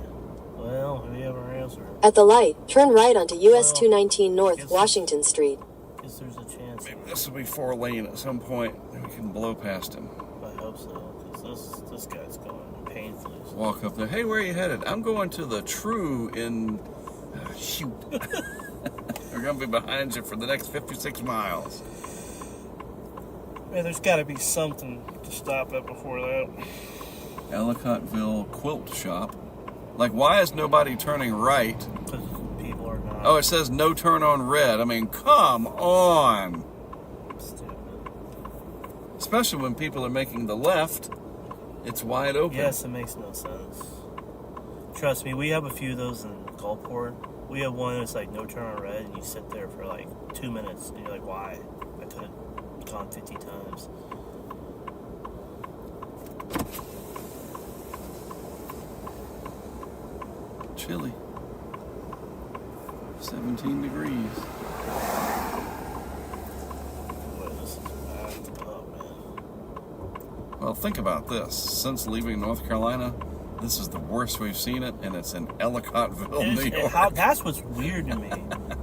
Well, we have our answer. At the light, turn right onto US Well, 219 North guess- Washington Street. Guess there's a chance. Maybe this will be 4-lane at some point. We can blow past him. I hope so, because this guy's going painfully. Walk up there. Hey, where are you headed? I'm going to the True in... shoot. We're going to be behind you for the next 56 miles. Man, there's got to be something to stop at before that. Ellicottville Quilt Shop. Like, why is nobody turning right? Because people are not Oh, it says no turn on red. I mean, come on. stupid. Especially when people are making the left. It's wide open. Yes, it makes no sense. Trust me, we have a few of those in Gulfport. We have one that's like no turn on red, and you sit there for like 2 minutes, and you're like, why? I could have gone 50 times. Chilly. 17 degrees. Boy, this is bad. Oh, man. Well, think about this. Since leaving North Carolina, this is the worst we've seen it, and it's in Ellicottville, New York. That's what's weird to me.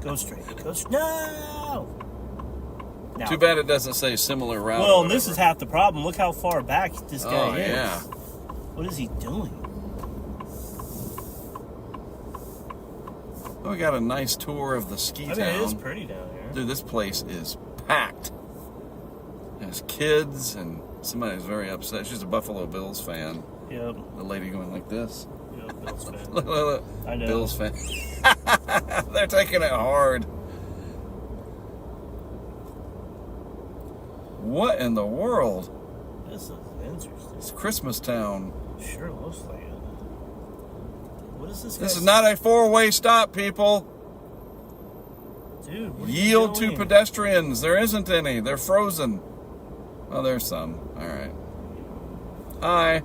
Go straight. No! Now, Too bad it doesn't say similar route. well, and this is half the problem. Look how far back this guy is. Yeah. What is he doing? Oh, we got a nice tour of the ski I town. mean, it is pretty down here. Dude, this place is packed. There's kids, and somebody's very upset. She's a Buffalo Bills fan. Yep. The lady going like this. Yep, Bills fan. Look, look, look. I know. Bills fan. They're taking it hard. What in the world? This is interesting. It's Christmas Town. Sure looks like it. What is this? This guy is not a four-way stop, people. Dude, what are you Yield to doing? pedestrians. There isn't any. They're frozen. Oh, there's some. All right. Hi.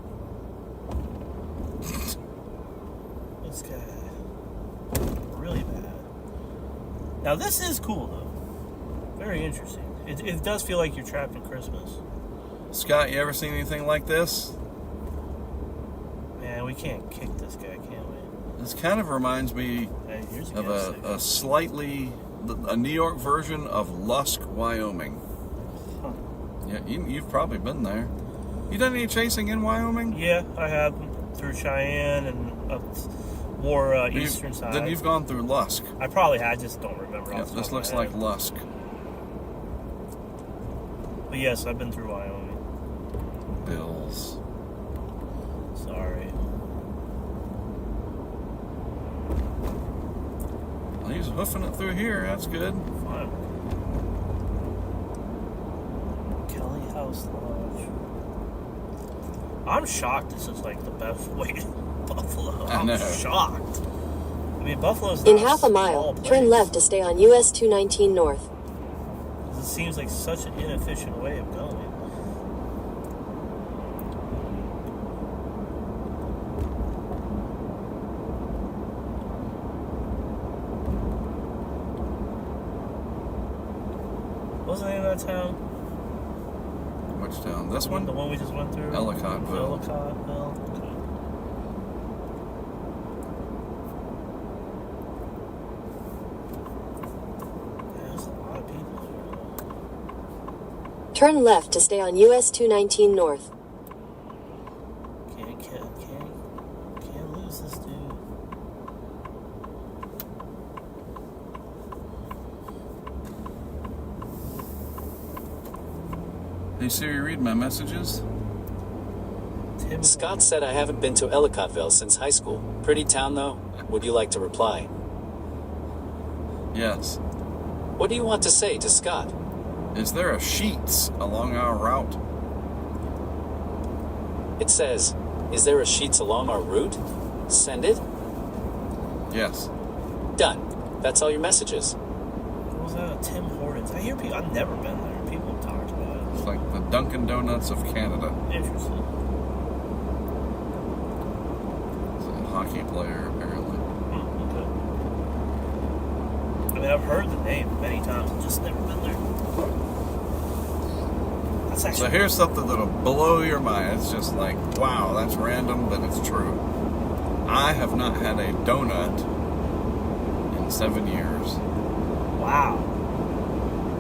This guy. Really bad. Now, this is cool, though. Very interesting. It does feel like you're trapped in Christmas. Scott, you ever seen anything like this? Man, we can't kick this guy, can we? This kind of reminds me Hey, here's a of gas station. a slightly, a New York version of Lusk, Wyoming. Huh. Yeah, you've probably been there. You done any chasing in Wyoming? Yeah, I have through Cheyenne and up more eastern side. Then you've gone through Lusk. I probably had, I just don't remember. Yeah, off the this top of looks my like head. Lusk. But yes, I've been through Wyoming. Bills. Sorry. Well, he's hoofing it through here. That's good. Fine. Kelly House Lodge. I'm shocked this is like the best way to Buffalo. I know. I'm shocked. I mean, Buffalo's In not half a mile, small turn place. left to stay on US 219 North. It seems like such an inefficient way of going. What's the name of that town? Which town? This one? The one we just went through? Ellicottville. Ellicottville. Okay. There's a lot of people here. Turn left to stay on US 219 North. Can't lose this dude. Hey Siri, read my messages. Tim Scott said I haven't been to Ellicottville since high school. Pretty town though. Would you like to reply? Yes. What do you want to say to Scott? Is there a Sheets along our route? It says, is there a Sheets along our route? Send it? Yes. Done. That's all your messages. What was that? Tim Hortons. I hear people. I've never been there. People have talked about It's like the Dunkin' Donuts of Canada. it. Interesting. It's a hockey player, apparently. Okay. I mean, I've heard the name many times. I've just never been there. That's So actually. here's something that'll blow your mind. It's just like, wow, that's random, but it's true. I have not had a donut in 7 years. Wow.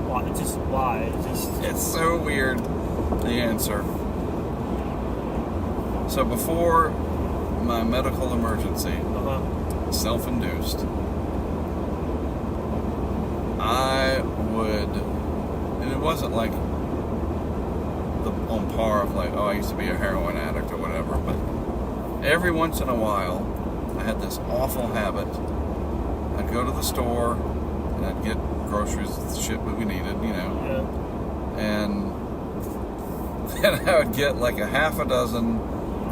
Why? Just why? It's so weird, the answer. So before my medical emergency, self-induced, I would, and it wasn't like on par of like, oh, I used to be a heroin addict or whatever, but every once in a while, I had this awful habit. I'd go to the store and I'd get groceries, shit that we needed, you know, Yeah. and then I would get like a half a dozen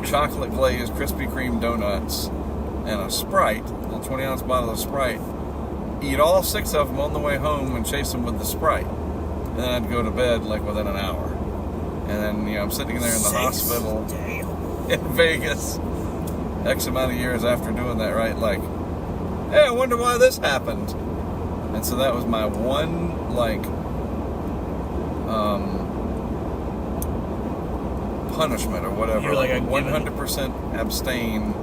chocolate glazed Krispy Kreme donuts and a Sprite, a little 20-ounce bottle of Sprite, eat all 6 of them on the way home and chase them with the Sprite. And then I'd go to bed like within an hour. And then, you know, I'm sitting there in the hospital Damn. in Vegas X amount of years after doing that, right? Like, hey, I wonder why this happened. And so that was my one, like, punishment or whatever. You're like, like I'm 100% abstain.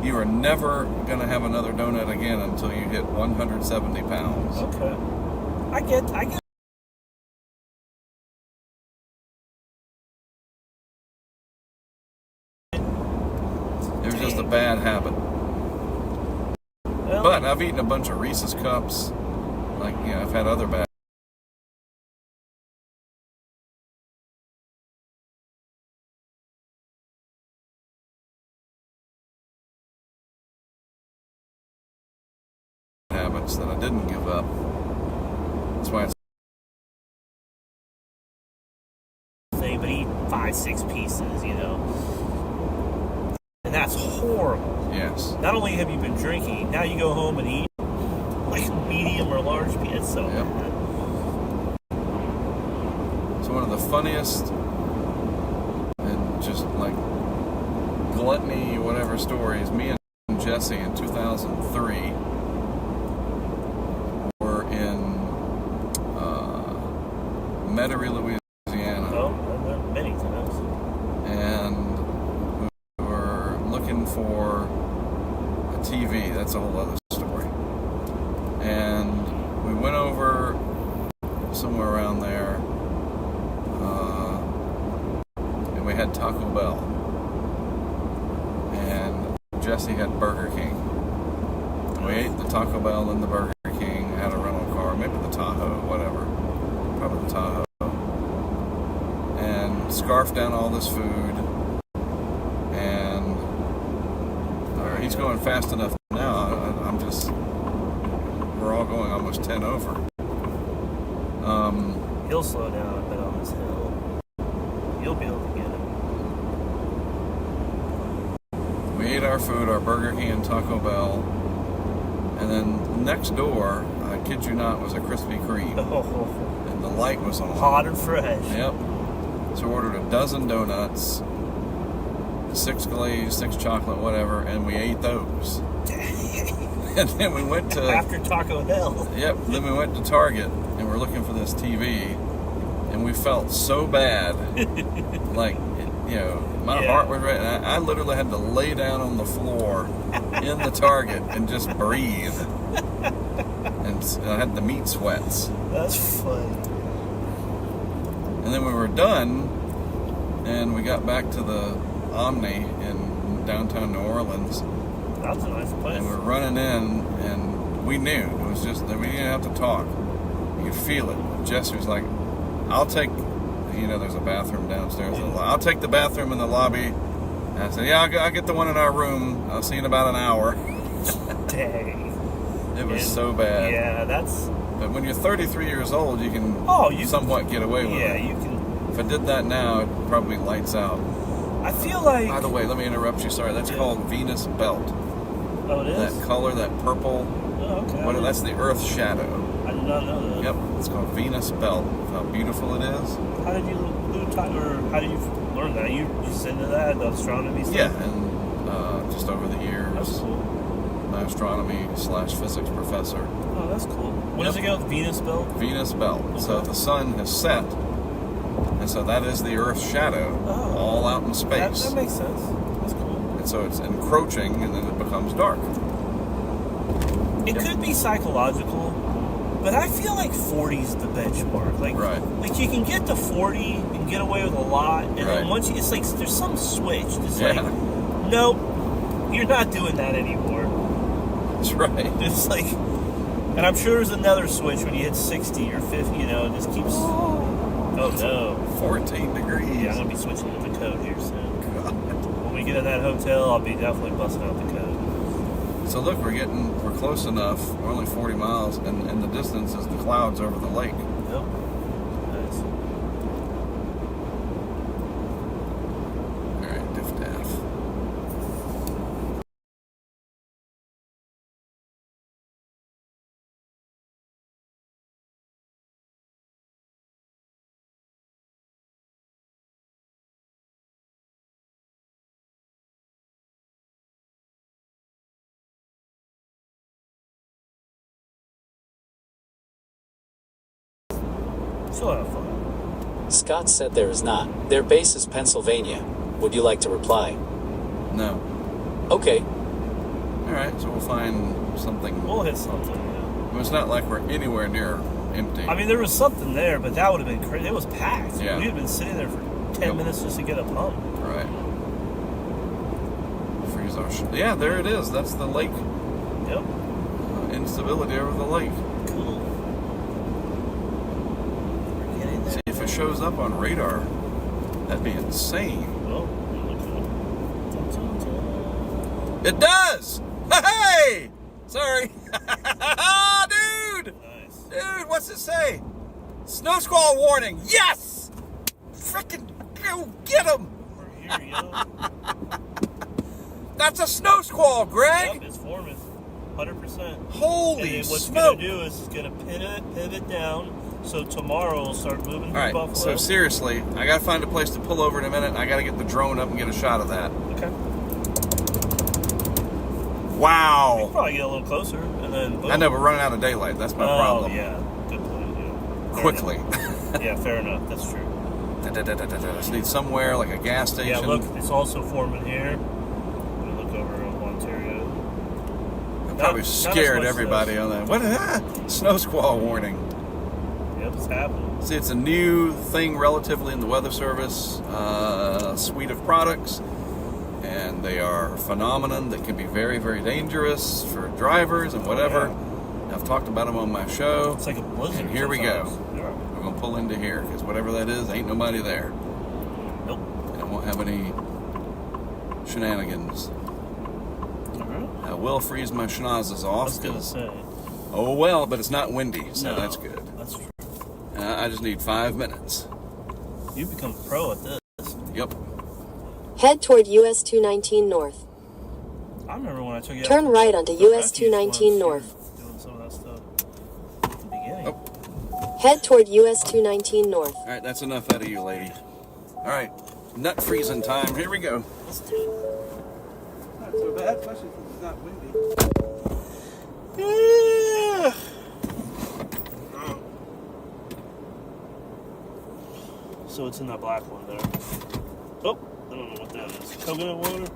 You are never going to have another donut again until you hit 170 pounds. Okay. I get. It was just a bad habit. Well, But I've eaten a bunch of Reese's Cups. Like, I've had other bad habits that I didn't give up. That's why it's thing, but eat 5-6 pieces, and that's horrible. yes. Not only have you been drinking, now you go home and eat like medium or large pieces. It's so Yep. bad. It's one of the funniest and just like gluttony, whatever stories. Me and Jesse in 2003 were in Metairie, Louisiana, Oh, I've done it many times. and we were looking for a TV. That's a whole other story. And we went over somewhere around there, and we had Taco Bell, and Jesse had Burger King. We ate the Taco Bell and the Burger King, had a rental car, maybe the Tahoe, whatever, probably the Tahoe, and scarfed down all this food, and he's going fast enough now. I'm just, we're all going almost 10 over. He'll slow down a bit on this hill. You'll be able to get it. We ate our food, our Burger King and Taco Bell, and then next door, I kid you not, was a Krispy Kreme, Oh, and the light was on. hot and fresh. Yep. So we ordered a dozen donuts, 6 glazed, 6 chocolate, whatever, and we ate those. And then we went to After Taco Hell. Yep. Then we went to Target and we're looking for this TV, and we felt so bad, like my Yeah. heart was ready. I literally had to lay down on the floor in the Target and just breathe, and I had the meat sweats. That's funny. And then we were done, and we got back to the Omni in downtown New Orleans. That's a nice place. And we're running in, and we knew it was just that we didn't have to talk. You could feel it. Jesse was like, "I'll take," there's a bathroom downstairs. "I'll take the bathroom in the lobby." And I said, "Yeah, I'll get the one in our room. I'll see you in about an hour." Dang. It was so bad. Yeah, that's. But when you're 33 years old, you can somewhat get away with Yeah, it. you can. If I did that now, it probably lights out. I feel like. By the way, let me interrupt you. Sorry, that's called Venus Belt. Oh, it is? That color, that purple. Oh, okay. That's the Earth shadow. I did not know that. Yep, it's called Venus Belt. How beautiful it is. How did you how did you learn that? You just into that, the astronomy stuff? Yeah, and just over the years, That's cool. my astronomy/physics professor. Oh, that's cool. What does it go with Venus Belt? Venus Belt. So Okay. the sun has set, and so that is the Earth's shadow, Oh. all out in space. That makes sense. That's cool. And so it's encroaching, and then it becomes dark. It Yep. could be psychological, but I feel like 40 is the benchmark. Like you can get to 40 and get away with a lot, and then Right. once it's like there's some switch. It's Yeah. like, nope, you're not doing that anymore. That's right. It's like, and I'm sure there's another switch when you hit 60 or 50. It just keeps. Oh no. 14 degrees. Yeah, I'm gonna be switching to the code here soon. God. When we get in that hotel, I'll be definitely busting out the code. So look, we're close enough. We're only 40 miles, and in the distance is the clouds over the lake. Yep. She'll have fun. Scott said there is not. Their base is Pennsylvania. Would you like to reply? No. Okay. All right, so we'll find something. We'll hit something, yeah. It's not like we're anywhere near empty. I mean, there was something there, but that would have been crazy. It was packed. Yeah. We had been sitting there for 10 minutes just to get a pump. Right. Freeze our yeah, there it is. That's the lake. Yep. Instability over the lake. Cool. We're getting there. See if it shows up on radar. That'd be insane. Oh, It does! Hey! Sorry. Dude! nice. Dude, what's it say? Snow squall warning. Yes! Frickin' go get him! We're here, yo. That's a snow squall, Greg! Yep, it's forming. 100%. Holy and then what's smoke! going to do is it's going to pivot down. So tomorrow we'll start moving to Alright, Buffalo. so seriously, I gotta find a place to pull over in a minute, and I gotta get the drone up and get a shot of that. Okay. Wow! Probably get a little closer, and then boom. I know, we're running out of daylight. That's my Oh, problem. yeah. Good point. Yeah. Fair Quickly. enough. Yeah, fair enough. That's true. I just need somewhere like a gas station. Yeah, look, it's also forming here. I'm gonna look over at Ontario. I probably Not as scared much everybody as- on that. What? Snow squall warning. Yep, it's happening. See, it's a new thing relatively in the Weather Service suite of products, and they are a phenomenon that can be very, very dangerous for drivers and whatever. I've talked about them on my show. It's like a blizzard. And here we go. sometimes. Yeah. We're going to pull into here, because whatever that is, ain't nobody there. Nope. And I won't have any shenanigans. Alright. I will freeze my schnozzes I off, was gonna 'cause- say. oh well, but it's not windy, so No, that's good. That's true. I just need 5 minutes. You become a pro at this. Yep. Head toward US 219 North. I remember when I took you out Turn to right onto the US refuge 219 once, North. you were doing some of that stuff at the beginning. Oh. Head toward US 219 North. All right, that's enough out of you, lady. All right, nut freezing time. Here we go. Let's do it. Not so bad, especially since it's not windy. Yeah. So it's in that black one there. Oh, I don't know what that is. Coconut water?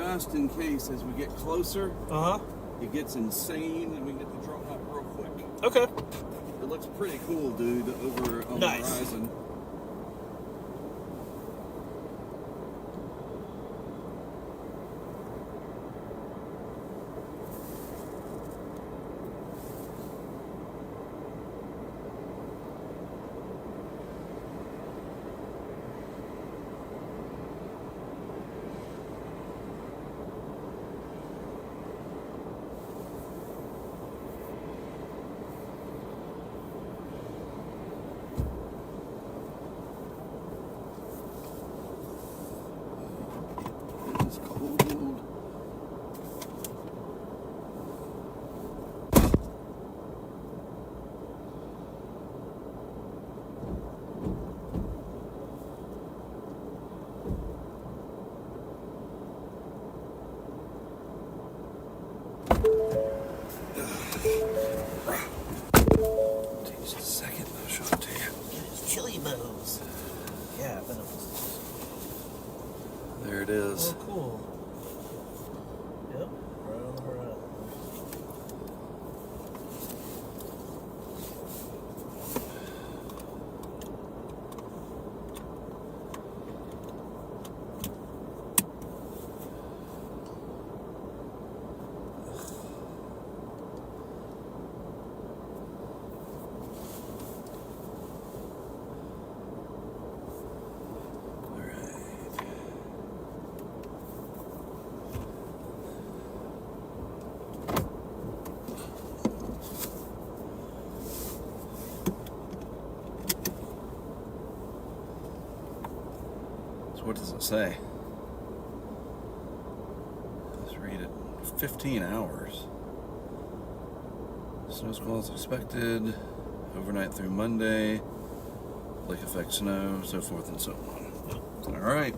just in case as we get closer, Uh huh. it gets insane and we get the drone up real quick. Okay. It looks pretty cool, dude, over on Nice. the horizon. It's cold. Take just a second, I'll show it to you. Chili bows. Yeah, I bet it was. There it is. Oh, cool. Yep. Right on the horizon. So what does it say? Let's read it. 15 hours. Snow squalls expected overnight through Monday. Lake Effect snow, so forth and so on. All right.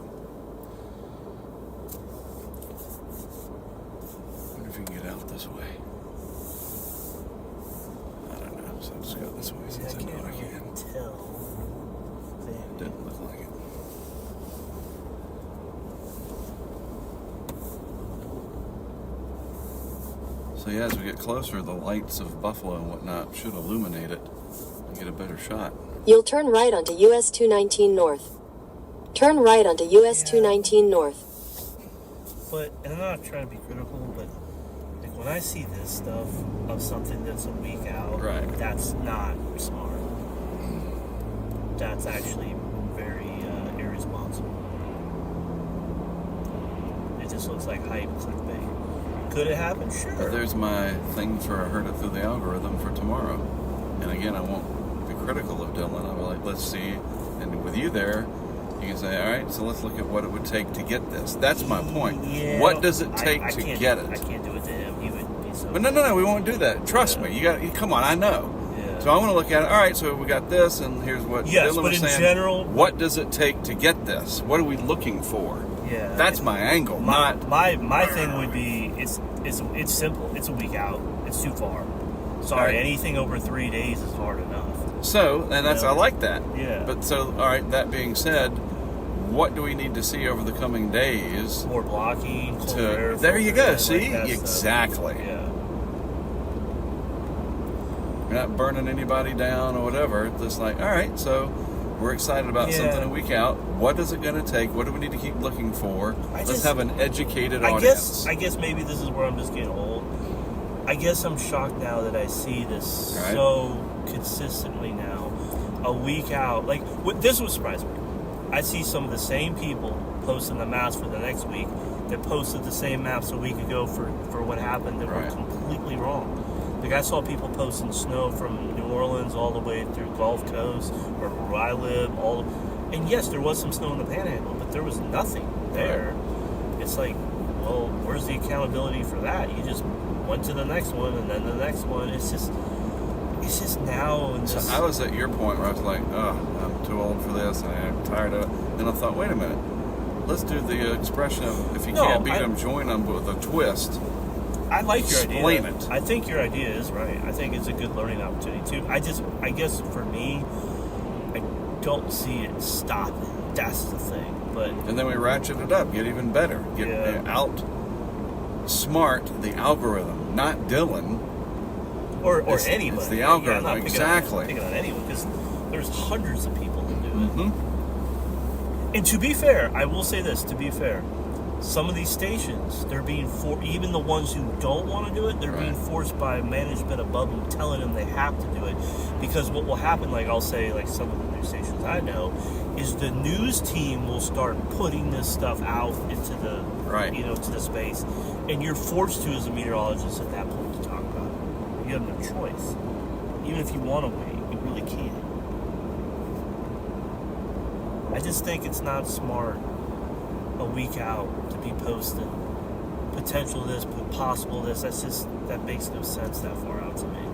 Wonder if you can get out this way. I don't know. So I'll just go this way since I know I can. tell. Didn't look like it. So yeah, as we get closer, the lights of Buffalo and whatnot should illuminate it and get a better shot. You'll turn right onto US 219 North. Turn right onto US 219 North. But, and I'm not trying to be critical, but like when I see this stuff of something that's a week out, Right. that's not smart. That's actually very irresponsible. It just looks like hype clickbait. Could it happen? Sure. But there's my thing for I heard it through the algorithm for tomorrow. And again, I won't be critical of Dylan. I'll be like, let's see. And with you there, you can say, all right, so let's look at what it would take to get this. That's my point. Yeah, what does it take I to can't- get it? I can't do it to him. He would be so. But no, we won't do that. Trust me. You come on, I know. Yeah. So I want to look at it. All right, so we got this, and here's what Yes, Dylan but was in saying. general- what does it take to get this? What are we looking for? Yeah. That's my angle, not... My thing would be it's simple. It's a week out. It's too far. Sorry, Right. anything over 3 days is hard enough. So, and that's Yeah. I like that. Yeah. But so, all right, that being said, what do we need to see over the coming days More blocking. Cold air to... There you go, filters, see? like that stuff. Exactly. Yeah. You're not burning anybody down or whatever. It's just like, all right, so we're excited about Yeah. something a week out. What is it going to take? What do we need to keep looking for? Let's just- have an educated I audience. guess maybe this is where I'm just getting old. I guess I'm shocked now that I see this Right. so consistently now, a week out. Like this was surprising me. I see some of the same people posting the maps for the next week that posted the same maps a week ago for what happened that Right. were completely wrong. Like I saw people posting snow from New Orleans all the way through Gulf Coast or where I live, and yes, there was some snow in the Panhandle, but there was nothing there. It's like, well, where's the accountability for that? You just went to the next one and then the next one. It's just now and So just I was at your point where I was like, oh, I'm too old for this, and I'm tired of it. And I thought, wait a minute, let's do the expression of if you No, can't beat I- them, join them with a twist. I like your Explain idea. it. I think your idea is right. I think it's a good learning opportunity too. I guess for me, I don't see it stopping. That's the thing. But And then we ratchet it up, get even better, get out smart the algorithm, not Dylan. or It's anybody. the algorithm, I'm not exactly. picking on anyone because there's hundreds of people that do it. Mm-hmm. And to be fair, I will say this. To be fair, some of these stations, they're being even the ones who don't want to do it, they're being forced by management above them, telling them they have to do it. Because what will happen, like I'll say, like some of the news stations I know, is the news team will start putting this stuff out into the to the space, and you're forced to, as a meteorologist, at that point to talk about it. You have no choice. Even if you want to wait, you really can't. I just think it's not smart a week out to be posting potential this, possible this. That makes no sense that far out to me.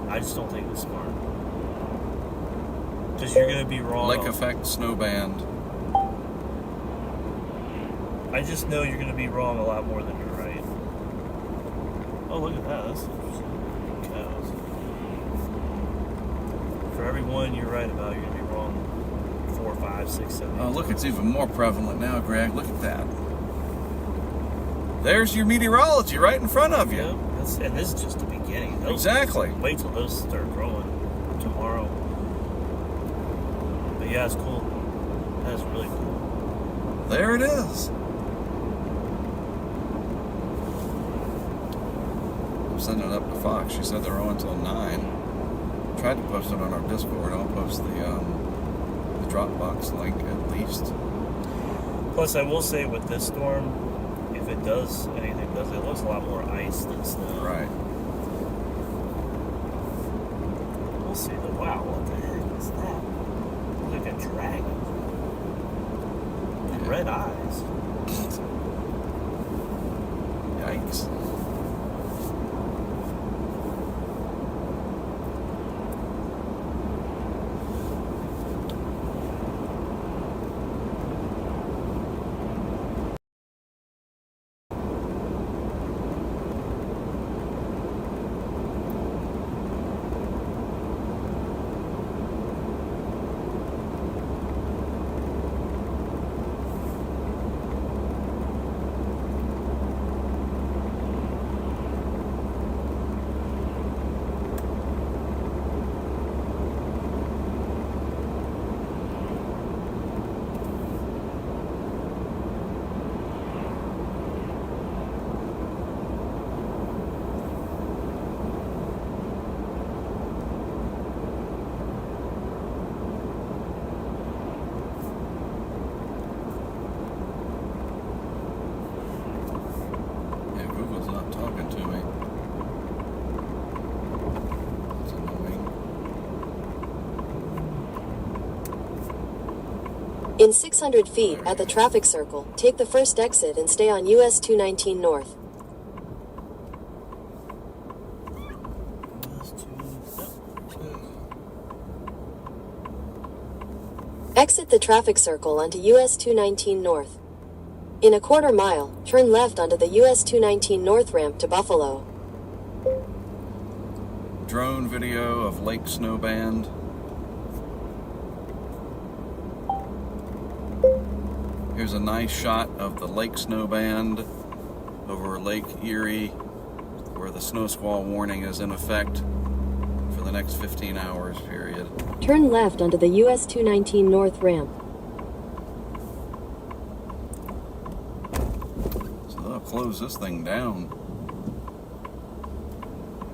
I just don't think it's smart. Because you're going to be wrong. Lake Effect Snowband. I just know you're going to be wrong a lot more than you're right. Oh, look at that. That's interesting. Cows. For every one you're right about, you're going to be wrong 4, 5, 6, 7. Oh, look, it's even more prevalent now, Greg. Look at that. There's your meteorology right in front of you. Yeah, and this is just the beginning. Exactly. Wait till those start growing tomorrow. But yeah, it's cool. That's really cool. There it is. I'm sending it up to Fox. She said they're on until 9. Tried to post it on our Discord. I'll post the Dropbox link at least. Plus, I will say with this storm, if it does anything, it looks a lot more ice than snow. Right. We'll see. Wow, what the heck is that? Looks like a dragon. With red eyes. Yikes. In 600 feet at the traffic circle, take the first exit and stay on US 219 North. Exit the traffic circle onto US 219 North. In a quarter mile, turn left onto the US 219 North ramp to Buffalo. Drone video of Lake Snowband. Here's a nice shot of the Lake Snowband over Lake Erie, where the snow squall warning is in effect for the next 15 hours period. Turn left onto the US 219 North ramp. So they'll close this thing down.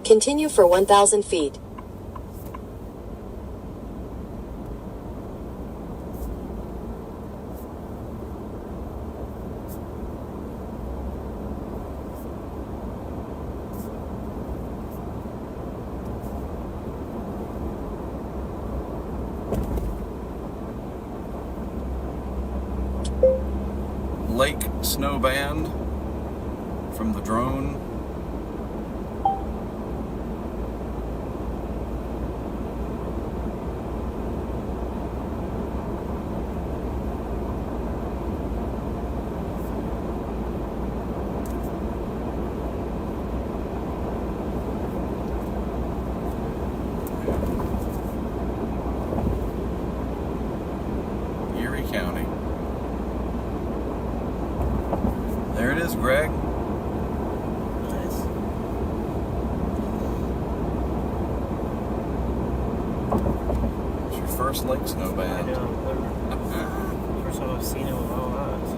Continue for 1,000 feet. Lake Snowband from the drone. Erie County. Greg. Nice. It's your first lake snow I band. know. First time I've seen it with my own eyes.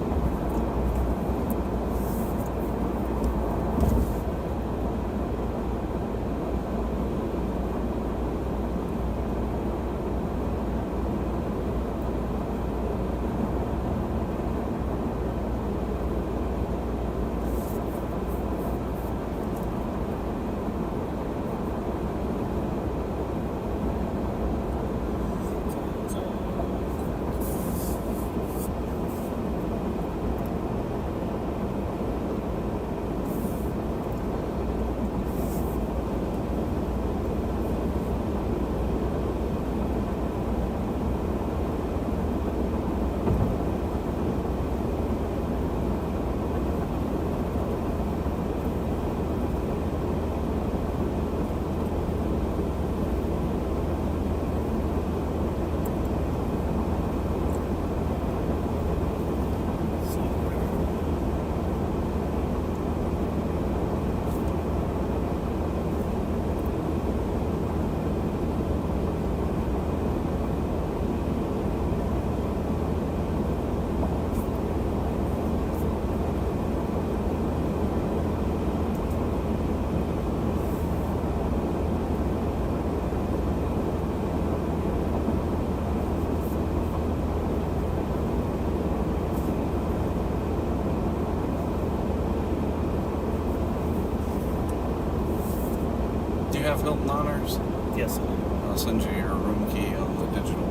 Do you have Hilton Honors? Yes. I'll send you your room key on the digital.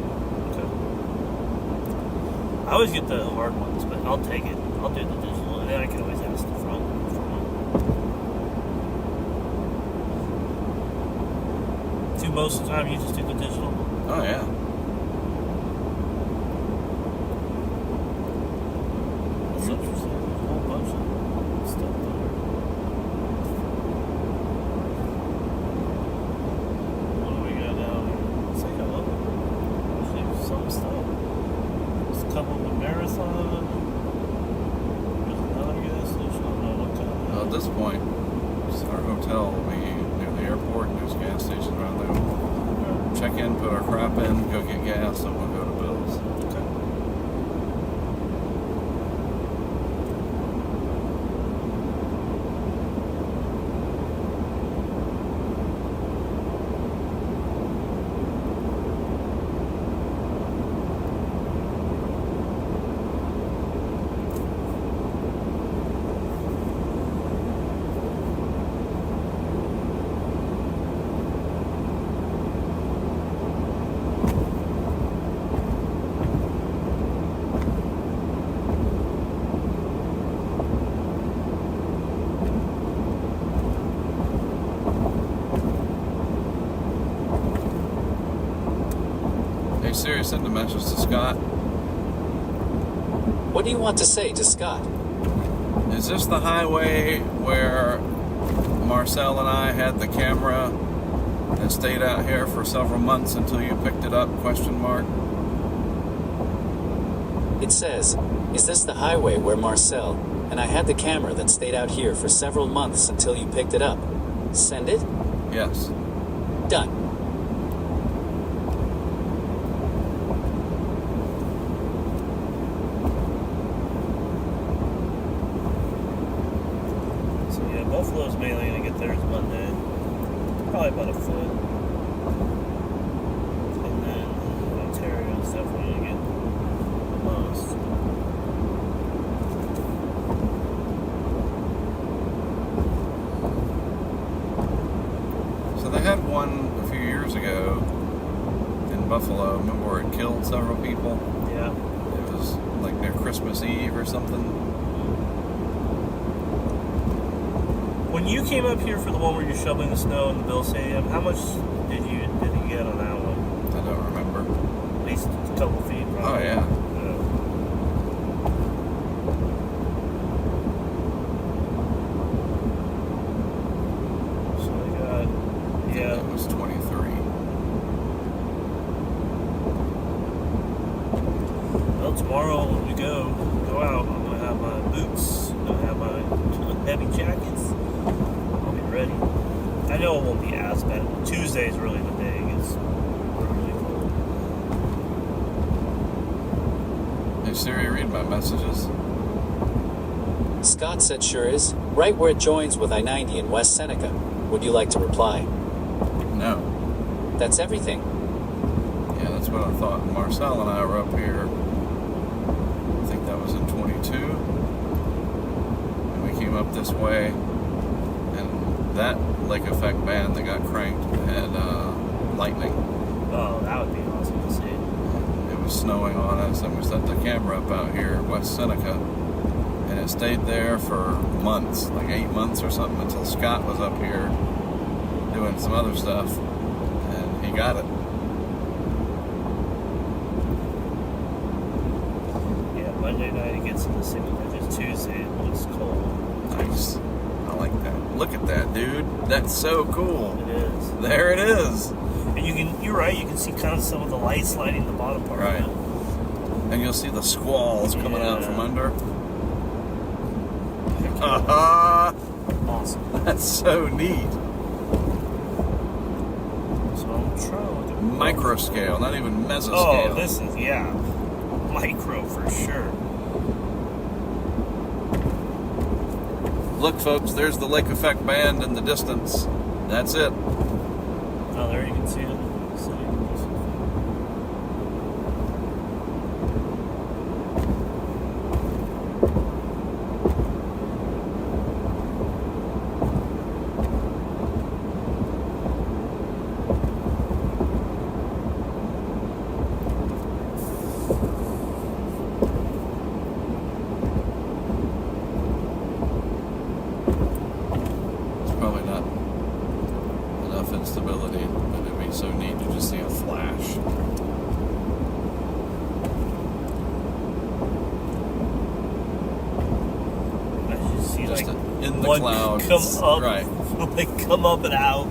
Okay. I always get the hard ones, but I'll take it. I'll do the digital, and then I can always ask the front. Do most of the time you just do the digital? Oh, yeah. That's interesting. There's a whole bunch of stuff there. What do we got down here? Let's take a look. There's some stuff. There's a couple of the marathon. There's another gas station. I don't know what kind of. Well, at this point, our hotel will be near the airport, and there's a gas station around there. Check in, put our crap in, go get gas, and we'll go to Bill's. Okay. Hey Siri, send a message to Scott. What do you want to say to Scott? Is this the highway where Marcel and I had the camera that stayed out here for several months until you picked it up? Question mark. It says, is this the highway where Marcel and I had the camera that stayed out here for several months until you picked it up? Send it? Yes. Done. So yeah, Buffalo's mainly gonna get theirs Monday. Probably about a foot. And then Ontario's definitely gonna get the most. So they had one a few years ago in Buffalo. Remember where it killed several people? Yeah. It was like near Christmas Eve or something. When you came up here for the one where you're shoveling the snow in the Bill Stadium, how much did you get on that one? I don't remember. At least a couple feet, Oh probably. yeah. So they got, yeah. It was 23. Well, tomorrow when we go out, I'm gonna have my boots, I'm gonna have my heavy jackets, I'll be ready. I know it won't be as bad. Tuesday's really the day. It's really cold. Hey Siri, read my messages. Scott said sure is. Right where it joins with I-90 in West Seneca. Would you like to reply? No. That's everything. Yeah, that's what I thought. Marcel and I were up here, I think that was in 22. And we came up this way, and that Lake Effect band that got cranked had lightning. Oh, that would be awesome to see. It was snowing on us, and we set the camera up out here at West Seneca, and it stayed there for months, like 8 months or something, until Scott was up here doing some other stuff, and he got it. Yeah, Monday night it gets in the single digits. Tuesday it looks cold. Nice. I like that. Look at that, dude. That's so cool. It is. There it is. And you're right, you can see kind of some of the lights lighting the bottom part Right. of it. And you'll see the squalls coming out Yeah. from under. Haha. Awesome. That's so neat. So I'm trying to Micro scale, not even mesoscale. Oh, this is, yeah. Micro for sure. Look, folks, there's the Lake Effect band in the distance. That's it. Oh, there you can see it. It's probably not enough instability, but it'd be so neat to just see a flash. I just see Just like in the one clouds. come up, Right. like come up and out.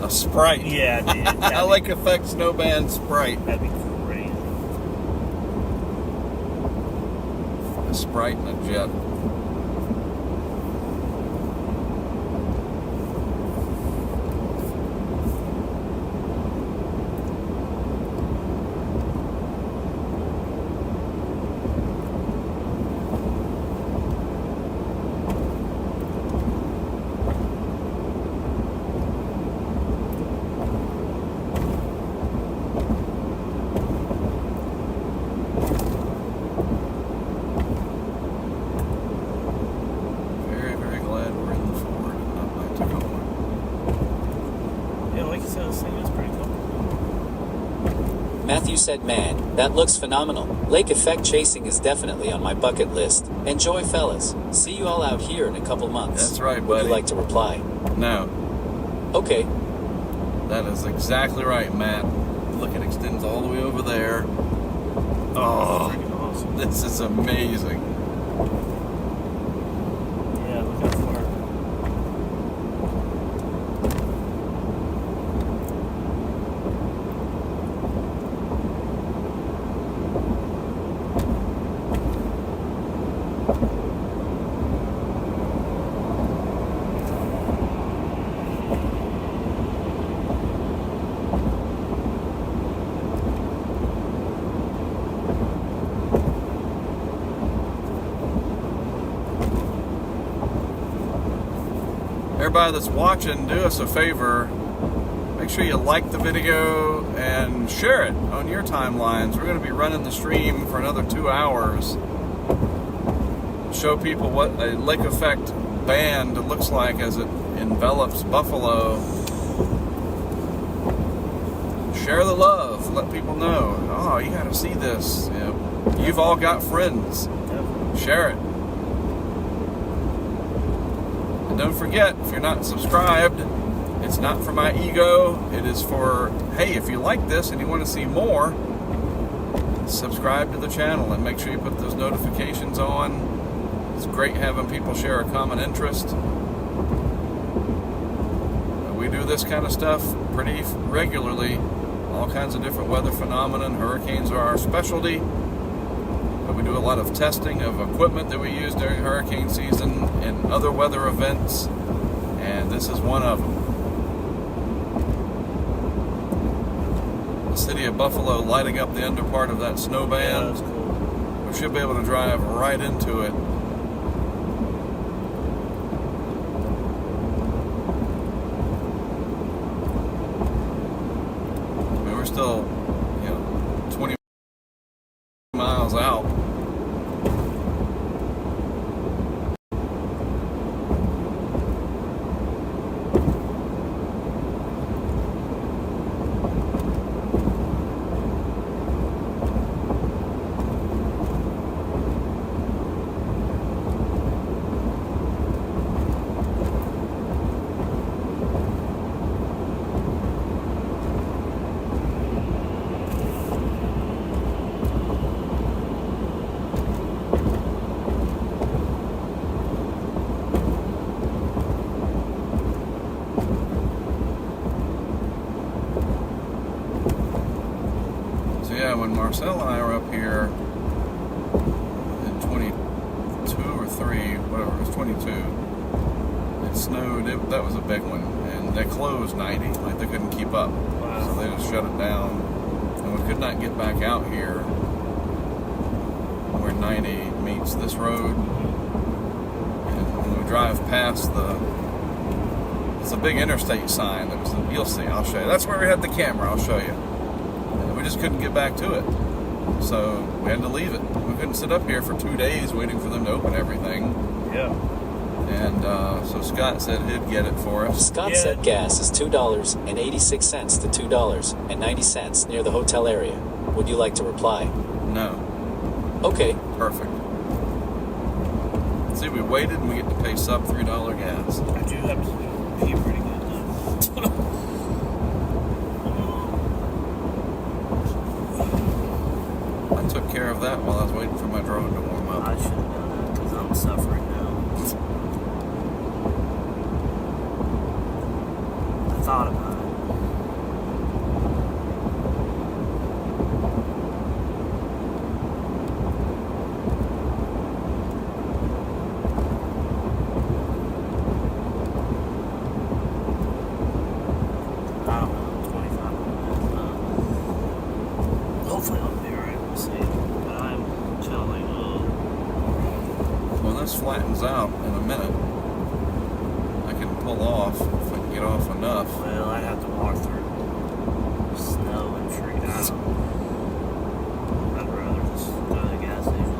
A sprite. Yeah, dude. A Lake Effect snow band sprite. That'd be crazy. A sprite and a jet. Very, very glad we're in the Ford and not my Tacoma. Yeah, like you said, this thing is pretty cool. Matthew said, man, that looks phenomenal. Lake Effect chasing is definitely on my bucket list. Enjoy, fellas. See you all out here in a couple months. That's right, Would buddy. you like to reply? No, Okay. that is exactly right, Matt. Look, it extends all the way over there. Oh, Freaking awesome. this is amazing. Yeah, look out for it. Everybody that's watching, do us a favor. Make sure you like the video and share it on your timelines. We're going to be running the stream for another 2 hours. Show people what a Lake Effect band looks like as it envelops Buffalo. Share the love. Let people know. Oh, you got to see this. You know, you've all got friends. Definitely. Share it. And don't forget, if you're not subscribed, it's not for my ego. It is for, hey, if you like this and you want to see more, subscribe to the channel and make sure you put those notifications on. It's great having people share a common interest. We do this kind of stuff pretty regularly. All kinds of different weather phenomena. Hurricanes are our specialty. But we do a lot of testing of equipment that we use during hurricane season and other weather events, and this is one of them. The city of Buffalo lighting up the under part of that snow Yeah, band. that's cool. We should be able to drive right into it. I mean, we're still, 20 miles out. Yeah, when Marcel and I were up here in 22 or 3, whatever, it was 22, it snowed, that was a big one, and they closed 90, like they couldn't keep up. Wow. So they just shut it down, and we could not get back out here where 90 meets this road. And when we drive past it's a big interstate sign that was, you'll see, I'll show you. That's where we had the camera, I'll show you. We just couldn't get back to it, so we had to leave it. We couldn't sit up here for 2 days waiting for them to open everything. Yeah. And so Scott said he'd get it for us. Scott said gas is $2.86 to $2.90 near the hotel area. Would you like to reply? No. Okay. Perfect. See, we waited and we get to pay sub $3 gas. I do have to pee pretty good though. I took care of that while I was waiting for my drone to warm up. I should have done that because I'm suffering now. I thought about it. I don't know, 25 minutes. Hopefully I'll be alright, we'll see. But I'm chilling. When this flattens out in a minute, I can pull off if I can get off enough. Well, I'd have to walk through snow and tree. I don't know. I'd rather just go to the gas station.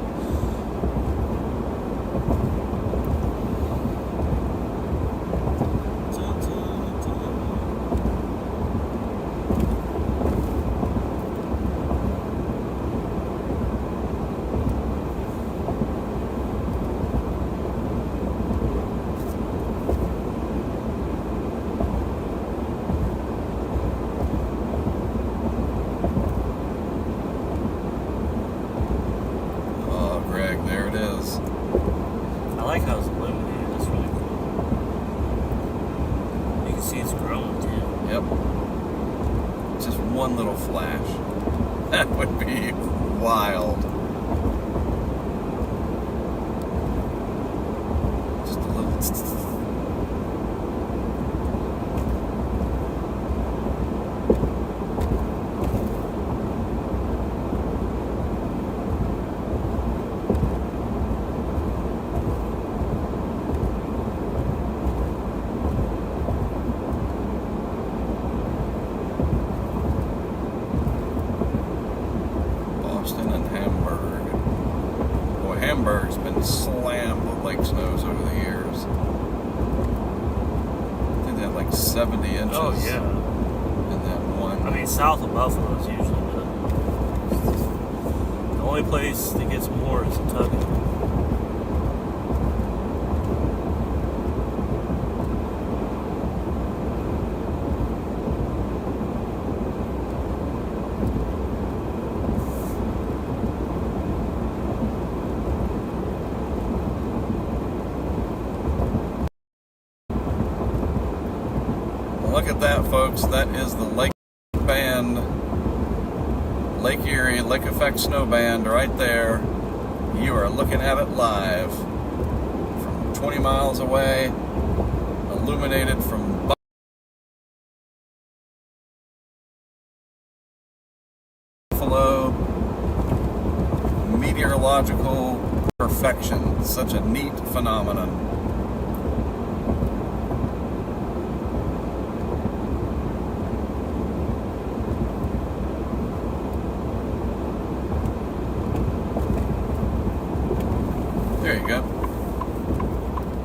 Oh, Greg, there it is. I like how it's illuminated. That's really cool. You can see it's growing too. Yep. Just one little flash. That would be wild. Just a little. Boston and Hamburg. Boy, Hamburg's been slammed with lake snows over the years. I think they had like 70 inches Oh yeah. in that one. I mean, south of Buffalo is usually the only place that gets more is Kentucky. Look at that, folks. That is the Lake Band, Lake Erie, Lake Effect Snow Band right there. You are looking at it live from 20 miles away, illuminated from Buffalo. Meteorological perfection. Such a neat phenomenon. There you go.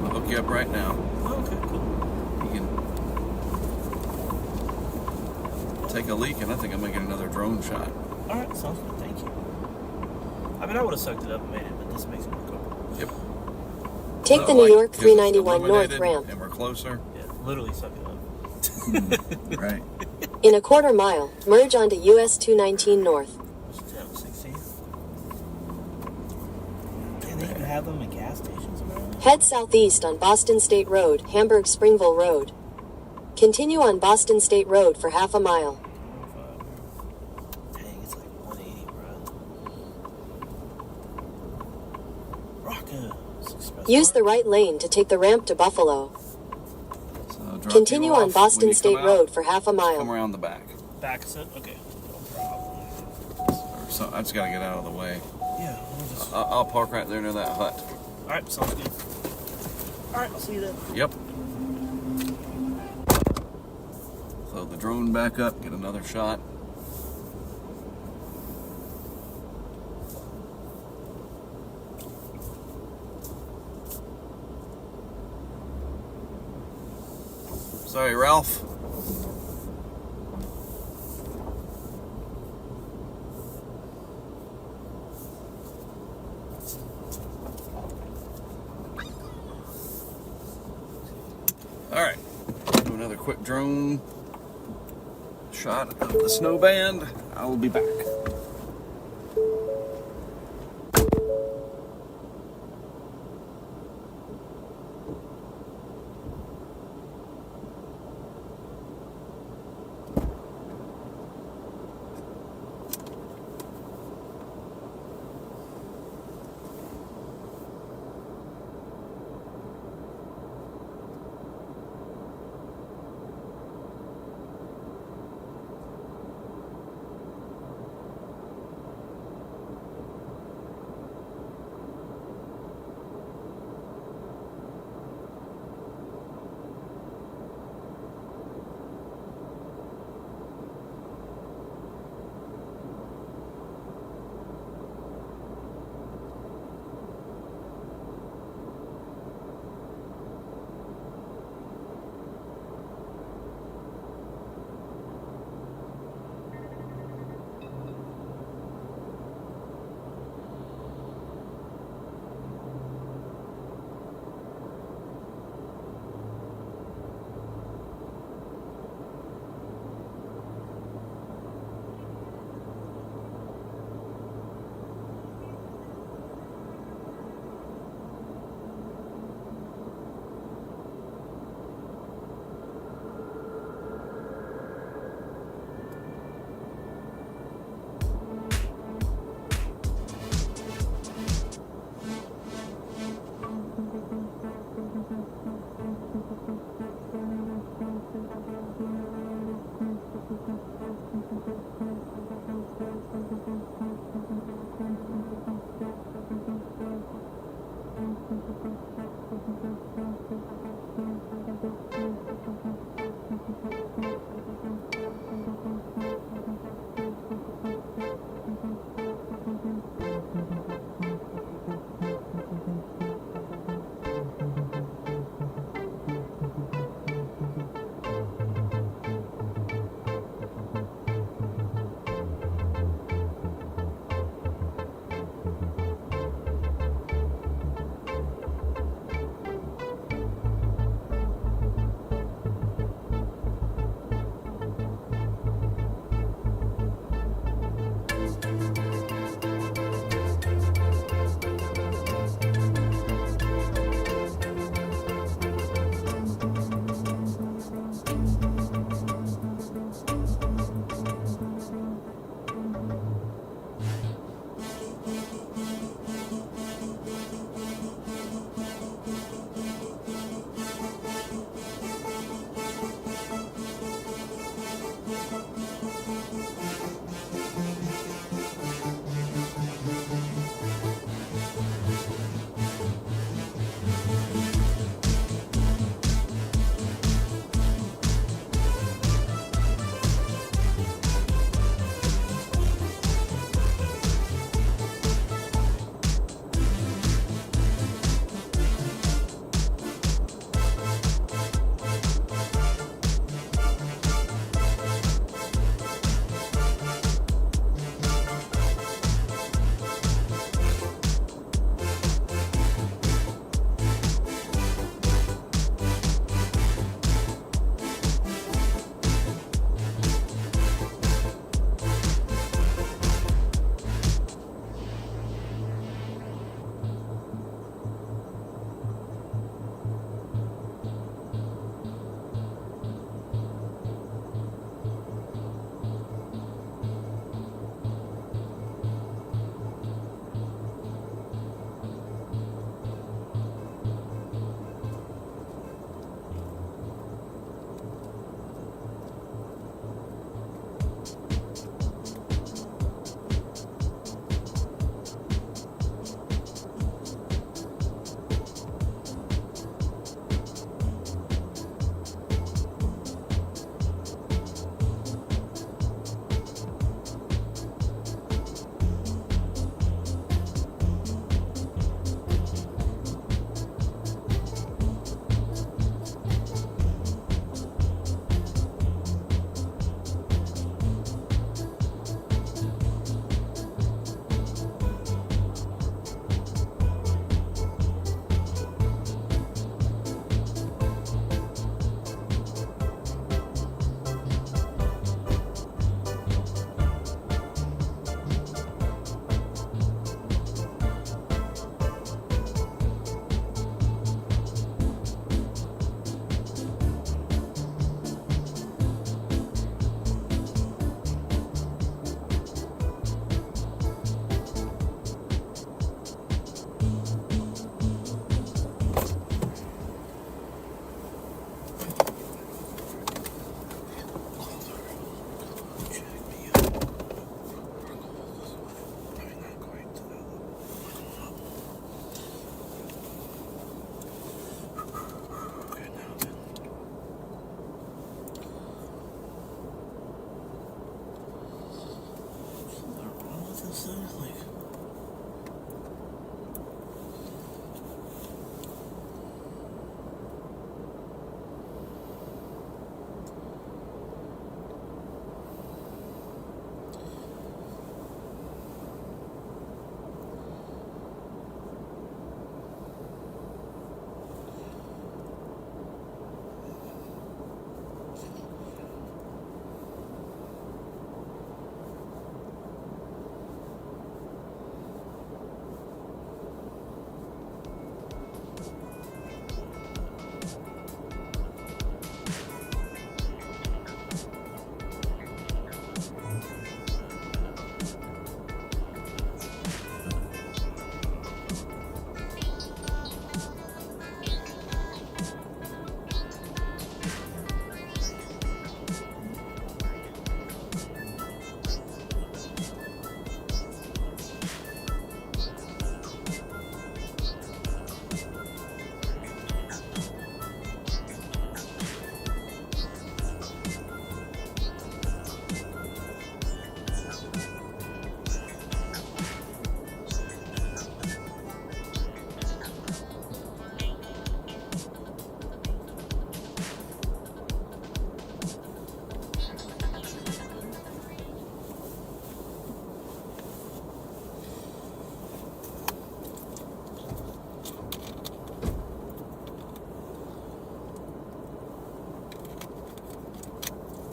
I'll hook you up right now. Okay, cool. You can take a leak, and I think I'm gonna get another drone shot. All right, sounds good. Thank you. I mean, I would have sucked it up and made it, but this makes it more comfortable. Yep. Take the New York 391 North ramp. And we're closer. Yeah, literally suck it up. Right. In a quarter mile, merge onto US 219 North. What's the town? 16? Can they even have them at gas stations around? Head southeast on Boston State Road, Hamburg Springville Road. Continue on Boston State Road for half a mile. Dang, it's like 180, bro. Rocka. Use the right lane to take the ramp to Buffalo. So drop Continue you off on Boston when you State come out. Road for half a Come mile. around the back. Back is it? Okay. No problem. So I just gotta get out of the way. Yeah, we'll just... I'll park right there near that hut. Alright, sounds good. Alright, I'll see you then. Yep. So the drone back up, get another shot. Sorry, Ralph. All right, do another quick drone shot of the snow band. I will be back.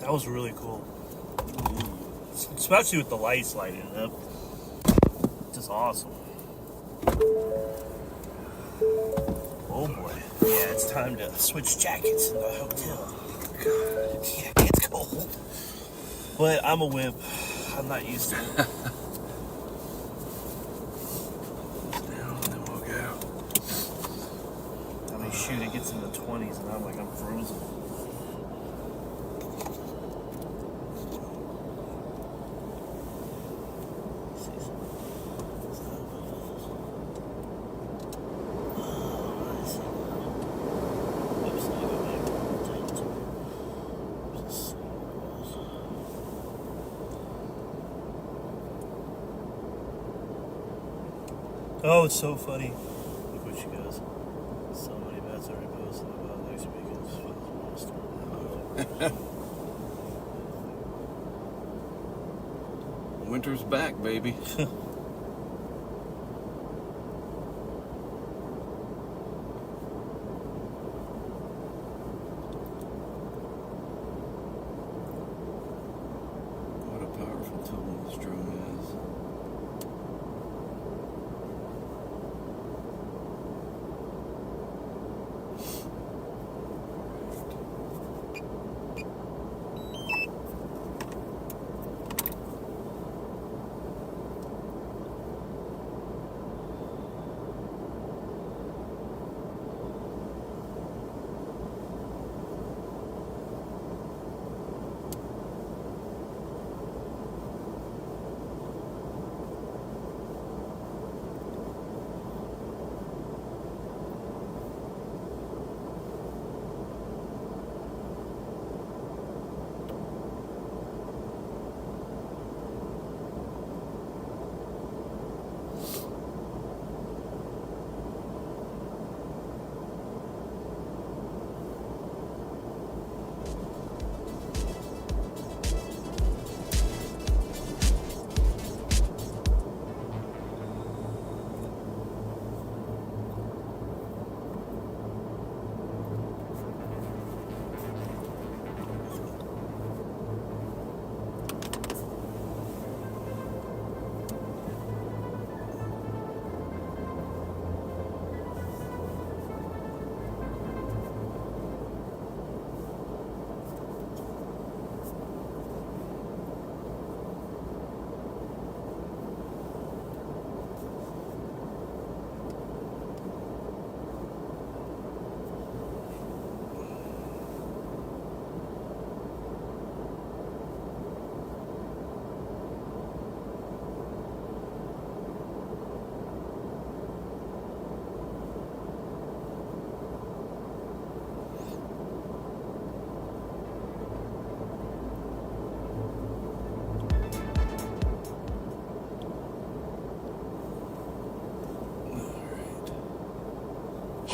That was really cool. Especially with the lights lighting up. Just awesome. Oh boy. Yeah, it's time to switch jackets in the hotel. God, yeah, it's cold. But I'm a wimp. I'm not used to it. Now, then we'll go. I mean, shoot, it gets in the 20s and I'm frozen. Oh, it's so funny. Look what she goes. So many bets already posted about next weekend's Snowstorm. Winter's back, baby. What a powerful tool this drone is.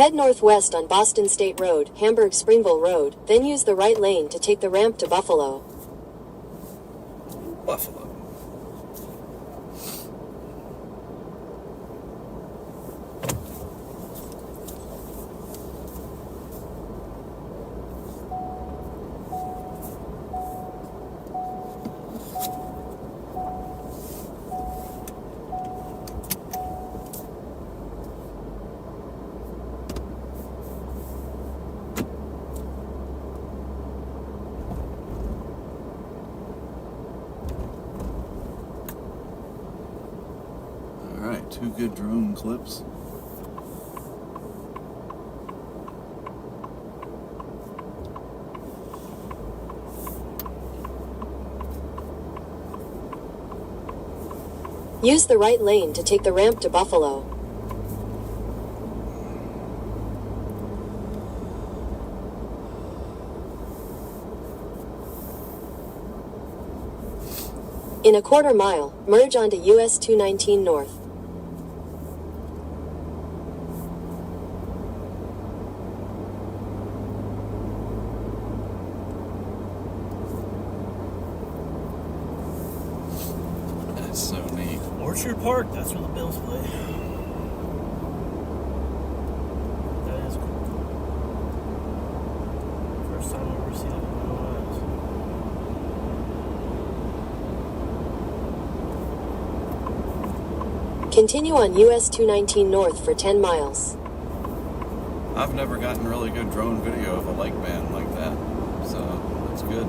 Head northwest on Boston State Road, Hamburg-Springville Road, then use the right lane to take the ramp to Buffalo. Buffalo. Alright, 2 good drone clips. Use the right lane to take the ramp to Buffalo. In a quarter mile, merge onto US 219 North. That's so neat. Orchard Park, that's where the Bills play. That is cool. First time I've ever seen it in my eyes. Continue on US 219 North for 10 miles. I've never gotten really good drone video of a lake band like that, so that's good.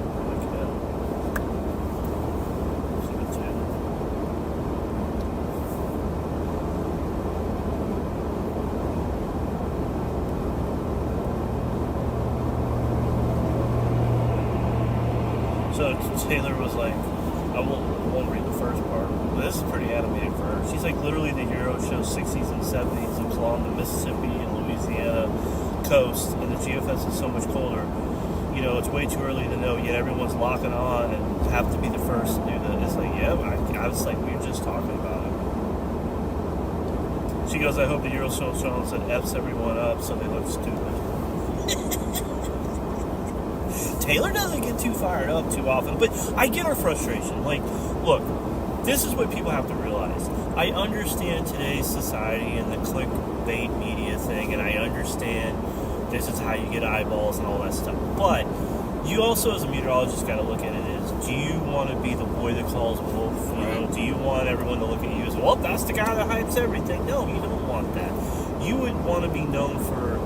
So Taylor was like, I won't read the first part, but this is pretty animated for her. She's like, literally the hero shows 60s and 70s along the Mississippi and Louisiana coast, and the GFS is so much colder. You know, it's way too early to know, yet everyone's locking on and have to be the first to do that. It's like, yeah, I was like, we were just talking about it. She goes, I hope the Euro snowstorm that F's everyone up so they look stupid. Taylor doesn't get too fired up too often, but I get her frustration. Like, look, this is what people have to realize. I understand today's society and the clickbait media thing, and I understand this is how you get eyeballs and all that stuff. But you also, as a meteorologist, got to look at it as, do you want to be the boy that calls wolf? You know, do you want everyone to look at you as, well, that's the guy that hypes everything? No, you don't want that. You would want to be known for,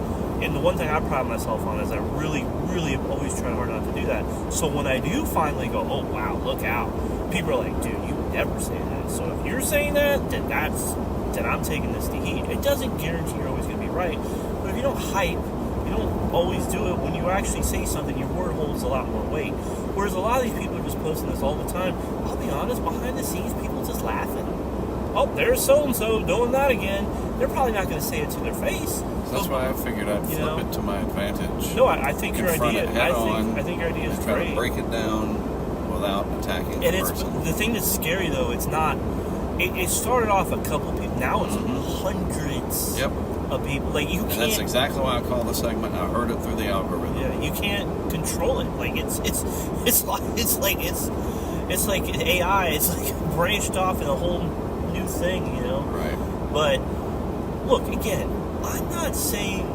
and the one thing I pride myself on is I really, really have always tried hard not to do that. So when I do finally go, oh, wow, look out, people are like, dude, you would never say that. So if you're saying that, then I'm taking this to heat. It doesn't guarantee you're always going to be right. But if you don't hype, you don't always do it. When you actually say something, your word holds a lot more weight. Whereas a lot of these people are just posting this all the time. I'll be honest, behind the scenes, people just laughing. Oh, there's so-and-so doing that again. They're probably not going to say it to their face. That's why I figured I'd flip it to my advantage. No, I think your idea. I think your idea is try great. To break it down without attacking the person. The thing that's scary though. It's not. It started off a couple people. Now it's hundreds. Yep. Of people. Like you can't. And that's exactly why I call the segment. I heard it through the algorithm. Yeah, you can't control it. Like it's like AI. It's like branched off in a whole new thing. You know. Right. But look again. I'm not saying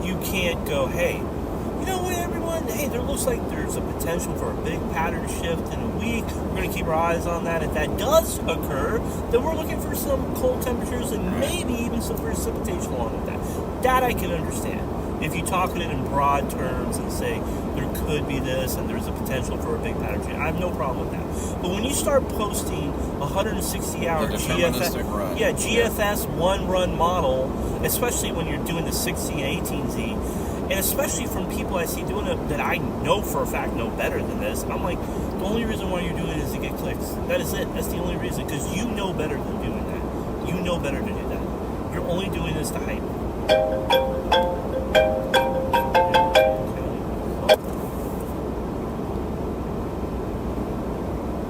you can't go, hey, you know what, everyone? Hey, there looks like there's a potential for a big pattern shift in a week. We're going to keep our eyes on that. If that does occur, then we're looking for some cold temperatures and maybe even some precipitation along with that. That I can understand. If you talk it in broad terms and say there could be this and there's a potential for a big pattern shift, I have no problem with that. But when you start posting 160-hour GFS one-run model, especially when you're doing the 6Z and 18Z, and especially from people I see doing it that I know for a fact know better than this, I'm like, the only reason why you're doing it is to get clicks. That is it. That's the only reason, because you know better than doing that. You know better to do that. You're only doing this to hype.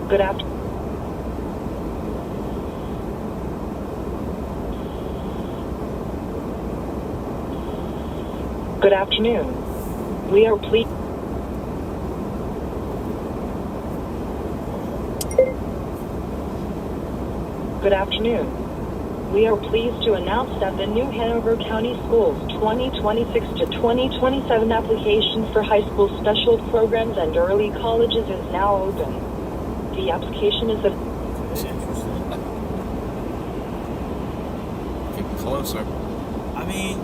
Good afternoon. Good afternoon. We are pleased. Good afternoon. We are pleased to announce that the new Hanover County Schools 2026 to 2027 application for high school special programs and early colleges is now open. The application is Getting closer. I mean,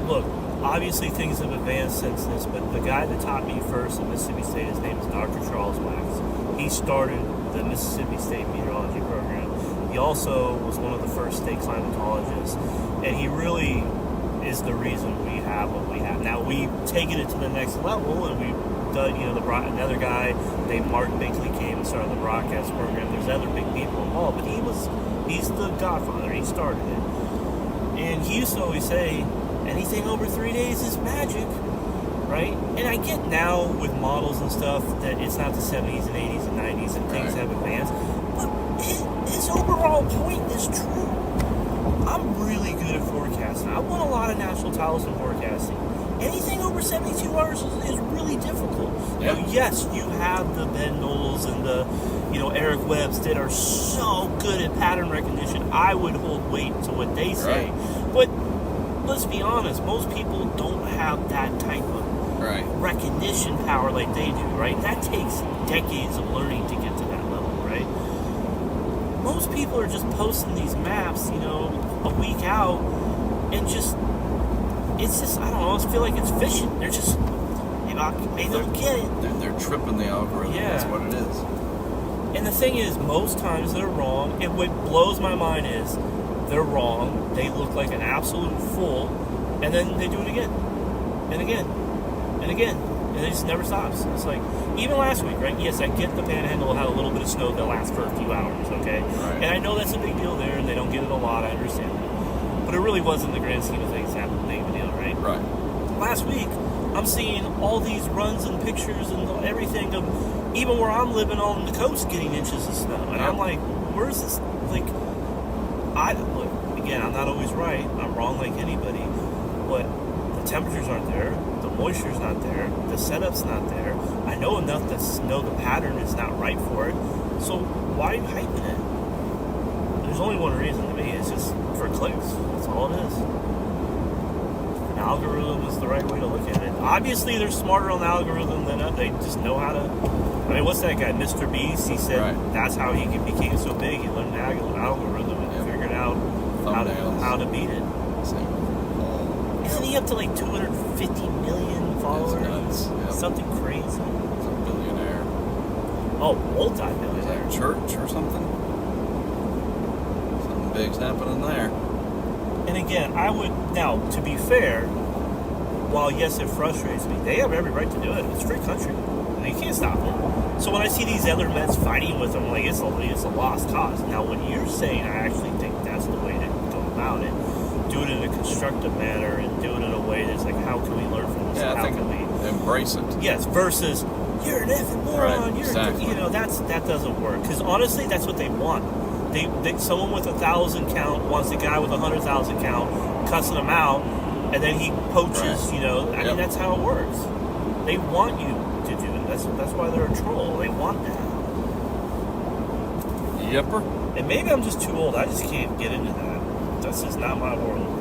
look, obviously things have advanced since this, but the guy that taught me first at Mississippi State, his name is Dr. Charles Wax. He started the Mississippi State meteorology program. He also was one of the first state climatologists, and he really is the reason we have what we have. Now, we've taken it to the next level, and we've done, another guy named Mark Binkley came and started the broadcast program. There's other big people involved, but he's the godfather. He started it. And he used to always say, anything over 3 days is magic, right? And I get now with models and stuff that it's not the 70s and 80s and 90s and things have advanced, but his overall point is true. I'm really good at forecasting. I won a lot of national titles in forecasting. Anything over 72 hours is really difficult. Yeah. Now, yes, you have the Ben Knowles and the Eric Webbs that are so good at pattern recognition. I would hold weight to what they say. Right. But let's be honest, most people don't have that type of recognition power like they do, right? That takes decades of learning to get to that level, right? Most people are just posting these maps, a week out, and it's just, I don't know, I feel like it's fishing. They're just, they don't get it. They're tripping the algorithm. Yeah. That's what it is. And the thing is, most times they're wrong. And what blows my mind is they're wrong. They look like an absolute fool. And then they do it again. And again. And again. And it just never stops. It's like, even last week, right? Yes, I get the Panhandle had a little bit of snow that lasts for a few hours, okay? Right. And I know that's a big deal there, and they don't get it a lot. I understand that. But it really was, in the grand scheme of things, that big of a deal, right? Right. Last week, I'm seeing all these runs and pictures and everything of even where I'm living on the coast getting inches of snow. And I'm like, where's this? Like, look, again, I'm not always right. I'm wrong like anybody. But the temperatures aren't there. The moisture's not there. The setup's not there. I know enough to know the pattern is not right for it. So why are you hyping it? There's only one reason to me. It's just for clicks. That's all it is. An algorithm is the right way to look at it. Obviously, they're smarter on the algorithm than us. They just know how to. I mean, what's that guy, Mr. Beast? He said that's how he became so big. He learned an algorithm and figured out how to beat it. Isn't he up to like 250 million followers? Yep. Something crazy. He's a billionaire. Oh, Is multi-billionaire. that church or something? Something big's happening there. And again, now, to be fair, while yes, it frustrates me, they have every right to do it. It's free country. And you can't stop them. So when I see these other Mets fighting with them, like, it's a lost cause. Now, when you're saying, I actually think that's the way to go about it, do it in a constructive manner and do it in a way that's like, how can we learn from this? Yeah, how can we embrace it? Yes, versus you're an effing moron. You're exactly. That doesn't work, because honestly, that's what they want. They someone with 1,000 count wants a guy with 100,000 count cussing him out, and then he poaches. I mean, that's how it works. They want you to do it. That's why they're a troll. They want that. Yepper. And maybe I'm just too old. I just can't get into that. That's just not my world.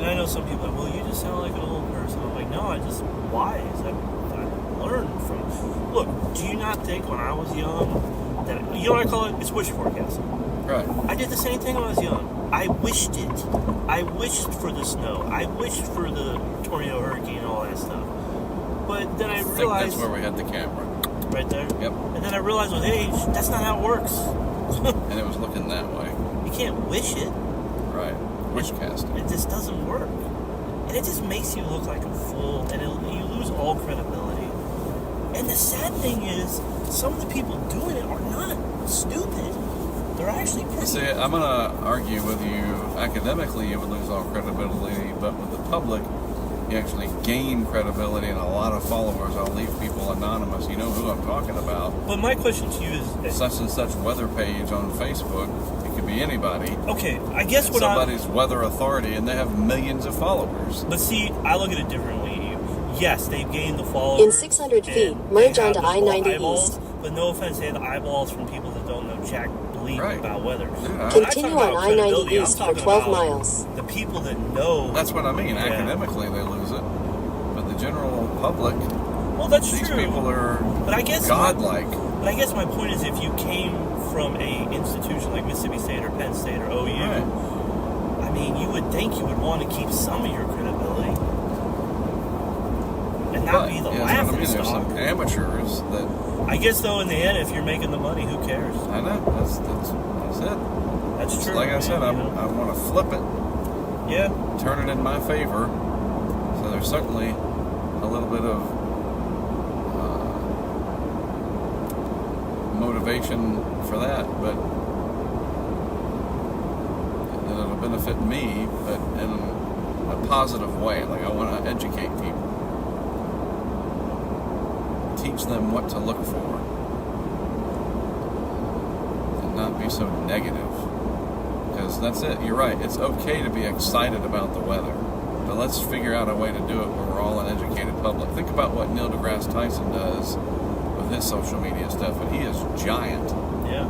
And I know some people are like, well, you just sound like an old person. I'm like, no, I just wise. I learned from. Look, do you not think when I was young that you know what I call it? It's wish forecasting. Right. I did the same thing when I was young. I wished it. I wished for the snow. I wished for the tornado, hurricane, and all that stuff. But then I think realized that's where we had the camera. right there. Yep. And then I realized with age, that's not how it works. And it was looking that way. You can't wish it. Right. Wish casting. It just doesn't work. And it just makes you look like a fool, and you lose all credibility. And the sad thing is, some of the people doing it are not stupid. They're actually pretty. See, I'm going to argue with you. Academically, you would lose all credibility, but with the public, you actually gain credibility and a lot of followers. I'll leave people anonymous. You know who I'm talking about. But my question to you is... Such and such weather page on Facebook. It could be anybody. Okay, I guess what somebody's weather authority, and they have millions of followers. But see, I look at it differently. Yes, they've gained the followers. In 600 feet, merge onto I-90 East. But no offense, they have the eyeballs from people that don't know jack bleep Right. about weather. Yeah, Continue on I-90 East for 12 miles. The people that know. That's what I mean. Yeah. Academically, they lose it. But the general public, Well, that's these true. people are But I guess godlike. But I guess my point is, if you came from a institution like Mississippi State or Penn State or OU, Right. I mean, you would think you would want to keep some of your credibility and not But, be the yeah, that's what I laughing mean. There's stock. some amateurs that, I guess, though, in the end, if you're making the money, who cares? I know, that's it. That's It's true. like I said, man, I you know? want to flip it, Yeah. turn it in my favor. So there's certainly a little bit of motivation for that, but it'll benefit me, but in a positive way. Like, I want to educate people, teach them what to look for, and not be so negative. Because that's it. You're right. It's okay to be excited about the weather, but let's figure out a way to do it where we're all an educated public. Think about what Neil deGrasse Tyson does with his social media stuff, and he is giant Yeah.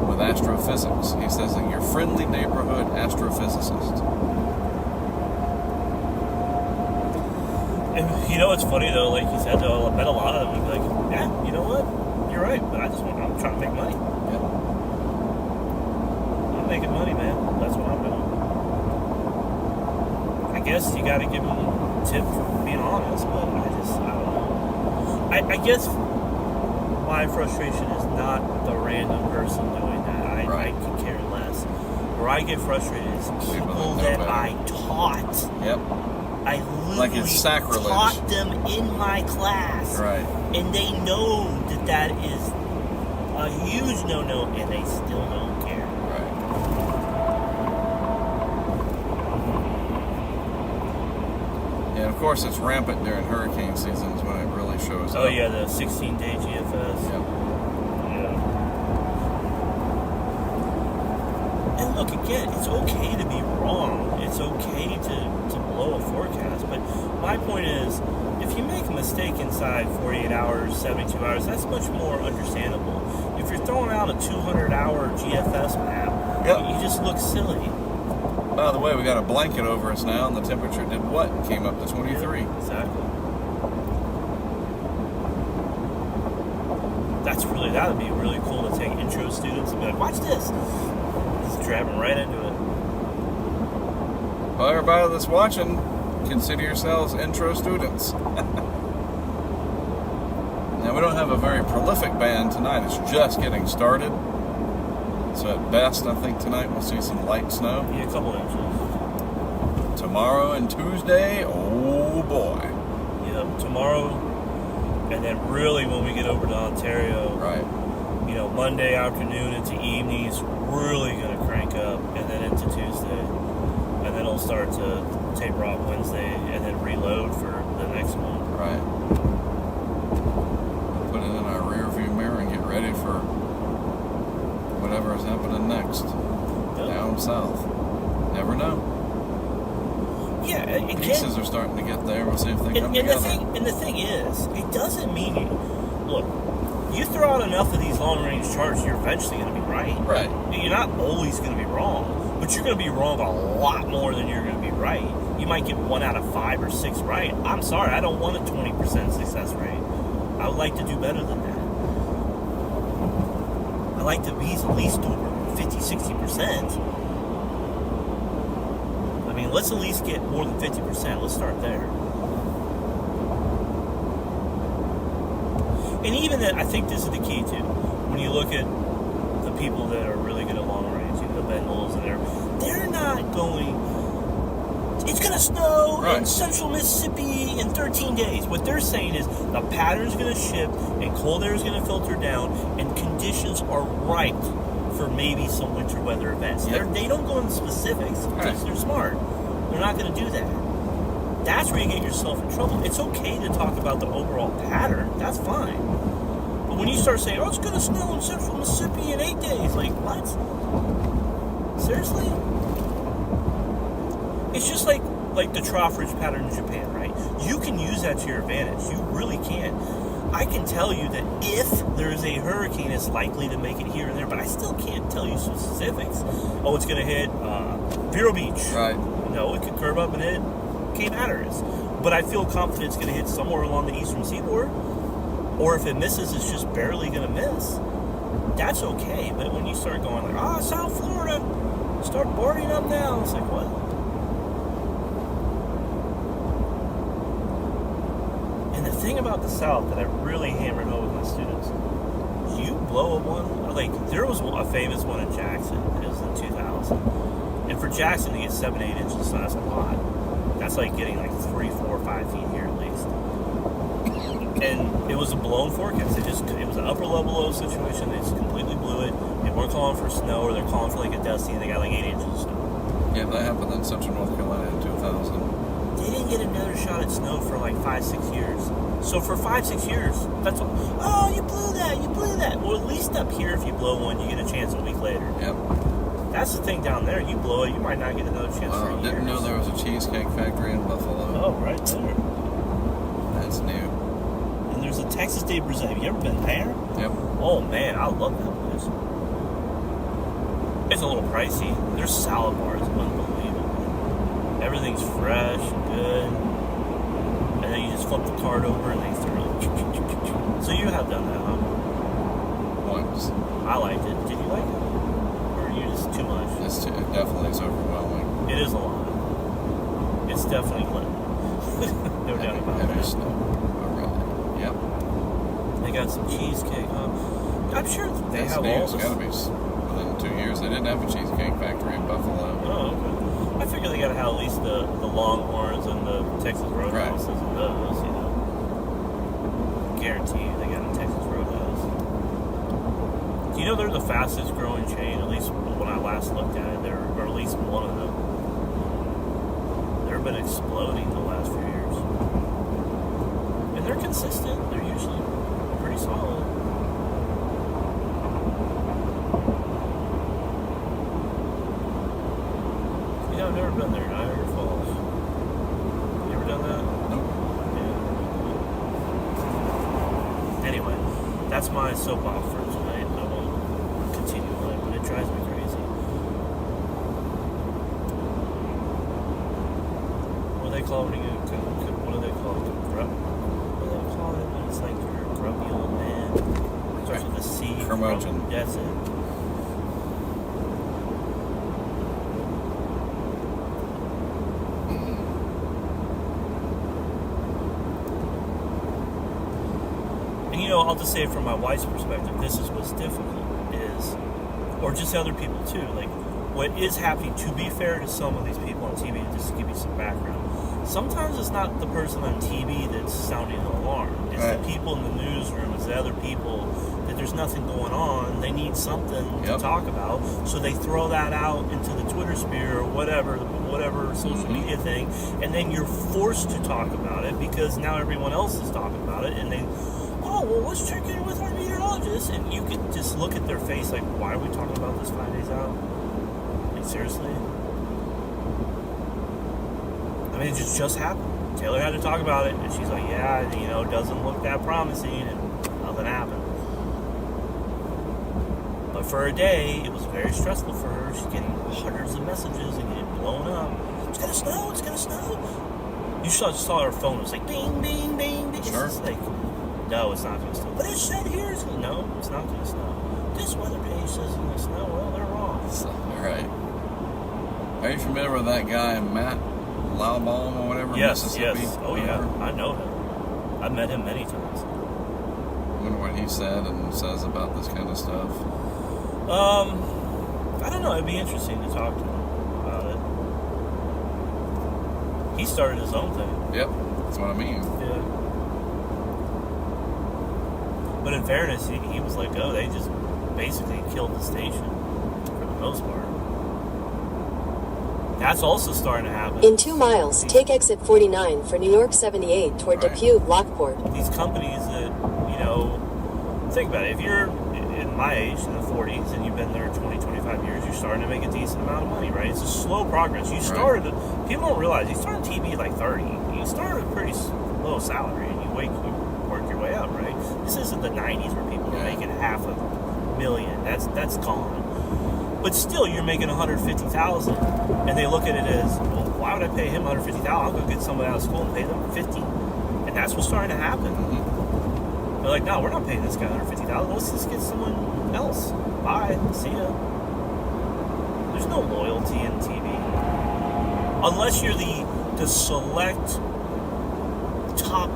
with astrophysics. He says that you're friendly neighborhood astrophysicist. And you know what's funny, though? Like you said, though, I bet a lot of them would be like, yeah, you know what? You're right, but I'm trying to make money. Yep. I'm making money, man. That's what I'm doing. I guess you got to give them a tip for being honest, but I don't know. I guess my frustration is not the random person doing that. I could care less. Where I get frustrated is people that I taught. Yep. I Like literally it's sacrilege. taught them in my class. Right. And they know that is a huge no-no, and they still don't care. Right. And of course, it's rampant during hurricane seasons when it really shows up. Oh yeah, the 16-day GFS. Yep. Yeah. And look, again, it's okay to be wrong. It's okay to blow a forecast. But my point is, if you make a mistake inside 48 hours, 72 hours, that's much more understandable. If you're throwing out a 200-hour GFS map, Yep. you just look silly. By the way, we got a blanket over us now, and the temperature did what? Came up to 23. Yeah, exactly. That would be really cool to take intro students and be like, watch this. Just drive them right into it. Well, everybody that's watching, consider yourselves intro students. Now, we don't have a very prolific band tonight. It's just getting started. So at best, I think tonight we'll see some light snow. Yeah, a couple inches. Tomorrow and Tuesday, oh boy. Yeah, tomorrow, and then really when we get over to Ontario, Right. you know, Monday afternoon into evenings, really going to crank up, and then into Tuesday. And then it'll start to taper off Wednesday, and then reload for the next one. Right. We'll put it in our rear view mirror and get ready for whatever is happening next. Yep. Down south. Never know. Yeah, again, Pieces are starting to get there. We'll see if they come together. the thing is, it doesn't mean look, you throw out enough of these long-range charts, you're eventually going to be right. Right. You're not always going to be wrong, but you're going to be wrong a lot more than you're going to be right. You might get 1 out of 5 or 6 right. I'm sorry, I don't want a 20% success rate. I would like to do better than that. I like to be at least over 50, 60%. I mean, let's at least get more than 50%. Let's start there. And even that, I think this is the key too. When you look at the people that are really good at long range, the Bengals, and they're not going, it's going to snow in central Mississippi in 13 days. What they're saying is the pattern's going to shift and cold air is going to filter down and conditions are right for maybe some winter weather events. They don't go into specifics because they're smart. They're not going to do that. That's where you get yourself in trouble. It's okay to talk about the overall pattern. That's fine. But when you start saying, oh, it's going to snow in central Mississippi in 8 days, like, what? Seriously? It's just like the trough ridge pattern in Japan, right? You can use that to your advantage. You really can. I can tell you that if there is a hurricane, it's likely to make it here and there, but I still can't tell you specifics. Oh, it's going to hit Vero Beach. Right. No, it could curve up and hit Cape Hatteras. But I feel confident it's going to hit somewhere along the eastern seaboard. Or if it misses, it's just barely going to miss. That's okay. But when you start going like, South Florida, start boarding up now. It's like, what? And the thing about the South that I really hammered home with my students, you blow a one, like there was a famous one in Jackson. It was in 2000. And for Jackson to get 7-8 inches of snow, that's a lot. That's like getting like 3, 4, 5 feet here at least. And it was a blown forecast. It was an upper level low situation. They just completely blew it. They weren't calling for snow, or they're calling for like a dusty, and they got like 8 inches of snow. Yeah, that happened in Central North Carolina in 2000. They didn't get another shot at snow for like 5, 6 years. So for 5, 6 years, that's all. Oh, you blew that. Well, at least up here, if you blow one, you get a chance a week later. Yep. That's the thing down there. You blow it, you might not get another chance for years. Didn't know there was a cheesecake factory in Buffalo. Oh, right there. That's new. And there's a Texas Day Brazil. Have you ever been there? Yep. Oh, man, I love that place. It's a little pricey. Their salad bar is unbelievable. Everything's fresh and good. And then you just flip the card over and they throw it. So you have done that, huh? Once. I liked it. Did you like it? It's too much. It definitely is overwhelming. It is a lot. It's definitely lit. No doubt about heavy that. snow around. Yep. They got some cheesecake, huh? I'm sure they have all It's got to be within 2 years. They didn't have a cheesecake factory in Buffalo. Oh, okay. I figure they got to have at least the Longhorns and the Texas Roadhouses and those, you know. Guarantee you they got a Texas Roadhouse. Do you know they're the fastest growing chain? At least when I last looked at it, or at least one of them. They've been exploding the last few years. And they're consistent. They're usually pretty solid. You know, I've never been there. Niagara Falls. You ever done that? Nope. Yeah. Anyway, that's my soapbox for tonight. I won't continue on it, but it drives me crazy. What do they call it when you what do they call it? What do they call it when it's like you're a grubby old man? It starts with a C. Curmudgeon. That's it. And you know, I'll just say it from my wife's perspective, this is what's difficult is, or just other people too, like what is happening, to be fair to some of these people on TV, just to give you some background, sometimes it's not the person on TV that's sounding an alarm. It's the people in the newsroom, it's the other people that there's nothing going on, they need something to talk about, so they throw that out into the Twitter sphere or whatever social media thing, and then you're forced to talk about it because now everyone else is talking about it, and they, oh, well, let's check in with our meteorologist, and you could just look at their face like, why are we talking about this 5 days out? Like, seriously? I mean, it just happened. Taylor had to talk about it, and she's like, yeah, you know, it doesn't look that promising, and nothing happened. But for a day, it was very stressful for her. She's getting hundreds of messages and getting blown up. it's gonna snow, it's gonna snow. You saw her phone, it was like, bing, bing, bing, bing. Sure. It's just like, no, it's not gonna snow. But it said here, no, it's not gonna snow. This weather page says it's gonna snow. Well, they're wrong. All right. Are you familiar with that guy, Matt Laubaum or whatever? Yes, Mississippi? yes. Oh, yeah. I know him. I've met him many times. I wonder what he said and says about this kind of stuff. I don't know. It'd be interesting to talk to him about it. He started his own thing. Yep, that's what I mean. Yeah. But in fairness, he was like, oh, they just basically killed the station for the most part. That's also starting to happen. In 2 miles, take exit 49 for New York 78 toward Right. Depew, Lockport. These companies that, think about it. If you're in my age, in the 40s, and you've been there 20, 25 years, you're starting to make a decent amount of money, right? It's a slow progress. You started, people don't realize, you started TV at like 30. You started a pretty low salary, and you work your way up, right? This isn't the 90s where people are making $500,000. That's gone. But still, you're making $150,000, and they look at it as, well, why would I pay him $150,000? I'll go get someone out of school and pay them $50,000, and that's what's starting to happen. They're like, no, we're not paying this guy $150,000. Let's just get someone else. Bye, see ya. There's no loyalty in TV, unless you're the select top,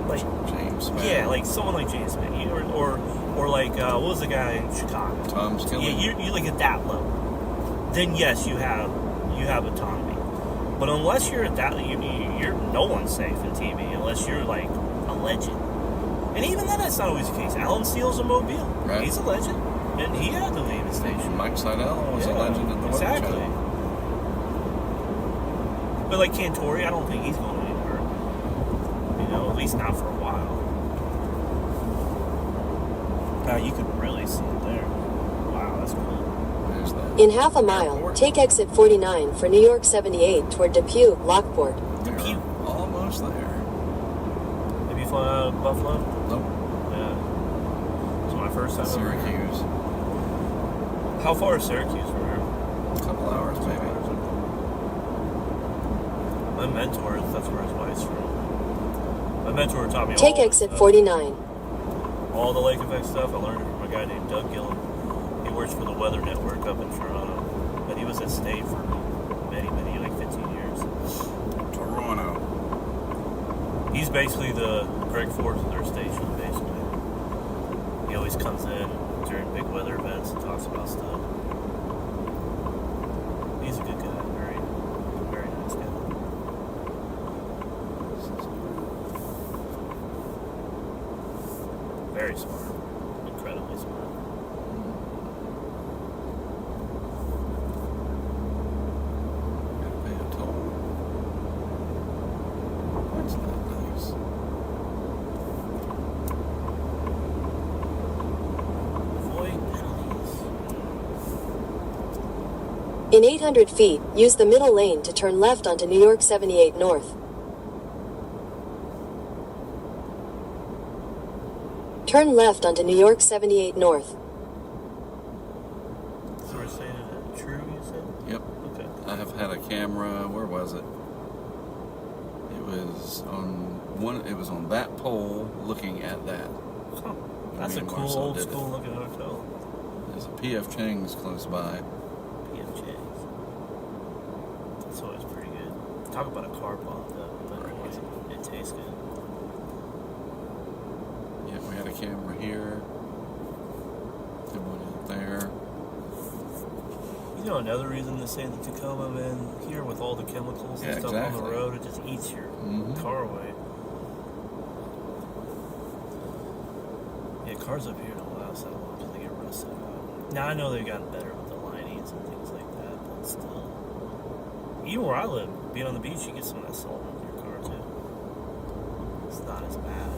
like James Smith. yeah, like someone like James Smith, or like what was the guy in Chicago? Tom Skilling. Yeah, you're like at that level. Then yes, you have autonomy. But unless you're at that, you're no one's safe in TV unless you're like a legend. And even then, that's not always the case. Alan Steele's a Mobile. Right. He's a legend, and he had to leave the station. Mike Seidel was a legend at the Weather exactly. Channel. But like Cantori, I don't think he's going anywhere. At least not for a while. Now you could really see it there. Wow, that's cool. There's that. In half a mile, take exit 49 for New York 78 toward Depew, Lockport. Depew. Almost there. Have you flown out of Buffalo? Nope. Yeah. It's my first time. Syracuse. How far is Syracuse from here? A couple hours, maybe. My mentor, that's where his wife's from. My mentor taught me Take all exit this 49. all the Lake Effect stuff. I learned it from a guy named Doug Gillen. He works for the Weather Network up in Toronto. But he was at State for many, like 15 years. Toronto. He's basically the Greg Forbes of their station, basically. He always comes in during big weather events and talks about stuff. He's a good guy. Very, very nice guy. Very smart. Incredibly smart. Gotta pay a toll. That's not nice. Avoid penalties. In 800 feet, use the middle lane to turn left onto New York 78 North. Turn left onto New York 78 North. So we're saying it true, you said? Yep. Okay. I have had a camera. Where was it? It was on that pole, looking at that. Huh. That's Me a and cool Marcel old did it. school looking hotel. There's a P.F. Chang's close by. PFJs. That's always pretty good. Talk about a car bomb, though. But it tastes good. Yeah, we had a camera here. Then one out there. Another reason to say the Tacoma, man, here with all the chemicals and Yeah, stuff on exactly. the road, it just eats your car away. Yeah, cars up here don't last that long because they get rusted out. Now I know they've gotten better with the linings and things like that, but still. Even where I live, being on the beach, you get some of that salt in your car too. It's not as bad.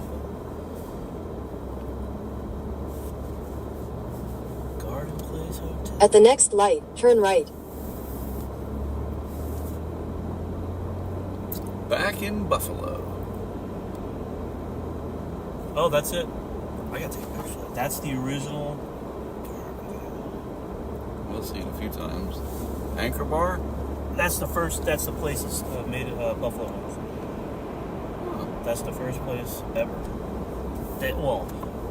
Garden Place Hotel. At the next light, turn right. Back in Buffalo. Oh, that's it. I gotta take a picture of that. That's the original. We'll see it a few times. Anchor Bar? That's the place that's made buffalo wings. That's the first place ever.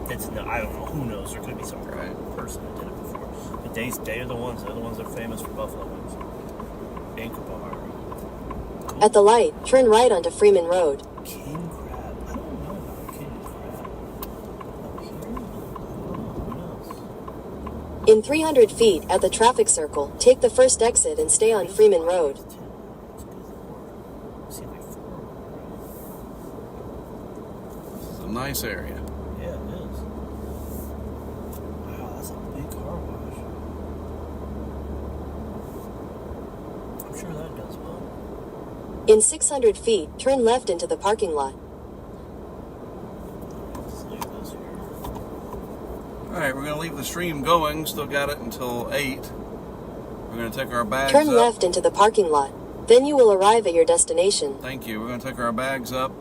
It's no, I don't know. Who knows? There could be some person that did it before. But they are the ones. They're the ones that are famous for buffalo wings. Anchor bar. Cool. At the light, turn right onto Freeman Road. King crab. I don't know about king crab. Up here? Who knows? In 300 feet, at the traffic circle, take the first exit and stay on Freeman Road. It's a nice area. Yeah, it is. Wow, that's a big car wash. I'm sure that does well. In 600 feet, turn left into the parking lot. Let's leave this here. Alright, we're going to leave the stream going. Still got it until 8. We're going to take our bags Turn up. left into the parking lot. Then you will arrive at your destination. Thank you. We're going to take our bags up.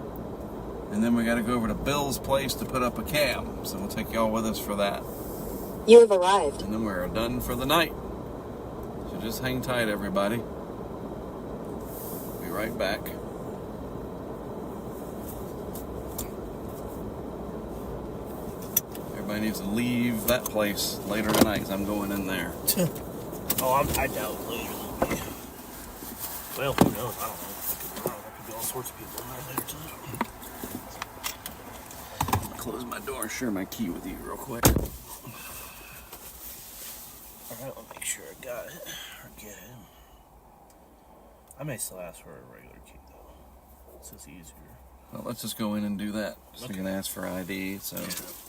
And then we got to go over to Bill's place to put up a cam. So we'll take y'all with us for that. You have arrived. And then we're done for the night. So just hang tight, everybody. Be right back. Everybody needs to leave that place later tonight because I'm going in there. I doubt later than me. Well, who knows? I don't know. There could be all sorts of people in there later tonight. Close my door and share my key with you real quick. Alright, I'll make sure I got it. Or get it. I may still ask for a regular key though. It's just easier. Well, let's just go in and do that. So you're going to ask for ID, so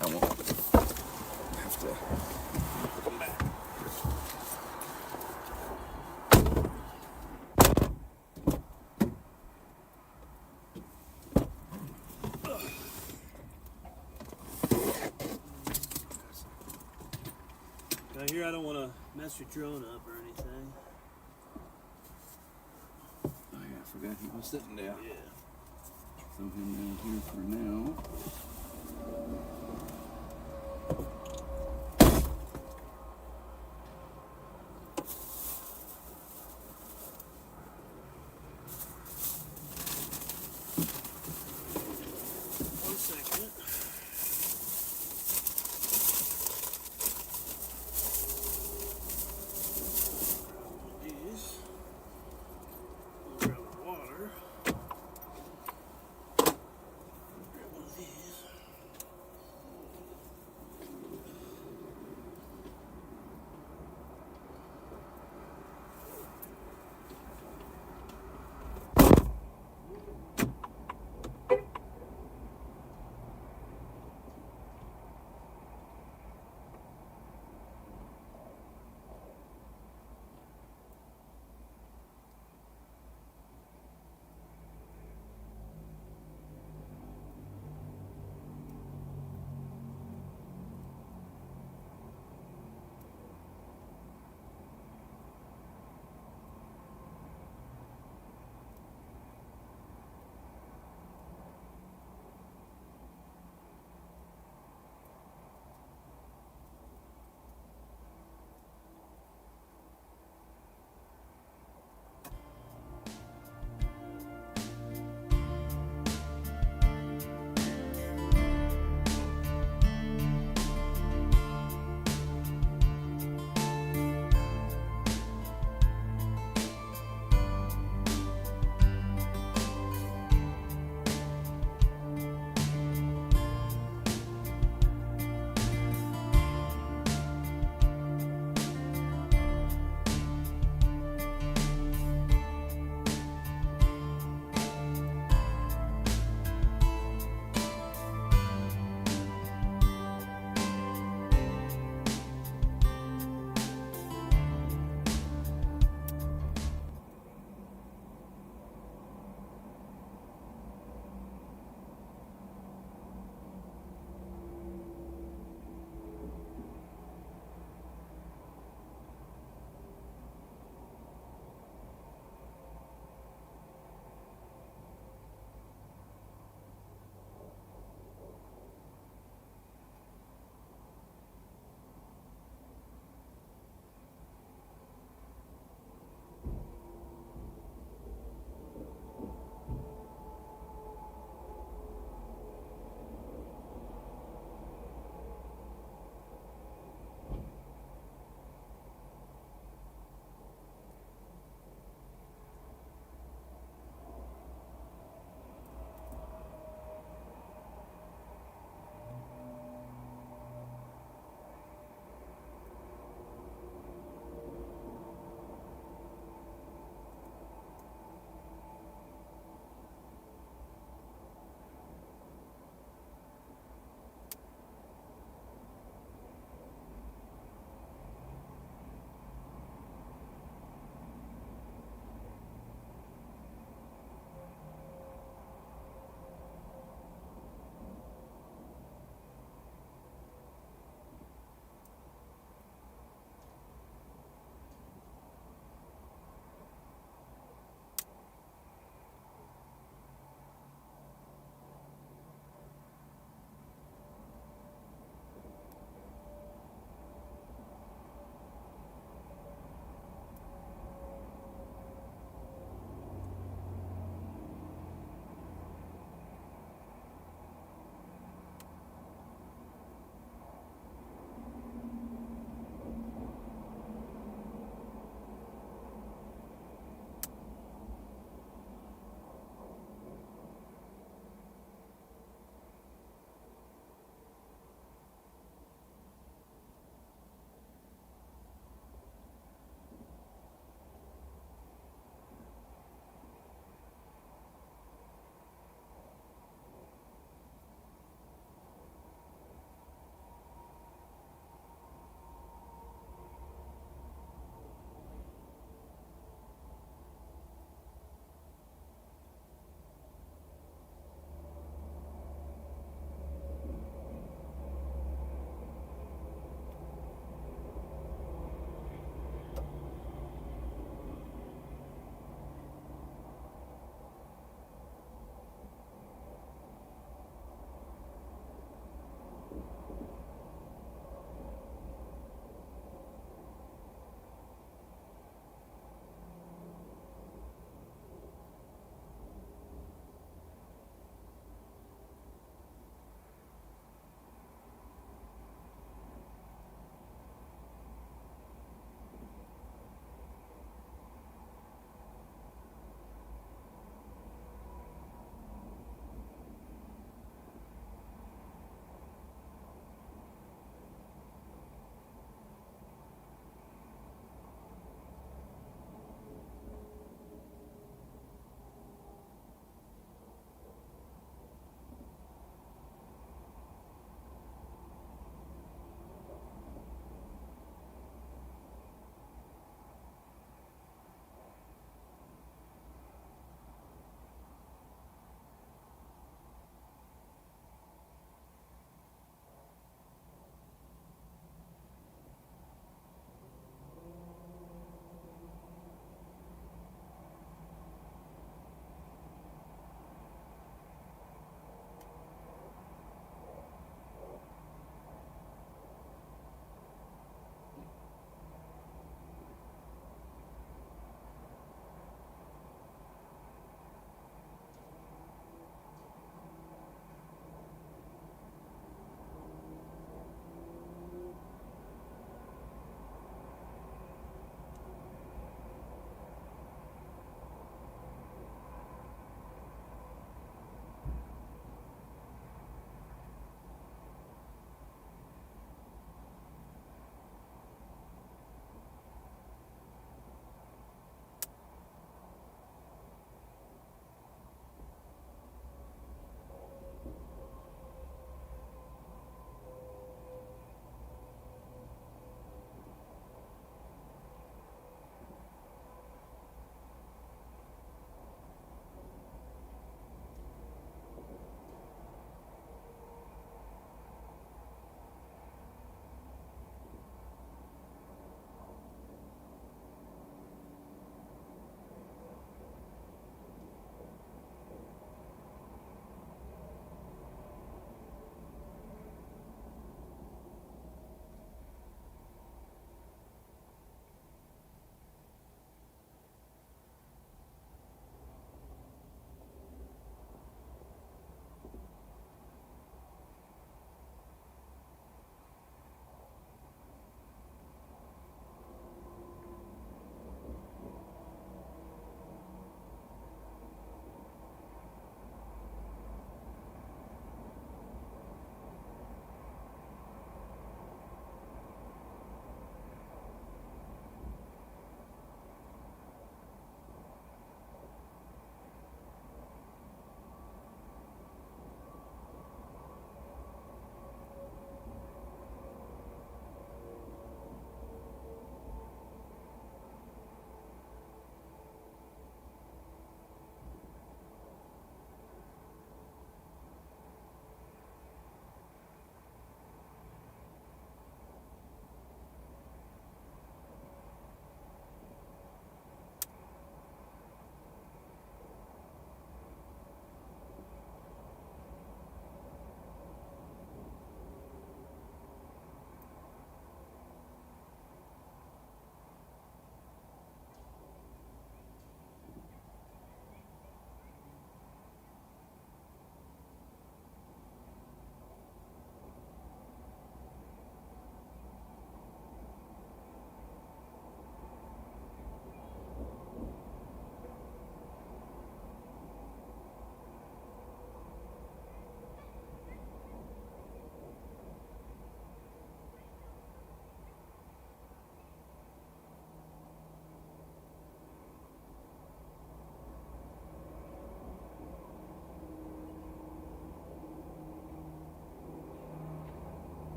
I won't have to come back. Now here I don't want to mess your drone up or anything. Oh yeah, I forgot he was sitting down. Yeah. Throw him down here for now. One second. Grab water. Grab one of these.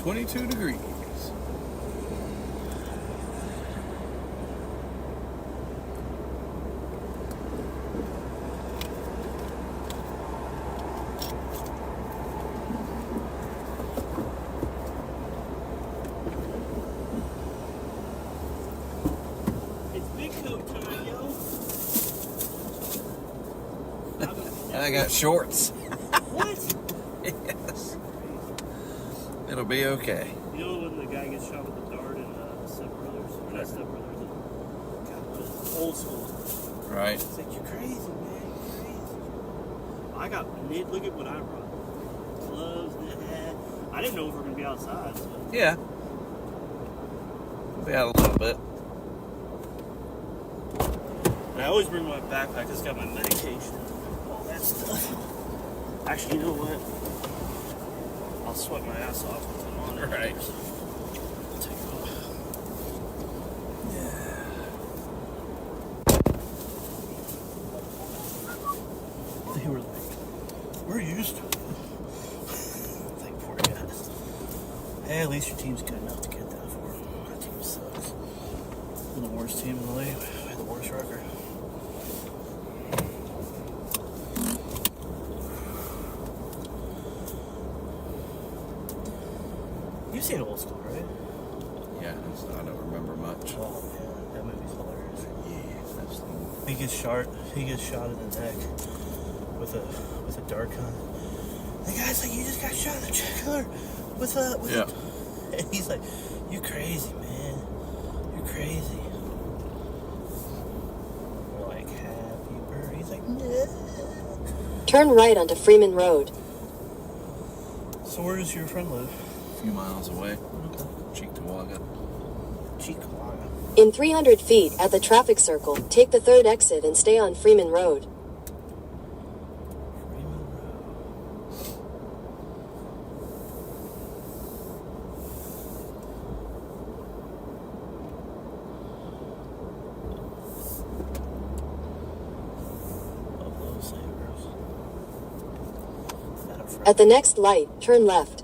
22 degrees. It's big coat time, yo. And I got shorts. What? Yes. It'll be okay. You know when the guy gets shot with a dart in Step Brothers? Or not Step Brothers. God, what is it? Old School. Right. It's like, you're crazy, man. You're crazy. I got knit. Look at what I brought. Gloves, knit hat. I didn't know if we were going to be outside. So. Yeah. We had a little bit. And I always bring my backpack. It's got my medication and all that stuff. Actually, you know what? I'll sweat my ass off with them on it. Right. I'll take it off. They were like, we're used to it. Like, poor guys. Hey, at least your team's good enough to get that for them. My team sucks. We're the worst team in the league. We have the worst record. You've seen Old School, right? Yeah, I don't remember much. Oh man, that movie's hilarious. Yeah, I've seen. He gets shot in the neck with a dart gun. The guy's like, you just got shot in the jugular with Yeah. and he's like, you crazy, man. You're crazy. We're like, happy birthday. He's like, nah. Turn right onto Freeman Road. So where does your friend live? A few miles away. Cheektowaga. Cheektowaga. In 300 feet, at the traffic circle, take the third exit and stay on Freeman Road. Freeman Road. Buffalo Sabres. Had a friend- At the next light, turn left.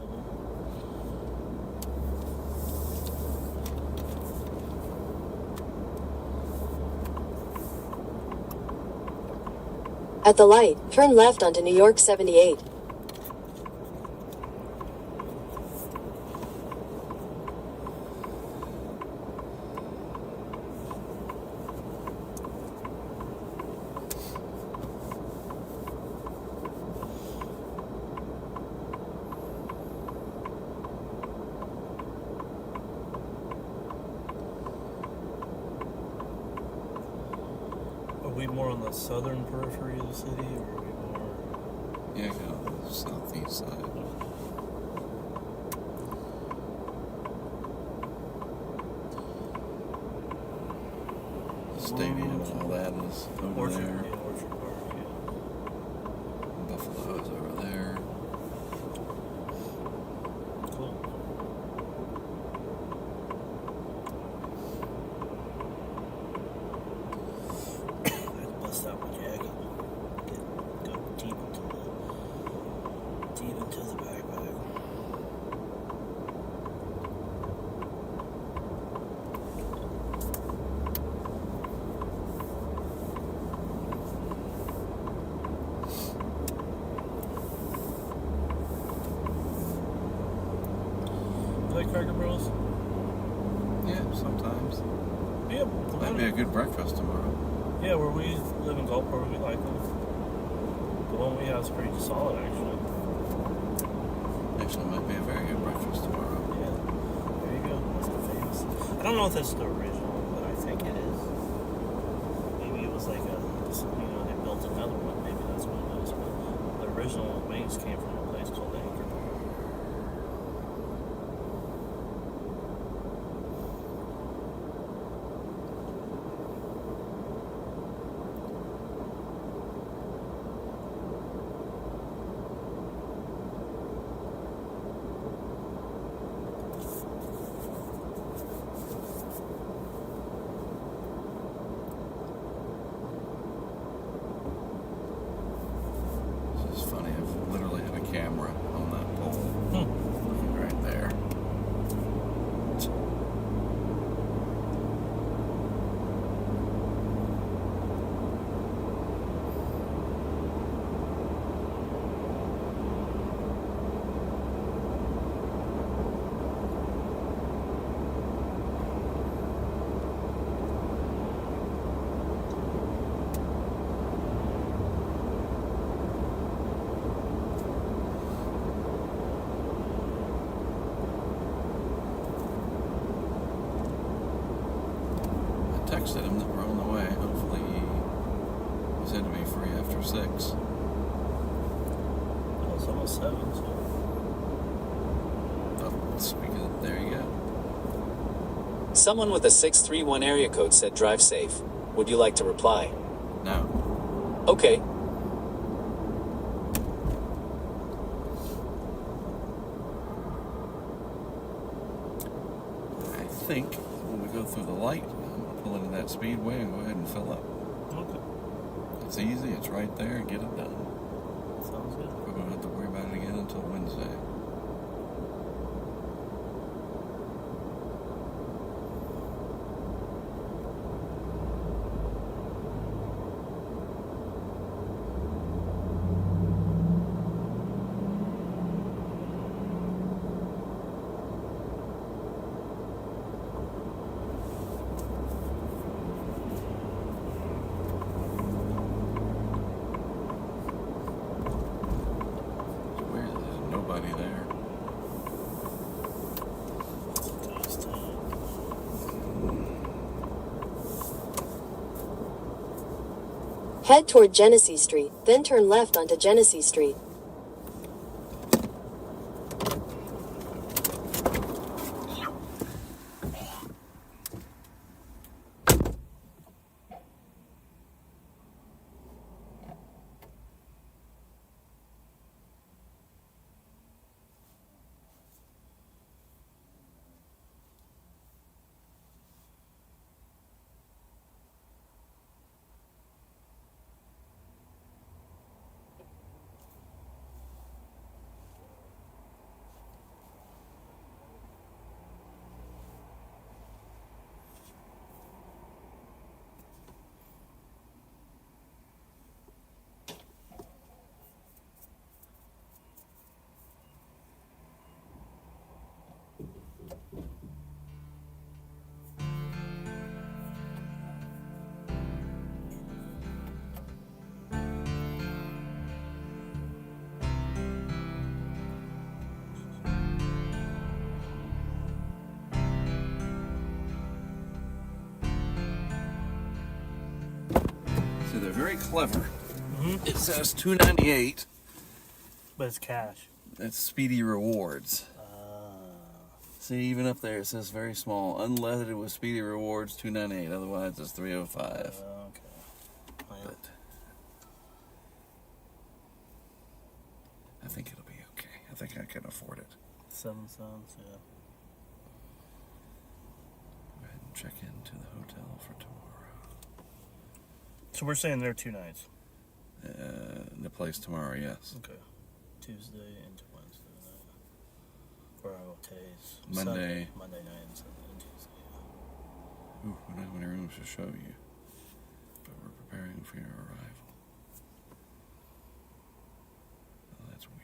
At the light, turn left onto New York 78. Are we more on the southern periphery of the city, or are we more? Yeah, go to the southeast side. Stadium and all that is over Orchard, there. yeah, Orchard Park, yeah. Buffalo is over there. Cool. I had to bust out my jacket. Go deep into the backpack. You like Cracker Barrels? Yeah, sometimes. Yeah. That'd be a good breakfast tomorrow. Yeah, where we live in Gulfport, we like them. The one we have is pretty solid, actually. Actually, might be a very good breakfast tomorrow. Yeah. There you go. That's the famous. I don't know if that's the original, but I think it is. Maybe it was like they built another one. Maybe that's what it is. But the original wings came from a place called Anchor. This is funny. I've literally had a camera on that pole. Looking right there. texted him that we're on the way. Hopefully he said to be free after 6. Oh, it's almost 7, so. Oh, speaking of, there you go. Someone with a 631 area code said drive safe. Would you like to reply? No. Okay. I think when we go through the light, I'm going to pull into that speedway and go ahead and fill up. Okay. It's easy. It's right there. Get it done. Sounds good. We won't have to worry about it again until Wednesday. Head toward Genesee Street, then turn left onto Genesee Street. So they're very clever. It says $2.98. But it's cash. That's Speedy Rewards. See, even up there it says very small, unleaded with Speedy Rewards, $2.98. Otherwise, it's $3.05. Okay. But I think it'll be okay. I think I can afford it. 7 cents, yeah. Go ahead and check into the hotel for tomorrow. So we're saying there are 2 nights. The place tomorrow, yes. Okay. Tuesday into Wednesday night. Or days. Monday. Monday night and Sunday and Tuesday. Yeah. Ooh, we don't have any rooms to show you. But we're preparing for your arrival. Oh, that's weird.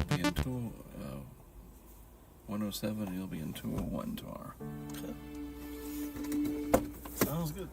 Be in 107, you'll be in 201 tomorrow. Okay. Sounds good.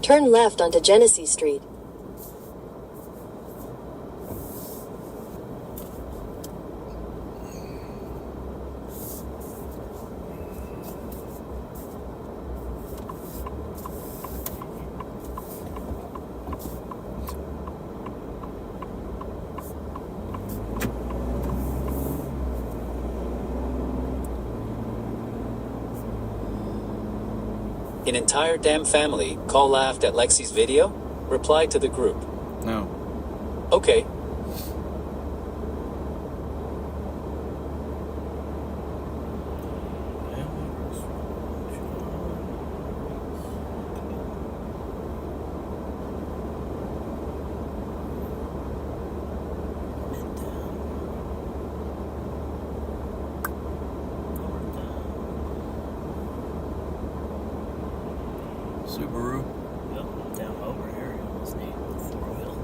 turn left onto Genesee Street. An entire damn family call laughed at Lexi's video? Replied to the group. No. Okay. Subaru. Yep, down over here, you almost need a four-wheel.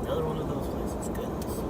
Another one of those places, goodness.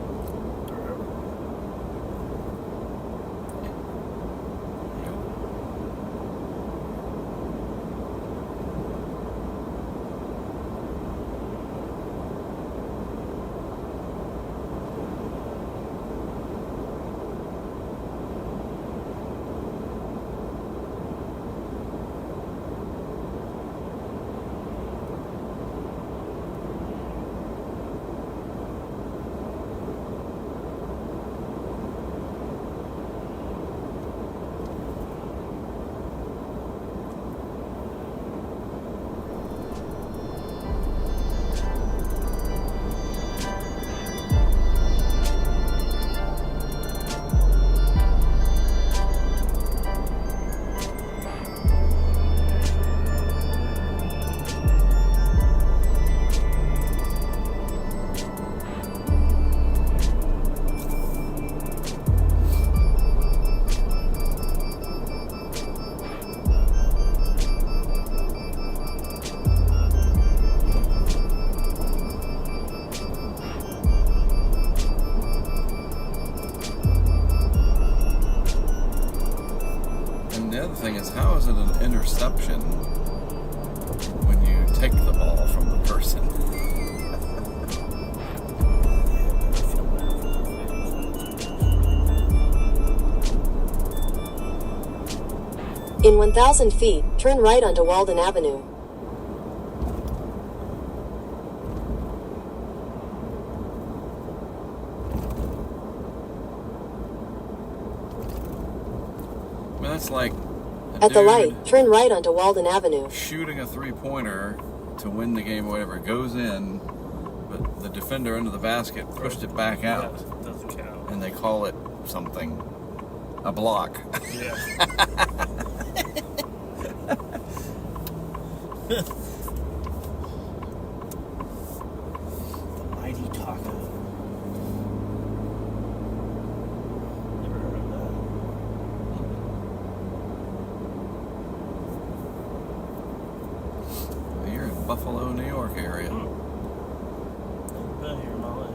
The other thing is, how is it an interception when you take the ball from the person? In 1,000 feet, turn right onto Walden Avenue. I mean, that's like At the light, turn right onto Walden Avenue. shooting a three-pointer to win the game or whatever. It goes in, but the defender under the basket pushed it back out. Yeah, doesn't count. And they call it something, a block. Yeah. The mighty taco. Never heard of that. You're in Buffalo, New York area. Never been here in my life.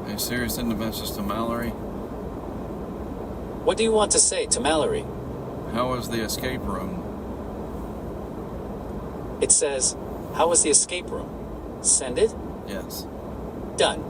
Are you serious in the message to Mallory? What do you want to say to Mallory? How was the escape room? It says, how was the escape room? Send it? Yes. Done.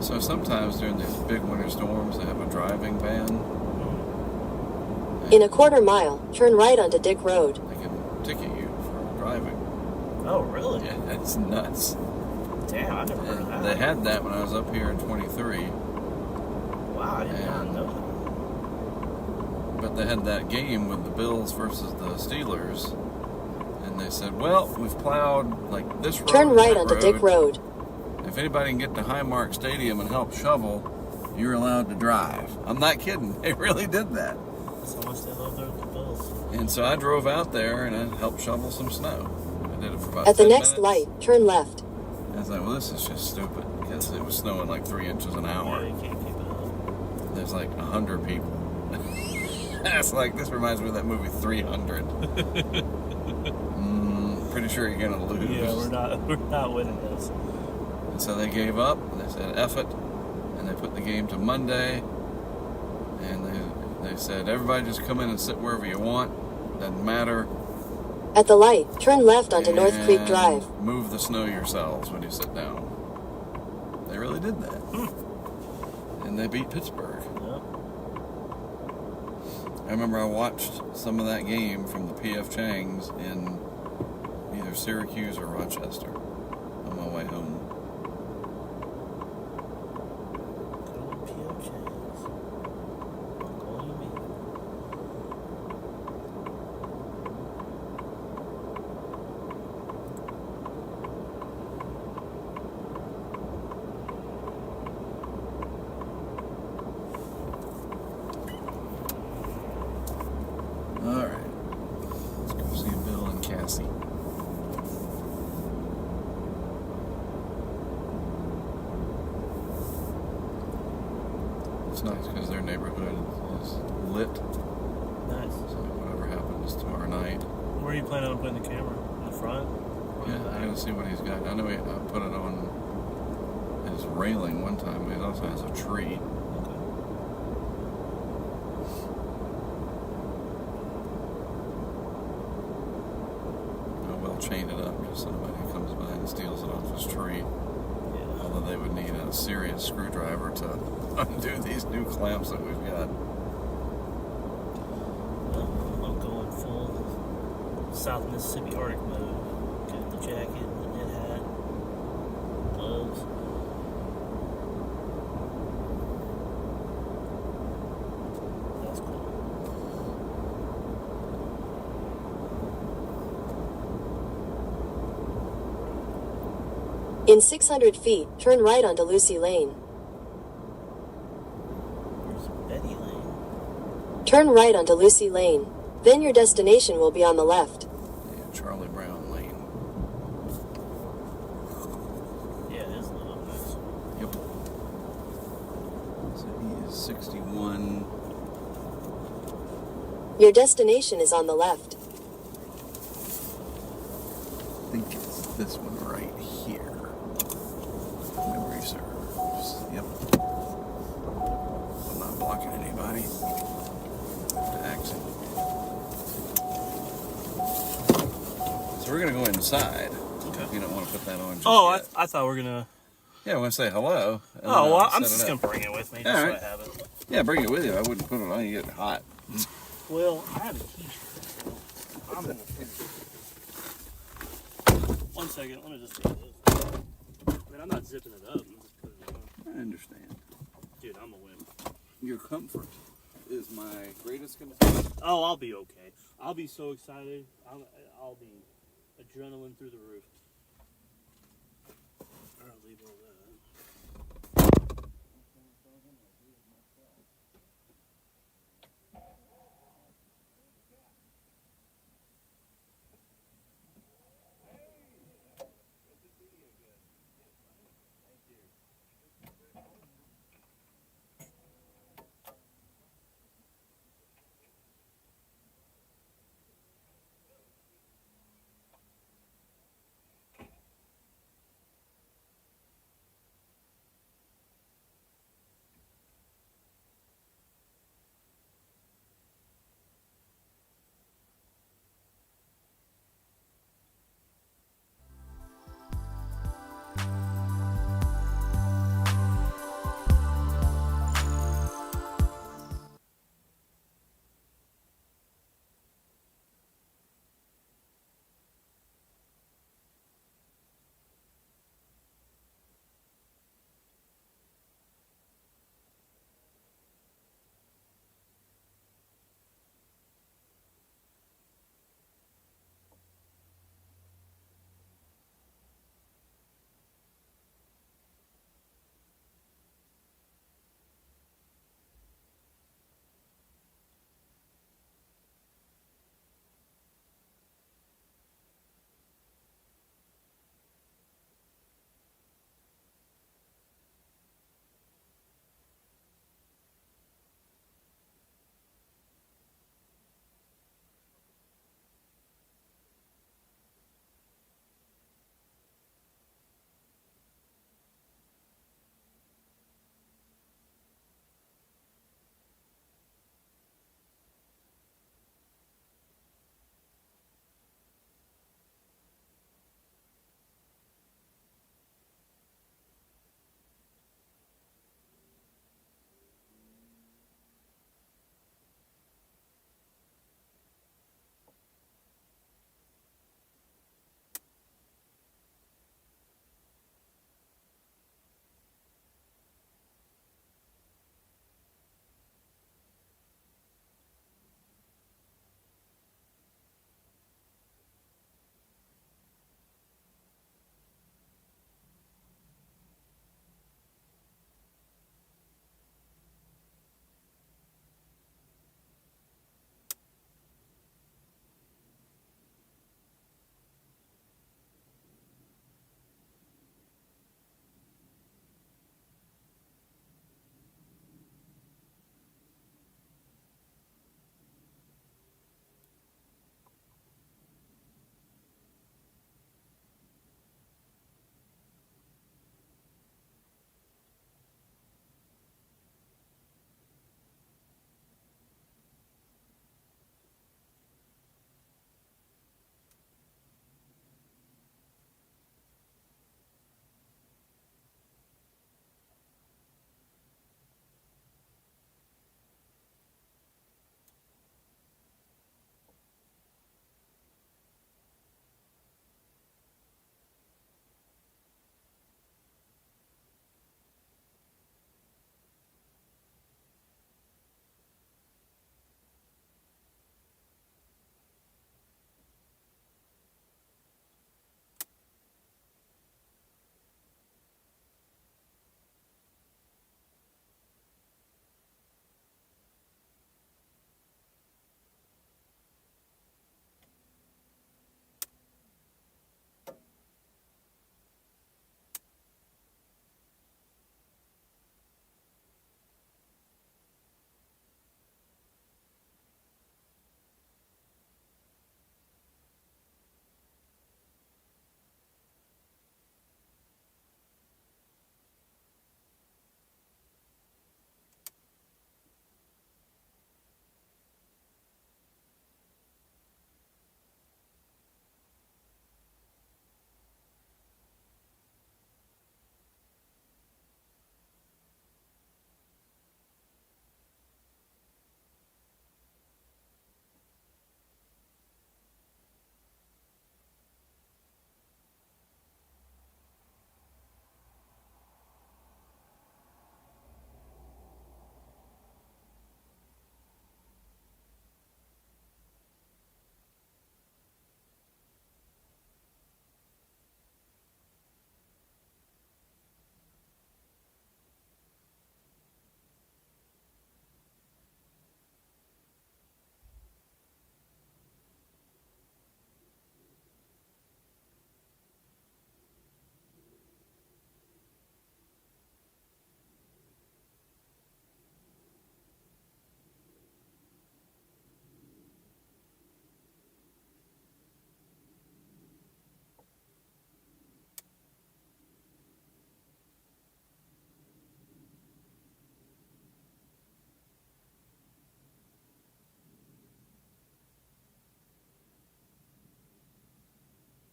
So sometimes during these big winter storms, they have a driving ban. In a quarter mile, turn right onto Dick Road. They can ticket you for driving. Oh, really? Yeah, that's nuts. Damn, I never heard of that. They had that when I was up here in 23. Wow, I did not know that. But they had that game with the Bills versus the Steelers. And they said, well, we've plowed like this road. Turn and right that onto Dick Road. If anybody can get to Highmark Stadium and help shovel, you're allowed to drive. I'm not kidding. They really did that. That's how much they love their Bills. And so I drove out there and I helped shovel some snow. I did it for about At the 10 next minutes. light, turn left. I was like, well, this is just stupid because it was snowing like 3 inches an hour. Yeah, you can't keep it up. There's like 100 people. It's like, this reminds me of that movie 300. Pretty sure you're going to lose. Yeah, we're not winning this. And so they gave up. They said, F it. And they put the game to Monday. And they said, everybody just come in and sit wherever you want. Doesn't matter. At the light, turn left onto North And Creek Drive. move the snow yourselves when you sit down. They really did that. And they beat Pittsburgh. Yep. I remember I watched some of that game from the P.F. Chang's in either Syracuse or Rochester on my way home. Alright. Let's go see Bill and Cassie. It's nice because their neighborhood is lit. Nice. So whatever happens tomorrow night. Where are you planning on putting the camera? In the front? Or in Yeah, the I back? gotta see what he's got. I know I put it on his railing one time, but he also has a tree. I will chain it up just so nobody comes by and steals it off his tree. Yeah. Although they would need a serious screwdriver to undo these new clamps that we've got. I'm going full South Mississippi Arctic mode. Got the jacket, the knit hat, gloves. That's cool. In 600 feet, turn right onto Lucy Lane. Where's Betty Lane? Turn right onto Lucy Lane. Then your destination will be on the left. Yeah, Charlie Brown Lane. Yeah, it is a little nice. Yep. So he is 61. Your destination is on the left. I think it's this one right here. Memory serves. Yep. I'm not blocking anybody. Exit. So we're gonna go inside. Okay. You don't want to put that on. Just Oh, yet. I thought we were gonna. Yeah, I want to say hello. and then Oh, well, I'll I'm set just it gonna up. bring it with me just All so right. I have it. Yeah, bring it with you. I wouldn't put it on. You get hot. Well, I have a t-shirt. I'm gonna put it. 1 second, let me just do this. I mean, I'm not zipping it up. I'm just putting it on. I understand. Dude, I'm a wimp. Your comfort is my greatest concern. Oh, I'll be okay. I'll be so excited. I'll be adrenaline through the roof. I'll leave all that.